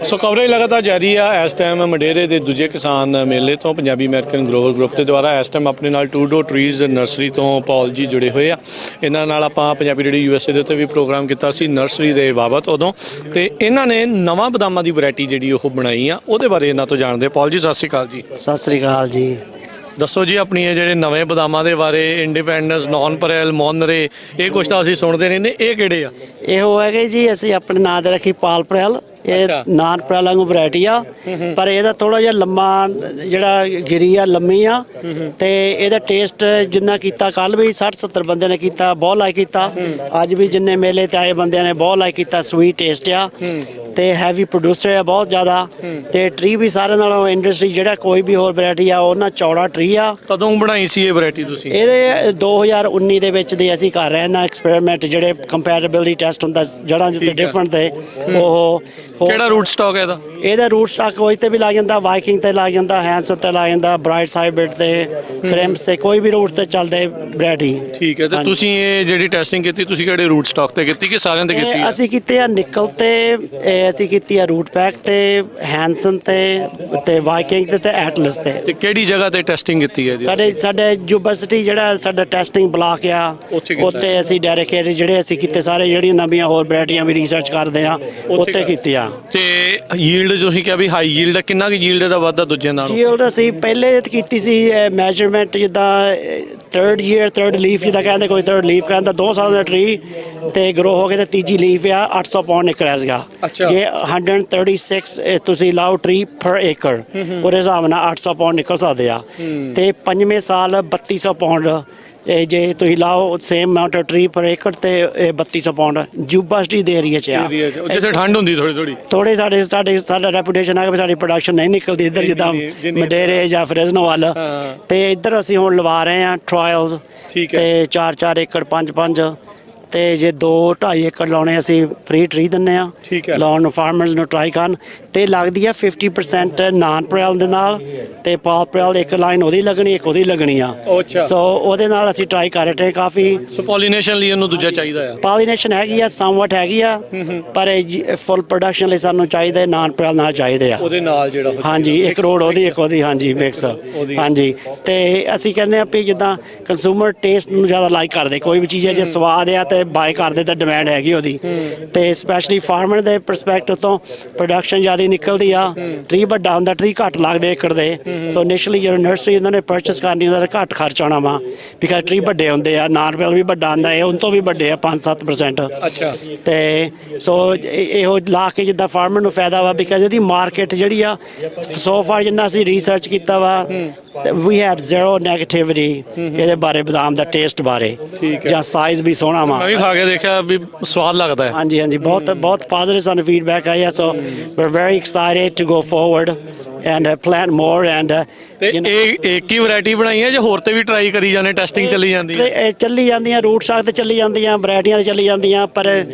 So coverage ਲਗਾਤਾਰ ਜਾਰੀ ਆ। ਇਸ ਟਾਈਮ ਮੰਡੇਰੇ ਦੇ ਦੂਜੇ ਕਿਸਾਨ ਮੇਲੇ ਤੋਂ ਪੰਜਾਬੀ ਅਮਰੀਕਨ ਗਰੋਵਰ ਗਰੁੱਪ ਦੇ ਦੁਆਰਾ ਇਸ ਟਾਈਮ ਆਪਣੇ ਨਾਲ ਟੂ ਡੋ ਟਰੀਜ਼ ਨਰਸਰੀ ਤੋਂ ਪੌਲ ਜੀ ਜੁੜੇ ਹੋਏ ਆ। ਇਹਨਾਂ ਨਾਲ ਆਪਾਂ ਪੰਜਾਬੀ ਰੇਡੀਓ USA ਦੇ ਉੱਤੇ ਵੀ ਪ੍ਰੋਗਰਾਮ ਕੀਤਾ ਸੀ ਨਰਸਰੀ ਦੇ ਬਾਬਤ ਉਦੋਂ, ਤੇ ਇਹਨਾਂ ਨੇ ਨਵਾਂ ਬਦਾਮਾਂ ਦੀ ਵੈਰਾਈਟੀ ਜਿਹੜੀ ਉਹ ਬਣਾਈ ਆ, ਉਹਦੇ ਬਾਰੇ ਇਹਨਾਂ ਤੋਂ ਜਾਣਦੇ। ਪੌਲ ਜੀ ਸਤਿ ਸ਼੍ਰੀ ਅਕਾਲ ਜੀ। ਸਤਿ ਸ਼੍ਰੀ ਅਕਾਲ ਜੀ। ਦੱਸੋ ਜੀ ਆਪਣੀ ਇਹ ਜਿਹੜੇ ਨਵੇਂ ਬਦਾਮਾਂ ਦੇ ਬਾਰੇ, ਇੰਡੀਪੈਂਡੈਂਸ, ਨੌਨ ਪਰੈਲ, ਮੋਨਰੇ, ਇਹ ਕੁਛ ਤਾਂ ਅਸੀਂ ਸੁਣਦੇ ਰਹਿੰਦੇ, ਇਹ ਕਿਹੜੇ ਆ? ਇਹ ਉਹ ਹੈਗੇ ਜੀ, ਅਸੀਂ ਆਪਣੇ ਨਾਂ ਤੇ ਰੱਖੀ ਪਾਲ ਪਰੈਲ। ਇਹ ਨਾਨ ਪਰੈਲ ਵਾਂਗੂ ਵੈਰਾਈਟੀ ਆ, ਪਰ ਇਹਦਾ ਥੋੜਾ ਜਿਹਾ ਲੰਮਾ, ਜਿਹੜਾ ਗਿਰੀ ਆ ਲੰਮੀ ਆ, ਤੇ ਇਹਦਾ ਟੇਸਟ ਜਿੰਨਾ ਕੀਤਾ, ਕੱਲ ਵੀ 60-70 ਬੰਦਿਆਂ ਨੇ ਕੀਤਾ, ਬਹੁਤ ਲਾਈਕ ਕੀਤਾ। ਅੱਜ ਵੀ ਜਿੰਨੇ ਮੇਲੇ ਤੇ ਆਏ ਬੰਦਿਆਂ ਨੇ ਬਹੁਤ ਲਾਈਕ ਕੀਤਾ। ਸਵੀਟ ਟੇਸਟ ਆ ਤੇ ਹੈਵੀ ਪ੍ਰੋਡਿਊਸਰ ਆ ਬਹੁਤ ਜ਼ਿਆਦਾ, ਤੇ ਟਰੀ ਵੀ ਸਾਰੇ ਨਾਲੋਂ ਇੰਡਸਟਰੀ ਜਿਹੜਾ ਕੋਈ ਵੀ ਹੋਰ ਵੈਰਾਈਟੀ ਆ ਉਹਨਾਂ ਚੌੜਾ ਟਰੀ ਆ। ਕਦੋਂ ਬਣਾਈ ਸੀ ਇਹ ਵੈਰਾਈਟੀ ਤੁਸੀਂ? ਇਹਦੇ 2019 ਦੇ ਵਿੱਚ ਦੀ ਅਸੀਂ ਕਰ ਰਹੇ ਨਾ ਐਕਸਪੈਰੀਮੈਂਟ, ਜਿਹੜੇ ਕੰਪੈਟੀਬਿਲਿਟੀ ਟੈਸਟ ਹੁੰਦਾ ਜੜਾਂ ਦੇ ਡਿਫਰੈਂਟ ਤੇ। ਉਹ ਕਿਹੜਾ ਰੂਟ ਸਟਾਕ ਹੈ ਇਹਦਾ? ਇਹਦਾ ਰੂਟ ਸਟਾਕ ਕੋਈ ਤੇ ਵੀ ਲੱਗ ਜਾਂਦਾ, ਵਾਈਕਿੰਗ ਤੇ ਲੱਗ ਜਾਂਦਾ, ਹੈਂਸਨ ਤੇ ਲੱਗ ਜਾਂਦਾ, ਬ੍ਰਾਈਟ ਹਾਈਬ੍ਰਿਡ ਤੇ, ਕ੍ਰੈਮਸ ਤੇ, ਕੋਈ ਵੀ ਰੂਟ ਤੇ ਚੱਲਦੇ ਵੈਰਾਈਟੀ। ਠੀਕ ਹੈ। ਤੇ ਤੁਸੀਂ ਇਹ ਜਿਹੜੀ ਟੈਸਟਿੰਗ ਕੀਤੀ, ਤੁਸੀਂ ਕਿਹੜੇ ਰੂਟ ਸਟਾਕ ਤੇ ਕੀਤੀ ਕਿ ਸਾਰਿਆਂ ਤੇ ਕੀਤੀ? ਅਸੀਂ ਕੀਤੇ ਆ ਨਿਕਲ ਤੇ, ਅਸੀਂ ਕੀਤੀ ਆ ਰੂਟ ਪੈਕ ਤੇ, ਹੈਂਸਨ ਤੇ ਵਾਈਕਿੰਗ ਤੇ ਐਟਲਸ ਤੇ। ਤੇ ਕਿਹੜੀ ਜਗ੍ਹਾ ਤੇ ਟੈਸਟਿੰਗ ਕੀਤੀ ਹੈ? ਸਾਡੇ ਯੂਨੀਵਰਸਿਟੀ ਜਿਹੜਾ ਸਾਡਾ ਟੈਸਟਿੰਗ ਬਲਾਕ ਆ, ਉੱਥੇ ਅਸੀਂ ਡੈਡੀਕੇਟਡ ਜਿਹੜੇ ਅਸੀਂ ਕੀਤੇ ਸਾਰੇ, ਜਿਹੜੀਆਂ ਨਵੀਆਂ ਹੋਰ ਵੈਰਾਈਟੀਆਂ ਵੀ ਰਿਸਰਚ ਕਰਦੇ ਆ ਉੱਥੇ ਕੀਤੀ ਆ। ਤੇ ਯੀਲਡ ਯੀਲਡ ਤੁਸੀਂ ਕਿਹਾ ਵੀ ਹਾਈ ਯੀਲਡ ਹੈ, ਕਿੰਨਾ ਕੁ ਯੀਲਡ ਦਾ ਵਾਧਾ ਦੂਜਿਆਂ ਨਾਲੋਂ? ਯੀਲਡ ਅਸੀਂ ਪਹਿਲੇ ਕੀਤੀ ਸੀ ਮੈਜਰਮੈਂਟ, ਜਿੱਦਾਂ ਥਰਡ ਲੀਫ ਜਿੱਦਾਂ ਕਹਿੰਦੇ, ਕੋਈ ਥਰਡ ਲੀਫ ਕਹਿੰਦਾ 2 ਸਾਲ ਦਾ ਟਰੀ ਤੇ ਗਰੋ ਹੋ ਕੇ ਤੇ ਤੀਜੀ ਲੀਫ ਆ 800 ਪਾਉਂਡ ਨਿਕਲਿਆ ਸੀਗਾ। ਜੇ 136 ਤੁਸੀਂ ਲਾਓ ਟਰੀ ਪਰ ਏਕੜ, ਉਹਦੇ ਹਿਸਾਬ ਨਾਲ 800 ਪਾਉਂਡ ਨਿਕਲ ਸਕਦੇ ਆ। ਤੇ 5ਵੇਂ ਸਾਲ 3200 ਪਾਉਂਡ ਇਹ ਜੇ ਤੁਸੀਂ ਲਾਓ ਸੇਮ ਅਮਾਉਂਟ ਆਫ ਟਰੀ ਪਰ ਏਕੜ ਤੇ 3200 ਪਾਉਂਡ ਜੂਬਾ ਸਟਰੀਟ ਦੇ ਏਰੀਆ 'ਚ ਆ। ਜਿੱਥੇ ਠੰਡ ਹੁੰਦੀ ਥੋੜੀ ਸਾਡਾ ਰੈਪੂਟੇਸ਼ਨ ਆ ਕਿ ਸਾਡੀ ਪ੍ਰੋਡਕਸ਼ਨ ਨਹੀਂ ਨਿਕਲਦੀ ਇੱਧਰ, ਜਿੱਦਾਂ ਮਡੇਰੇ ਜਾਂ ਫਰੈਜ਼ਨੋ ਵੱਲ। ਤੇ ਇੱਧਰ ਅਸੀਂ ਹੁਣ ਲਵਾ ਰਹੇ ਹਾਂ ਟਰਾਇਲਸ ਤੇ 4-4 ਏਕੜ 5-5 ਤੇ ਜੇ 2-2.5 ਏਕੜ ਲਾਉਣੇ ਅਸੀਂ ਫ੍ਰੀ ਟਰੀ ਦਿੰਦੇ ਆ ਲਾਉਣ ਨੂੰ, ਫਾਰਮਰਸ ਨੂੰ ਟਰਾਈ ਕਰਨ। ਤੇ ਲੱਗਦੀ ਆ 50% ਨਾਨ ਪ੍ਰੈਲ ਦੇ ਨਾਲ ਤੇ ਪਾਲ ਪ੍ਰੈਲ ਇੱਕ ਲਾਈਨ ਉਹਦੀ ਲੱਗਣੀ, ਇੱਕ ਉਹਦੀ ਲੱਗਣੀ ਆ। ਸੋ ਉਹਦੇ ਨਾਲ ਅਸੀਂ ਟਰਾਈ ਕਰ ਰਹੇ ਕਾਫੀ। ਸੋ ਪੋਲੀਨੇਸ਼ਨ ਲਈ ਇਹਨੂੰ ਦੂਜਾ ਚਾਹੀਦਾ ਆ? ਪੋਲੀਨੇਸ਼ਨ ਹੈਗੀ ਆ, ਸਮਵਟ ਹੈਗੀ ਆ, ਪਰ ਫੁੱਲ ਪ੍ਰੋਡਕਸ਼ਨ ਲਈ ਸਾਨੂੰ ਚਾਹੀਦਾ ਨਾਨ ਪ੍ਰੈਲ ਨਾਲ ਚਾਹੀਦੇ ਆ ਉਹਦੇ ਨਾਲ ਜਿਹੜਾ। ਹਾਂਜੀ, ਇੱਕ ਰੋਡ ਉਹਦੀ ਇੱਕ ਉਹਦੀ, ਹਾਂਜੀ ਮਿਕਸ। ਹਾਂਜੀ, ਤੇ ਅਸੀਂ ਕਹਿੰਦੇ ਆ ਵੀ ਜਿੱਦਾਂ ਕੰਜ਼ਿਊਮਰ ਟੇਸਟ ਨੂੰ ਜ਼ਿਆਦਾ ਲਾਈਕ ਕਰਦੇ, ਕੋਈ ਵੀ ਚੀਜ਼ ਹੈ ਜੇ ਸਵਾਦ ਆ ਤੇ ਬਾਏ ਕਰਦੇ ਤਾਂ ਡਿਮਾਂਡ ਹੈਗੀ ਉਹਦੀ। ਤੇ ਸਪੈਸ਼ਲੀ ਫਾਰਮਰ ਦੇ ਪਰਸਪੈਕਟਿਵ ਤੋਂ ਪ੍ਰੋਡਕਸ਼ਨ ਜ਼ਿਆਦਾ ਨਿਕਲਦੀ ਆ। ਟਰੀ ਵੱਡਾ ਹੁੰਦਾ, ਟਰੀ ਘੱਟ ਲੱਗਦੇ ਏਕੜ ਦੇ। ਸੋ ਇਨੀਸ਼ੀਅਲੀ ਜਦੋਂ ਨਰਸਰੀ ਉਹਨਾਂ ਨੇ ਪਰਚੇਸ ਕਰਨੀ ਉਹਦਾ ਘੱਟ ਖਰਚ ਆਉਣਾ ਵਾ, ਬਿਕਾਜ਼ ਟਰੀ ਵੱਡੇ ਹੁੰਦੇ ਆ। ਨਾਨ ਪ੍ਰੈਲ ਵੀ ਵੱਡਾ ਹੁੰਦਾ ਹੈ, ਉਹਨਾਂ ਤੋਂ ਵੀ ਵੱਡੇ ਆ 5-7%। ਤੇ ਸੋ ਇਹੋ ਲਾ ਕੇ ਜਿੱਦਾਂ ਫਾਰਮਰ ਨੂੰ ਫਾਇਦਾ ਵਾ, ਬਿਕਾਜ਼ ਇਹਦੀ ਮਾਰਕੀਟ ਜਿਹੜੀ ਆ ਸੋ ਫਾਰ ਜਿੰਨਾ ਅਸੀਂ ਰਿਸਰਚ ਕੀਤਾ ਵਾ, ਵੀ ਹੈਡ ਜ਼ੀਰੋ ਨੈਗੇਟਿਵਿਟੀ ਇਹਦੇ ਬਾਰੇ, ਬਦਾਮ ਦਾ ਟੇਸਟ ਬਾਰੇ ਜਾਂ ਸਾਈਜ਼ ਵੀ ਸੋਹਣਾ ਵਾ। ਮੈਂ ਵੀ ਖਾ ਕੇ ਦੇਖਿਆ ਵੀ ਸਵਾਦ ਲੱਗਦਾ ਹੈ। ਹਾਂਜੀ ਹਾਂਜੀ, ਬਹੁਤ ਪੋਜ਼ਿਟਿਵ ਸਾਨੂੰ ਫੀਡਬੈਕ ਆਇਆ। So we are very excited to go forward and plant more and ਤੇ ਇਹ ਇੱਕ ਹੀ ਵੈਰਾਈਟੀ ਬਣਾਈ ਹੈ ਜਾਂ ਹੋਰ ਤੇ ਵੀ ਟਰਾਈ ਕਰੀ ਜਾਂਦੇ, ਟੈਸਟਿੰਗ ਚੱਲੀ ਜਾਂਦੀ ਹੈ? ਚੱਲੀ ਜਾਂਦੀਆਂ, ਰੂਟ ਸਾਗ ਤੇ ਚੱਲੀ ਜਾਂਦੀਆਂ, ਵੈਰਾਈਟੀਆਂ ਤੇ ਚੱਲੀ ਜਾਂਦੀਆਂ, ਪਰ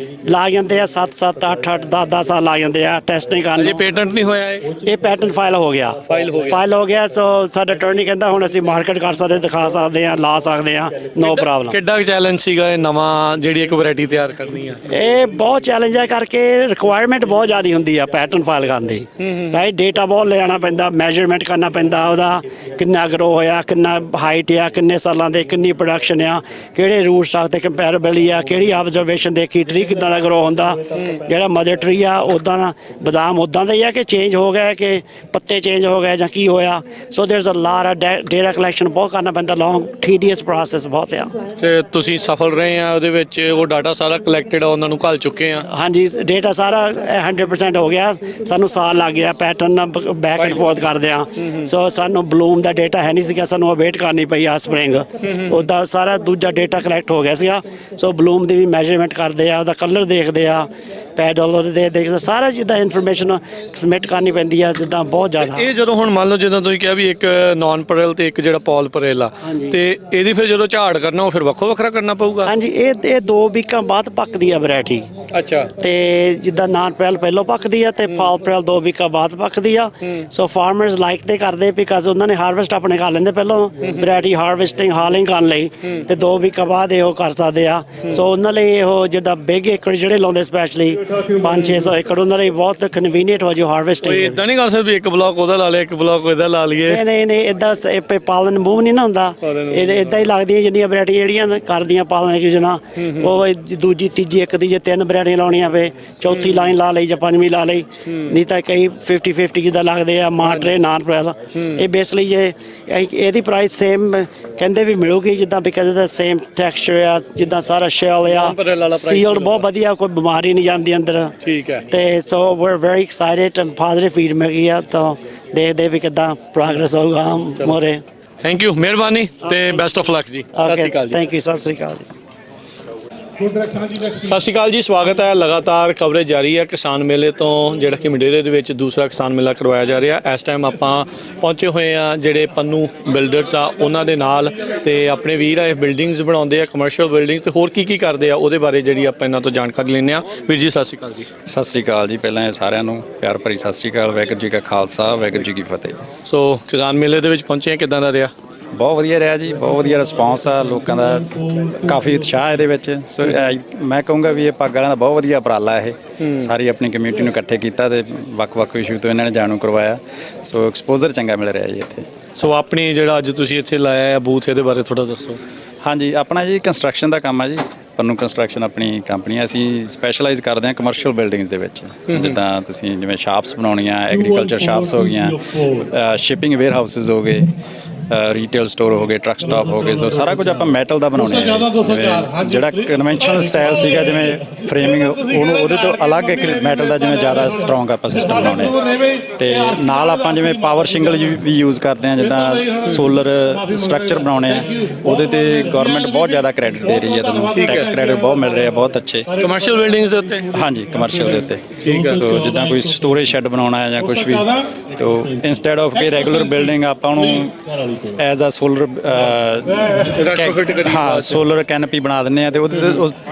ਲਾ ਜਾਂਦੇ ਆ 7-7 8-8 10-10 ਸਾਲ ਲਾ ਜਾਂਦੇ ਆ ਟੈਸਟਿੰਗ ਕਰਨ। ਇਹ ਪੇਟੈਂਟ ਨਹੀਂ ਹੋਇਆ? ਇਹ ਪੈਟੈਂਟ ਫਾਈਲ ਹੋ ਗਿਆ, ਫਾਈਲ ਹੋ ਗਿਆ। ਸੋ ਸਾਡਾ ਅਟਾਰਨੀ ਕਹਿੰਦਾ ਹੁਣ ਅਸੀਂ ਮਾਰਕੀਟ ਕਰ ਸਕਦੇ, ਦਿਖਾ ਸਕਦੇ ਆ, ਲਾ ਸਕਦੇ ਆ, ਨੋ ਪ੍ਰੋਬਲਮ। ਕਿੱਡਾ ਚੈਲੰਜ ਸੀਗਾ ਇਹ ਨਵਾਂ ਜਿਹੜੀ ਇੱਕ ਵੈਰਾਈਟੀ ਤਿਆਰ ਕਰਨੀ ਆ? ਇਹ ਬਹੁਤ ਚੈਲੰਜ ਹੈ, ਕਰਕੇ ਰਿਕੁਆਇਰਮੈਂਟ ਬਹੁਤ ਜ਼ਿਆਦਾ ਹੁੰਦੀ ਆ ਪੈਟਰਨ ਫਾਈਲ ਕਰਨ ਦੀ, ਰਾਈਟ। ਡੇਟਾ ਬਹੁਤ ਲਿਆਉਣਾ ਪੈਂਦਾ, ਮੈਜਰਮੈਂਟ ਕਰਨਾ ਪੈਂਦਾ, ਉਹਦਾ ਕਿੰਨਾ ਗਰੋ ਹੋਇਆ, ਕਿੰਨਾ ਹਾਈਟ ਆ, ਕਿੰਨੇ ਸਾਲਾਂ ਦੇ, ਕਿੰਨੀ ਪ੍ਰੋਡਕਸ਼ਨ ਆ, ਕਿਹੜੇ ਰੂਟ ਸਟਾਕ ਤੇ ਕੰਪੈਰੇਬਿਲੀ ਆ, ਕਿਹੜੀ ਆਬਜ਼ਰਵੇਸ਼ਨ ਦੇਖੀ, ਟਰੀ ਕਿੱਦਾਂ ਦਾ ਗਰੋ ਹੁੰਦਾ, ਜਿਹੜਾ ਮਦਰ ਟਰੀ ਆ ਉੱਦਾਂ ਦਾ, ਬਦਾਮ ਉੱਦਾਂ ਦਾ ਹੀ ਆ ਕਿ ਚੇਂਜ ਹੋ ਗਿਆ, ਕਿ ਪੱਤੇ ਚੇਂਜ ਹੋ ਗਏ ਜਾਂ ਕੀ ਹੋਇਆ। So there's a lot of data collection ਬਹੁਤ ਕਰਨਾ ਪੈਂਦਾ, ਲੌਂਗ ਟੀਡੀਐਸ ਪ੍ਰੋਸੈਸ ਬਹੁਤ ਆ। ਤੇ ਤੁਸੀਂ ਸਫਲ ਰਹੇ ਆ ਉਹਦੇ ਵਿੱਚ? ਉਹ ਡਾਟਾ ਸਾਰਾ ਕਲੈਕਟਡ ਆ, ਉਹਨਾਂ ਨੂੰ ਘੱਲ ਚੁੱਕੇ ਆ? ਹਾਂਜੀ, ਡੇਟਾ ਸਾਰਾ 100% ਹੋ ਗਿਆ। ਸਾਨੂੰ ਸਾਲ ਲੱਗ ਗਿਆ ਪੈਟਰਨ ਬੈਕ ਐਂਡ ਫੋਰਥ ਕਰਦੇ ਆ। ਸੋ ਸਾਨੂੰ ਬਲੂਮ ਦਾ ਡੇਟਾ ਹੈ ਨਹੀਂ ਸੀਗਾ, ਸਾਨੂੰ ਵੇਟ ਕਰਨੀ ਪਈ ਆ ਸਪਰਿੰਗ। ਉਹਦਾ ਸਾਰਾ ਦੂਜਾ ਡੇਟਾ ਕਲੈਕਟ ਹੋ ਗਿਆ ਸੀਗਾ। ਸੋ ਬਲੂਮ ਦੀ ਵੀ ਮੈਜਰਮੈਂਟ ਕਰਦੇ ਆ, ਉਹਦਾ ਕਲਰ ਦੇਖਦੇ ਆ, ਪੈਡਲ ਦੇ ਦੇਖਦੇ, ਸਾਰਾ ਜਿੱਦਾਂ ਇਨਫੋਰਮੇਸ਼ਨ ਸਬਮਿਟ ਕਰਨੀ ਪੈਂਦੀ ਆ, ਜਿੱਦਾਂ ਬਹੁਤ ਜ਼ਿਆਦਾ। ਇਹ ਜਦੋਂ ਹੁਣ ਮੰਨ ਲਓ ਜਿੱਦਾਂ ਤੁਸੀਂ ਕਿਹਾ ਵੀ ਇੱਕ ਨਾਨ ਪਰੇਲ ਤੇ ਇੱਕ ਜਿਹੜਾ ਪੌਲ ਪਰੇਲ ਆ, ਤੇ ਇਹਦੀ ਫਿਰ ਜਦੋਂ ਝਾੜ ਕਰਨਾ ਉਹ ਫਿਰ ਵੱਖੋ ਵੱਖਰਾ ਕਰਨਾ ਪਊਗਾ? ਹਾਂਜੀ, ਇਹ 2 ਵੀਕਾਂ ਬਾਅਦ ਪੱਕਦੀ ਆ ਵੈਰਾਈਟੀ। ਅੱਛਾ। ਤੇ ਜਿੱਦਾਂ ਨਾਨ ਪਰੇਲ ਪਹਿਲਾਂ ਪੱਕਦੀ ਆ ਤੇ ਪੌਲ ਪਰੇਲ 2 ਵੀਕਾਂ ਬਾਅਦ ਪੱਕਦੀ ਆ। ਸੋ ਫਾਰਮਰਸ ਲਾਈਕ ਤੇ ਕਰਦੇ, ਬਿਕਾਜ਼ ਉਹਨਾਂ ਨੇ ਹਾਰਵੈਸਟ ਆਪਣੇ ਕਰ ਲੈਂਦੇ ਪਹਿਲਾਂ, ਵੈਰਾਈਟੀ ਹਾਰਵੈਸਟਿੰਗ ਹਾਲਿੰਗ ਕਰਨ ਲਈ, ਤੇ 2 ਵੀਕਾਂ ਬਾਅਦ ਇਹੋ ਕਰ ਸਕਦੇ ਆ। ਸੋ ਉਹਨਾਂ ਲਈ ਇਹੋ ਜਿੱਦਾਂ ਬਿਗ ਏਕੜ ਜਿਹੜੇ ਲਾਉਂਦੇ ਸਪੈਸ਼ਲੀ 500-600 ਏਕੜ, ਉਹਨਾਂ ਲਈ ਬਹੁਤ ਕਨਵੀਨੀਅੰਟ ਹੋ ਜੋ ਹਾਰਵੈਸਟਿੰਗ। ਇਦਾਂ ਨਹੀਂ ਕਰ ਸਕਦੇ ਇੱਕ ਬਲੌਕ ਉਹਦਾ ਲਾ ਲਿਆ, ਇੱਕ ਬਲੌਕ ਇਹਦਾ ਲਾ ਲਈਏ? ਨਹੀਂ, ਇਦਾਂ ਪਾਲਣ ਮੂਵ ਨਹੀਂ ਨਾ ਹੁੰਦਾ, ਇਦਾਂ ਹੀ ਲੱਗਦੀਆਂ ਜਿੰਨੀਆਂ ਵੈਰਾਈਟੀ ਜਿਹੜੀਆਂ ਕਰਦੀਆਂ ਪਾਲਣ ਕਿਸੇ ਨਾਲ, ਉਹ ਦੂਜੀ ਤੀਜੀ ਇੱਕ ਦੀ ਜੇ 3 ਵੈਰਾਈਟੀਆਂ ਲਾਉਣੀਆਂ ਪਏ, ਚੌਥੀ ਲਾਈਨ ਲਾ ਲਈ ਜਾਂ 5ਵੀਂ ਲਾ ਲਈ, ਨਹੀਂ ਤਾਂ ਕਈ 50-50 ਜਿੱਦਾਂ ਲੱਗਦੇ ਆ ਮਾਟਰੇ ਨਾਨ ਪ੍ਰੈਲ। ਇਹ ਬੇਸਲੀ ਜੇ ਇਹਦੀ ਪ੍ਰਾਈਸ ਸੇਮ ਕਹਿੰਦੇ ਵੀ ਮਿਲੂਗੀ, ਜਿੱਦਾਂ ਬਿਕਾਜ਼ ਇਹਦਾ ਸੇਮ ਟੈਕਸਚਰ ਆ, ਜਿੱਦਾਂ ਸਾਰਾ ਸ਼ੈਲ ਆ, ਸੀਲਡ ਬਹੁਤ ਵਧੀਆ, ਕੋਈ ਬਿਮਾਰੀ ਨਹੀਂ ਜਾਂਦੀ ਅੰਦਰ। ਠੀਕ ਹੈ। ਤੇ so we are very excited and positive feedback ਆ, ਤਾਂ ਦੇਖਦੇ ਵੀ ਕਿੱਦਾਂ ਪ੍ਰੋਗਰੈਸ ਹੋਊਗਾ ਮੋਰੇ। ਥੈਂਕ ਯੂ, ਮਿਹਰਬਾਨੀ ਤੇ ਬੈਸਟ ਆਫ ਲੱਕ ਜੀ। ਸਤਿ ਸ਼੍ਰੀ ਅਕਾਲ ਜੀ। ਥੈਂਕ ਯੂ, ਸਤਿ ਸ਼੍ਰੀ ਅਕਾਲ ਜੀ। ਸਤਿ ਸ਼੍ਰੀ ਅਕਾਲ ਜੀ, ਸਵਾਗਤ ਹੈ। ਲਗਾਤਾਰ ਕਵਰੇਜ ਜਾਰੀ ਹੈ ਕਿਸਾਨ ਮੇਲੇ ਤੋਂ, ਜਿਹੜਾ ਕਿ ਮੰਡੇਰੇ ਦੇ ਵਿੱਚ ਦੂਸਰਾ ਕਿਸਾਨ ਮੇਲਾ ਕਰਵਾਇਆ ਜਾ ਰਿਹਾ। ਇਸ ਟਾਈਮ ਆਪਾਂ ਪਹੁੰਚੇ ਹੋਏ ਆ ਜਿਹੜੇ ਪੰਨੂ ਬਿਲਡਰਸ ਆ ਉਹਨਾਂ ਦੇ ਨਾਲ, ਤੇ ਆਪਣੇ ਵੀਰ ਆ ਇਹ ਬਿਲਡਿੰਗਸ ਬਣਾਉਂਦੇ ਆ, ਕਮਰਸ਼ੀਅਲ ਬਿਲਡਿੰਗਸ, ਤੇ ਹੋਰ ਕੀ ਕਰਦੇ ਆ ਉਹਦੇ ਬਾਰੇ ਜਿਹੜੀ ਆਪਾਂ ਇਹਨਾਂ ਤੋਂ ਜਾਣਕਾਰੀ ਲੈਂਦੇ ਆ। ਵੀਰ ਜੀ ਸਤਿ ਸ਼੍ਰੀ ਅਕਾਲ ਜੀ। ਸਤਿ ਸ਼੍ਰੀ ਅਕਾਲ ਜੀ। ਪਹਿਲਾਂ ਸਾਰਿਆਂ ਨੂੰ ਪਿਆਰ ਭਰੀ ਸਤਿ ਸ਼੍ਰੀ ਅਕਾਲ। ਵਾਹਿਗੁਰੂ ਜੀ ਕਾ ਖਾਲਸਾ, ਵਾਹਿਗੁਰੂ ਜੀ ਕੀ ਫਤਿਹ। ਸੋ ਕਿਸਾਨ ਮੇਲੇ ਦੇ ਵਿੱਚ ਪਹੁੰਚੇ ਆ, ਕਿੱਦਾਂ ਦਾ ਰਿਹਾ? ਬਹੁਤ ਵਧੀਆ ਰਿਹਾ ਜੀ, ਬਹੁਤ ਵਧੀਆ ਰਿਸਪੌਂਸ ਆ ਲੋਕਾਂ ਦਾ, ਕਾਫੀ ਉਤਸ਼ਾਹ ਇਹਦੇ ਵਿੱਚ। ਸੋ ਮੈਂ ਕਹੂੰਗਾ ਵੀ ਇਹ ਪੱਗ ਵਾਲਿਆਂ ਦਾ ਬਹੁਤ ਵਧੀਆ ਉਪਰਾਲਾ ਇਹ, ਸਾਰੀ ਆਪਣੀ ਕਮਿਊਨਿਟੀ ਨੂੰ ਇਕੱਠੇ ਕੀਤਾ ਤੇ ਵੱਖ-ਵੱਖ ਇਸ਼ੂ ਤੋਂ ਇਹਨਾਂ ਨੇ ਜਾਣੂ ਕਰਵਾਇਆ। ਸੋ ਐਕਸਪੋਜ਼ਰ ਚੰਗਾ ਮਿਲ ਰਿਹਾ ਜੀ ਇੱਥੇ। ਸੋ ਆਪਣੀ ਜਿਹੜਾ ਅੱਜ ਤੁਸੀਂ ਇੱਥੇ ਲਾਇਆ ਹੈ ਬੂਥ, ਇਹਦੇ ਬਾਰੇ ਥੋੜਾ ਦੱਸੋ। ਹਾਂਜੀ, ਆਪਣਾ ਜੀ ਕੰਸਟਰਕਸ਼ਨ ਦਾ ਕੰਮ ਆ ਜੀ, ਪੰਨੂ ਕੰਸਟਰਕਸ਼ਨ ਆਪਣੀ ਕੰਪਨੀ ਹੈ। ਅਸੀਂ ਸਪੈਸ਼ਲਾਈਜ਼ ਕਰਦੇ ਹਾਂ ਕਮਰਸ਼ੀਅਲ ਬਿਲਡਿੰਗ ਦੇ ਵਿੱਚ, ਜਿੱਦਾਂ ਤੁਸੀਂ ਜਿਵੇਂ ਸ਼ਾਪਸ ਬਣਾਉਣੀਆਂ, ਐਗਰੀਕਲਚਰ ਸ਼ਾਪਸ ਹੋ ਗਈਆਂ, ਸ਼ਿਪਿੰਗ ਵੇਅਰ ਹਾਊਸਿਸ ਹੋ ਗਏ, ਰੀਟੇਲ ਸਟੋਰ ਹੋ ਗਏ, ਟਰੱਕ ਸਟਾਪ ਹੋ ਗਏ। ਸੋ ਸਾਰਾ ਕੁਝ ਆਪਾਂ ਮੈਟਲ ਦਾ ਬਣਾਉਂਦੇ ਹਾਂ। ਜਿਵੇਂ ਜਿਹੜਾ ਕਨਵੈਨਸ਼ਨਲ ਸਟਾਈਲ ਸੀਗਾ, ਜਿਵੇਂ ਫਰੇਮਿੰਗ, ਉਹਨੂੰ ਉਹਦੇ ਤੋਂ ਅਲੱਗ ਇੱਕ ਮੈਟਲ ਦਾ ਜਿਵੇਂ ਜ਼ਿਆਦਾ ਸਟਰੋਂਗ ਆਪਾਂ ਸਿਸਟਮ ਬਣਾਉਂਦੇ ਹਾਂ। ਤੇ ਨਾਲ ਆਪਾਂ ਜਿਵੇਂ ਪਾਵਰ ਸ਼ਿੰਗਲ ਵੀ ਯੂਜ਼ ਕਰਦੇ ਹਾਂ, ਜਿੱਦਾਂ ਸੋਲਰ ਸਟਰਕਚਰ ਬਣਾਉਣੇ ਆ, ਉਹਦੇ ਤੇ ਗਵਰਨਮੈਂਟ ਬਹੁਤ ਜ਼ਿਆਦਾ ਕ੍ਰੈਡਿਟ ਦੇ ਰਹੀ ਹੈ, ਤੁਹਾਨੂੰ ਟੈਕਸ ਕ੍ਰੈਡਿਟ ਬਹੁਤ ਮਿਲ ਰਿਹਾ, ਬਹੁਤ ਅੱਛੇ ਕਮਰਸ਼ੀਅਲ ਬਿਲਡਿੰਗਸ ਦੇ ਉੱਤੇ। ਹਾਂਜੀ, ਕਮਰਸ਼ੀਅਲ ਦੇ ਉੱਤੇ। ਸੋ ਜਿੱਦਾਂ ਕੋਈ ਸਟੋਰੇਜ ਸ਼ੈੱਡ ਬਣਾਉਣਾ ਹੈ ਜਾਂ ਕੁਝ ਵੀ, ਤੋ ਇੰਸਟੈਡ ਆਫ ਕਿ ਰੈਗੂਲਰ ਬਿਲਡਿੰਗ ਆਪਾਂ ਉਹਨੂੰ ਐਜ਼ ਅ ਸੋਲਰ ਸੋਲਰ ਕੈਨਪੀ ਬਣਾ ਦਿੰਦੇ ਆ, ਤੇ ਉਹਦੇ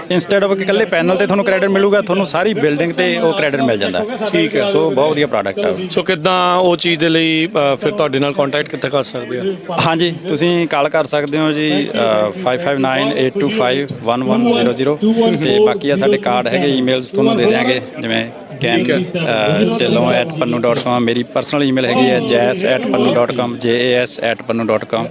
ਇੰਸਟੈਡ ਆਫ ਕਿ ਇਕੱਲੇ ਪੈਨਲ ਤੇ ਤੁਹਾਨੂੰ ਕ੍ਰੈਡਿਟ ਮਿਲੂਗਾ, ਤੁਹਾਨੂੰ ਸਾਰੀ ਬਿਲਡਿੰਗ ਤੇ ਉਹ ਕ੍ਰੈਡਿਟ ਮਿਲ ਜਾਂਦਾ। ਠੀਕ ਹੈ। ਸੋ ਬਹੁਤ ਵਧੀਆ ਪ੍ਰੋਡਕਟ ਆ। ਸੋ ਕਿੱਦਾਂ ਉਹ ਚੀਜ਼ ਦੇ ਲਈ ਫਿਰ ਤੁਹਾਡੇ ਨਾਲ ਕੰਟੈਕਟ ਕਿੱਥੇ ਕਰ ਸਕਦੇ ਆ? ਹਾਂਜੀ, ਤੁਸੀਂ ਕਾਲ ਕਰ ਸਕਦੇ ਹੋ ਜੀ 5598251100 ਤੇ ਬਾਕੀ ਆ ਸਾਡੇ ਕਾਰਡ ਹੈਗੇ, ਈਮੇਲਸ ਤੁਹਾਨੂੰ ਦੇ ਦਿਆਂਗੇ, ਜਿਵੇਂ jan@pannu.com, ਮੇਰੀ ਪਰਸਨਲ ਈਮੇਲ ਹੈਗੀ ਹੈ jas@pannu.com, jas@pannu.com।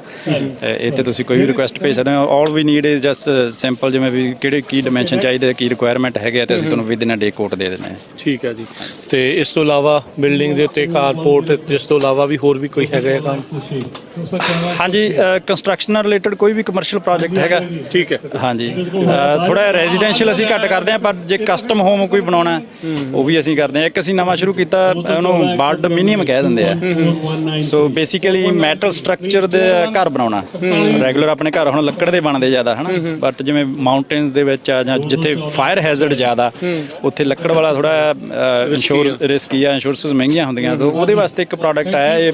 ਇਹ ਤੇ ਤੁਸੀਂ ਕੋਈ ਵੀ ਰਿਕੁਐਸਟ ਭੇਜ ਸਕਦੇ ਹੋ। All we need is just simple, ਜਿਵੇਂ ਵੀ ਕਿਹੜੇ ਕੀ ਡਾਈਮੈਂਸ਼ਨ ਚਾਹੀਦੇ, ਕੀ ਰਿਕੁਆਇਰਮੈਂਟ ਹੈਗੇ, ਤੇ ਅਸੀਂ ਤੁਹਾਨੂੰ ਵਿਦਿਨ ਅ ਡੇ ਕੋਟ ਦੇ ਦਿੰਦੇ ਹਾਂ। ਠੀਕ ਹੈ ਜੀ। ਤੇ ਇਸ ਤੋਂ ਇਲਾਵਾ ਬਿਲਡਿੰਗ ਦੇ ਉੱਤੇ ਕਾਰਪੋਰਟ, ਇਸ ਤੋਂ ਇਲਾਵਾ ਵੀ ਹੋਰ ਵੀ ਕੋਈ ਹੈਗਾ ਹੈ ਕੰਮ? ਹਾਂਜੀ, ਕੰਸਟਰਕਸ਼ਨ ਨਾਲ ਰਿਲੇਟਡ ਕੋਈ ਵੀ ਕਮਰਸ਼ੀਅਲ ਪ੍ਰੋਜੈਕਟ ਹੈਗਾ। ਠੀਕ ਹੈ। ਹਾਂਜੀ, ਥੋੜਾ ਰੈਜ਼ੀਡੈਂਸ਼ੀਅਲ ਅਸੀਂ ਘੱਟ ਕਰਦੇ ਹਾਂ, ਪਰ ਜੇ ਕਸਟਮ ਹੋਮ ਕੋਈ ਬਣਾਉਣਾ ਉਹ ਵੀ ਅਸੀਂ ਕਰਦੇ ਹਾਂ। ਇੱਕ ਅਸੀਂ ਨਵਾਂ ਸ਼ੁਰੂ ਕੀਤਾ, ਉਹਨੂੰ ਬਾਰਡ ਮਿਨੀਅਮ ਕਹਿ ਦਿੰਦੇ ਆ। ਸੋ ਬੇਸਿਕਲੀ ਮੈਟਲ ਸਟਰਕਚਰ ਦੇ ਘਰ ਬਣਾਉਣਾ। ਰੈਗੂਲਰ ਆਪਣੇ ਘਰ ਹੁਣ ਲੱਕੜ ਦੇ ਬਣਦੇ ਜ਼ਿਆਦਾ, ਹਨਾ, ਬਟ ਜਿਵੇਂ ਮਾਊਂਟੇਨਸ ਦੇ ਵਿੱਚ ਆ ਜਾਂ ਜਿੱਥੇ ਫਾਇਰ ਹੈਜ਼ਰਡ ਜ਼ਿਆਦਾ, ਉੱਥੇ ਲੱਕੜ ਵਾਲਾ ਥੋੜਾ ਇੰਸ਼ੋਰ ਰਿਸਕੀ ਆ, ਇੰਸ਼ੋਰੈਂਸਸ ਮਹਿੰਗੀਆਂ ਹੁੰਦੀਆਂ। ਸੋ ਉਹਦੇ ਵਾਸਤੇ ਇੱਕ ਪ੍ਰੋਡਕਟ ਆਇਆ, ਇਹ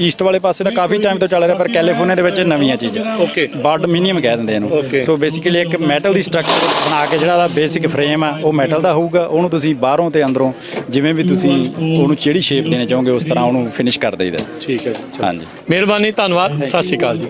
ਈਸਟ ਵਾਲੇ ਪਾਸੇ ਦਾ ਕਾਫੀ ਟਾਈਮ ਤੋਂ ਚੱਲ ਰਿਹਾ, ਪਰ ਕੈਲੀਫੋਰਨੀਆ ਦੇ ਵਿੱਚ ਨਵੀਆਂ ਚੀਜ਼ਾਂ। ਓਕੇ। ਬਾਰਡ ਮਿਨੀਅਮ ਕਹਿ ਦਿੰਦੇ ਇਹਨੂੰ। ਸੋ ਬੇਸਿਕਲੀ ਇੱਕ ਮੈਟਲ ਦੀ ਸਟਰਕਚਰ ਬਣਾ ਕੇ, ਜਿਹੜਾ ਦਾ ਬੇਸਿਕ ਫਰੇਮ ਆ ਉਹ ਮੈਟਲ ਦਾ ਹੋਊਗਾ, ਉਹਨੂੰ ਤੁਸੀਂ ਬਾਹਰੋਂ ਤੇ ਅੰਦਰੋਂ ਜਿਵੇਂ ਵੀ ਤੁਸੀਂ ਉਹਨੂੰ ਜਿਹੜੀ ਸ਼ੇਪ ਦੇਣੀ ਚਾਹੋਗੇ ਉਸ ਤਰ੍ਹਾਂ ਉਹਨੂੰ ਫਿਨਿਸ਼ ਕਰ ਦੇਈਦਾ। ਠੀਕ ਹੈ। ਹਾਂਜੀ, ਮਿਹਰਬਾਨੀ, ਧੰਨਵਾਦ, ਸਤਿ ਸ਼੍ਰੀ ਅਕਾਲ ਜੀ।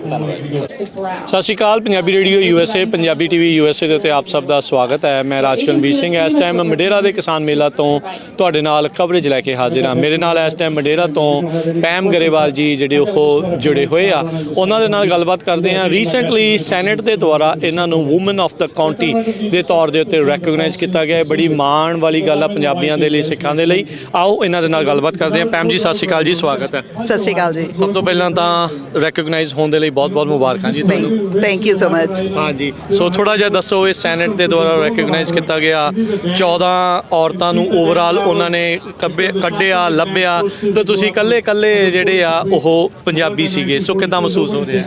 ਸਤਿ ਸ਼੍ਰੀ ਅਕਾਲ। Punjabi radio USA, Punjabi TV USA ਦੇ ਉੱਤੇ ਆਪ ਸਭ ਦਾ ਸਵਾਗਤ ਹੈ। ਮੈਂ ਰਾਜਕਨਵੀਰ ਸਿੰਘ ਇਸ ਟਾਈਮ ਮੰਡੇਰਾ ਦੇ ਕਿਸਾਨ ਮੇਲਾ ਤੋਂ ਤੁਹਾਡੇ ਨਾਲ ਕਵਰੇਜ ਲੈ ਕੇ ਹਾਜ਼ਰ ਹਾਂ। ਮੇਰੇ ਨਾਲ ਇਸ ਟਾਈਮ ਮੰਡੇਰਾ ਤੋਂ ਪੈਮ ਗਰੇਵਾਲ ਜੀ ਜਿਹੜੇ ਉਹ ਜੁੜੇ ਹੋਏ ਆ, ਉਹਨਾਂ ਦੇ ਨਾਲ ਗੱਲਬਾਤ ਕਰਦੇ ਹਾਂ। ਰੀਸੈਂਟਲੀ ਸੈਨੇਟ ਦੇ ਦੁਆਰਾ ਇਹਨਾਂ ਨੂੰ ਵੂਮਨ ਆਫ ਦਾ ਕਾਉਂਟੀ ਦੇ ਤੌਰ ਦੇ ਉੱਤੇ ਰੈਕਗਨਾਈਜ਼ ਕੀਤਾ ਗਿਆ ਹੈ। ਬੜੀ ਮਾਣ ਵਾਲੀ ਗੱਲ ਆ ਪੰਜਾਬੀਆਂ ਦੇ ਲਈ, ਸਿੱਖਾਂ ਦੇ ਲਈ। ਆਓ ਇਹਨਾਂ ਦੇ ਨਾਲ ਗੱਲਬਾਤ ਕਰਦੇ ਹਾਂ। ਪੈਮ ਜੀ, ਸਤਿ ਸ਼੍ਰੀ ਅਕਾਲ ਜੀ, ਸਵਾਗਤ ਹੈ। ਸਤਿ ਸ਼੍ਰੀ ਅਕਾਲ ਜੀ। ਸਭ ਤੋਂ ਪਹਿਲਾਂ ਤਾਂ ਰੈਕਗਨਾਈਜ਼ ਹੋਣ ਦੇ ਲਈ ਬਹੁਤ-ਬਹੁਤ ਮੁਬਾਰਕਾਂ ਜੀ ਤੁਹਾਨੂੰ। Thank you so much. ਹਾਂਜੀ, ਸੋ ਥੋੜਾ ਜਿਹਾ ਦੱਸੋ, ਇਹ ਸੈਨੇਟ ਦੇ ਦੁਆਰਾ ਰੈਕਗਨਾਈਜ਼ ਕੀਤਾ ਗਿਆ, 14 ਔਰਤਾਂ ਨੂੰ ਓਵਰਆਲ ਉਹਨਾਂ ਨੇ ਕੱਢਿਆ, ਲੱਭਿਆ, ਤੇ ਤੁਸੀਂ ਇਕੱਲੇ ਜਿਹੜੇ ਆ ਉਹ ਪੰਜਾਬੀ ਸੀਗੇ। ਸੋ ਕਿੱਦਾਂ ਮਹਿਸੂਸ ਹੋ ਰਿਹਾ?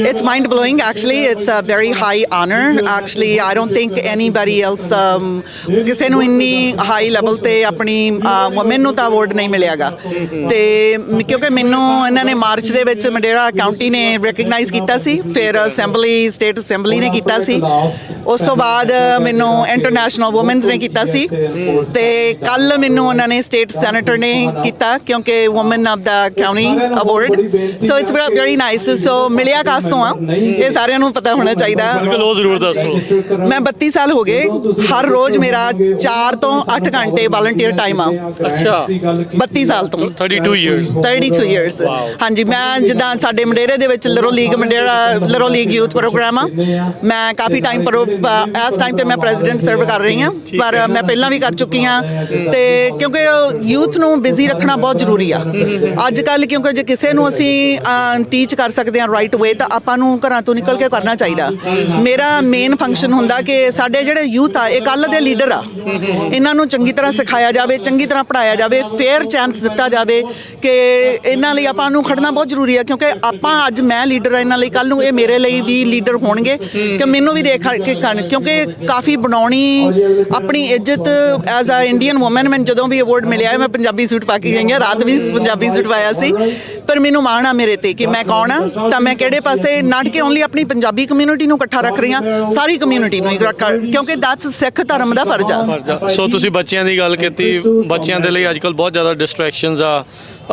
It's mind blowing actually. It's a very high honor. Actually, I don't think anybody else ਕਿਸੇ ਨੂੰ ਇੰਨੀ ਹਾਈ ਲੈਵਲ ਤੇ ਆਪਣੀ ਵੂਮਨ ਨੂੰ ਤਾਂ ਅਵਾਰਡ ਨਹੀਂ ਮਿਲਿਆਗਾ। ਤੇ ਕਿਉਂਕਿ ਮੈਨੂੰ ਇਹਨਾਂ ਨੇ ਮਾਰਚ ਦੇ ਵਿੱਚ ਮੰਡੇਰਾ ਕਾਉਂਟੀ ਨੇ ਰੈਕਗਨਾਈਜ਼ ਕੀਤਾ ਸੀ, ਫਿਰ ਅਸੈਂਬਲੀ, ਸਟੇਟ ਅਸੈਂਬਲੀ ਨੇ ਕੀਤਾ ਸੀ, ਉਸ ਤੋਂ ਬਾਅਦ ਮੈਨੂੰ ਇੰਟਰਨੈਸ਼ਨਲ ਵੂਮਨਸ ਨੇ ਕੀਤਾ ਸੀ, ਤੇ ਕੱਲ ਮੈਨੂੰ ਉਹਨਾਂ ਨੇ ਸਟੇਟ ਸੈਨੇਟਰ ਨੇ ਕੀਤਾ, ਕਿਉਂਕਿ woman of the county award. So it's very nice. So ਮਿਲਿਆ ਕਾਸ ਤੋਂ ਆ, ਇਹ ਸਾਰਿਆਂ ਨੂੰ ਪਤਾ ਹੋਣਾ ਚਾਹੀਦਾ। ਬਿਲਕੁਲ, ਜ਼ਰੂਰ ਦੱਸੋ। ਮੈਂ 32 ਸਾਲ ਹੋ ਗਏ, ਹਰ ਰੋਜ਼ ਮੇਰਾ 4 ਤੋਂ 8 ਘੰਟੇ ਵਾਲੰਟੀਅਰ ਟਾਈਮ ਆ। ਅੱਛਾ। 32 ਸਾਲ ਤੋਂ 32 ਇਅਰਸ। ਹਾਂਜੀ, ਮੈਂ ਜਿੱਦਾਂ ਸਾਡੇ ਮੰਡੇਰੇ ਦੇ ਵਿੱਚ little league Madera little league youth program ਆ, ਮੈਂ ਕਾਫੀ ਟਾਈਮ ਇਸ ਟਾਈਮ ਤੇ ਮੈਂ ਪ੍ਰੈਜ਼ੀਡੈਂਟ ਸਰਵ ਕਰ ਰਹੀ ਹਾਂ, ਪਰ ਮੈਂ ਪਹਿਲਾਂ ਵੀ ਕਰ ਚੁੱਕੀ ਹਾਂ। ਤੇ ਕਿਉਂਕਿ ਯੂਥ ਨੂੰ ਬਿਜ਼ੀ ਰੱਖਣਾ ਬਹੁਤ ਜ਼ਰੂਰੀ ਆ ਅੱਜ ਕੱਲ੍ਹ, ਕਿਉਂਕਿ ਜੇ ਕਿਸੇ ਨੂੰ ਅਸੀਂ ਟੀਚ ਕਰ ਸਕਦੇ ਹਾਂ ਰਾਈਟ ਵੇ, ਤਾਂ ਆਪਾਂ ਨੂੰ ਘਰਾਂ ਤੋਂ ਨਿਕਲ ਕੇ ਕਰਨਾ ਚਾਹੀਦਾ। ਮੇਰਾ ਮੇਨ ਫੰਕਸ਼ਨ ਹੁੰਦਾ ਕਿ ਸਾਡੇ ਜਿਹੜੇ ਯੂਥ ਆ, ਇਹ ਕੱਲ੍ਹ ਦੇ ਲੀਡਰ ਆ, ਇਹਨਾਂ ਨੂੰ ਚੰਗੀ ਤਰ੍ਹਾਂ ਸਿਖਾਇਆ ਜਾਵੇ, ਚੰਗੀ ਤਰ੍ਹਾਂ ਪੜ੍ਹਾਇਆ ਜਾਵੇ, ਫੇਅਰ ਚਾਂਸ ਦਿੱਤਾ ਜਾਵੇ ਕਿ ਇਹਨਾਂ ਲਈ ਆਪਾਂ ਨੂੰ ਖੜਨਾ ਬਹੁਤ ਜ਼ਰੂਰੀ ਹੈ। ਕਿਉਂਕਿ ਆਪਾਂ ਅੱਜ ਮੈਂ ਲੀਡਰ ਆ ਇਹਨਾਂ ਲਈ, ਕੱਲ੍ਹ ਨੂੰ ਇਹ ਮੇਰੇ ਲਈ ਵੀ ਲੀਡਰ ਹੋਣਗੇ ਕਿ ਮੈਨੂੰ ਵੀ ਦੇਖ ਕੇ ਕਰਨ, ਕਿਉਂਕਿ ਕਾਫੀ ਬਣਾਉਣੀ ਆਪਣੀ ਇੱਜ਼ਤ ਐਜ਼ ਅ ਇੰਡੀਅਨ ਵੂਮਨ। ਮੈਨੂੰ ਜਦੋਂ ਵੀ ਅਵਾਰਡ ਮਿਲਿਆ, ਮੈਂ ਪੰਜਾਬੀ ਸੂਟ ਪਾ ਕੇ ਗਈ ਹਾਂ, ਰਾਤ ਵੀ ਪੰਜਾਬੀ ਸੂਟ ਪਾਇਆ ਸੀ, ਪਰ ਮੈਨੂੰ ਮਾਣ ਆ ਮੇਰੇ ਤੇ ਕਿ ਮੈਂ ਕੌਣ ਆ, ਤਾਂ ਮੈਂ ਕਿਹੜੇ ਪਾਸੇ ਨਾਟ ਕੇ ਓਨਲੀ ਆਪਣੀ ਪੰਜਾਬੀ ਕਮਿਊਨਿਟੀ ਨੂੰ ਇਕੱਠਾ ਰੱਖ ਰਹੀ ਹਾਂ, ਸਾਰੀ ਕਮਿਊਨਿਟੀ ਨੂੰ ਕਿਉਂਕਿ ਦੈਟਸ ਸਿੱਖ ਧਰਮ ਦਾ ਫਰਜ਼ ਆ। ਸੋ ਤੁਸੀਂ ਬੱਚਿਆਂ ਦੀ ਗੱਲ ਕੀਤੀ, ਬੱਚਿਆਂ ਦੇ ਲਈ ਅੱਜ ਕੱਲ੍ਹ ਬਹੁਤ ਜ਼ਿਆਦਾ ਡਿਸਟਰੈਕਸ਼ਨਸ ਆ।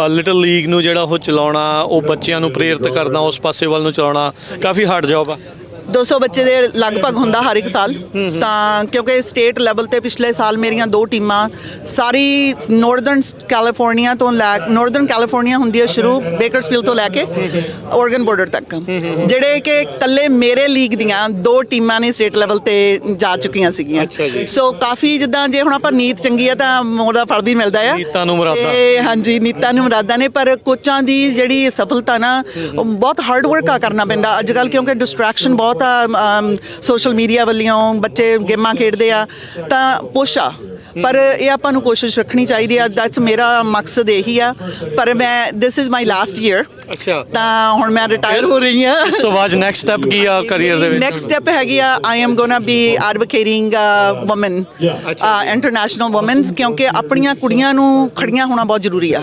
ਲਿਟਲ ਲੀਗ ਨੂੰ ਜਿਹੜਾ ਉਹ ਚਲਾਉਣਾ, ਉਹ ਬੱਚਿਆਂ ਨੂੰ ਪ੍ਰੇਰਿਤ ਕਰਨਾ, ਉਸ ਪਾਸੇ ਵੱਲ ਨੂੰ ਚਲਾਉਣਾ ਕਾਫੀ ਹਾਰਡ ਜੌਬ ਆ। 200 ਬੱਚੇ ਦੇ ਲਗਭਗ ਹੁੰਦਾ ਹਰ ਇੱਕ ਸਾਲ। ਤਾਂ ਕਿਉਂਕਿ ਸਟੇਟ ਲੈਵਲ ਤੇ ਪਿਛਲੇ ਸਾਲ ਮੇਰੀਆਂ 2 ਟੀਮਾਂ ਸਾਰੀ ਨਾਰਥਰਨ ਕੈਲੀਫੋਰਨੀਆ ਹੁੰਦੀ ਹੈ ਸ਼ੁਰੂ ਬੇਕਰਸਫੀਲਡ ਤੋਂ ਲੈ ਕੇ ਓਰਗਨ ਬਾਰਡਰ ਤੱਕ, ਜਿਹੜੇ ਕਿ ਇਕੱਲੇ ਮੇਰੇ ਲੀਗ ਦੀਆਂ 2 ਟੀਮਾਂ ਨੇ ਸਟੇਟ ਲੈਵਲ ਤੇ ਜਾ ਚੁੱਕੀਆਂ ਸੀਗੀਆਂ। ਸੋ ਕਾਫੀ ਜਿੱਦਾਂ ਜੇ ਹੁਣ ਆਪਾਂ ਨੀਤ ਚੰਗੀ ਆ ਤਾਂ ਉਹਦਾ ਫਲ ਵੀ ਮਿਲਦਾ ਆ। ਨੀਤਾਂ ਨੂੰ ਮੁਰਾਦਾਂ। ਹਾਂਜੀ, ਨੀਤਾਂ ਨੂੰ ਮੁਰਾਦਾਂ ਨੇ, ਪਰ ਕੋਚਾਂ ਦੀ ਜਿਹੜੀ ਸਫਲਤਾ ਨਾ ਉਹ ਬਹੁਤ ਹਾਰਡ ਵਰਕ ਕਰਨਾ ਪੈਂਦਾ ਅੱਜ ਕੱਲ੍ਹ, ਕਿਉਂਕਿ ਡਿਸਟਰੈਕਸ਼ਨ ਬਹੁਤ ਆ ਸੋਸ਼ਲ ਮੀਡੀਆ ਵੱਲੋਂ, ਬੱਚੇ ਗੇਮਾਂ ਖੇਡਦੇ ਆ ਤਾਂ ਪੁਸ਼ ਆ। ਪਰ ਇਹ ਆਪਾਂ ਨੂੰ ਕੋਸ਼ਿਸ਼ ਰੱਖਣੀ ਚਾਹੀਦੀ ਆ। ਦੈਟਸ ਮੇਰਾ ਮਕਸਦ ਇਹੀ ਆ। ਪਰ ਮੈਂ this is my last year. ਅੱਛਾ, ਤਾਂ ਹੁਣ ਮੈਂ ਰਿਟਾਇਰ ਹੋ ਰਹੀ ਹਾਂ। ਇਸ ਤੋਂ ਬਾਅਦ ਨੈਕਸਟ ਸਟੈਪ ਕੀ ਆ ਕੈਰੀਅਰ ਦੇ ਵਿੱਚ? ਨੈਕਸਟ ਸਟੈਪ ਹੈਗੀ ਆ I am gonna be advocating women, international women's, ਕਿਉਂਕਿ ਆਪਣੀਆਂ ਕੁੜੀਆਂ ਨੂੰ ਖੜੀਆਂ ਹੋਣਾ ਬਹੁਤ ਜ਼ਰੂਰੀ ਆ।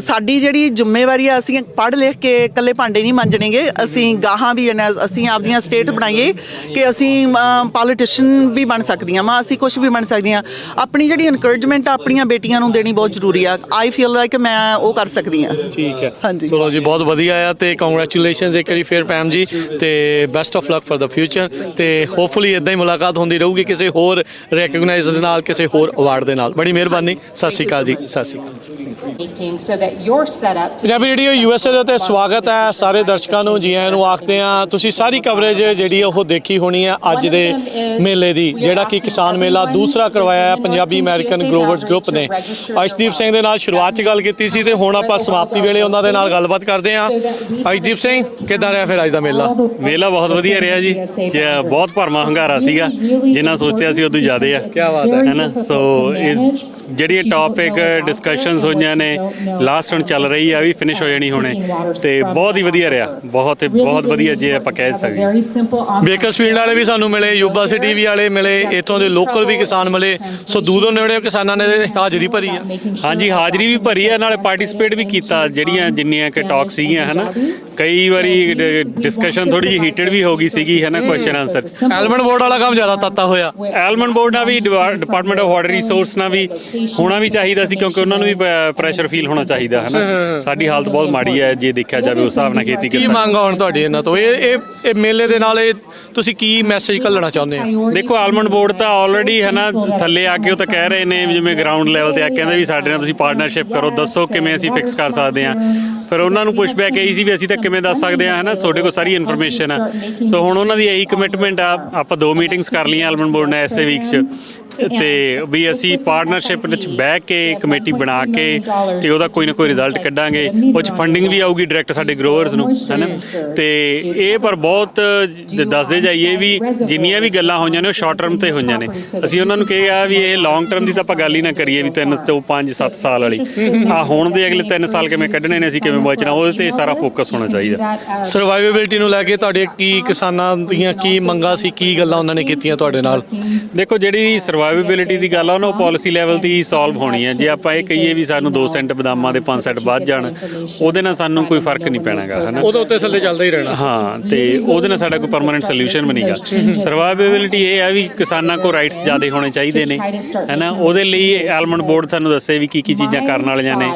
ਸਾਡੀ ਜਿਹੜੀ ਜ਼ਿੰਮੇਵਾਰੀ ਆ, ਅਸੀਂ ਪੜ੍ਹ ਲਿਖ ਕੇ ਇਕੱਲੇ ਭਾਂਡੇ ਨਹੀਂ ਮਾਂਜਣਗੇ, ਅਸੀਂ ਗਾਹਾਂ ਵੀ ਅਸੀਂ ਆਪਦੀਆਂ ਸਟੇਟ ਬਣਾਈਏ ਕਿ ਅਸੀਂ ਪੋਲੀਟੀਸ਼ੀਅਨ ਵੀ ਬਣ ਸਕਦੀਆਂ ਵਾ, ਅਸੀਂ ਕੁਝ ਵੀ ਬਣ ਸਕਦੀਆਂ। ਆਪਣੀ ਜਿਹੜੀ ਇਨਕਰੇਜਮੈਂਟ ਆ ਆਪਣੀਆਂ ਬੇਟੀਆਂ ਨੂੰ ਦੇਣੀ ਬਹੁਤ ਜ਼ਰੂਰੀ ਆ। ਆਈ ਫੀਲ ਲਾਈਕ ਮੈਂ ਉਹ ਕਰ ਸਕਦੀ ਹਾਂ। ਠੀਕ ਹੈ, ਹਾਂਜੀ, ਚਲੋ ਜੀ, ਬਹੁਤ ਵਧੀਆ ਆ ਤੇ ਕੰਗ੍ਰੈਚੁਲੇਸ਼ਨਸ ਇੱਕ ਵਾਰੀ ਫਿਰ ਪੈਮ ਜੀ, ਤੇ best of luck for the future. ਤੇ ਹੋਪਫੁਲੀ ਇਦਾਂ ਹੀ ਮੁਲਾਕਾਤ ਹੁੰਦੀ ਰਹੂਗੀ ਕਿਸੇ ਹੋਰ ਰੈਕਗਨਾਈਜ਼ ਦੇ ਨਾਲ, ਕਿਸੇ ਹੋਰ ਅਵਾਰਡ ਦੇ ਨਾਲ। ਬੜੀ ਮਿਹਰਬਾਨੀ, ਸਤਿ ਸ਼੍ਰੀ ਅਕਾਲ ਜੀ। ਸਤਿ ਸ਼੍ਰੀ ਅਕਾਲ। ਪੰਜਾਬੀ ਰੇਡੀਓ USA ਦੇ ਉੱਤੇ ਸਵਾਗਤ ਹੈ ਸਾਰੇ ਦਰਸ਼ਕਾਂ ਨੂੰ, ਜੀ ਆਇਆਂ ਨੂੰ ਆਖਦੇ ਆ। ਤੁਸੀਂ ਸਾਰੀ ਕਵਰੇਜ ਜਿਹੜੀ ਉਹ ਦੇਖੀ ਹੋਣੀ ਹੈ ਅੱਜ ਦੇ ਮੇਲੇ ਦੀ, ਜਿਹੜਾ ਕਿ ਕਿਸਾਨ ਮੇਲਾ ਦੂਸਰਾ ਕਰਵਾਇਆ ਹੈ ਪੰਜਾਬੀ ਅਮਰੀਕਨ ਗਰੋਵਰਸ ਗਰੁੱਪ ਨੇ। ਅਰਸ਼ਦੀਪ ਸਿੰਘ ਦੇ ਨਾਲ ਸ਼ੁਰੂਆਤ 'ਚ ਗੱਲ ਕੀਤੀ ਸੀ ਤੇ ਹੁਣ ਆਪਾਂ ਸਮਾਪਤੀ ਵੇਲੇ ਉਹਨਾਂ ਦੇ ਨਾਲ ਗੱਲਬਾਤ ਕਰਦੇ ਹਾਂ। ਅਰਸ਼ਦੀਪ ਸਿੰਘ, ਕਿੱਦਾਂ ਰਿਹਾ ਫਿਰ ਅੱਜ ਦਾ ਮੇਲਾ? ਮੇਲਾ ਬਹੁਤ ਵਧੀਆ ਰਿਹਾ ਜੀ, ਬਹੁਤ ਭਰਵਾਂ ਹੰਗਾਰਾ ਸੀਗਾ, ਜਿੰਨਾ ਸੋਚਿਆ ਸੀ ਉਦੋਂ ਜ਼ਿਆਦਾ ਆ। ਕੀ ਬਾਤ ਹੈ ਨਾ। ਸੋ ਇਹ ਜਿਹੜੀ ਟੌਪਿਕ ਡਿਸਕਸ਼ਨਸ ਹੋਈਆਂ ਨੇ, ਲਾਸਟ ਹੁਣ ਚੱਲ ਰਹੀ ਆ, ਵੀ ਫਿਨਿਸ਼ ਹੋ ਜਾਣੀ ਹੁਣੇ, ਤੇ ਬਹੁਤ ਹੀ ਵਧੀਆ ਰਿਹਾ, ਬਹੁਤ ਵਧੀਆ ਜੇ ਆਪਾਂ ਕਹਿ ਸਕਦੇ। ਬੇਕਰਸਫੀਲਡ ਵਾਲੇ ਵੀ ਸਾਨੂੰ ਮਿਲੇ, ਯੂਬਾ ਸਿਟੀ ਵੀ ਵਾਲੇ ਮਿਲੇ, ਇੱਥੋਂ ਦੇ ਲੋਕਲ ਵੀ ਕਿਸਾਨ ਮਿਲੇ। ਸੋ ਦੂਰੋਂ ਨੇੜੇ ਕਿਸਾਨਾਂ ਨੇ ਹਾਜ਼ਰੀ ਭਰੀ ਆ। ਹਾਂਜੀ, ਹਾਜ਼ਰੀ ਵੀ ਭਰੀ ਆ, ਨਾਲੇ ਪਾਰਟਿਸਿਪੇਟ ਵੀ ਕੀਤਾ। ਜਿੰਨੀਆਂ ਕਿ ਟਾਕ ਸੀਗੀਆਂ ਹੈ ਨਾ, ਕਈ ਵਾਰੀ ਡਿਸਕਸ਼ਨ ਥੋੜੀ ਜਿਹੀ ਹੀਟਡ ਵੀ ਹੋ ਗਈ ਸੀਗੀ ਹੈ ਨਾ, ਕੁਐਸਚਨ ਆਨਸਰ। ਐਲਮੰਡ ਬੋਰਡ ਵਾਲਾ ਕੰਮ ਜ਼ਿਆਦਾ ਤੱਤਾ ਹੋਇਆ। ਐਲਮੰਡ ਬੋਰਡ ਨਾਲ ਵੀ ਡਿਪਾਰਟਮੈਂਟ ਆਫ ਵਾਟਰ ਰਿਸੋਰਸ ਨਾਲ ਵੀ ਹੋਣਾ ਵੀ ਚਾਹੀਦਾ ਸੀ, ਕਿਉਂਕਿ ਉਹਨਾਂ ਨੂੰ ਵੀ ਪ੍ਰੈਸ਼ਰ ਫੀਲ ਹੋਣਾ ਚਾਹੀਦਾ ਹੈ ਨਾ। ਸਾਡੀ ਹਾਲਤ ਬਹੁਤ ਮਾੜੀ ਹੈ ਜੇ ਦੇਖਿਆ ਜਾਵੇ ਉਸ ਹਿਸਾਬ ਨਾਲ ਖੇਤੀ ਕੀ ਮੰਗ ਹੁਣ ਤੁਹਾਡੀ ਇਹਨਾਂ ਤੋਂ? ਇਹ ਮੇਲੇ ਦੇ ਨਾਲ ਇਹ ਤੁਸੀਂ ਕੀ ਮੈਸੇਜ ਘੱਲਣਾ ਚਾਹੁੰਦੇ ਆ? ਦੇਖੋ, ਆਲਮੰਡ ਬੋਰਡ ਤਾਂ ਆਲਰੇਡੀ ਹੈ ਨਾ ਥੱਲੇ ਆ ਕੇ ਉਹ ਤਾਂ ਕਹਿ ਰਹੇ ਨੇ, ਜਿਵੇਂ ਗਰਾਊਂਡ ਲੈਵਲ ਤੇ ਆ ਕਹਿੰਦੇ ਵੀ ਸਾਡੇ ਨਾਲ ਤੁਸੀਂ ਪਾਰਟਨਰਸ਼ਿਪ ਕਰੋ, ਦੱਸੋ ਕਿਵੇਂ ਅਸੀਂ ਫਿਕਸ ਕਰ ਸਕਦੇ ਹਾਂ। ਫਿਰ ਉਹਨਾਂ ਨੂੰ ਪੁੱਛ ਬੈਕ ਇਹੀ ਸੀ ਵੀ ਅਸੀਂ ਤਾਂ ਕਿਵੇਂ ਦੱਸ ਸਕਦੇ ਹਾਂ, ਹੈ ਨਾ, ਤੁਹਾਡੇ ਕੋਲ ਸਾਰੀ ਇਨਫੋਰਮੇਸ਼ਨ ਆ। ਸੋ ਹੁਣ ਉਹਨਾਂ ਦੀ ਇਹੀ ਕਮਿਟਮੈਂਟ ਆ। ਆਪਾਂ 2 ਮੀਟਿੰਗਸ ਕਰ ਲਈਆਂ ਆਲਮੰਡ ਬੋਰਡ ਨੇ ਐਸੇ ਵੀਕ 'ਚ, ਤੇ ਵੀ ਅਸੀਂ ਪਾਰਟਨਰਸ਼ਿਪ ਵਿੱਚ ਬਹਿ ਕੇ ਕਮੇਟੀ ਬਣਾ ਕੇ ਤੇ ਉਹਦਾ ਕੋਈ ਨਾ ਕੋਈ ਰਿਜ਼ਲਟ ਕੱਢਾਂਗੇ। ਉਹ 'ਚ ਫੰਡਿੰਗ ਵੀ ਆਊਗੀ ਡਾਇਰੈਕਟ ਸਾਡੇ ਗਰੋਵਰਸ ਨੂੰ, ਹੈ ਨਾ। ਤੇ ਇਹ ਪਰ ਬਹੁਤ ਦੱਸਦੇ ਜਾਈਏ ਵੀ ਜਿੰਨੀਆਂ ਵੀ ਗੱਲਾਂ ਹੋਈਆਂ ਨੇ ਉਹ ਸ਼ਾਰਟ ਟਰਮ ਤੇ ਹੋਈਆਂ ਨੇ। ਅਸੀਂ ਉਹਨਾਂ ਨੂੰ ਕਿਹਾ ਵੀ ਇਹ ਲੌਂਗ ਟਰਮ ਦੀ ਤਾਂ ਆਪਾਂ ਗੱਲ ਹੀ ਨਾ ਕਰੀਏ ਵੀ 3 ਤੋਂ 5 7 ਸਾਲ ਵਾਲੀ ਆ, ਹੁਣ ਦੇ ਅਗਲੇ 3 ਸਾਲ ਕਿਵੇਂ ਕੱਢਣੇ ਨੇ, ਅਸੀਂ ਕਿਵੇਂ ਬਚਣਾ, ਉਹਦੇ ਤੇ ਸਾਰਾ ਫੋਕਸ ਹੋਣਾ ਚਾਹੀਦਾ। ਸਰਵਾਈਵੇਬਿਲਟੀ ਨੂੰ ਲੈ ਕੇ ਤੁਹਾਡੇ ਕੀ ਕਿਸਾਨਾਂ ਦੀਆਂ ਕੀ ਮੰਗਾਂ ਸੀ, ਕੀ ਗੱਲਾਂ ਉਹਨਾਂ ਨੇ ਕੀਤੀਆਂ ਤੁਹਾਡੇ ਨਾਲ? ਦੇਖੋ, ਜਿਹੜੀ ਸਰਵਾਈਵੇਬਿਲਿਟੀ ਦੀ ਗੱਲ ਆ ਉਹ ਪਾਲਿਸੀ ਲੈਵਲ ਤੇ ਹੀ ਸੋਲਵ ਹੋਣੀ ਹੈ। ਜੇ ਆਪਾਂ ਇਹ ਕਹੀਏ ਵੀ ਸਾਨੂੰ 2 ਸੈਂਟ ਬਦਾਮਾਂ ਦੇ 5 ਸੈਂਟ ਵੱਧ ਜਾਣ, ਉਹਦੇ ਨਾਲ ਸਾਨੂੰ ਕੋਈ ਫਰਕ ਨਹੀਂ ਪੈਣਾਗਾ, ਹੈ ਨਾ। ਉਹਦੇ ਉੱਤੇ ਥੱਲੇ ਚੱਲਦਾ ਹੀ ਰਹਿਣਾ। ਹਾਂ, ਤੇ ਉਹਦੇ ਨਾਲ ਸਾਡਾ ਕੋਈ ਪਰਮਾਨੈਂਟ ਸੋਲੂਸ਼ਨ ਬਣੇਗਾ। ਸਰਵਾਈਵੇਬਿਲਿਟੀ ਇਹ ਹੈ ਵੀ ਕਿਸਾਨਾਂ ਕੋਲ ਰਾਈਟਸ ਜ਼ਿਆਦਾ ਹੋਣੇ ਚਾਹੀਦੇ ਨੇ, ਹੈ ਨਾ। ਉਹਦੇ ਲਈ ਆਲਮੰਡ ਬੋਰਡ ਤੁਹਾਨੂੰ ਦੱਸੇ ਵੀ ਕੀ ਚੀਜ਼ਾਂ ਕਰਨ ਵਾਲੀਆਂ ਨੇ,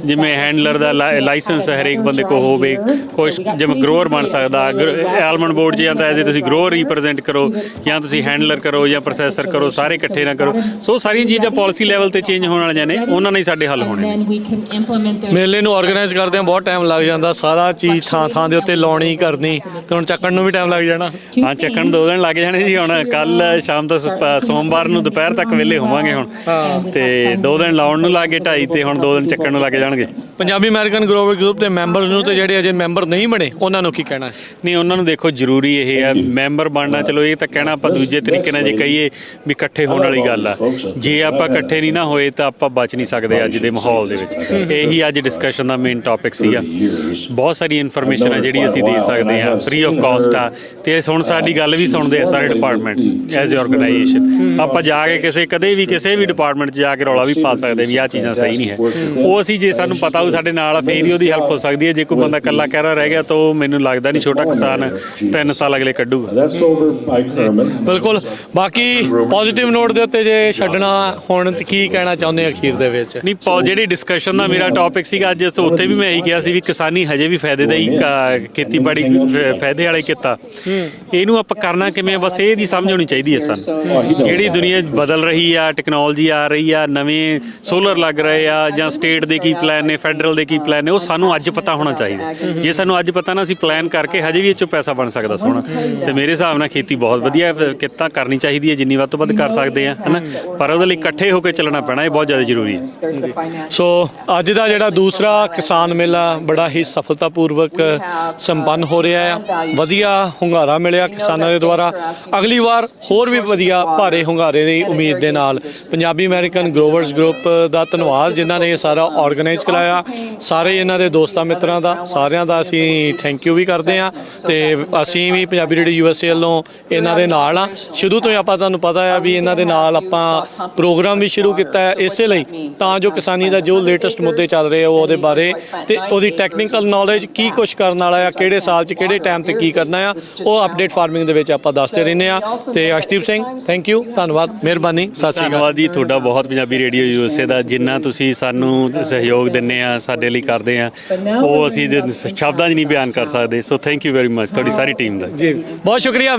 ਜਿਵੇਂ ਹੈਂਡਲਰ ਦਾ ਲਾਇਸੈਂਸ ਹਰੇਕ ਬੰਦੇ ਕੋਲ ਹੋਵੇ, ਕੁਛ ਜਿਵੇਂ ਗਰੋਅਰ ਬਣ ਸਕਦਾ ਆਲਮੰਡ ਬੋਰਡ 'ਚ, ਜਾਂ ਤਾਂ ਐਜ਼ ਤੁਸੀਂ ਗਰੋਅਰ ਰਿਪਰੈਜ਼ੈਂਟ ਕਰੋ, ਜਾਂ ਤੁਸੀਂ ਹੈਂਡਲਰ ਕਰੋ, ਜਾਂ ਪ੍ਰੋਸੈਸਰ ਕਰੋ, ਸਾਰੇ ਇਕੱਠੇ ਨਾ ਕਰੋ। ਸੋ ਸਾਰੀਆਂ ਚੀਜ਼ਾਂ ਪਾਲਿਸੀ ਲੈਵਲ ਤੇ ਚੇਂਜ ਹੋਣ ਵਾਲੀਆਂ ਨੇ, ਉਹਨਾਂ ਨਾਲ ਹੀ ਸਾਡੇ ਹੱਲ ਹੋਣੇ ਨੇ। ਮੇਲੇ ਨੂੰ ਆਰਗੇਨਾਈਜ਼ ਕਰਦਿਆਂ ਬਹੁਤ ਟਾਈਮ ਲੱਗ ਜਾਂਦਾ, ਸਾਰਾ ਚੀਜ਼ ਥਾਂ ਦੇ ਉੱਤੇ ਲਾਉਣੀ ਕਰਨੀ, ਤੇ ਹੁਣ ਚੱਕਣ ਨੂੰ ਵੀ ਟਾਈਮ ਲੱਗ ਜਾਣਾ। ਹਾਂ, ਚੱਕਣ 2 ਦਿਨ ਲੱਗ ਜਾਣੇ ਜੀ। ਹੁਣ ਕੱਲ ਸ਼ਾਮ ਤੋਂ ਸੋਮਵਾਰ ਨੂੰ ਦੁਪਹਿਰ ਤੱਕ ਵਿਹਲੇ ਹੋਵਾਂਗੇ ਹੁਣ, ਤੇ 2 ਦਿਨ ਲਾਉਣ ਨੂੰ ਲੱਗੇ 2.5 ਤੇ ਹੁਣ 2 ਦਿਨ ਚੱਕਣ ਨੂੰ ਲੱਗ ਜਾਣਗੇ। ਪੰਜਾਬੀ ਅਮਰੀਕਨ ਗਰੋਵਰ ਗਰੁੱਪ ਦੇ ਮੈਂਬਰਸ ਨੂੰ ਤੇ ਜਿਹੜੇ ਅਜੇ ਮੈਂਬਰ ਨਹੀਂ ਬਣੇ ਉਹਨਾਂ ਨੂੰ ਕੀ ਕਹਿਣਾ? ਨਹੀਂ, ਉਹਨਾਂ ਨੂੰ ਦੇਖੋ ਜ਼ਰੂਰੀ ਇਹ ਹੈ ਮੈਂਬਰ ਬਣਨਾ। ਚਲੋ ਇਹ ਤਾਂ ਕਹਿਣਾ ਆਪਾਂ ਦੂਜੇ ਤਰੀਕੇ ਨਾਲ ਜੇ ਕਹੀਏ ਵੀ ਇਕੱਠੇ ਹੋਣ ਵਾਲੀ ਗੱਲ ਆ। ਜੇ ਆਪਾਂ ਇਕੱਠੇ ਨਹੀਂ ਨਾ ਹੋਏ ਤਾਂ ਆਪਾਂ ਬਚ ਨਹੀਂ ਸਕਦੇ ਅੱਜ ਦੇ ਮਾਹੌਲ ਦੇ ਵਿੱਚ। ਇਹੀ ਅੱਜ ਡਿਸਕਸ਼ਨ ਦਾ ਮੇਨ ਟੌਪਿਕ ਸੀਗਾ। ਬਹੁਤ ਸਾਰੀ ਇਨਫੋਰਮੇਸ਼ਨ ਆ ਜਿਹੜੀ ਅਸੀਂ ਦੇ ਸਕਦੇ ਹਾਂ, ਫ੍ਰੀ ਆਫ ਕਾਸਟ ਆ, ਤੇ ਹੁਣ ਸਾਡੀ ਗੱਲ ਵੀ ਸੁਣਦੇ ਆ ਸਾਰੇ ਡਿਪਾਰਟਮੈਂਟਸ ਐਜ਼ ਏ ਆਰਗੇਨਾਈਜੇਸ਼ਨ। ਆਪਾਂ ਜਾ ਕੇ ਕਦੇ ਵੀ ਕਿਸੇ ਵੀ ਡਿਪਾਰਟਮੈਂਟ 'ਚ ਜਾ ਕੇ ਰੌਲਾ ਵੀ ਪਾ ਸਕਦੇ ਵੀ ਆਹ ਚੀਜ਼ਾਂ ਸਹੀ ਨਹੀਂ ਹੈ। ਉਹ ਅਸੀਂ ਜੇ ਸਾਨੂੰ ਪਤਾ ਹੋ ਸਾਡੇ ਨਾਲ ਫੇਰ ਹੀ ਉਹਦੀ ਹੈਲਪ ਹੋ ਸਕਦੀ ਹੈ। ਜੇ ਕੋਈ ਬੰਦਾ ਇਕੱਲਾ ਕਹਿ ਰਹਿ ਗਿਆ ਤਾਂ ਮੈਨੂੰ ਲੱਗਦਾ ਨਹੀਂ ਛੋਟਾ ਕਿਸਾਨ 3 ਸਾਲ ਅਗਲੇ ਕੱਢੂਗਾ। ਬਿਲਕੁਲ। ਬਾਕੀ ਪੋਜ਼ਿਟਿਵ ਨੋਟ ਦੇ ਉੱਤੇ ਜੇ ਛੱਡਣਾ ਹੁਣ ਤੇ ਕੀ ਕਹਿਣਾ ਚਾਹੁੰਦੇ ਆ ਅਖੀਰ ਦੇ ਵਿੱਚ? ਨਹੀਂ ਜਿਹੜੀ ਡਿਸਕਸ਼ਨ ਦਾ ਮੇਰਾ ਟੌਪਿਕ ਸੀਗਾ ਅੱਜ ਉੱਥੇ ਵੀ ਮੈਂ ਇਹੀ ਕਿਹਾ ਸੀ ਵੀ ਕਿਸਾਨੀ ਹਜੇ ਵੀ ਫਾਇਦੇ ਦਾ ਹੀ ਖੇਤੀਬਾੜੀ ਫਾਇਦੇ ਵਾਲੇ ਕੀਤਾ। ਇਹਨੂੰ ਆਪਾਂ ਕਰਨਾ ਕਿਵੇਂ, ਬਸ ਇਹਦੀ ਸਮਝ ਹੋਣੀ ਚਾਹੀਦੀ ਹੈ ਸਾਨੂੰ। ਜਿਹੜੀ ਦੁਨੀਆ ਬਦਲ ਰਹੀ ਆ, ਟੈਕਨੋਲੋਜੀ ਆ ਰਹੀ ਆ, ਨਵੇਂ ਸੋਲਰ ਲੱਗ ਰਹੇ ਆ, ਜਾਂ ਸਟੇਟ ਦੇ ਕੀ ਪਲਾਨ ਨੇ, ਫੈਡਰਲ ਦੇ ਕੀ ਪਲਾਨ ਨੇ, ਉਹ ਸਾਨੂੰ ਅੱਜ ਪਤਾ ਹੋਣਾ ਚਾਹੀਦਾ। ਜੇ ਸਾਨੂੰ ਅੱਜ ਪਤਾ ਨਾ, ਅਸੀਂ ਪਲਾਨ ਕਰਕੇ ਹਜੇ ਵੀ ਇਹ 'ਚੋਂ ਪੈਸਾ ਬਣ ਸਕਦਾ ਸੋਹਣਾ। ਤੇ ਮੇਰੇ ਹਿਸਾਬ ਨਾਲ ਖੇਤੀ ਬਹੁਤ ਵਧੀਆ ਕਿੱਤਾ ਕਰਨੀ ਚਾਹੀਦੀ ਹੈ, ਜਿੰਨੀ ਵੱਧ ਤੋਂ ਵੱਧ ਕਰ ਸਕਦੇ ਆ, ਹੈ। ਪਰ ਉਹਦੇ ਲਈ ਇਕੱਠੇ ਹੋ ਕੇ ਚੱਲਣਾ ਪੈਣਾ, ਇਹ ਬਹੁਤ ਜ਼ਿਆਦਾ ਜ਼ਰੂਰੀ ਹੈ। ਸੋ ਅੱਜ ਦਾ ਜਿਹੜਾ ਦੂਸਰਾ ਕਿਸਾਨ ਮੇਲਾ ਬੜਾ ਹੀ ਸਫਲਤਾਪੂਰਵਕ ਸੰਪੰਨ ਹੋ ਰਿਹਾ ਆ। ਵਧੀਆ ਹੁੰਗਾਰਾ ਮਿਲਿਆ ਕਿਸਾਨਾਂ ਦੇ ਦੁਆਰਾ। ਅਗਲੀ ਵਾਰ ਹੋਰ ਵੀ ਵਧੀਆ ਭਾਰੇ ਹੁੰਗਾਰੇ ਦੀ ਉਮੀਦ ਦੇ ਨਾਲ ਪੰਜਾਬੀ ਅਮਰੀਕਨ ਗਰੋਵਰਸ ਗਰੁੱਪ ਦਾ ਧੰਨਵਾਦ ਜਿਨ੍ਹਾਂ ਨੇ ਇਹ ਸਾਰਾ ਆਰਗੇਨਾਈਜ਼ ਕਰਾਇਆ। ਸਾਰੇ ਇਹਨਾਂ ਦੇ ਦੋਸਤਾਂ ਮਿੱਤਰਾਂ ਦਾ, ਸਾਰਿਆਂ ਦਾ ਅਸੀਂ ਥੈਂਕ ਯੂ ਵੀ ਕਰਦੇ ਹਾਂ। ਤੇ ਅਸੀਂ ਵੀ ਪੰਜਾਬੀ ਰੇਡੀਓ USA ਵੱਲੋਂ ਇਹਨਾਂ ਦੇ ਨਾਲ ਆ। ਸ਼ੁਰੂ ਤੋਂ ਹੀ ਆਪਾਂ ਤੁਹਾਨੂੰ ਪਤਾ ਆ ਵੀ ਇਹਨਾਂ ਦੇ ਨਾਲ ਆਪਾਂ ਪ੍ਰੋਗਰਾਮ ਵੀ ਸ਼ੁਰੂ ਕੀਤਾ ਹੈ ਇਸੇ ਲਈ, ਤਾਂ ਜੋ ਕਿਸਾਨੀ ਦਾ ਜੋ ਲੇਟੈਸਟ ਮੁੱਦੇ ਚੱਲ ਰਹੇ ਆ ਉਹਦੇ ਬਾਰੇ ਤੇ ਉਹਦੀ ਟੈਕਨੀਕਲ ਨੌਲੇਜ ਕੀ ਕੁਛ ਕਰਨ ਵਾਲਾ ਆ, ਕਿਹੜੇ ਸਾਲ 'ਚ ਕਿਹੜੇ ਟਾਈਮ ਤੇ ਕੀ ਕਰਨਾ ਆ, ਉਹ ਅਪਡੇਟ ਫਾਰਮਿੰਗ ਦੇ ਵਿੱਚ ਆਪਾਂ ਦੱਸਦੇ ਰਹਿੰਦੇ ਆ। ਤੇ ਅਰਸ਼ਦੀਪ ਸਿੰਘ ਥੈਂਕ ਯੂ, ਧੰਨਵਾਦ, ਮਿਹਰਬਾਨੀ, ਸਤਿ ਸ਼੍ਰੀ ਅਕਾਲ। ਧੰਨਵਾਦ ਜੀ ਤੁਹਾਡਾ ਬਹੁਤ, ਪੰਜਾਬੀ ਰੇਡੀਓ USA ਦਾ ਜਿੰਨਾ ਤੁਸੀਂ ਸਾਨੂੰ ਸਹਿਯੋਗ ਦਿੰਦੇ ਆ, ਸਾਡੇ ਲਈ ਕਰਦੇ ਆ, ਉਹ ਅਸੀਂ ਸ਼ਬਦਾਂ 'ਚ ਨਹੀਂ ਬਿਆਨ ਕਰ ਸਕਦੇ। So thank you very much ਤੁਹਾਡੀ ਸਾਰੀ ਟੀਮ ਦਾ। ਜੀ ਬਹੁਤ ਸ਼ੁਕਰੀਆ।